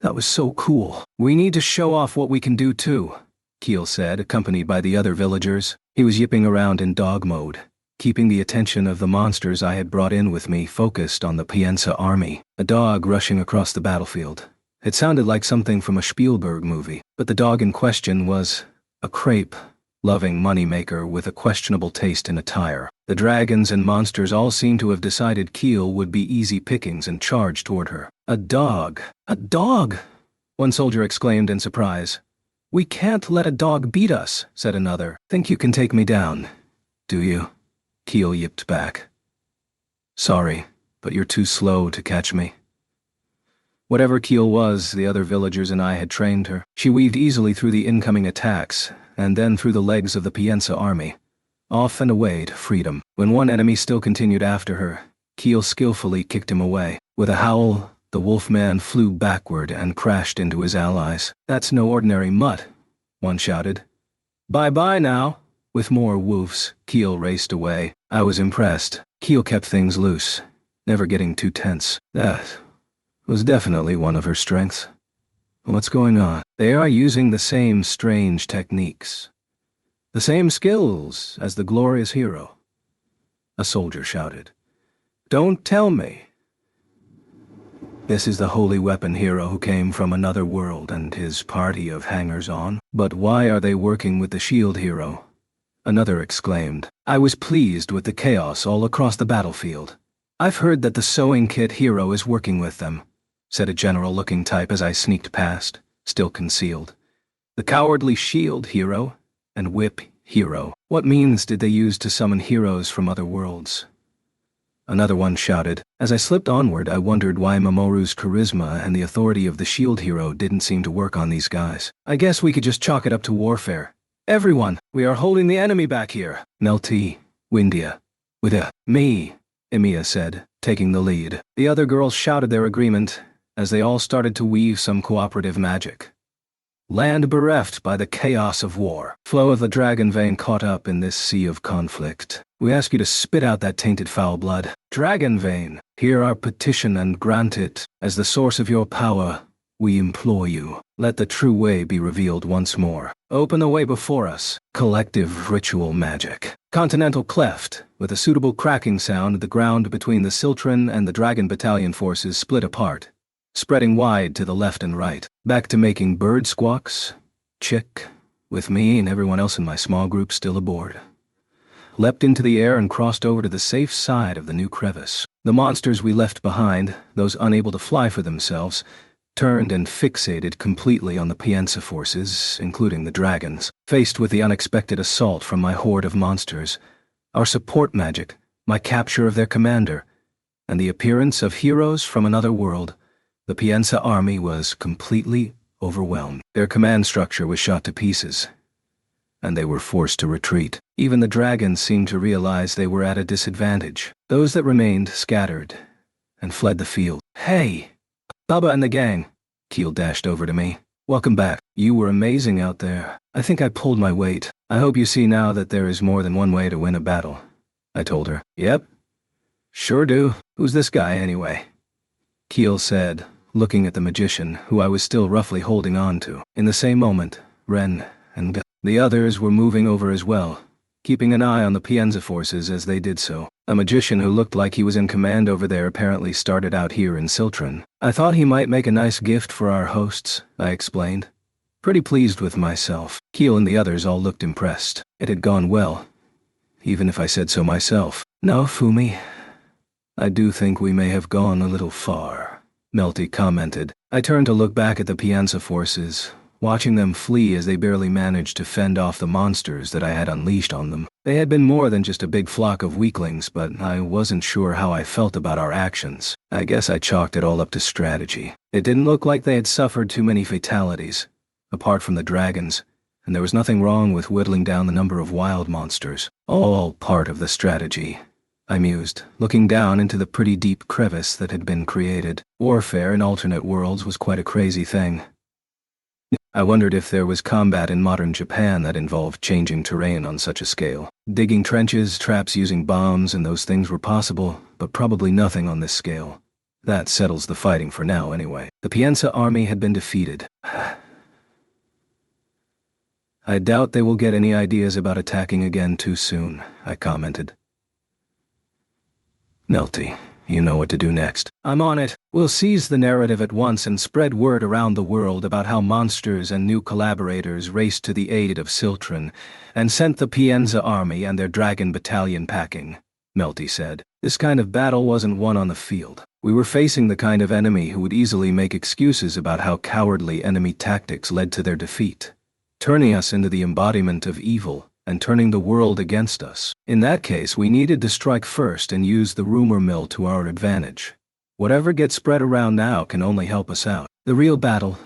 That was so cool. We need to show off what we can do too, Keel said, accompanied by the other villagers. He was yipping around in dog mode, keeping the attention of the monsters I had brought in with me focused on the Piensa army. A dog rushing across the battlefield. It sounded like something from a Spielberg movie, but the dog in question was a crepe-loving moneymaker with a questionable taste in attire. The dragons and monsters all seemed to have decided Keel would be easy pickings and charged toward her. A dog! A dog! One soldier exclaimed in surprise. We can't let a dog beat us, said another. Think you can take me down, do you? Keel yipped back. Sorry, but you're too slow to catch me. Whatever Keel was, the other villagers and I had trained her. She weaved easily through the incoming attacks, and then through the legs of the Piensa army, off and away to freedom. When one enemy still continued after her, Keel skillfully kicked him away. With a howl, the wolfman flew backward and crashed into his allies. That's no ordinary mutt, one shouted. Bye-bye now. With more woofs, Keel raced away. I was impressed. Keel kept things loose, never getting too tense. That was definitely one of her strengths. What's going on? They are using the same strange techniques. The same skills as the glorious hero. A soldier shouted. Don't tell me. This is the holy weapon hero who came from another world and his party of hangers-on. But why are they working with the shield hero? Another exclaimed. I was pleased with the chaos all across the battlefield. I've heard that the sewing kit hero is working with them, said a general-looking type as I sneaked past, still concealed. The cowardly shield hero and whip hero. What means did they use to summon heroes from other worlds? Another one shouted. As I slipped onward, I wondered why Mamoru's charisma and the authority of the shield hero didn't seem to work on these guys. I guess we could just chalk it up to warfare. Everyone, we are holding the enemy back here. Melty, Windia, Wida, me, Emiya said, taking the lead. The other girls shouted their agreement as they all started to weave some cooperative magic. Land bereft by the chaos of war. Flow of the dragon vein caught up in this sea of conflict. We ask you to spit out that tainted foul blood. Dragon vein, hear our petition and grant it. As the source of your power, we implore you. Let the true way be revealed once more. Open the way before us. Collective ritual magic. Continental cleft, with a suitable cracking sound, the ground between the Siltran and the Dragon Battalion forces split apart, spreading wide to the left and right. Back to making bird squawks. Chick, with me and everyone else in my small group still aboard. Leapt into the air and crossed over to the safe side of the new crevice. The monsters we left behind, those unable to fly for themselves, turned and fixated completely on the Piensa forces, including the dragons. Faced with the unexpected assault from my horde of monsters, our support magic, my capture of their commander, and the appearance of heroes from another world, the Piensa army was completely overwhelmed. Their command structure was shot to pieces. and they were forced to retreat. Even the dragons seemed to realize they were at a disadvantage. Those that remained scattered and fled the field. "Hey! Bubba and the gang!" Keel dashed over to me. "Welcome back. You were amazing out there. I think I pulled my weight. I hope you see now that there is more than one way to win a battle," I told her. "Yep. Sure do. Who's this guy anyway?" Keel said, looking at the magician, who I was still roughly holding on to. In the same moment, Ren and the others were moving over as well, keeping an eye on the Pienza forces as they did so. A magician who looked like he was in command over there apparently started out here in Siltron. "I thought he might make a nice gift for our hosts," I explained. Pretty pleased with myself. Keel and the others all looked impressed. It had gone well, even if I said so myself. "No, Fumi, I do think we may have gone a little far," Melty commented. I turned to look back at the Pienza forces, watching them flee as they barely managed to fend off the monsters that I had unleashed on them. They had been more than just a big flock of weaklings, but I wasn't sure how I felt about our actions. I guess I chalked it all up to strategy. It didn't look like they had suffered too many fatalities, apart from the dragons, and there was nothing wrong with whittling down the number of wild monsters. All part of the strategy, I mused, looking down into the pretty deep crevice that had been created. Warfare in alternate worlds was quite a crazy thing. I wondered if there was combat in modern Japan that involved changing terrain on such a scale. Digging trenches, traps using bombs, and those things were possible, but probably nothing on this scale. That settles the fighting for now anyway. The Pienza army had been defeated. "I doubt they will get any ideas about attacking again too soon," I commented. "Melty, you know what to do next." "I'm on it. We'll seize the narrative at once and spread word around the world about how monsters and new collaborators raced to the aid of Siltron and sent the Pienza army and their dragon battalion packing," Melty said. "This kind of battle wasn't won on the field. We were facing the kind of enemy who would easily make excuses about how cowardly enemy tactics led to their defeat, turning us into the embodiment of evil and turning the world against us. In that case, we needed to strike first and use the rumor mill to our advantage. Whatever gets spread around now can only help us out. The real battle,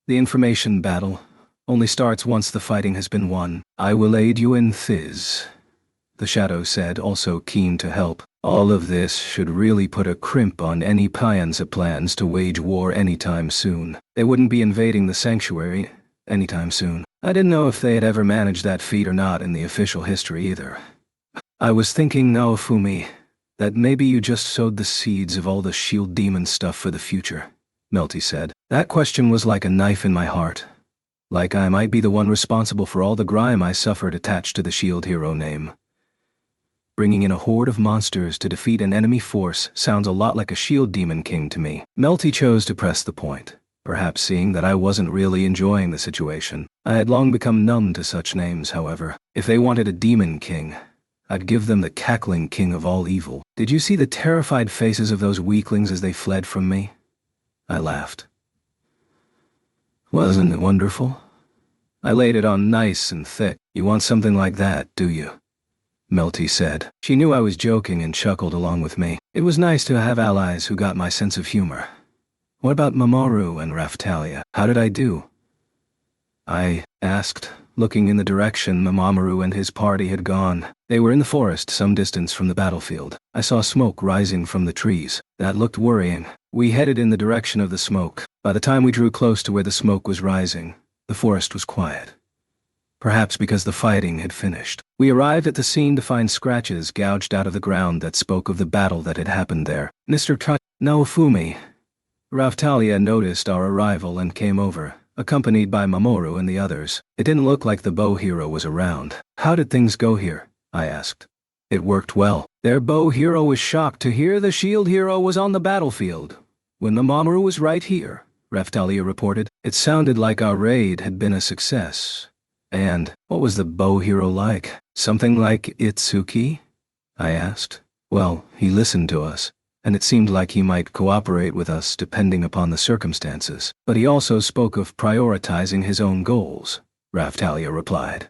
the information battle, only starts once the fighting has been won. I will aid you in this," the Shadow said, also keen to help. "All of this should really put a crimp on any Pienza plans to wage war anytime soon. They wouldn't be invading the sanctuary anytime soon. I didn't know if they had ever managed that feat or not in the official history either. I was thinking, Naofumi, that maybe you just sowed the seeds of all the shield demon stuff for the future," Melty said. That question was like a knife in my heart. Like I might be the one responsible for all the grime I suffered attached to the shield hero name. Bringing in a horde of monsters to defeat an enemy force sounds a lot like a shield demon king to me. Melty chose to press the point, perhaps seeing that I wasn't really enjoying the situation. I had long become numb to such names, however. If they wanted a demon king, I'd give them the cackling king of all evil. "Did you see the terrified faces of those weaklings as they fled from me?" I laughed. "Wasn't it wonderful?" I laid it on nice and thick. "You want something like that, do you?" Melty said. She knew I was joking and chuckled along with me. It was nice to have allies who got my sense of humor. "What about Mamoru and Raphtalia? How did I do?" I asked, looking in the direction Mamoru and his party had gone. They were in the forest some distance from the battlefield. I saw smoke rising from the trees. That looked worrying. We headed in the direction of the smoke. By the time we drew close to where the smoke was rising, the forest was quiet. Perhaps because the fighting had finished. We arrived at the scene to find scratches gouged out of the ground that spoke of the battle that had happened there. "Mr. Naofumi." Raphtalia noticed our arrival and came over, accompanied by Mamoru and the others. It didn't look like the bow hero was around. "How did things go here?" I asked. "It worked well. Their bow hero was shocked to hear the shield hero was on the battlefield, when Mamoru was right here," Raphtalia reported. "It sounded like our raid had been a success. And what was the bow hero like? Something like Itsuki?" I asked. "Well, he listened to us, and it seemed like he might cooperate with us depending upon the circumstances. But he also spoke of prioritizing his own goals," Raphtalia replied.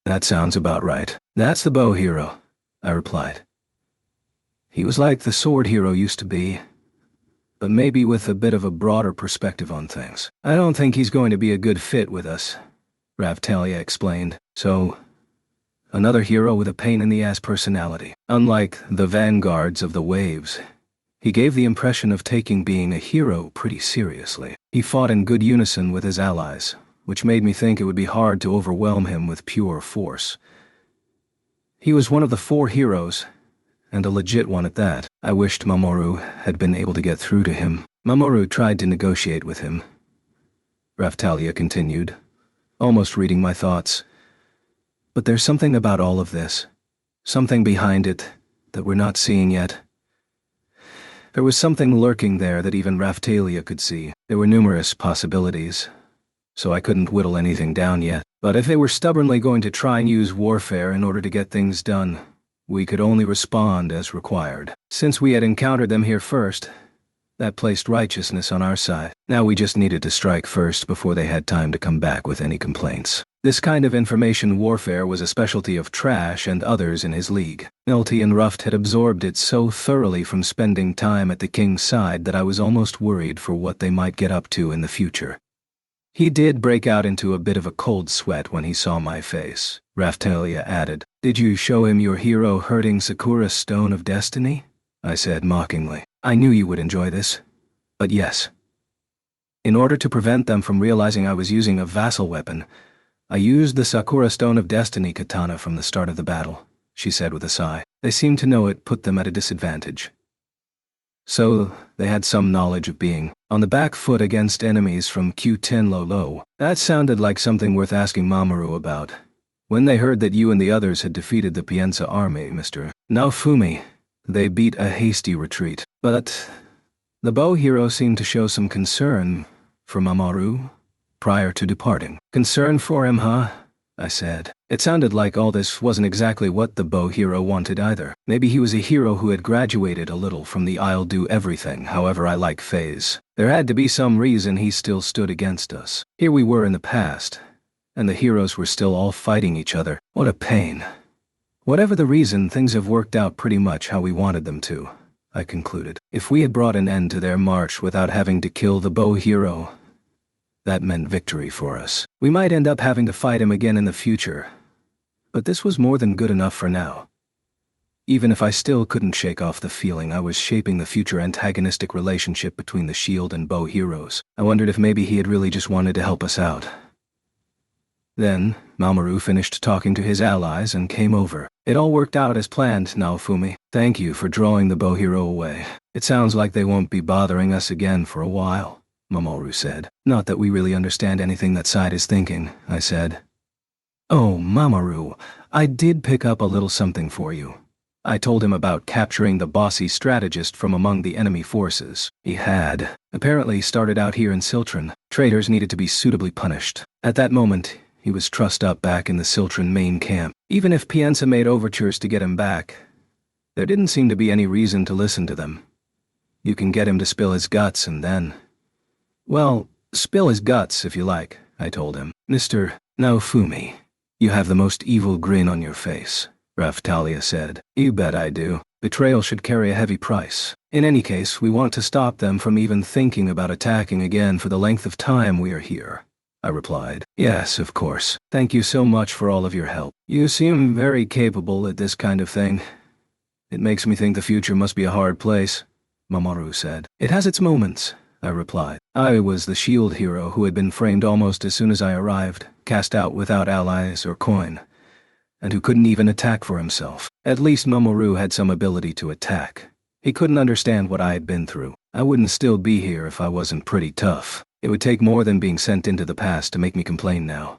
"That sounds about right. That's the bow hero," I replied. "He was like the sword hero used to be, but maybe with a bit of a broader perspective on things. I don't think he's going to be a good fit with us. Raftalia explained. So, another hero with a pain-in-the-ass personality. Unlike the vanguards of the waves, he gave the impression of taking being a hero pretty seriously. He fought in good unison with his allies, which made me think it would be hard to overwhelm him with pure force. He was one of the 4 heroes, and a legit one at that. I wished Mamoru had been able to get through to him. Mamoru tried to negotiate with him, Raftalia continued, almost reading my thoughts. But there's something about all of this, something behind it that we're not seeing yet. There was something lurking there that even Raftalia could see. There were numerous possibilities, so I couldn't whittle anything down yet. But if they were stubbornly going to try and use warfare in order to get things done, we could only respond as required. Since we had encountered them here first, that placed righteousness on our side. Now we just needed to strike first before they had time to come back with any complaints. This kind of information warfare was a specialty of Trash and others in his league. Milty and Ruft had absorbed it so thoroughly from spending time at the king's side that I was almost worried for what they might get up to in the future. He did break out into a bit of a cold sweat when he saw my face. Raftalia added, "Did you show him your hero hurting Sakura's Stone of Destiny?" I said mockingly. "I knew you would enjoy this. But yes. In order to prevent them from realizing I was using a vassal weapon, I used the Sakura Stone of Destiny katana from the start of the battle," she said with a sigh. "They seemed to know it put them at a disadvantage. So, they had some knowledge of being on the back foot against enemies from Q10 Lolo. That sounded like something worth asking Mamoru about. When they heard that you and the others had defeated the Pienza army, Mr. Naofumi, they beat a hasty retreat. But the bow hero seemed to show some concern for Mamoru prior to departing." "Concern for him, huh?" I said. It sounded like all this wasn't exactly what the bow hero wanted either. Maybe he was a hero who had graduated a little from the I'll do everything however I like phase. There had to be some reason he still stood against us. Here we were in the past, and the heroes were still all fighting each other. What a pain. Whatever the reason, things have worked out pretty much how we wanted them to, I concluded. If we had brought an end to their march without having to kill the bow hero, that meant victory for us. We might end up having to fight him again in the future, but this was more than good enough for now. Even if I still couldn't shake off the feeling I was shaping the future antagonistic relationship between the Shield and bow heroes, I wondered if maybe he had really just wanted to help us out. Then, Mamoru finished talking to his allies and came over. "It all worked out as planned, Naofumi. Thank you for drawing the bow hero away. It sounds like they won't be bothering us again for a while," Mamoru said. "Not that we really understand anything that side is thinking," I said. "Oh, Mamoru, I did pick up a little something for you." I told him about capturing the bossy strategist from among the enemy forces. He had apparently started out here in Siltron. Traitors needed to be suitably punished. At that moment, he was trussed up back in the Siltron main camp. Even if Pienza made overtures to get him back, there didn't seem to be any reason to listen to them. You can get him to spill his guts and then... Well, spill his guts if you like, I told him. "Mr. Naofumi, you have the most evil grin on your face," Raftalia said. "You bet I do. Betrayal should carry a heavy price. In any case, we want to stop them from even thinking about attacking again for the length of time we are here," I replied. "Yes, of course. Thank you so much for all of your help. You seem very capable at this kind of thing. It makes me think the future must be a hard place," Mamoru said. "It has its moments," I replied. I was the shield hero who had been framed almost as soon as I arrived, cast out without allies or coin, and who couldn't even attack for himself. At least Mamoru had some ability to attack. He couldn't understand what I had been through. I wouldn't still be here if I wasn't pretty tough. It would take more than being sent into the past to make me complain now.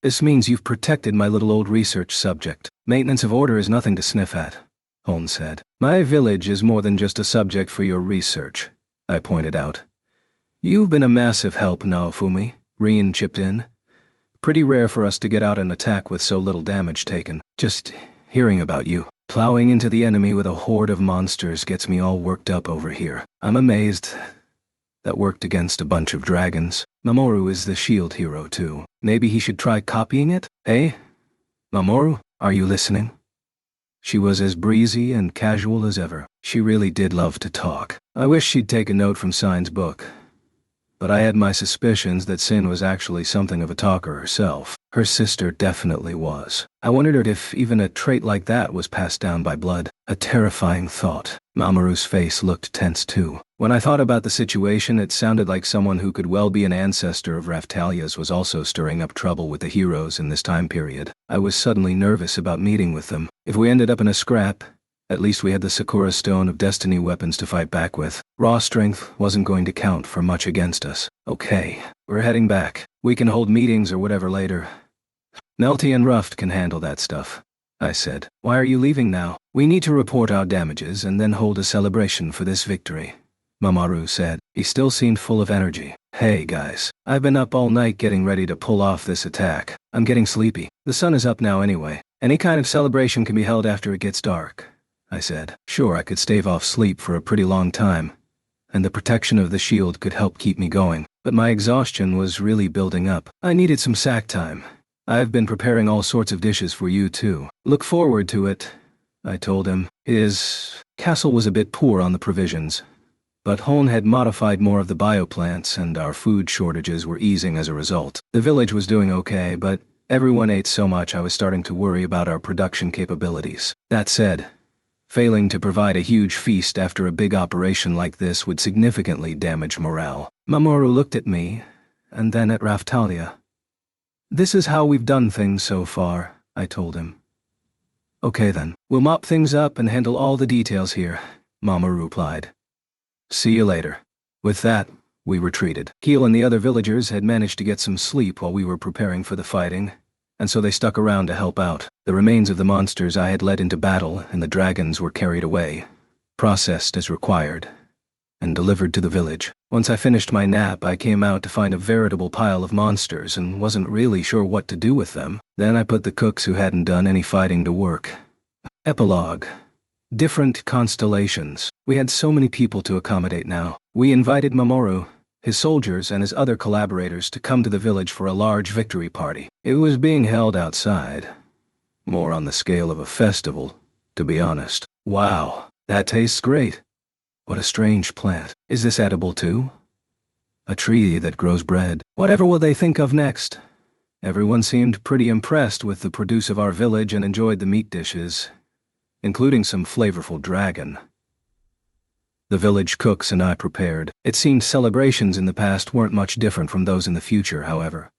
"This means you've protected my little old research subject. Maintenance of order is nothing to sniff at," Hone said. "My village is more than just a subject for your research," I pointed out. "You've been a massive help, Naofumi," Rien chipped in. "Pretty rare for us to get out an attack with so little damage taken. Just hearing about you plowing into the enemy with a horde of monsters gets me all worked up over here. I'm amazed that worked against a bunch of dragons. Mamoru is the shield hero too. Maybe he should try copying it? Eh? Mamoru, are you listening?" She was as breezy and casual as ever. She really did love to talk. I wish she'd take a note from Sign's book. but I had my suspicions that Sin was actually something of a talker herself. Her sister definitely was. I wondered if even a trait like that was passed down by blood. A terrifying thought. Mamoru's face looked tense too. When I thought about the situation, it sounded like someone who could well be an ancestor of Raftalia's was also stirring up trouble with the heroes in this time period. I was suddenly nervous about meeting with them. If we ended up in a scrap, at least we had the Sakura Stone of Destiny weapons to fight back with. Raw strength wasn't going to count for much against us. Okay, we're heading back. We can hold meetings or whatever later. Melty and Ruft can handle that stuff, I said. Why are you leaving now? We need to report our damages and then hold a celebration for this victory, Mamoru said. He still seemed full of energy. Hey guys, I've been up all night getting ready to pull off this attack. I'm getting sleepy. The sun is up now anyway. Any kind of celebration can be held after it gets dark, I said. Sure, I could stave off sleep for a pretty long time, and the protection of the shield could help keep me going, but my exhaustion was really building up. I needed some sack time. I've been preparing all sorts of dishes for you too. Look forward to it, I told him. His castle was a bit poor on the provisions, but Hon had modified more of the bioplants and our food shortages were easing as a result. The village was doing okay, but everyone ate so much I was starting to worry about our production capabilities. That said, failing to provide a huge feast after a big operation like this would significantly damage morale. Mamoru looked at me, and then at Raftalia. This is how we've done things so far, I told him. Okay then, we'll mop things up and handle all the details here, Mamoru replied. See you later. With that, we retreated. Keel and the other villagers had managed to get some sleep while we were preparing for the fighting, and so they stuck around to help out. The remains of the monsters I had led into battle and the dragons were carried away, processed as required, and delivered to the village. Once I finished my nap, I came out to find a veritable pile of monsters and wasn't really sure what to do with them. Then I put the cooks who hadn't done any fighting to work. Epilogue. Different constellations. We had so many people to accommodate now. We invited Mamoru, his soldiers and his other collaborators to come to the village for a large victory party. It was being held outside, more on the scale of a festival, to be honest. Wow, that tastes great. What a strange plant. Is this edible too? A tree that grows bread. Whatever will they think of next? Everyone seemed pretty impressed with the produce of our village and enjoyed the meat dishes, including some flavorful dragon. The village cooks and I prepared. It seemed celebrations in the past weren't much different from those in the future, however.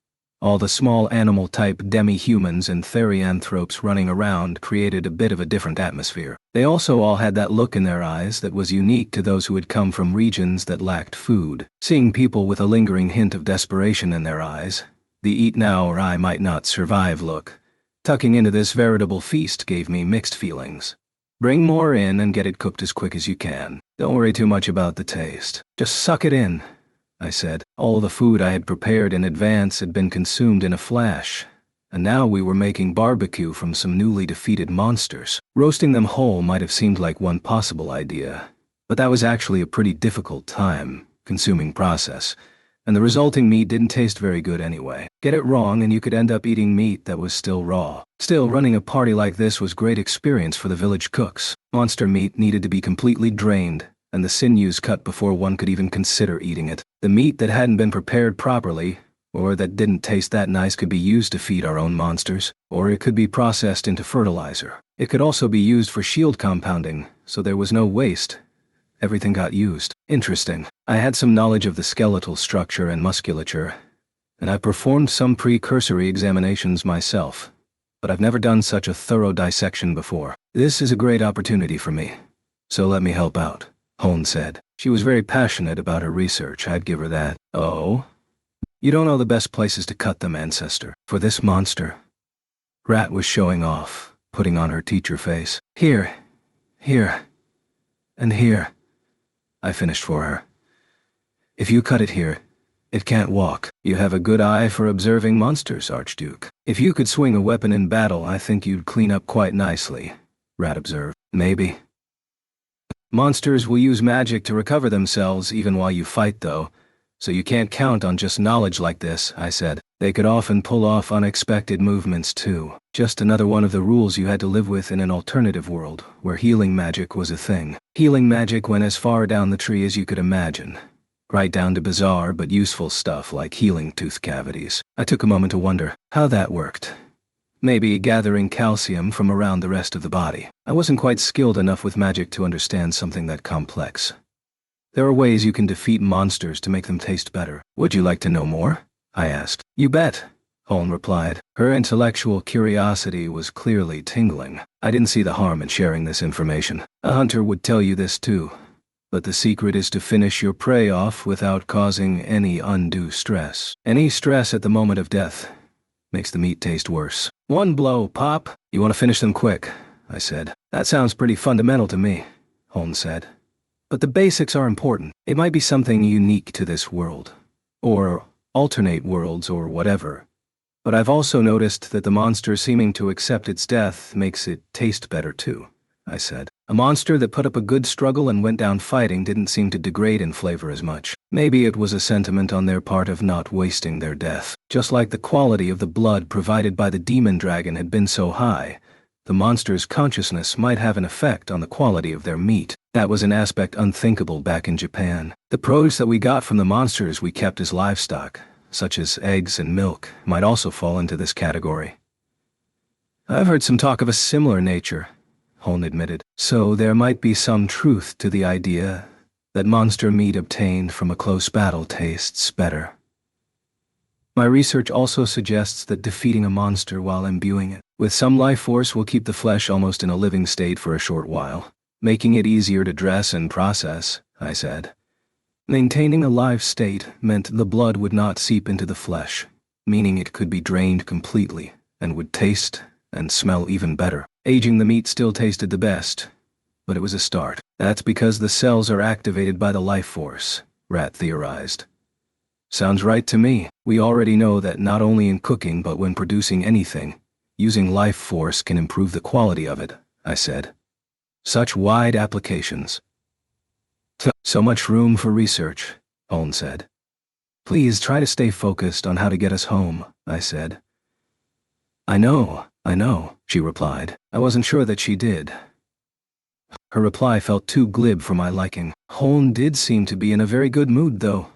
All the small animal-type demi-humans and therianthropes running around created a bit of a different atmosphere. They also all had that look in their eyes that was unique to those who had come from regions that lacked food. Seeing people with a lingering hint of desperation in their eyes, the eat now or I might not survive look, tucking into this veritable feast gave me mixed feelings. Bring more in and get it cooked as quick as you can. Don't worry too much about the taste. Just suck it in, I said. All the food I had prepared in advance had been consumed in a flash, and now we were making barbecue from some newly defeated monsters. Roasting them whole might have seemed like one possible idea, but that was actually a pretty difficult time-consuming process, and the resulting meat didn't taste very good anyway. Get it wrong and you could end up eating meat that was still raw. Still, running a party like this was great experience for the village cooks. Monster meat needed to be completely drained, and the sinews cut before one could even consider eating it. The meat that hadn't been prepared properly, or that didn't taste that nice, could be used to feed our own monsters, or it could be processed into fertilizer. It could also be used for shield compounding, so there was no waste. Everything got used. Interesting. I had some knowledge of the skeletal structure and musculature, and I performed some precursory examinations myself, but I've never done such a thorough dissection before. This is a great opportunity for me, so let me help out, Hon said. She was very passionate about her research, I'd give her that. Oh? You don't know the best places to cut them, ancestor. For this monster. Rat was showing off, putting on her teacher face. Here, and here. I finished for her. If you cut it here, it can't walk. You have a good eye for observing monsters, Archduke. If you could swing a weapon in battle, I think you'd clean up quite nicely, Rat observed. Maybe. Monsters will use magic to recover themselves even while you fight, though, so you can't count on just knowledge like this, I said. They could often pull off unexpected movements too. Just another one of the rules you had to live with in an alternative world, where healing magic was a thing. Healing magic went as far down the tree as you could imagine, right down to bizarre but useful stuff like healing tooth cavities. I took a moment to wonder how that worked. Maybe gathering calcium from around the rest of the body. I wasn't quite skilled enough with magic to understand something that complex. There are ways you can defeat monsters to make them taste better. Would you like to know more? I asked. You bet, Holn replied. Her intellectual curiosity was clearly tingling. I didn't see the harm in sharing this information. A hunter would tell you this too. But the secret is to finish your prey off without causing any undue stress. Any stress at the moment of death makes the meat taste worse. One blow, Pop. You want to finish them quick, I said. That sounds pretty fundamental to me, Holn said. But the basics are important. It might be something unique to this world. Or alternate worlds or whatever. But I've also noticed that the monster seeming to accept its death makes it taste better too, I said. A monster that put up a good struggle and went down fighting didn't seem to degrade in flavor as much. Maybe it was a sentiment on their part of not wasting their death. Just like the quality of the blood provided by the demon dragon had been so high, the monster's consciousness might have an effect on the quality of their meat. That was an aspect unthinkable back in Japan. The produce that we got from the monsters we kept as livestock, such as eggs and milk, might also fall into this category. I've heard some talk of a similar nature, Holn admitted. So there might be some truth to the idea that monster meat obtained from a close battle tastes better. My research also suggests that defeating a monster while imbuing it with some life force will keep the flesh almost in a living state for a short while, making it easier to dress and process, I said. Maintaining a live state meant the blood would not seep into the flesh, meaning it could be drained completely and would taste and smell even better. Aging the meat still tasted the best, but it was a start. That's because the cells are activated by the life force, Rat theorized. Sounds right to me. We already know that not only in cooking but when producing anything, using life force can improve the quality of it, I said. Such wide applications. So much room for research, Holn said. Please try to stay focused on how to get us home, I said. I know, she replied. I wasn't sure that she did. Her reply felt too glib for my liking. Holn did seem to be in a very good mood, though.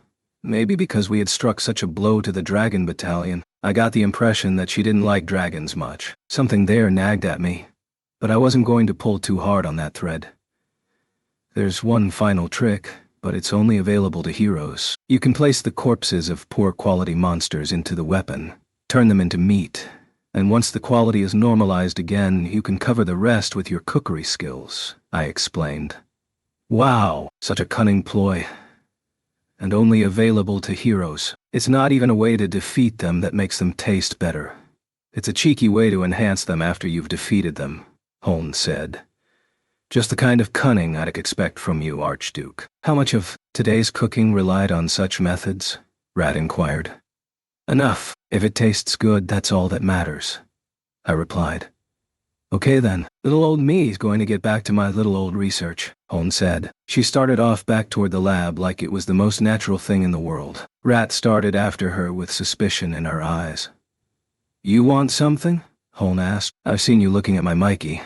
Maybe because we had struck such a blow to the dragon battalion, I got the impression that she didn't like dragons much. Something there nagged at me, but I wasn't going to pull too hard on that thread. There's one final trick, but it's only available to heroes. You can place the corpses of poor quality monsters into the weapon, turn them into meat, and once the quality is normalized again, you can cover the rest with your cookery skills, I explained. Wow, such a cunning ploy. And only available to heroes. It's not even a way to defeat them that makes them taste better. It's a cheeky way to enhance them after you've defeated them, Holn said. Just the kind of cunning I'd expect from you, Archduke. How much of today's cooking relied on such methods? Rat inquired. Enough. If it tastes good, that's all that matters, I replied. Okay then, little old me's going to get back to my little old research, Holn said. She started off back toward the lab like it was the most natural thing in the world. Rat started after her with suspicion in her eyes. You want something? Holn asked. I've seen you looking at my Mikey,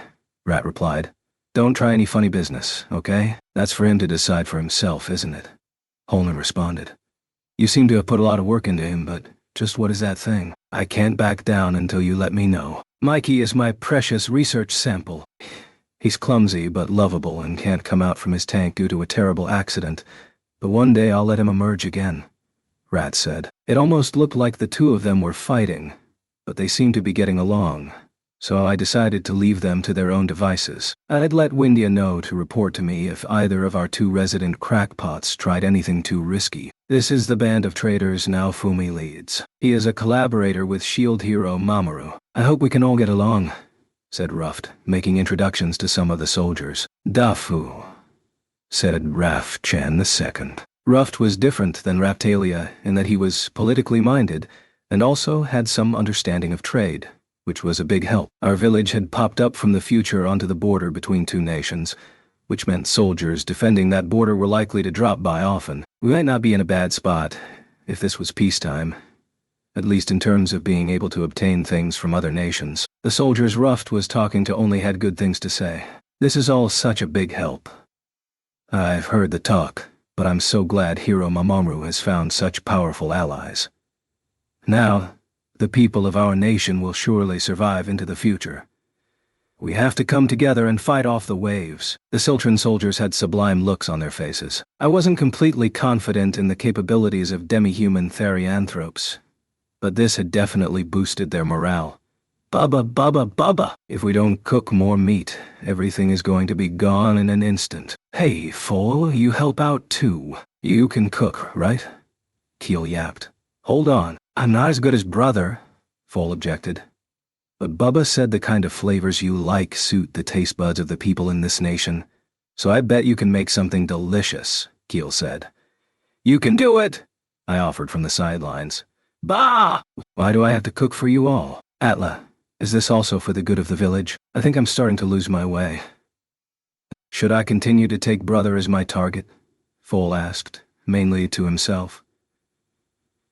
Rat replied. Don't try any funny business, okay? That's for him to decide for himself, isn't it? Holn responded. You seem to have put a lot of work into him, but just what is that thing? I can't back down until you let me know. Mikey is my precious research sample. He's clumsy but lovable and can't come out from his tank due to a terrible accident, but one day I'll let him emerge again, Rat said. It almost looked like the two of them were fighting, but they seemed to be getting along, so I decided to leave them to their own devices. I'd let Windia know to report to me if either of our two resident crackpots tried anything too risky. This is the band of traitors Naofumi leads. He is a collaborator with shield hero Mamoru. I hope we can all get along, said Ruft, making introductions to some of the soldiers. Dafu, said Raf Chan II. Ruft was different than Raptalia in that he was politically minded and also had some understanding of trade, which was a big help. Our village had popped up from the future onto the border between two nations, which meant soldiers defending that border were likely to drop by often. We might not be in a bad spot if this was peacetime, at least in terms of being able to obtain things from other nations. The soldiers Ruft was talking to only had good things to say. This is all such a big help. I've heard the talk, but I'm so glad Hero Mamoru has found such powerful allies. Now, the people of our nation will surely survive into the future. We have to come together and fight off the waves. The Ciltran soldiers had sublime looks on their faces. I wasn't completely confident in the capabilities of demi-human therianthropes, but this had definitely boosted their morale. Bubba, bubba, bubba! If we don't cook more meat, everything is going to be gone in an instant. Hey, Foal, you help out too. You can cook, right? Keel yapped. Hold on, I'm not as good as brother, Foal objected. But Bubba said the kind of flavors you like suit the taste buds of the people in this nation. So I bet you can make something delicious, Keel said. You can do it, I offered from the sidelines. Bah! Why do I have to cook for you all? Atla, is this also for the good of the village? I think I'm starting to lose my way. Should I continue to take brother as my target? Foal asked, mainly to himself.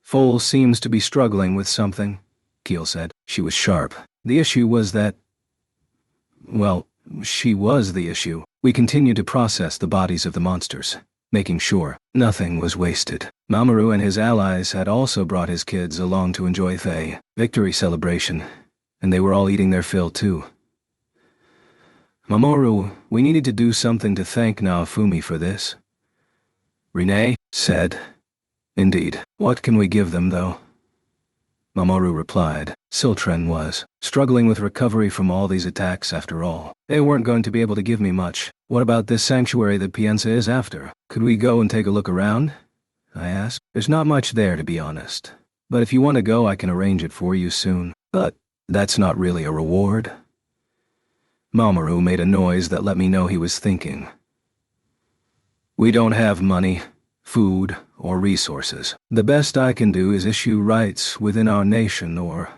Foal seems to be struggling with something, Keel said. She was sharp. The issue was that... well, she was the issue. We continued to process the bodies of the monsters, making sure nothing was wasted. Mamoru and his allies had also brought his kids along to enjoy the victory celebration, and they were all eating their fill too. Mamoru, we needed to do something to thank Naofumi for this, Rinne said. Indeed. What can we give them, though? Mamoru replied. Ciltran was struggling with recovery from all these attacks after all. They weren't going to be able to give me much. What about this sanctuary that Pienza is after? Could we go and take a look around? I asked. There's not much there, to be honest. But if you want to go, I can arrange it for you soon. But that's not really a reward. Mamoru made a noise that let me know he was thinking. We don't have money, food, or resources. The best I can do is issue rights within our nation or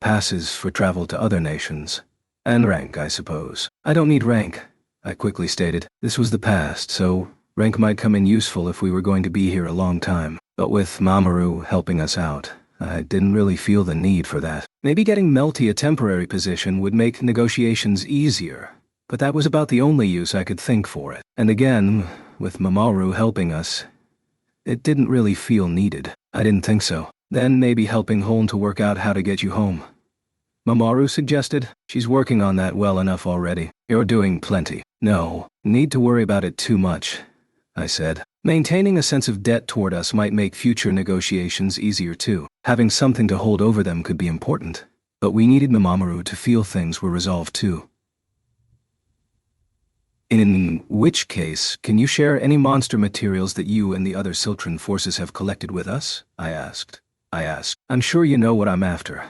passes for travel to other nations. And rank, I suppose. I don't need rank, I quickly stated. This was the past, so rank might come in useful if we were going to be here a long time. But with Mamoru helping us out, I didn't really feel the need for that. Maybe getting Melty a temporary position would make negotiations easier, but that was about the only use I could think for it. And again, with Mamoru helping us, it didn't really feel needed. I didn't think so. Then maybe helping Holn to work out how to get you home. Mamoru suggested. She's working on that well enough already. You're doing plenty. No, need to worry about it too much, I said. Maintaining a sense of debt toward us might make future negotiations easier too. Having something to hold over them could be important. But we needed Mamoru to feel things were resolved too. In which case, can you share any monster materials that you and the other Ciltran forces have collected with us? I asked. I'm sure you know what I'm after.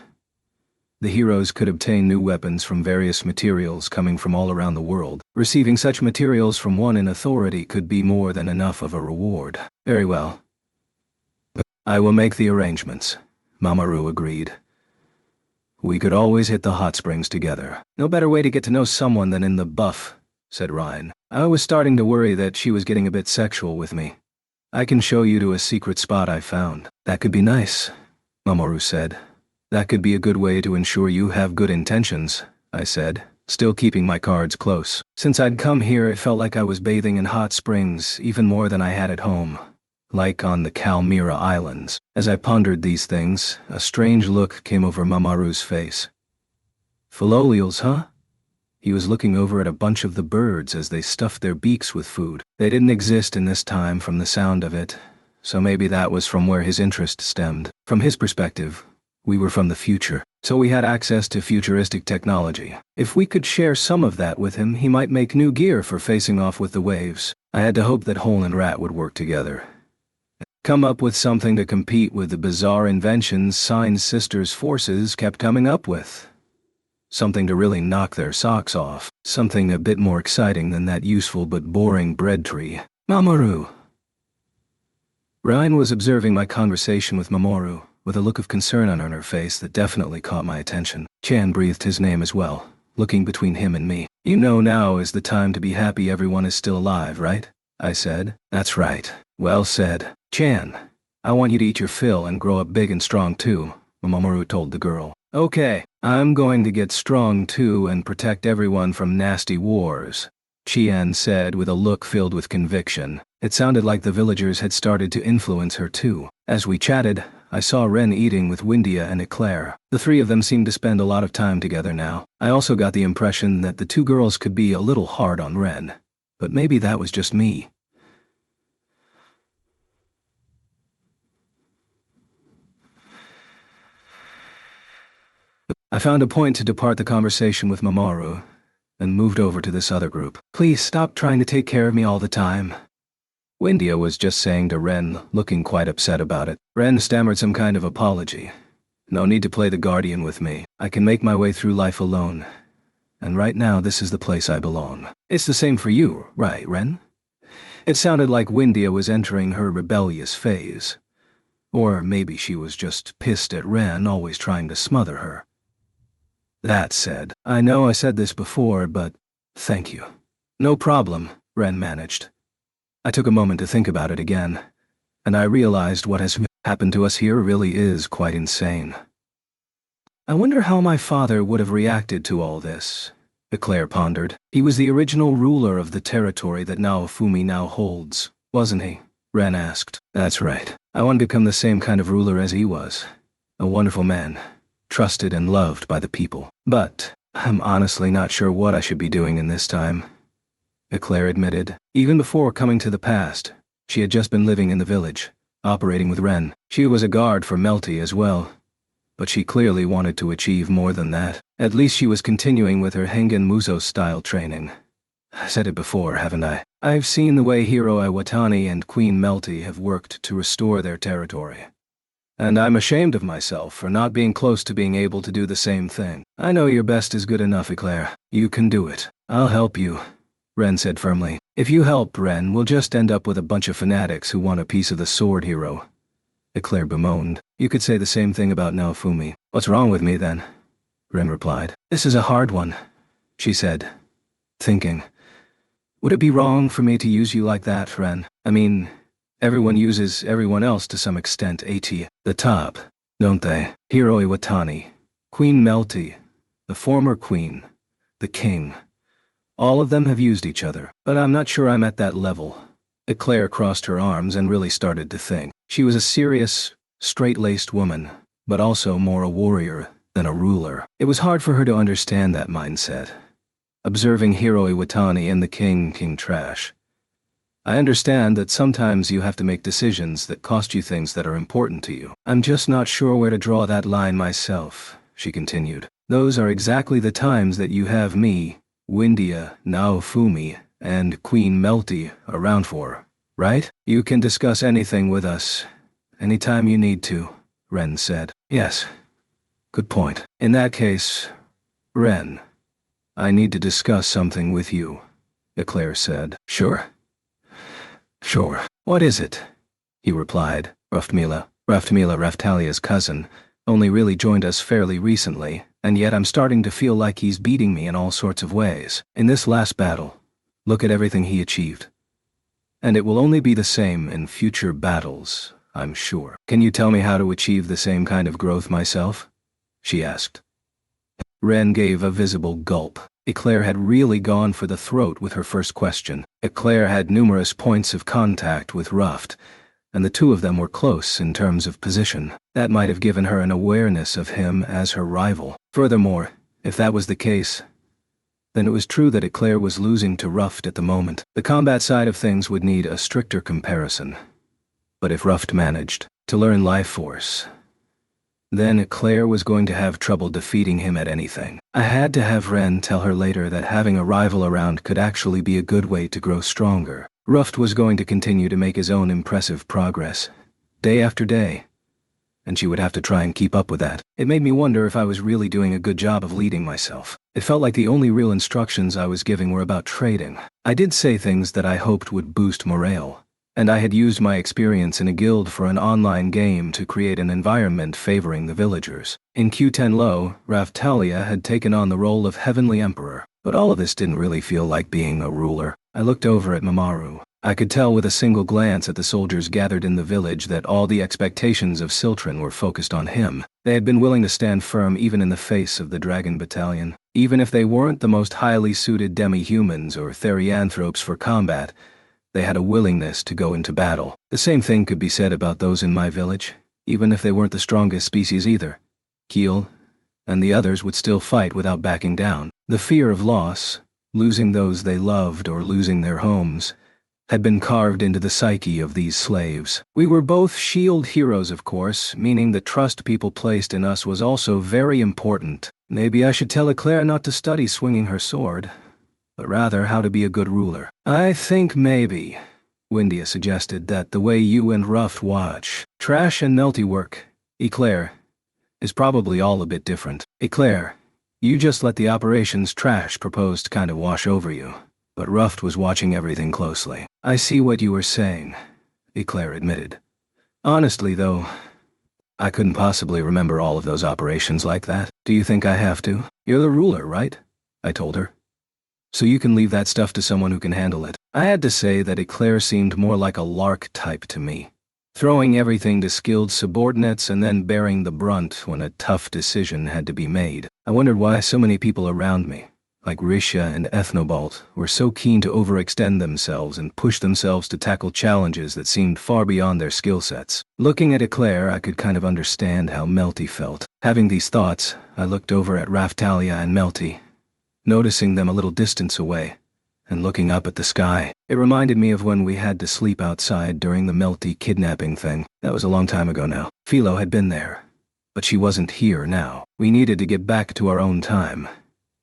The heroes could obtain new weapons from various materials coming from all around the world. Receiving such materials from one in authority could be more than enough of a reward. Very well. I will make the arrangements, Mamoru agreed. We could always hit the hot springs together. No better way to get to know someone than in the buff, said Ryan. I was starting to worry that she was getting a bit sexual with me. I can show you to a secret spot I found. That could be nice, Mamoru said. That could be a good way to ensure you have good intentions, I said, still keeping my cards close. Since I'd come here, it felt like I was bathing in hot springs even more than I had at home, like on the Kalmyra Islands. As I pondered these things, a strange look came over Mamoru's face. Philolials, huh? He was looking over at a bunch of the birds as they stuffed their beaks with food. They didn't exist in this time from the sound of it, so maybe that was from where his interest stemmed. From his perspective, we were from the future, so we had access to futuristic technology. If we could share some of that with him, he might make new gear for facing off with the waves. I had to hope that Holn and Rat would work together. Come up with something to compete with the bizarre inventions Signed Sisters forces kept coming up with. Something to really knock their socks off. Something a bit more exciting than that useful but boring bread tree. Mamoru. Ryan was observing my conversation with Mamoru, with a look of concern on her face that definitely caught my attention. Chan breathed his name as well, looking between him and me. You know now is the time to be happy everyone is still alive, right? I said. That's right. Well said. Chan, I want you to eat your fill and grow up big and strong too, Mamoru told the girl. Okay, I'm going to get strong too and protect everyone from nasty wars, Qian said with a look filled with conviction. It sounded like the villagers had started to influence her too. As we chatted, I saw Ren eating with Windia and Eclair. The three of them seemed to spend a lot of time together now. I also got the impression that the two girls could be a little hard on Ren. But maybe that was just me. I found a point to depart the conversation with Mamoru, and moved over to this other group. Please stop trying to take care of me all the time. Windia was just saying to Ren, looking quite upset about it. Ren stammered some kind of apology. No need to play the guardian with me. I can make my way through life alone. And right now this is the place I belong. It's the same for you, right, Ren? It sounded like Windia was entering her rebellious phase. Or maybe she was just pissed at Ren always trying to smother her. That said, I know I said this before, but thank you. No problem, Ren managed. I took a moment to think about it again, and I realized what has happened to us here really is quite insane. I wonder how my father would have reacted to all this, Eclair pondered. He was the original ruler of the territory that Naofumi now holds, wasn't he? Ren asked. That's right. I want to become the same kind of ruler as he was. A wonderful man, trusted and loved by the people. But I'm honestly not sure what I should be doing in this time, Eclair admitted. Even before coming to the past, she had just been living in the village, operating with Ren. She was a guard for Melty as well, but she clearly wanted to achieve more than that. At least she was continuing with her Hengen Muso-style training. I said it before, haven't I? I've seen the way Hiro Iwatani and Queen Melty have worked to restore their territory. And I'm ashamed of myself for not being close to being able to do the same thing. I know your best is good enough, Eclair. You can do it. I'll help you, Ren said firmly. If you help, Ren, we'll just end up with a bunch of fanatics who want a piece of the sword hero. Eclair bemoaned. You could say the same thing about Naofumi. What's wrong with me, then? Ren replied. This is a hard one, she said, thinking. Would it be wrong for me to use you like that, Ren? I mean, everyone uses everyone else to some extent, the top, don't they? Hiro Iwatani, Queen Melty, the former queen, the king. All of them have used each other, but I'm not sure I'm at that level. Eclair crossed her arms and really started to think. She was a serious, straight-laced woman, but also more a warrior than a ruler. It was hard for her to understand that mindset. Observing Hiro Iwatani and the King Trash. I understand that sometimes you have to make decisions that cost you things that are important to you. I'm just not sure where to draw that line myself, she continued. Those are exactly the times that you have me, Windia, Naofumi, and Queen Melty around for, right? You can discuss anything with us, anytime you need to, Ren said. Yes. Good point. In that case, Ren, I need to discuss something with you, Eclair said. Sure. Sure. What is it? He replied. Raftmila, Raftalia's cousin, only really joined us fairly recently, and yet I'm starting to feel like he's beating me in all sorts of ways. In this last battle, look at everything he achieved. And it will only be the same in future battles, I'm sure. Can you tell me how to achieve the same kind of growth myself? She asked. Ren gave a visible gulp. Eclair had really gone for the throat with her first question. Eclair had numerous points of contact with Ruft, and the two of them were close in terms of position. That might have given her an awareness of him as her rival. Furthermore, if that was the case, then it was true that Eclair was losing to Ruft at the moment. The combat side of things would need a stricter comparison. But if Ruft managed to learn Life Force, then Eclair was going to have trouble defeating him at anything. I had to have Ren tell her later that having a rival around could actually be a good way to grow stronger. Ruft was going to continue to make his own impressive progress, day after day, and she would have to try and keep up with that. It made me wonder if I was really doing a good job of leading myself. It felt like the only real instructions I was giving were about trading. I did say things that I hoped would boost morale, and I had used my experience in a guild for an online game to create an environment favoring the villagers. In Q10 Low, Raftalia had taken on the role of Heavenly Emperor, but all of this didn't really feel like being a ruler. I looked over at Mamoru. I could tell with a single glance at the soldiers gathered in the village that all the expectations of Siltran were focused on him. They had been willing to stand firm even in the face of the Dragon Battalion. Even if they weren't the most highly suited demi-humans or therianthropes for combat, They had a willingness to go into battle. The same thing could be said about those in my village, even if they weren't the strongest species either. Keel and the others would still fight without backing down. The fear of loss, losing those they loved or losing their homes, had been carved into the psyche of these slaves. We were both shield heroes, of course, meaning the trust people placed in us was also very important. Maybe I should tell Eclair not to study swinging her sword, but rather how to be a good ruler. I think maybe, Windia suggested, that the way you and Ruff watch Trash and Melty work, Eclair, is probably all a bit different. Eclair, you just let the operations Trash proposed kind of wash over you. But Ruff was watching everything closely. I see what you were saying, Eclair admitted. Honestly, though, I couldn't possibly remember all of those operations like that. Do you think I have to? You're the ruler, right? I told her. So you can leave that stuff to someone who can handle it. I had to say that Eclair seemed more like a lark type to me, throwing everything to skilled subordinates and then bearing the brunt when a tough decision had to be made. I wondered why so many people around me, like Risha and Ethnobalt, were so keen to overextend themselves and push themselves to tackle challenges that seemed far beyond their skill sets. Looking at Eclair, I could kind of understand how Melty felt. Having these thoughts, I looked over at Raftalia and Melty, noticing them a little distance away, and looking up at the sky. It reminded me of when we had to sleep outside during the Melty kidnapping thing. That was a long time ago now. Philo had been there, but she wasn't here now. We needed to get back to our own time.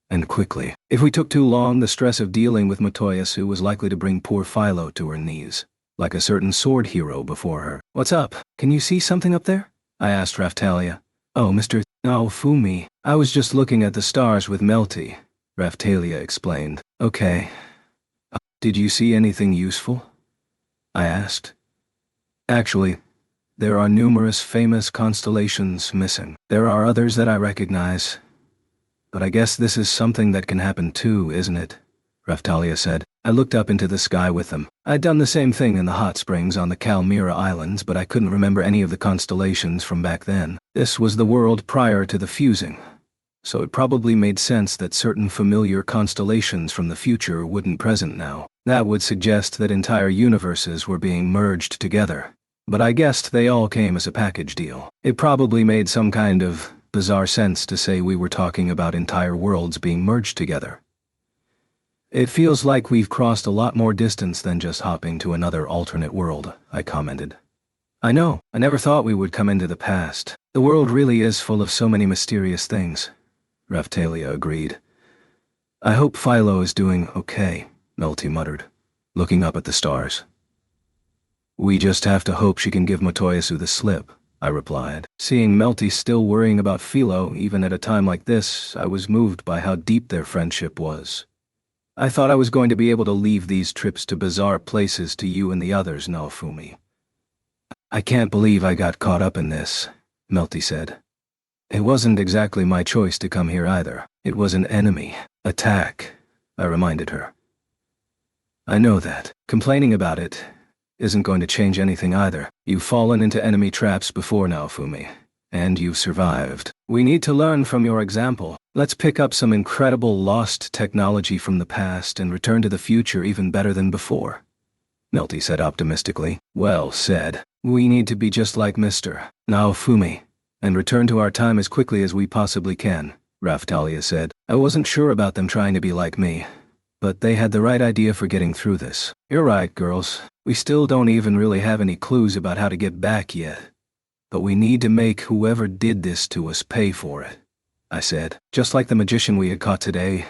And quickly. If we took too long, the stress of dealing with Matoyasu was likely to bring poor Philo to her knees, like a certain sword hero before her. What's up? Can you see something up there? I asked Raftalia. Oh, Mr. Naofumi. I was just looking at the stars with Melty, Raftalia explained. Okay. Did you see anything useful? I asked. Actually, there are numerous famous constellations missing. There are others that I recognize. But I guess this is something that can happen too, isn't it? Raftalia said. I looked up into the sky with them. I'd done the same thing in the hot springs on the Kalmyra Islands, but I couldn't remember any of the constellations from back then. This was the world prior to the fusing, so it probably made sense that certain familiar constellations from the future wouldn't present now. That would suggest that entire universes were being merged together. But I guessed they all came as a package deal. It probably made some kind of bizarre sense to say we were talking about entire worlds being merged together. It feels like we've crossed a lot more distance than just hopping to another alternate world, I commented. I know, I never thought we would come into the past. The world really is full of so many mysterious things, Raftalia agreed. I hope Philo is doing okay, Melty muttered, looking up at the stars. We just have to hope she can give Matoyasu the slip, I replied. Seeing Melty still worrying about Philo, even at a time like this, I was moved by how deep their friendship was. I thought I was going to be able to leave these trips to bizarre places to you and the others, Naofumi. I can't believe I got caught up in this, Melty said. It wasn't exactly my choice to come here either. It was an enemy attack, I reminded her. I know that. Complaining about it isn't going to change anything either. You've fallen into enemy traps before now, Fumi, and you've survived. We need to learn from your example. Let's pick up some incredible lost technology from the past and return to the future even better than before, Melty said optimistically. Well said. We need to be just like Mr. Naofumi, and return to our time as quickly as we possibly can, Raftalia said. I wasn't sure about them trying to be like me, but they had the right idea for getting through this. You're right, girls. We still don't even really have any clues about how to get back yet. But we need to make whoever did this to us pay for it, I said. Just like the magician we had caught today,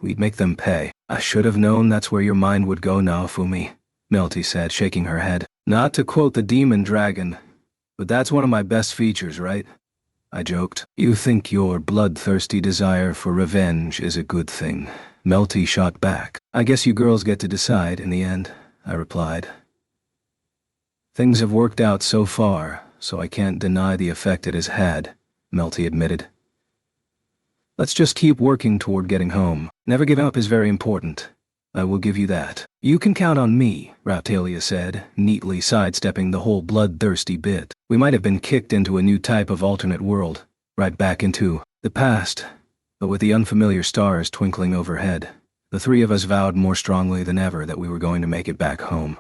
we'd make them pay. I should have known that's where your mind would go now, Fumi, Melty said, shaking her head. Not to quote the demon dragon, but that's one of my best features, right? I joked. You think your bloodthirsty desire for revenge is a good thing, Melty shot back. I guess you girls get to decide in the end, I replied. Things have worked out so far, so I can't deny the effect it has had, Melty admitted. Let's just keep working toward getting home. Never giving up is very important. I will give you that. You can count on me, Raftalia said, neatly sidestepping the whole bloodthirsty bit. We might have been kicked into a new type of alternate world, right back into the past, but with the unfamiliar stars twinkling overhead, The three of us vowed more strongly than ever that we were going to make it back home.